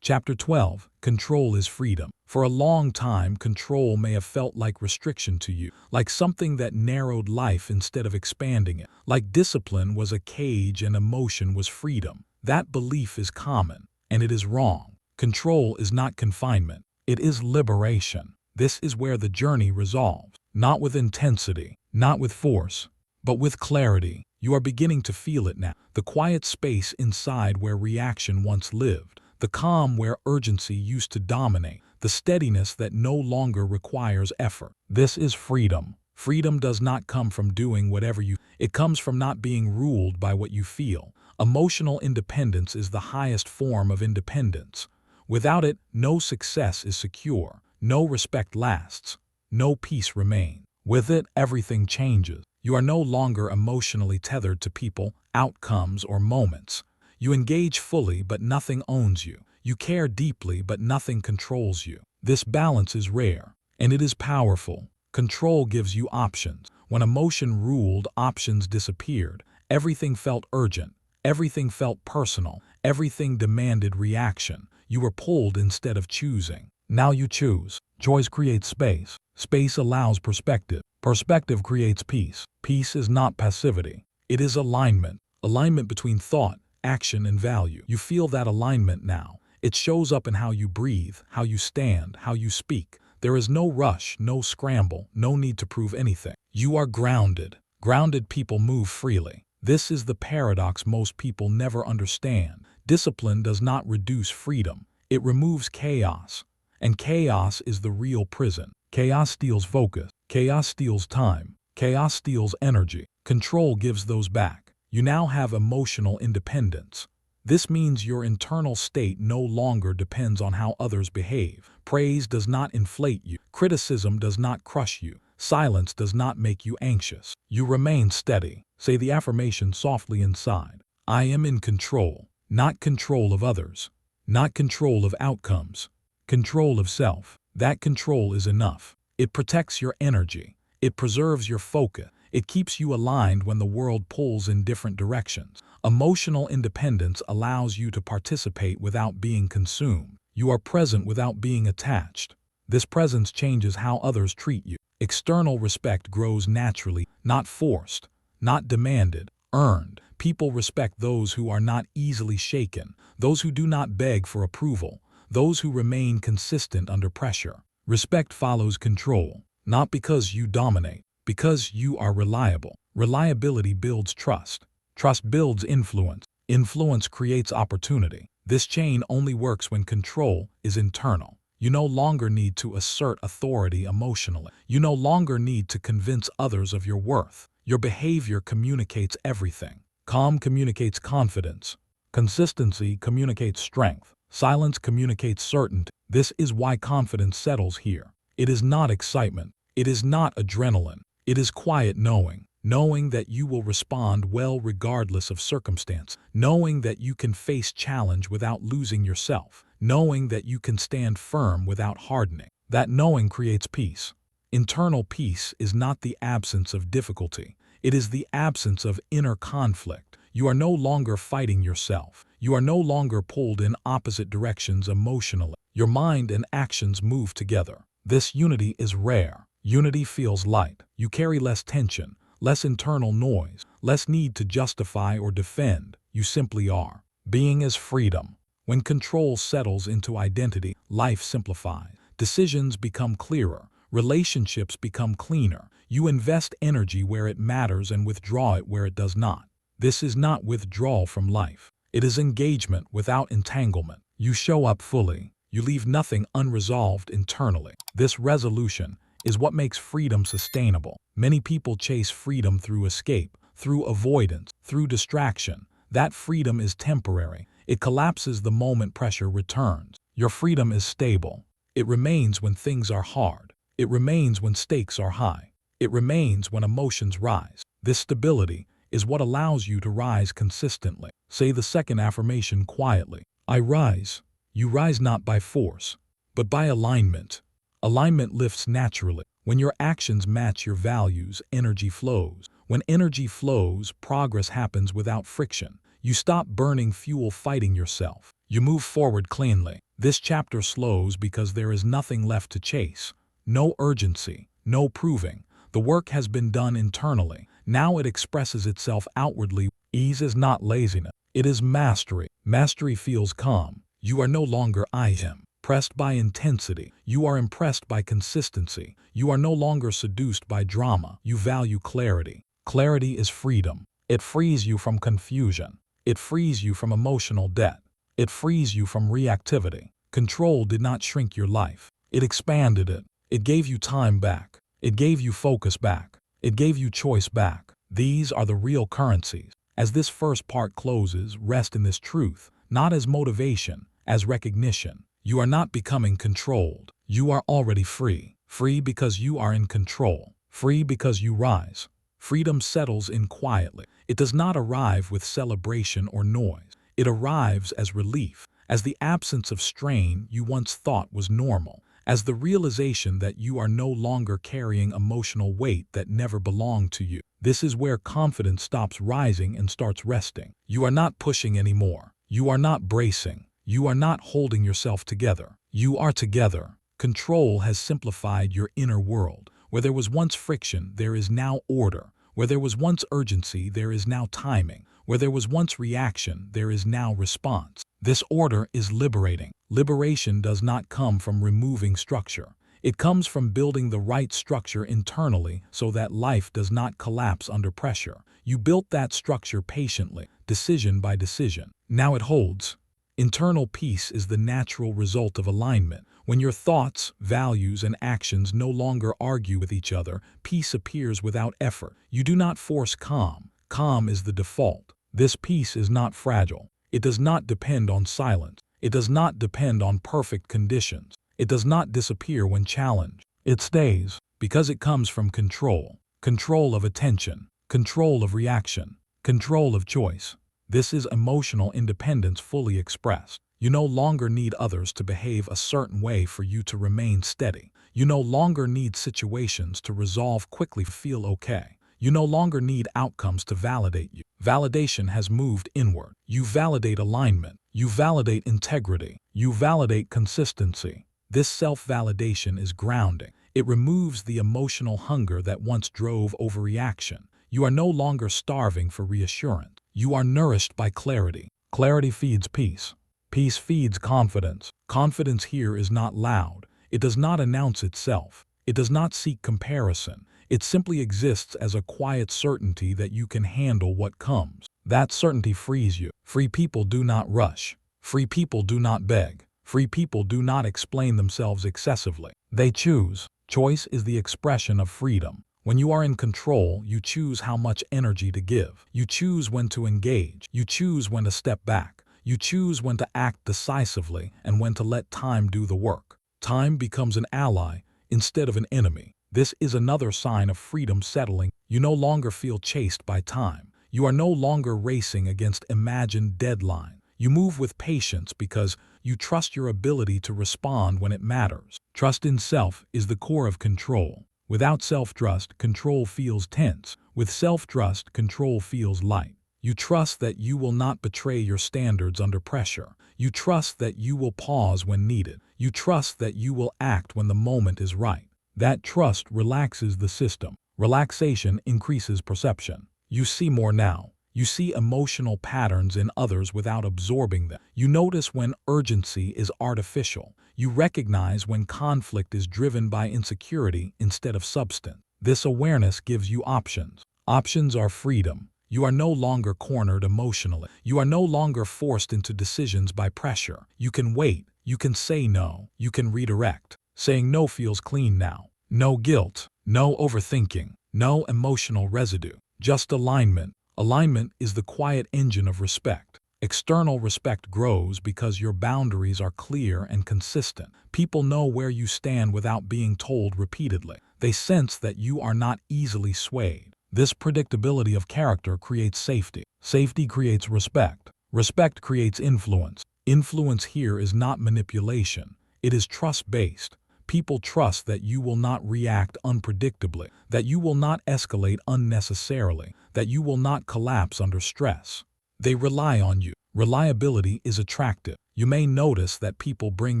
A: Chapter 12. Control is freedom. For a long time, control may have felt like restriction to you, like something that narrowed life instead of expanding it, like discipline was a cage and emotion was freedom. That belief is common, and it is wrong. Control is not confinement. It is liberation. This is where the journey resolves, not with intensity, not with force, but with clarity. You are beginning to feel it now, the quiet space inside where reaction once lived, the calm where urgency used to dominate, the steadiness that no longer requires effort. This is freedom. Freedom does not come from doing whatever it comes from not being ruled by what you feel. Emotional independence is the highest form of independence. Without it, no success is secure, no respect lasts, no peace remains. With it, everything changes. You are no longer emotionally tethered to people, outcomes, or moments. You engage fully, but nothing owns you. You care deeply, but nothing controls you. This balance is rare, and it is powerful. Control gives you options. When emotion ruled, options disappeared. Everything felt urgent. Everything felt personal. Everything demanded reaction. You were pulled instead of choosing. Now you choose. Choice creates space. Space allows perspective. Perspective creates peace. Peace is not passivity. It is alignment. Alignment between thought, action, and value. You feel that alignment now. It shows up in how you breathe, how you stand, how you speak. There is no rush, no scramble, no need to prove anything. You are grounded. Grounded people move freely. This is the paradox most people never understand. Discipline does not reduce freedom. It removes chaos. And chaos is the real prison. Chaos steals focus. Chaos steals time. Chaos steals energy. Control gives those back. You now have emotional independence. This means your internal state no longer depends on how others behave. Praise does not inflate you. Criticism does not crush you. Silence does not make you anxious. You remain steady. Say the affirmation softly inside. I am in control. Not control of others. Not control of outcomes. Control of self. That control is enough. It protects your energy. It preserves your focus. It keeps you aligned when the world pulls in different directions. Emotional independence allows you to participate without being consumed. You are present without being attached. This presence changes how others treat you. External respect grows naturally, not forced, not demanded, earned. People respect those who are not easily shaken, those who do not beg for approval, those who remain consistent under pressure. Respect follows control, not because you dominate, because you are reliable. Reliability builds trust. Trust builds influence. Influence creates opportunity. This chain only works when control is internal. You no longer need to assert authority emotionally. You no longer need to convince others of your worth. Your behavior communicates everything. Calm communicates confidence. Consistency communicates strength. Silence communicates certainty. This is why confidence settles here. It is not excitement. It is not adrenaline. It is quiet knowing. Knowing that you will respond well regardless of circumstance. Knowing that you can face challenge without losing yourself. Knowing that you can stand firm without hardening. That knowing creates peace. Internal peace is not the absence of difficulty. It is the absence of inner conflict. You are no longer fighting yourself. You are no longer pulled in opposite directions emotionally. Your mind and actions move together. This unity is rare. Unity feels light. You carry less tension, less internal noise, less need to justify or defend. You simply are. Being is freedom. When control settles into identity, life simplifies. Decisions become clearer. Relationships become cleaner. You invest energy where it matters and withdraw it where it does not. This is not withdrawal from life. It is engagement without entanglement. You show up fully. You leave nothing unresolved internally. This resolution is what makes freedom sustainable. Many people chase freedom through escape, through avoidance, through distraction. That freedom is temporary. It collapses the moment pressure returns. Your freedom is stable. It remains when things are hard. It remains when stakes are high. It remains when emotions rise. This stability is what allows you to rise consistently. Say the second affirmation quietly. I rise. You rise not by force, but by alignment. Alignment lifts naturally. When your actions match your values, energy flows. When energy flows, progress happens without friction. You stop burning fuel fighting yourself. You move forward cleanly. This chapter slows because there is nothing left to chase. No urgency, no proving. The work has been done internally. Now it expresses itself outwardly. Ease is not laziness. It is mastery. Mastery feels calm. You are no longer I am, pressed by intensity. You are impressed by consistency. You are no longer seduced by drama. You value clarity. Clarity is freedom. It frees you from confusion. It frees you from emotional debt. It frees you from reactivity. Control did not shrink your life. It expanded it. It gave you time back. It gave you focus back. It gave you choice back. These are the real currencies. As this first part closes, rest in this truth, not as motivation, as recognition. You are not becoming controlled. You are already free. Free because you are in control. Free because you rise. Freedom settles in quietly. It does not arrive with celebration or noise. It arrives as relief, as the absence of strain you once thought was normal, as the realization that you are no longer carrying emotional weight that never belonged to you. This is where confidence stops rising and starts resting. You are not pushing anymore. You are not bracing. You are not holding yourself together. You are together. Control has simplified your inner world. Where there was once friction, there is now order. Where there was once urgency, there is now timing. Where there was once reaction, there is now response. This order is liberating. Liberation does not come from removing structure. It comes from building the right structure internally so that life does not collapse under pressure. You built that structure patiently, decision by decision. Now it holds. Internal peace is the natural result of alignment. When your thoughts, values, and actions no longer argue with each other, peace appears without effort. You do not force calm. Calm is the default. This peace is not fragile. It does not depend on silence. It does not depend on perfect conditions. It does not disappear when challenged. It stays because it comes from control. Control of attention. Control of reaction. Control of choice. This is emotional independence fully expressed. You no longer need others to behave a certain way for you to remain steady. You no longer need situations to resolve quickly to feel okay. You no longer need outcomes to validate you. Validation has moved inward. You validate alignment. You validate integrity. You validate consistency. This self-validation is grounding. It removes the emotional hunger that once drove overreaction. You are no longer starving for reassurance. You are nourished by clarity. Clarity feeds peace. Peace feeds confidence. Confidence here is not loud. It does not announce itself. It does not seek comparison. It simply exists as a quiet certainty that you can handle what comes. That certainty frees you. Free people do not rush. Free people do not beg. Free people do not explain themselves excessively. They choose. Choice is the expression of freedom. When you are in control, you choose how much energy to give. You choose when to engage. You choose when to step back. You choose when to act decisively and when to let time do the work. Time becomes an ally instead of an enemy. This is another sign of freedom settling. You no longer feel chased by time. You are no longer racing against imagined deadline. You move with patience because you trust your ability to respond when it matters. Trust in self is the core of control. Without self-trust, control feels tense. With self-trust, control feels light. You trust that you will not betray your standards under pressure. You trust that you will pause when needed. You trust that you will act when the moment is right. That trust relaxes the system. Relaxation increases perception. You see more now. You see emotional patterns in others without absorbing them. You notice when urgency is artificial. You recognize when conflict is driven by insecurity instead of substance. This awareness gives you options. Options are freedom. You are no longer cornered emotionally. You are no longer forced into decisions by pressure. You can wait. You can say no. You can redirect. Saying no feels clean now. No guilt. No overthinking. No emotional residue. Just alignment. Alignment is the quiet engine of respect. External respect grows because your boundaries are clear and consistent. People know where you stand without being told repeatedly. They sense that you are not easily swayed. This predictability of character creates safety. Safety creates respect. Respect creates influence. Influence here is not manipulation. It is trust-based. People trust that you will not react unpredictably, that you will not escalate unnecessarily, that you will not collapse under stress. They rely on you. Reliability is attractive. You may notice that people bring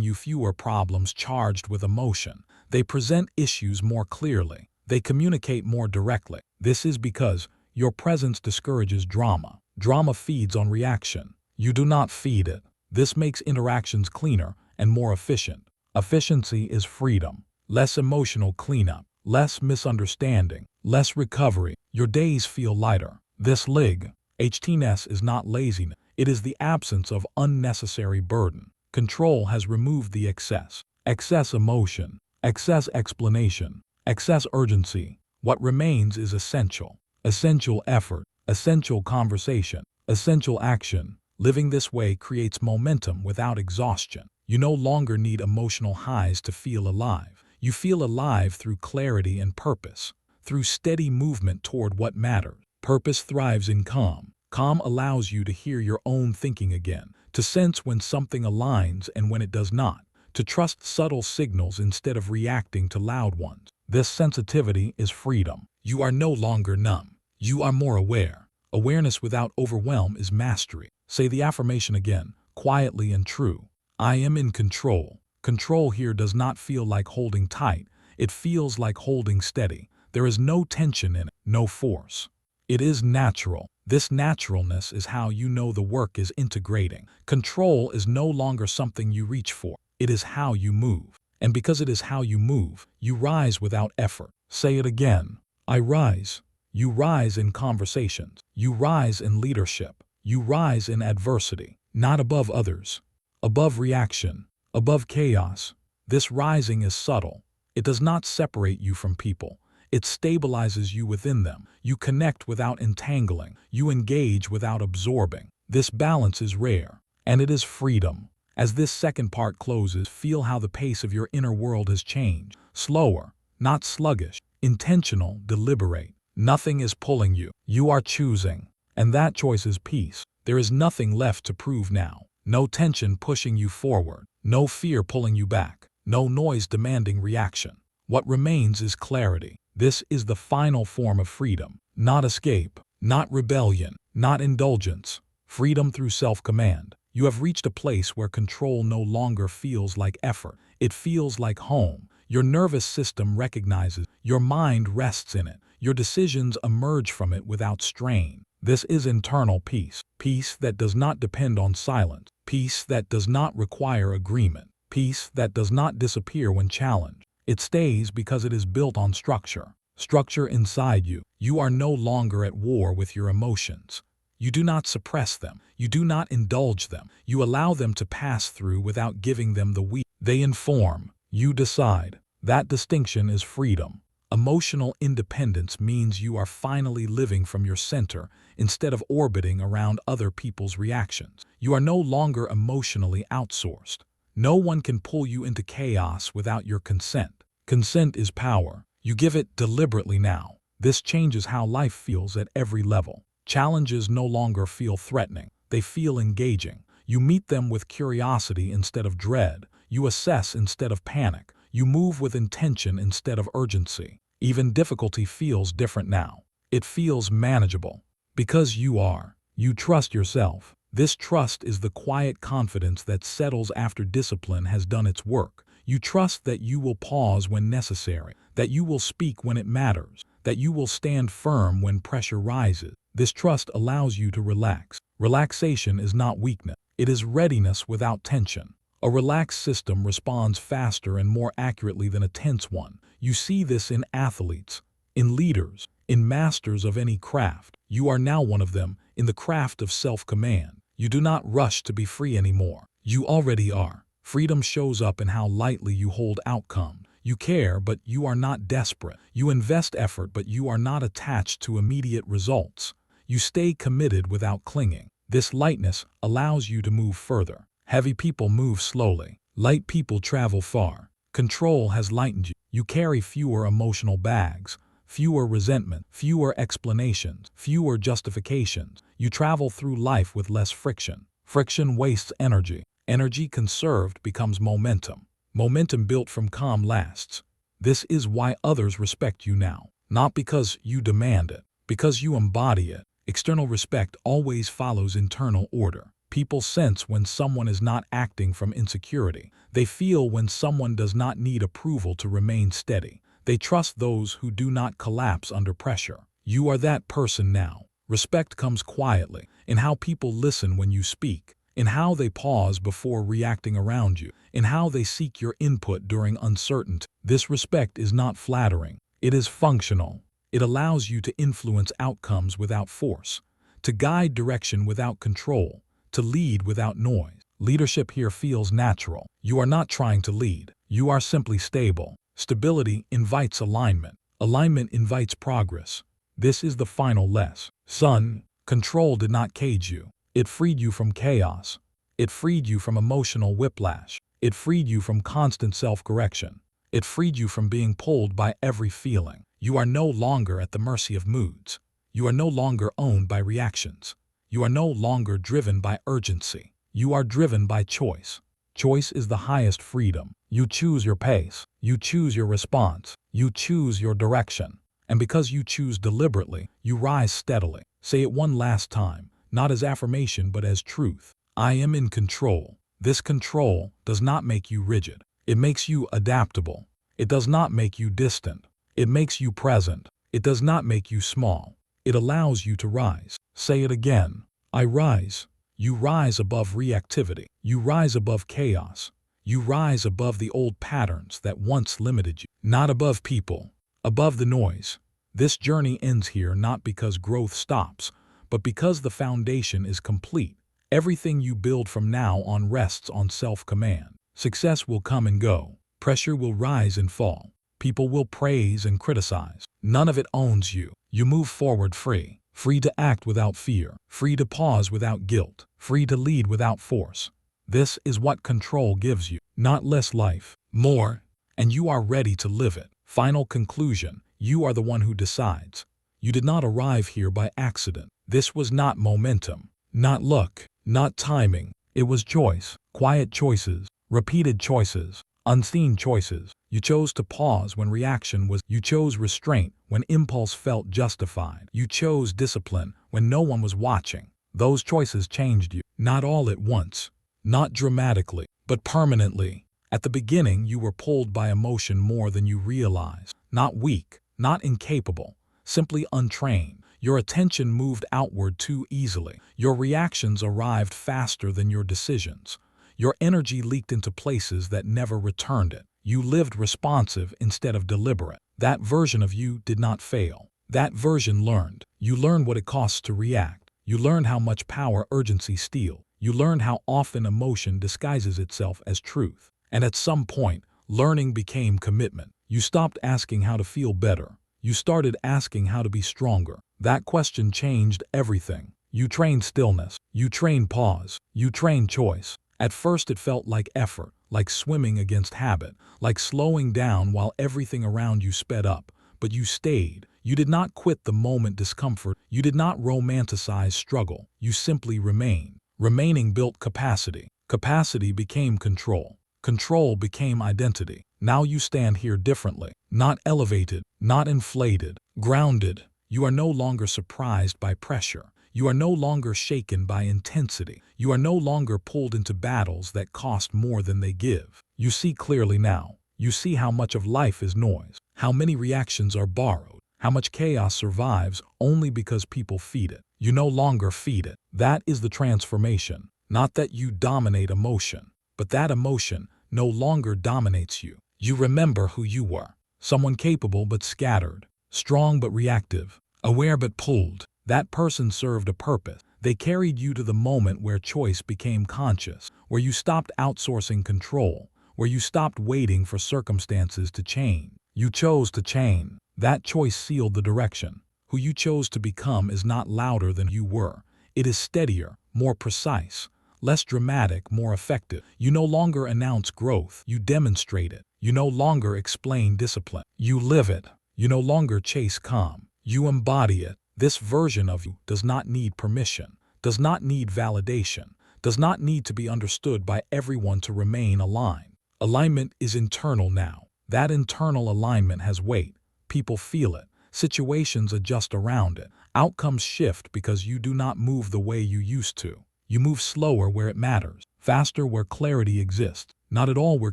A: you fewer problems charged with emotion. They present issues more clearly. They communicate more directly. This is because your presence discourages drama. Drama feeds on reaction. You do not feed it. This makes interactions cleaner and more efficient. Efficiency is freedom. Less emotional cleanup, less misunderstanding, less recovery. Your days feel lighter. This htness is not laziness. It is the absence of unnecessary burden. Control has removed the excess. Excess emotion, excess explanation, excess urgency. What remains is essential. Essential effort, essential conversation, essential action. Living this way creates momentum without exhaustion. You no longer need emotional highs to feel alive. You feel alive through clarity and purpose, through steady movement toward what matters. Purpose thrives in calm. Calm allows you to hear your own thinking again, to sense when something aligns and when it does not, to trust subtle signals instead of reacting to loud ones. This sensitivity is freedom. You are no longer numb. You are more aware. Awareness without overwhelm is mastery. Say the affirmation again, quietly and true. I am in control. Control here does not feel like holding tight. It feels like holding steady. There is no tension in it, no force. It is natural. This naturalness is how you know the work is integrating. Control is no longer something you reach for. It is how you move. And because it is how you move, you rise without effort. Say it again. I rise. You rise in conversations. You rise in leadership. You rise in adversity, not above others, above reaction, above chaos. This rising is subtle. It does not separate you from people. It stabilizes you within them. You connect without entangling. You engage without absorbing. This balance is rare, and it is freedom. As this second part closes, feel how the pace of your inner world has changed. Slower, not sluggish, intentional, deliberate. Nothing is pulling you. You are choosing. And that choice is peace. There is nothing left to prove now. No tension pushing you forward. No fear pulling you back. No noise demanding reaction. What remains is clarity. This is the final form of freedom. Not escape. Not rebellion. Not indulgence. Freedom through self-command. You have reached a place where control no longer feels like effort. It feels like home. Your nervous system recognizes. Your mind rests in it. Your decisions emerge from it without strain. This is internal peace. Peace that does not depend on silence. Peace that does not require agreement. Peace that does not disappear when challenged. It stays because it is built on structure. Structure inside you. You are no longer at war with your emotions. You do not suppress them. You do not indulge them. You allow them to pass through without giving them the weight. They inform. You decide. That distinction is freedom. Emotional independence means you are finally living from your center instead of orbiting around other people's reactions. You are no longer emotionally outsourced. No one can pull you into chaos without your consent. Consent is power. You give it deliberately now. This changes how life feels at every level. Challenges no longer feel threatening. They feel engaging. You meet them with curiosity instead of dread. You assess instead of panic. You move with intention instead of urgency. Even difficulty feels different now. It feels manageable. Because you trust yourself. This trust is the quiet confidence that settles after discipline has done its work. You trust that you will pause when necessary, that you will speak when it matters, that you will stand firm when pressure rises. This trust allows you to relax. Relaxation is not weakness. It is readiness without tension. A relaxed system responds faster and more accurately than a tense one. You see this in athletes, in leaders, in masters of any craft. You are now one of them, in the craft of self-command. You do not rush to be free anymore. You already are. Freedom shows up in how lightly you hold outcome. You care, but you are not desperate. You invest effort, but you are not attached to immediate results. You stay committed without clinging. This lightness allows you to move further. Heavy people move slowly. Light people travel far. Control has lightened you. You carry fewer emotional bags, fewer resentment, fewer explanations, fewer justifications. You travel through life with less friction. Friction wastes energy. Energy conserved becomes momentum. Momentum built from calm lasts. This is why others respect you now. Not because you demand it, because you embody it. External respect always follows internal order. People sense when someone is not acting from insecurity. They feel when someone does not need approval to remain steady. They trust those who do not collapse under pressure. You are that person now. Respect comes quietly, in how people listen when you speak, in how they pause before reacting around you, in how they seek your input during uncertainty. This respect is not flattering. It is functional. It allows you to influence outcomes without force, to guide direction without control, to lead without noise. Leadership here feels natural. You are not trying to lead. You are simply stable. Stability invites alignment. Alignment invites progress. This is the final lesson. Control did not cage you. It freed you from chaos. It freed you from emotional whiplash. It freed you from constant self-correction. It freed you from being pulled by every feeling. You are no longer at the mercy of moods. You are no longer owned by reactions. You are no longer driven by urgency. You are driven by choice. Choice is the highest freedom. You choose your pace. You choose your response. You choose your direction. And because you choose deliberately, you rise steadily. Say it one last time, not as affirmation but as truth. I am in control. This control does not make you rigid. It makes you adaptable. It does not make you distant. It makes you present. It does not make you small. It allows you to rise. Say it again. I rise. You rise above reactivity. You rise above chaos. You rise above the old patterns that once limited you. Not above people, above the noise. This journey ends here not because growth stops, but because the foundation is complete. Everything you build from now on rests on self-command. Success will come and go. Pressure will rise and fall. People will praise and criticize. None of it owns you. You move forward free. Free to act without fear. Free to pause without guilt. Free to lead without force. This is what control gives you. Not less life. More. And you are ready to live it. Final conclusion. You are the one who decides. You did not arrive here by accident. This was not momentum. Not luck. Not timing. It was choice. Quiet choices. Repeated choices. Unseen choices. You chose to pause when reaction was. You chose restraint when impulse felt justified. You chose discipline when no one was watching. Those choices changed you. Not all at once. Not dramatically, but permanently. At the beginning, you were pulled by emotion more than you realized. Not weak, not incapable, simply untrained. Your attention moved outward too easily. Your reactions arrived faster than your decisions. Your energy leaked into places that never returned it. You lived responsive instead of deliberate. That version of you did not fail. That version learned. You learned what it costs to react. You learned how much power urgency steals. You learned how often emotion disguises itself as truth. And at some point, learning became commitment. You stopped asking how to feel better. You started asking how to be stronger. That question changed everything. You trained stillness. You trained pause. You trained choice. At first it felt like effort, like swimming against habit, like slowing down while everything around you sped up. But you stayed. You did not quit the moment discomfort. You did not romanticize struggle. You simply remained. Remaining built capacity. Capacity became control. Control became identity. Now you stand here differently. Not elevated, not inflated, grounded. You are no longer surprised by pressure. You are no longer shaken by intensity. You are no longer pulled into battles that cost more than they give. You see clearly now. You see how much of life is noise, how many reactions are borrowed, how much chaos survives only because people feed it. You no longer feed it. That is the transformation. Not that you dominate emotion, but that emotion no longer dominates you. You remember who you were. Someone capable but scattered, strong but reactive, aware but pulled. That person served a purpose. They carried you to the moment where choice became conscious, where you stopped outsourcing control, where you stopped waiting for circumstances to change. You chose to change. That choice sealed the direction. Who you chose to become is not louder than you were. It is steadier, more precise, less dramatic, more effective. You no longer announce growth. You demonstrate it. You no longer explain discipline. You live it. You no longer chase calm. You embody it. This version of you does not need permission, does not need validation, does not need to be understood by everyone to remain aligned. Alignment is internal now. That internal alignment has weight. People feel it. Situations adjust around it. Outcomes shift because you do not move the way you used to. You move slower where it matters, faster where clarity exists, not at all where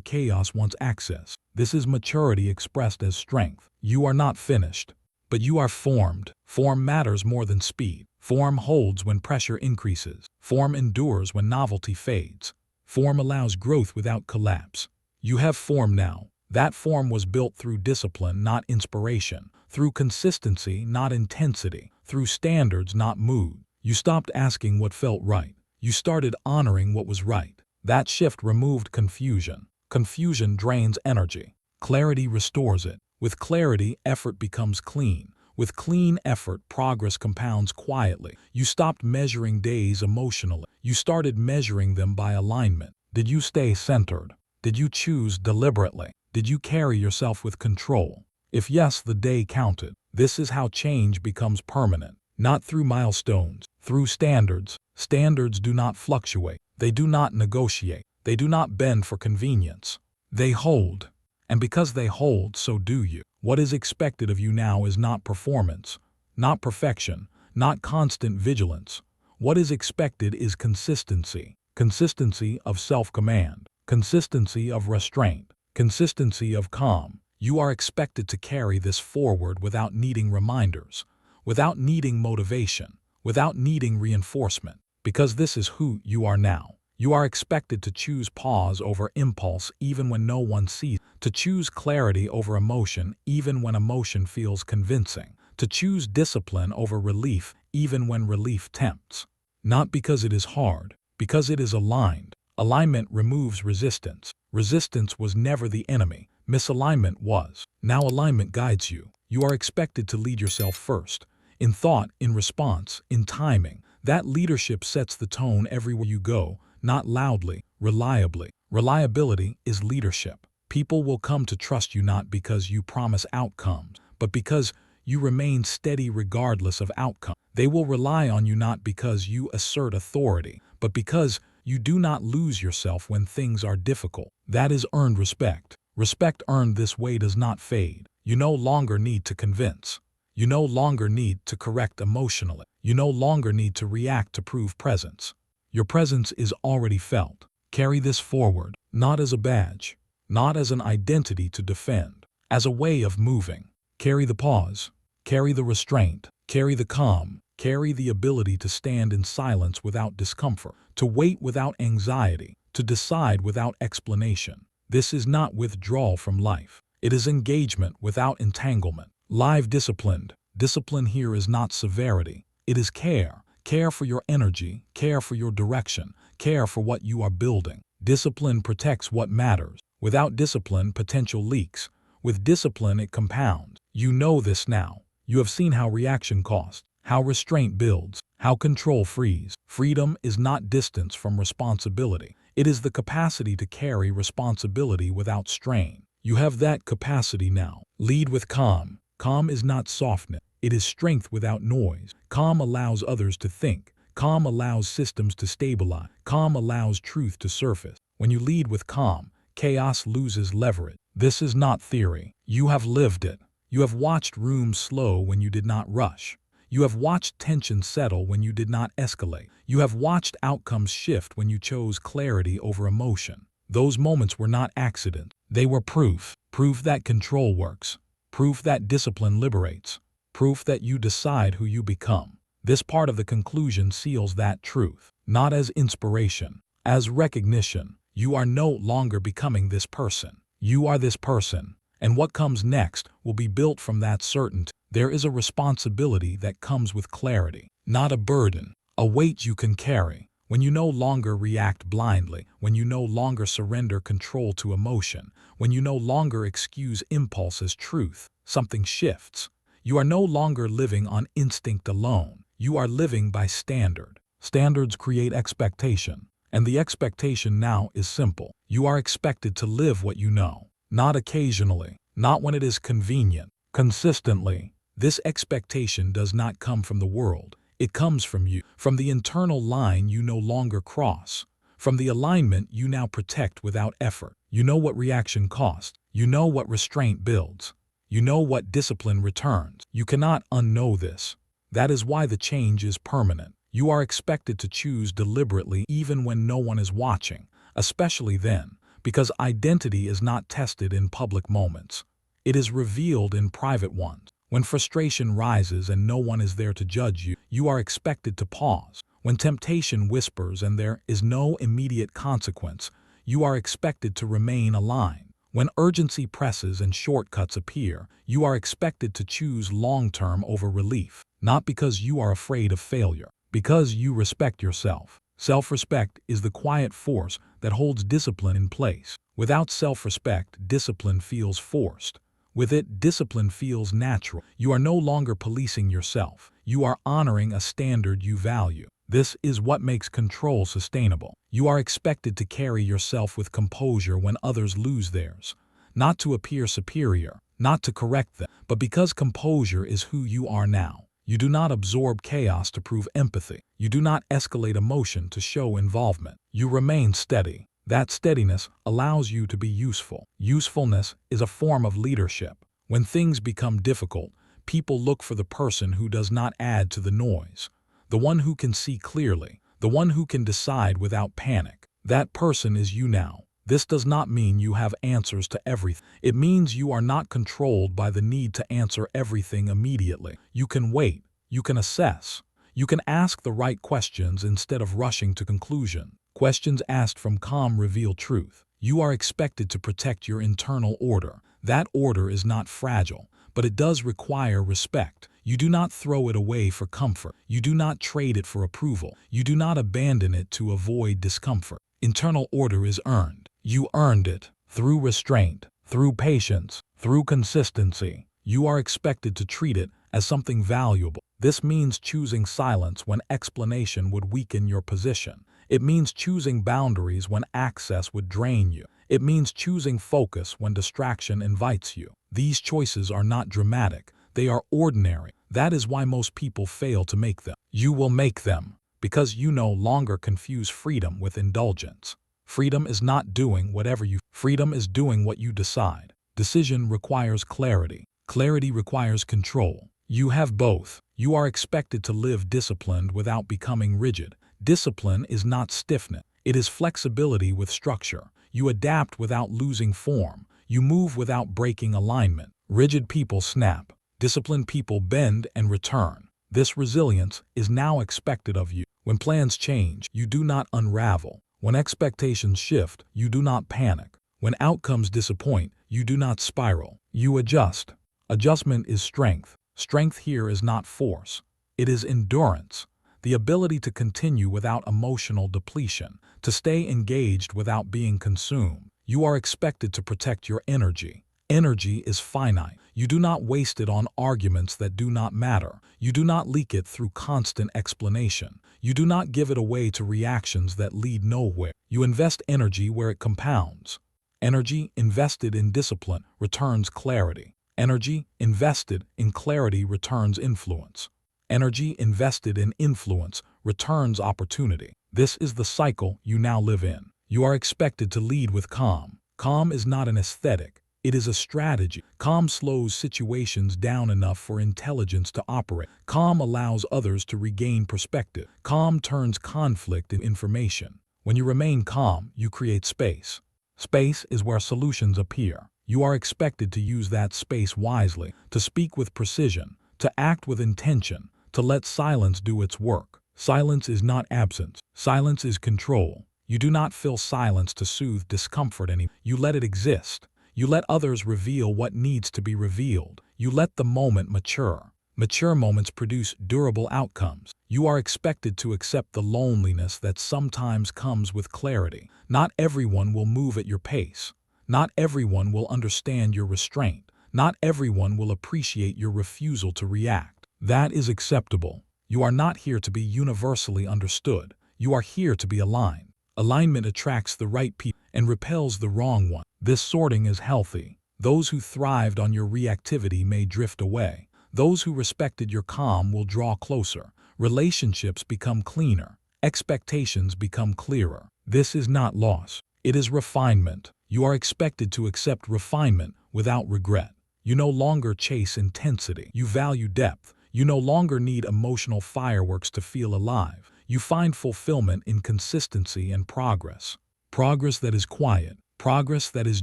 A: chaos wants access. This is maturity expressed as strength. You are not finished, but you are formed. Form matters more than speed. Form holds when pressure increases. Form endures when novelty fades. Form allows growth without collapse. You have form now. That form was built through discipline, not inspiration, through consistency, not intensity, through standards, not mood. You stopped asking what felt right. You started honoring what was right. That shift removed confusion. Confusion drains energy. Clarity restores it. With clarity, effort becomes clean. With clean effort, progress compounds quietly. You stopped measuring days emotionally. You started measuring them by alignment. Did you stay centered? Did you choose deliberately? Did you carry yourself with control? If yes, the day counted. This is how change becomes permanent. Not through milestones, through standards. Standards do not fluctuate. They do not negotiate. They do not bend for convenience. They hold. And because they hold, so do you. What is expected of you now is not performance, not perfection, not constant vigilance. What is expected is consistency. Consistency of self-command. Consistency of restraint. Consistency of calm. You are expected to carry this forward without needing reminders, without needing motivation, without needing reinforcement, because this is who you are now. You are expected to choose pause over impulse even when no one sees, to choose clarity over emotion even when emotion feels convincing, to choose discipline over relief even when relief tempts. Not because it is hard, because it is aligned. Alignment removes resistance. Resistance was never the enemy. Misalignment was. Now alignment guides you. You are expected to lead yourself first. In thought, in response, in timing. That leadership sets the tone everywhere you go, not loudly, reliably. Reliability is leadership. People will come to trust you not because you promise outcomes, but because you remain steady regardless of outcome. They will rely on you not because you assert authority, but because you do not lose yourself when things are difficult. That is earned respect. Respect earned this way does not fade. You no longer need to convince. You no longer need to correct emotionally. You no longer need to react to prove presence. Your presence is already felt. Carry this forward, not as a badge, not as an identity to defend, as a way of moving. Carry the pause, carry the restraint, carry the calm, carry the ability to stand in silence without discomfort, to wait without anxiety, to decide without explanation. This is not withdrawal from life. It is engagement without entanglement. Live disciplined. Discipline here is not severity. It is care. Care for your energy, care for your direction, care for what you are building. Discipline protects what matters. Without discipline, potential leaks. With discipline, it compounds. You know this now. You have seen how reaction costs, how restraint builds, how control frees. Freedom is not distance from responsibility. It is the capacity to carry responsibility without strain. You have that capacity now. Lead with calm. Calm is not softness. It is strength without noise. Calm allows others to think. Calm allows systems to stabilize. Calm allows truth to surface. When you lead with calm, chaos loses leverage. This is not theory. You have lived it. You have watched rooms slow when you did not rush. You have watched tension settle when you did not escalate. You have watched outcomes shift when you chose clarity over emotion. Those moments were not accidents. They were proof. Proof that control works. Proof that discipline liberates. Proof that you decide who you become. This part of the conclusion seals that truth, not as inspiration, as recognition. You are no longer becoming this person. You are this person, and what comes next will be built from that certainty. There is a responsibility that comes with clarity, not a burden, a weight you can carry. When you no longer react blindly, when you no longer surrender control to emotion, when you no longer excuse impulse as truth, something shifts. You are no longer living on instinct alone. You are living by standard. Standards create expectation, and the expectation now is simple. You are expected to live what you know, not occasionally, not when it is convenient. consistently. This expectation does not come from the world. It comes from you, from the internal line you no longer cross, from the alignment you now protect without effort. You know what reaction costs. You know what restraint builds. You know what discipline returns. You cannot unknow this. That is why the change is permanent. You are expected to choose deliberately even when no one is watching, especially then, because identity is not tested in public moments. It is revealed in private ones. When frustration rises and no one is there to judge you, you are expected to pause. When temptation whispers and there is no immediate consequence, you are expected to remain aligned. When urgency presses and shortcuts appear, you are expected to choose long-term over relief, not because you are afraid of failure, because you respect yourself. Self-respect is the quiet force that holds discipline in place. Without self-respect, discipline feels forced. With it, discipline feels natural. You are no longer policing yourself. You are honoring a standard you value. This is what makes control sustainable. You are expected to carry yourself with composure when others lose theirs. Not to appear superior, not to correct them, but because composure is who you are now. You do not absorb chaos to prove empathy. You do not escalate emotion to show involvement. You remain steady. That steadiness allows you to be useful. Usefulness is a form of leadership. When things become difficult, people look for the person who does not add to the noise, the one who can see clearly, the one who can decide without panic. That person is you now. This does not mean you have answers to everything. It means you are not controlled by the need to answer everything immediately. You can wait. You can assess. You can ask the right questions instead of rushing to conclusion. Questions asked from calm reveal truth. You are expected to protect your internal order. That order is not fragile, but it does require respect. You do not throw it away for comfort. You do not trade it for approval. You do not abandon it to avoid discomfort. Internal order is earned. You earned it through restraint, through patience, through consistency. You are expected to treat it as something valuable. This means choosing silence when explanation would weaken your position. It means choosing boundaries when access would drain you. It means choosing focus when distraction invites you. These choices are not dramatic. They are ordinary. That is why most people fail to make them. You will make them because you no longer confuse freedom with indulgence. Freedom is not doing whatever you. Freedom is doing what you decide. Decision requires clarity. Clarity requires control. You have both. You are expected to live disciplined without becoming rigid. Discipline is not stiffness. It is flexibility with structure. You adapt without losing form. You move without breaking alignment. Rigid people snap. Disciplined people bend and return. This resilience is now expected of you. When plans change, you do not unravel. When expectations shift, you do not panic. When outcomes disappoint, you do not spiral. You adjust. Adjustment is strength. Strength here is not force. It is endurance. The ability to continue without emotional depletion, to stay engaged without being consumed. You are expected to protect your energy. Energy is finite. You do not waste it on arguments that do not matter. You do not leak it through constant explanation. You do not give it away to reactions that lead nowhere. You invest energy where it compounds. Energy invested in discipline returns clarity. Energy invested in clarity returns influence. Energy invested in influence returns opportunity. This is the cycle you now live in. You are expected to lead with calm. Calm is not an aesthetic. It is a strategy. Calm slows situations down enough for intelligence to operate. Calm allows others to regain perspective. Calm turns conflict into information. When you remain calm, you create space. Space is where solutions appear. You are expected to use that space wisely, to speak with precision, to act with intention, to let silence do its work. Silence is not absence. Silence is control. You do not fill silence to soothe discomfort anymore. You let it exist. You let others reveal what needs to be revealed. You let the moment mature. Mature moments produce durable outcomes. You are expected to accept the loneliness that sometimes comes with clarity. Not everyone will move at your pace. Not everyone will understand your restraint. Not everyone will appreciate your refusal to react. That is acceptable. You are not here to be universally understood. You are here to be aligned. Alignment attracts the right people and repels the wrong one. This sorting is healthy. Those who thrived on your reactivity may drift away. Those who respected your calm will draw closer. Relationships become cleaner. Expectations become clearer. This is not loss. It is refinement. You are expected to accept refinement without regret. You no longer chase intensity. You value depth. You no longer need emotional fireworks to feel alive. You find fulfillment in consistency and progress. Progress that is quiet. Progress that is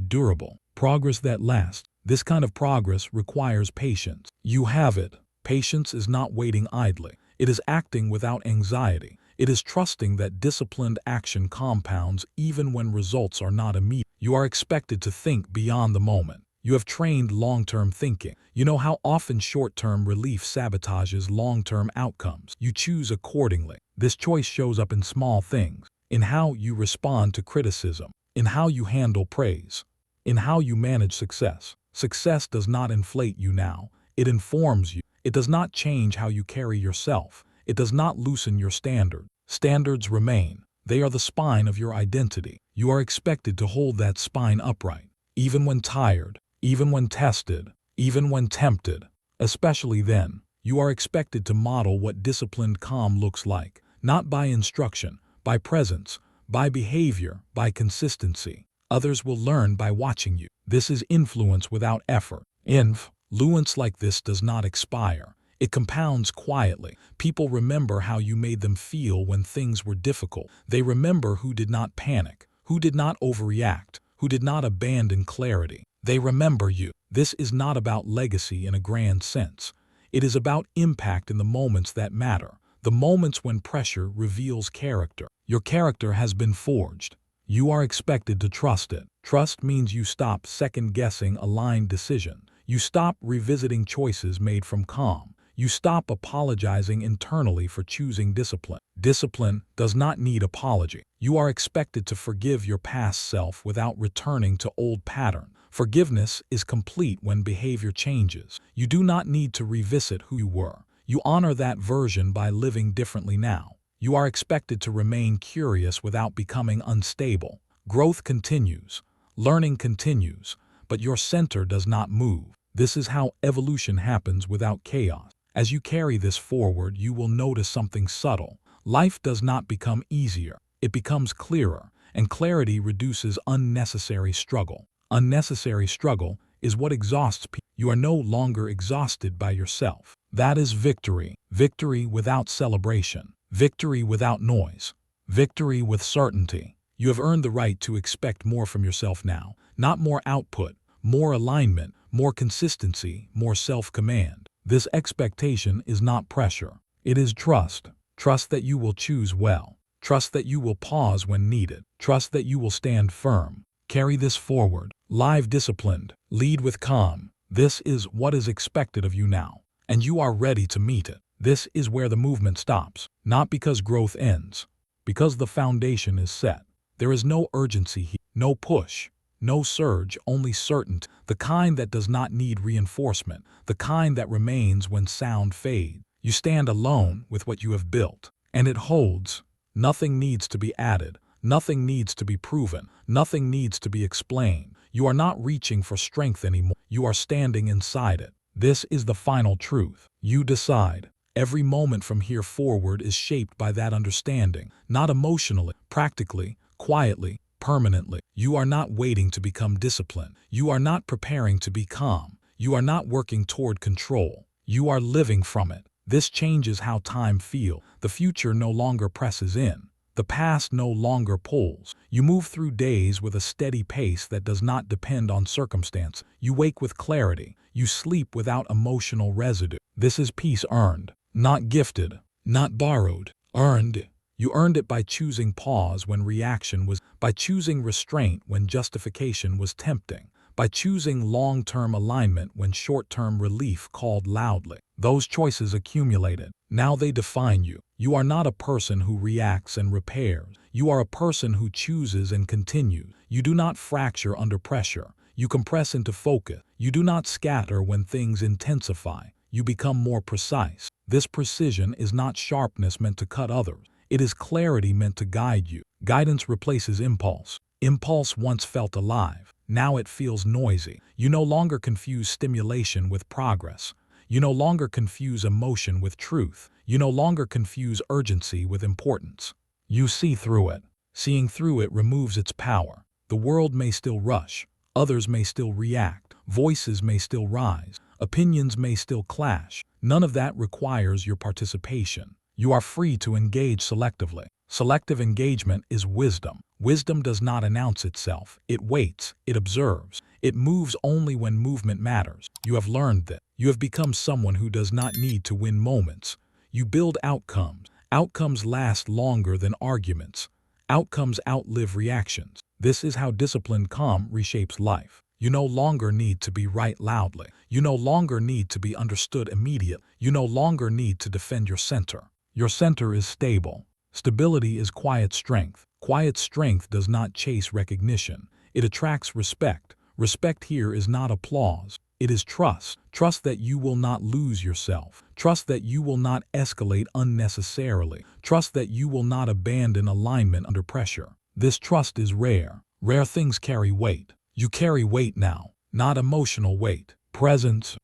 A: durable. Progress that lasts. This kind of progress requires patience. You have it. Patience is not waiting idly. It is acting without anxiety. It is trusting that disciplined action compounds even when results are not immediate. You are expected to think beyond the moment. You have trained long-term thinking. You know how often short-term relief sabotages long-term outcomes. You choose accordingly. This choice shows up in small things, in how you respond to criticism, in how you handle praise, in how you manage success. Success does not inflate you now. It informs you. It does not change how you carry yourself. It does not loosen your standard. Standards remain. They are the spine of your identity. You are expected to hold that spine upright, even when tired, even when tested, even when tempted. Especially then, you are expected to model what disciplined calm looks like, not by instruction, by presence, by behavior, by consistency. Others will learn by watching you. This is influence without effort. Influence like this does not expire. It compounds quietly. People remember how you made them feel when things were difficult. They remember who did not panic, who did not overreact, who did not abandon clarity. They remember you. This is not about legacy in a grand sense. It is about impact in the moments that matter, the moments when pressure reveals character. Your character has been forged. You are expected to trust it. Trust means you stop second-guessing a aligned decision. You stop revisiting choices made from calm. You stop apologizing internally for choosing discipline. Discipline does not need apology. You are expected to forgive your past self without returning to old patterns. Forgiveness is complete when behavior changes. You do not need to revisit who you were. You honor that version by living differently now. You are expected to remain curious without becoming unstable. Growth continues. Learning continues. But your center does not move. This is how evolution happens without chaos. As you carry this forward, you will notice something subtle. Life does not become easier. It becomes clearer, and clarity reduces unnecessary struggle. Unnecessary struggle is what exhausts people. You are no longer exhausted by yourself. That is victory. Victory without celebration. Victory without noise. Victory with certainty. You have earned the right to expect more from yourself now. Not more output, more alignment, more consistency, more self-command. This expectation is not pressure. It is trust. Trust that you will choose well. Trust that you will pause when needed. Trust that you will stand firm. Carry this forward. Live disciplined. Lead with calm. This is what is expected of you now, and you are ready to meet it. This is where the movement stops, not because growth ends, because the foundation is set. There is no urgency here, no push, no surge, only certainty. The kind that does not need reinforcement, the kind that remains when sound fades. You stand alone with what you have built, and it holds. Nothing needs to be added. Nothing needs to be proven. Nothing needs to be explained. You are not reaching for strength anymore. You are standing inside it. This is the final truth. You decide. Every moment from here forward is shaped by that understanding, not emotionally, practically, quietly, permanently. You are not waiting to become disciplined. You are not preparing to be calm. You are not working toward control. You are living from it. This changes how time feels. The future no longer presses in. The past no longer pulls. You move through days with a steady pace that does not depend on circumstance. You wake with clarity. You sleep without emotional residue. This is peace earned, not gifted, not borrowed. Earned. You earned it by choosing pause when reaction was, by choosing restraint when justification was tempting, by choosing long-term alignment when short-term relief called loudly. Those choices accumulated. Now they define you. You are not a person who reacts and repairs. You are a person who chooses and continues. You do not fracture under pressure. You compress into focus. You do not scatter when things intensify. You become more precise. This precision is not sharpness meant to cut others. It is clarity meant to guide you. Guidance replaces impulse. Impulse once felt alive. Now it feels noisy. You no longer confuse stimulation with progress. You no longer confuse emotion with truth. You no longer confuse urgency with importance. You see through it. Seeing through it removes its power. The world may still rush. Others may still react. Voices may still rise. Opinions may still clash. None of that requires your participation. You are free to engage selectively. Selective engagement is wisdom. Wisdom does not announce itself. It waits. It observes. It moves only when movement matters. You have learned that. You have become someone who does not need to win moments. You build outcomes. Outcomes last longer than arguments. Outcomes outlive reactions. This is how disciplined calm reshapes life. You no longer need to be right loudly. You no longer need to be understood immediately. You no longer need to defend your center. Your center is stable. Stability is quiet strength. Quiet strength does not chase recognition. It attracts respect. Respect here is not applause. It is trust. Trust that you will not lose yourself. Trust that you will not escalate unnecessarily. Trust that you will not abandon alignment under pressure. This trust is rare. Rare things carry weight. You carry weight now, not emotional weight. Presence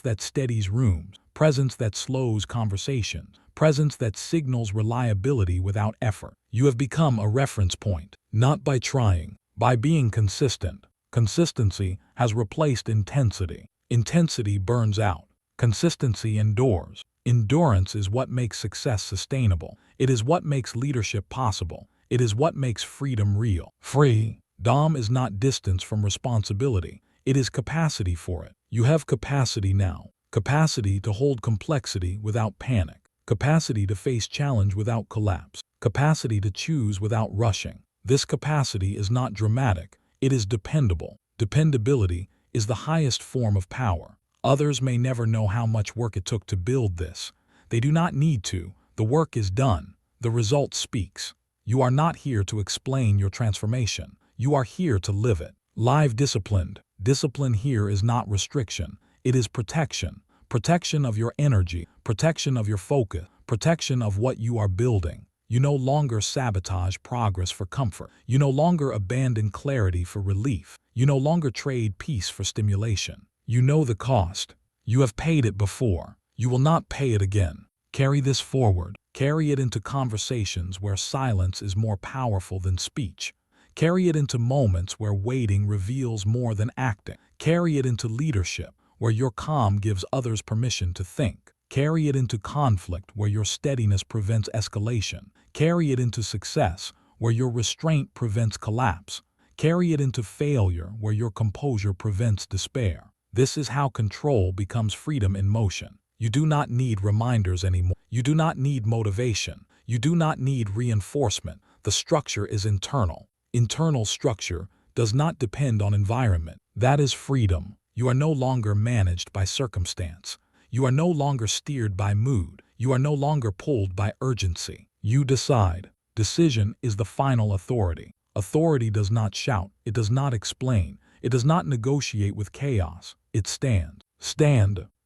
A: that steadies rooms. Presence that slows conversations. Presence that signals reliability without effort. You have become a reference point, not by trying, by being consistent. Consistency has replaced intensity. Intensity burns out. Consistency endures. Endurance is what makes success sustainable. It is what makes leadership possible. It is what makes freedom real. Freedom is not distance from responsibility. It is capacity for it. You have capacity now. Capacity to hold complexity without panic. Capacity to face challenge without collapse. Capacity to choose without rushing. This capacity is not dramatic. It is dependable. Dependability is the highest form of power. Others may never know how much work it took to build this. They do not need to. The work is done. The result speaks. You are not here to explain your transformation. You are here to live it. Live disciplined. Discipline here is not restriction. It is protection. Protection of your energy. Protection of your focus. Protection of what you are building. You no longer sabotage progress for comfort. You no longer abandon clarity for relief. You no longer trade peace for stimulation. You know the cost. You have paid it before. You will not pay it again. Carry this forward. Carry it into conversations where silence is more powerful than speech. Carry it into moments where waiting reveals more than acting. Carry it into leadership, where your calm gives others permission to think. Carry it into conflict, where your steadiness prevents escalation. Carry it into success, where your restraint prevents collapse. Carry it into failure, where your composure prevents despair. This is how control becomes freedom in motion. You do not need reminders anymore. You do not need motivation. You do not need reinforcement. The structure is internal. Internal structure does not depend on environment. That is freedom. You are no longer managed by circumstance. You are no longer steered by mood. You are no longer pulled by urgency. You decide. Decision is the final authority. Authority does not shout. It does not explain. It does not negotiate with chaos. It stands.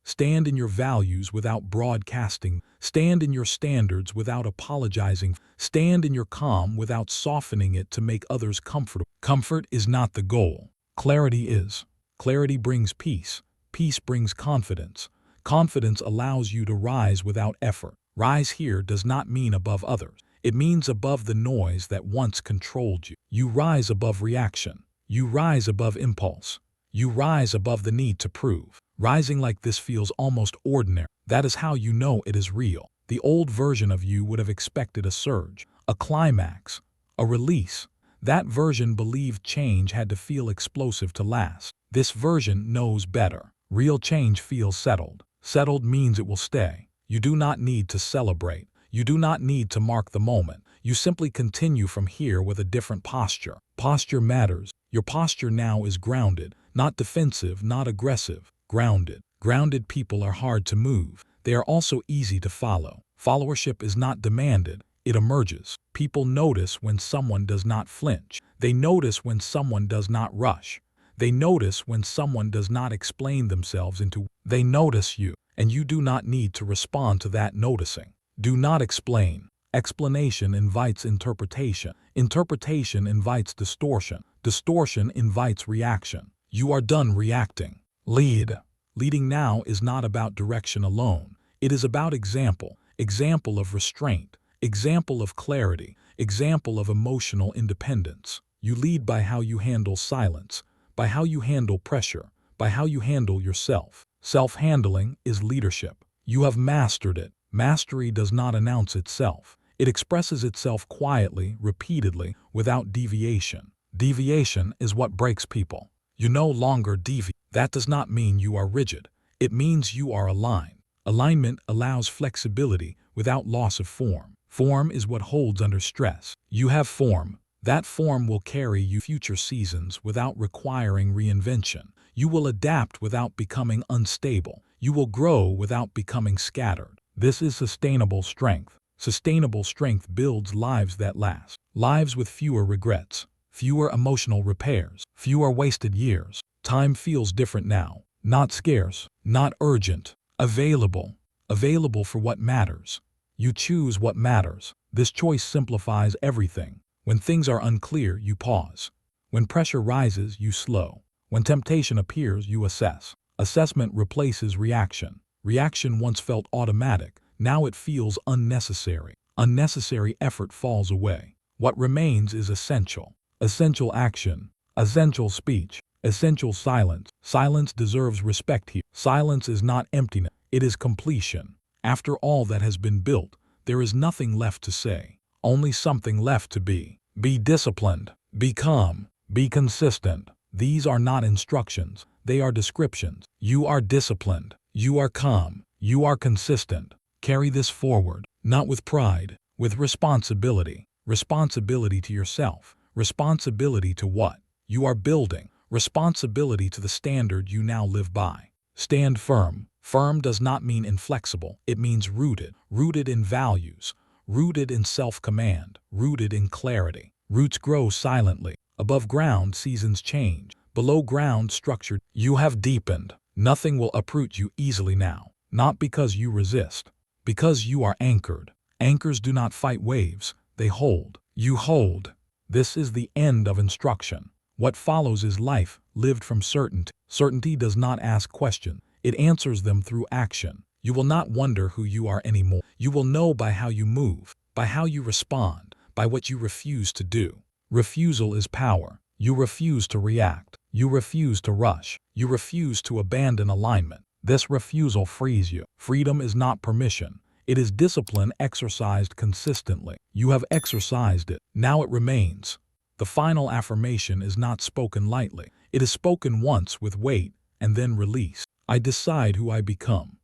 A: Stand in your values without broadcasting. Stand in your standards without apologizing. Stand in your calm without softening it to make others comfortable. Comfort is not the goal. Clarity is. Clarity brings peace. Peace brings confidence. Confidence allows you to rise without effort. Rise here does not mean above others. It means above the noise that once controlled you. You rise above reaction. You rise above impulse. You rise above the need to prove. Rising like this feels almost ordinary. That is how you know it is real. The old version of you would have expected a surge, a climax, a release. That version believed change had to feel explosive to last. This version knows better. Real change feels settled. Settled means it will stay. You do not need to celebrate. You do not need to mark the moment. You simply continue from here with a different posture. Posture matters. Your posture now is grounded, not defensive, not aggressive. Grounded. Grounded people are hard to move. They are also easy to follow. Followership is not demanded. It emerges. People notice when someone does not flinch. They notice when someone does not rush. They notice when someone does not explain themselves into. They notice you, and you do not need to respond to that noticing. Do not explain. Explanation invites interpretation. Interpretation invites distortion. Distortion invites reaction. You are done reacting. Lead. Leading now is not about direction alone. It is about example. Example of restraint. Example of clarity. Example of emotional independence. You lead by how you handle silence, by how you handle pressure, by how you handle yourself. Self-handling is leadership. You have mastered it. Mastery does not announce itself. It expresses itself quietly, repeatedly, without deviation. Deviation is what breaks people. You no longer deviate. That does not mean you are rigid. It means you are aligned. Alignment allows flexibility without loss of form. Form is what holds under stress. You have form. That form will carry you future seasons without requiring reinvention. You will adapt without becoming unstable. You will grow without becoming scattered. This is sustainable strength. Sustainable strength builds lives that last. Lives with fewer regrets, fewer emotional repairs, fewer wasted years. Time feels different now. Not scarce, not urgent. Available. Available for what matters. You choose what matters. This choice simplifies everything. When things are unclear, you pause. When pressure rises, you slow. When temptation appears, you assess. Assessment replaces reaction. Reaction once felt automatic. Now it feels unnecessary. Unnecessary effort falls away. What remains is essential. Essential action. Essential speech. Essential silence. Silence deserves respect here. Silence is not emptiness. It is completion. After all that has been built, there is nothing left to say. Only something left to be. Be disciplined. Be calm. Be consistent. These are not instructions. They are descriptions. You are disciplined. You are calm. You are consistent. Carry this forward, not with pride, with responsibility. Responsibility to yourself. Responsibility to what you are building. Responsibility to the standard you now live by. Stand firm. Firm does not mean inflexible. It means rooted. Rooted in values. Rooted in self-command. Rooted in clarity. Roots grow silently. Above ground, seasons change. Below ground, structured. You have deepened. Nothing will uproot you easily now. Not because you resist. Because you are anchored. Anchors do not fight waves. They hold. You hold. This is the end of instruction. What follows is life, lived from certainty. Certainty does not ask questions. It answers them through action. You will not wonder who you are anymore. You will know by how you move, by how you respond, by what you refuse to do. Refusal is power. You refuse to react. You refuse to rush. You refuse to abandon alignment. This refusal frees you. Freedom is not permission. It is discipline exercised consistently. You have exercised it. Now it remains. The final affirmation is not spoken lightly. It is spoken once with weight and then release. I decide who I become.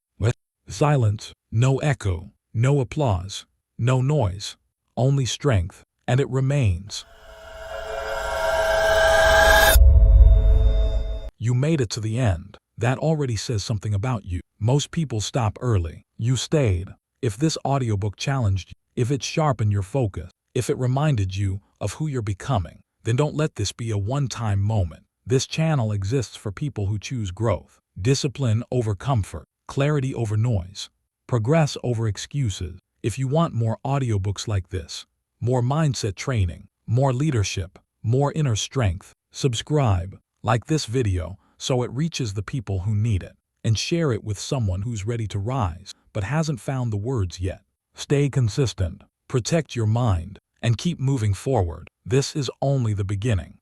A: Silence, no echo, no applause, no noise, only strength, and it remains. You made it to the end. That already says something about you. Most people stop early. You stayed. If this audiobook challenged you, if it sharpened your focus, if it reminded you of who you're becoming, then don't let this be a one-time moment. This channel exists for people who choose growth, discipline over comfort, clarity over noise, progress over excuses. If you want more audiobooks like this, more mindset training, more leadership, more inner strength, subscribe, like this video so it reaches the people who need it, and share it with someone who's ready to rise but hasn't found the words yet. Stay consistent, protect your mind, and keep moving forward. This is only the beginning.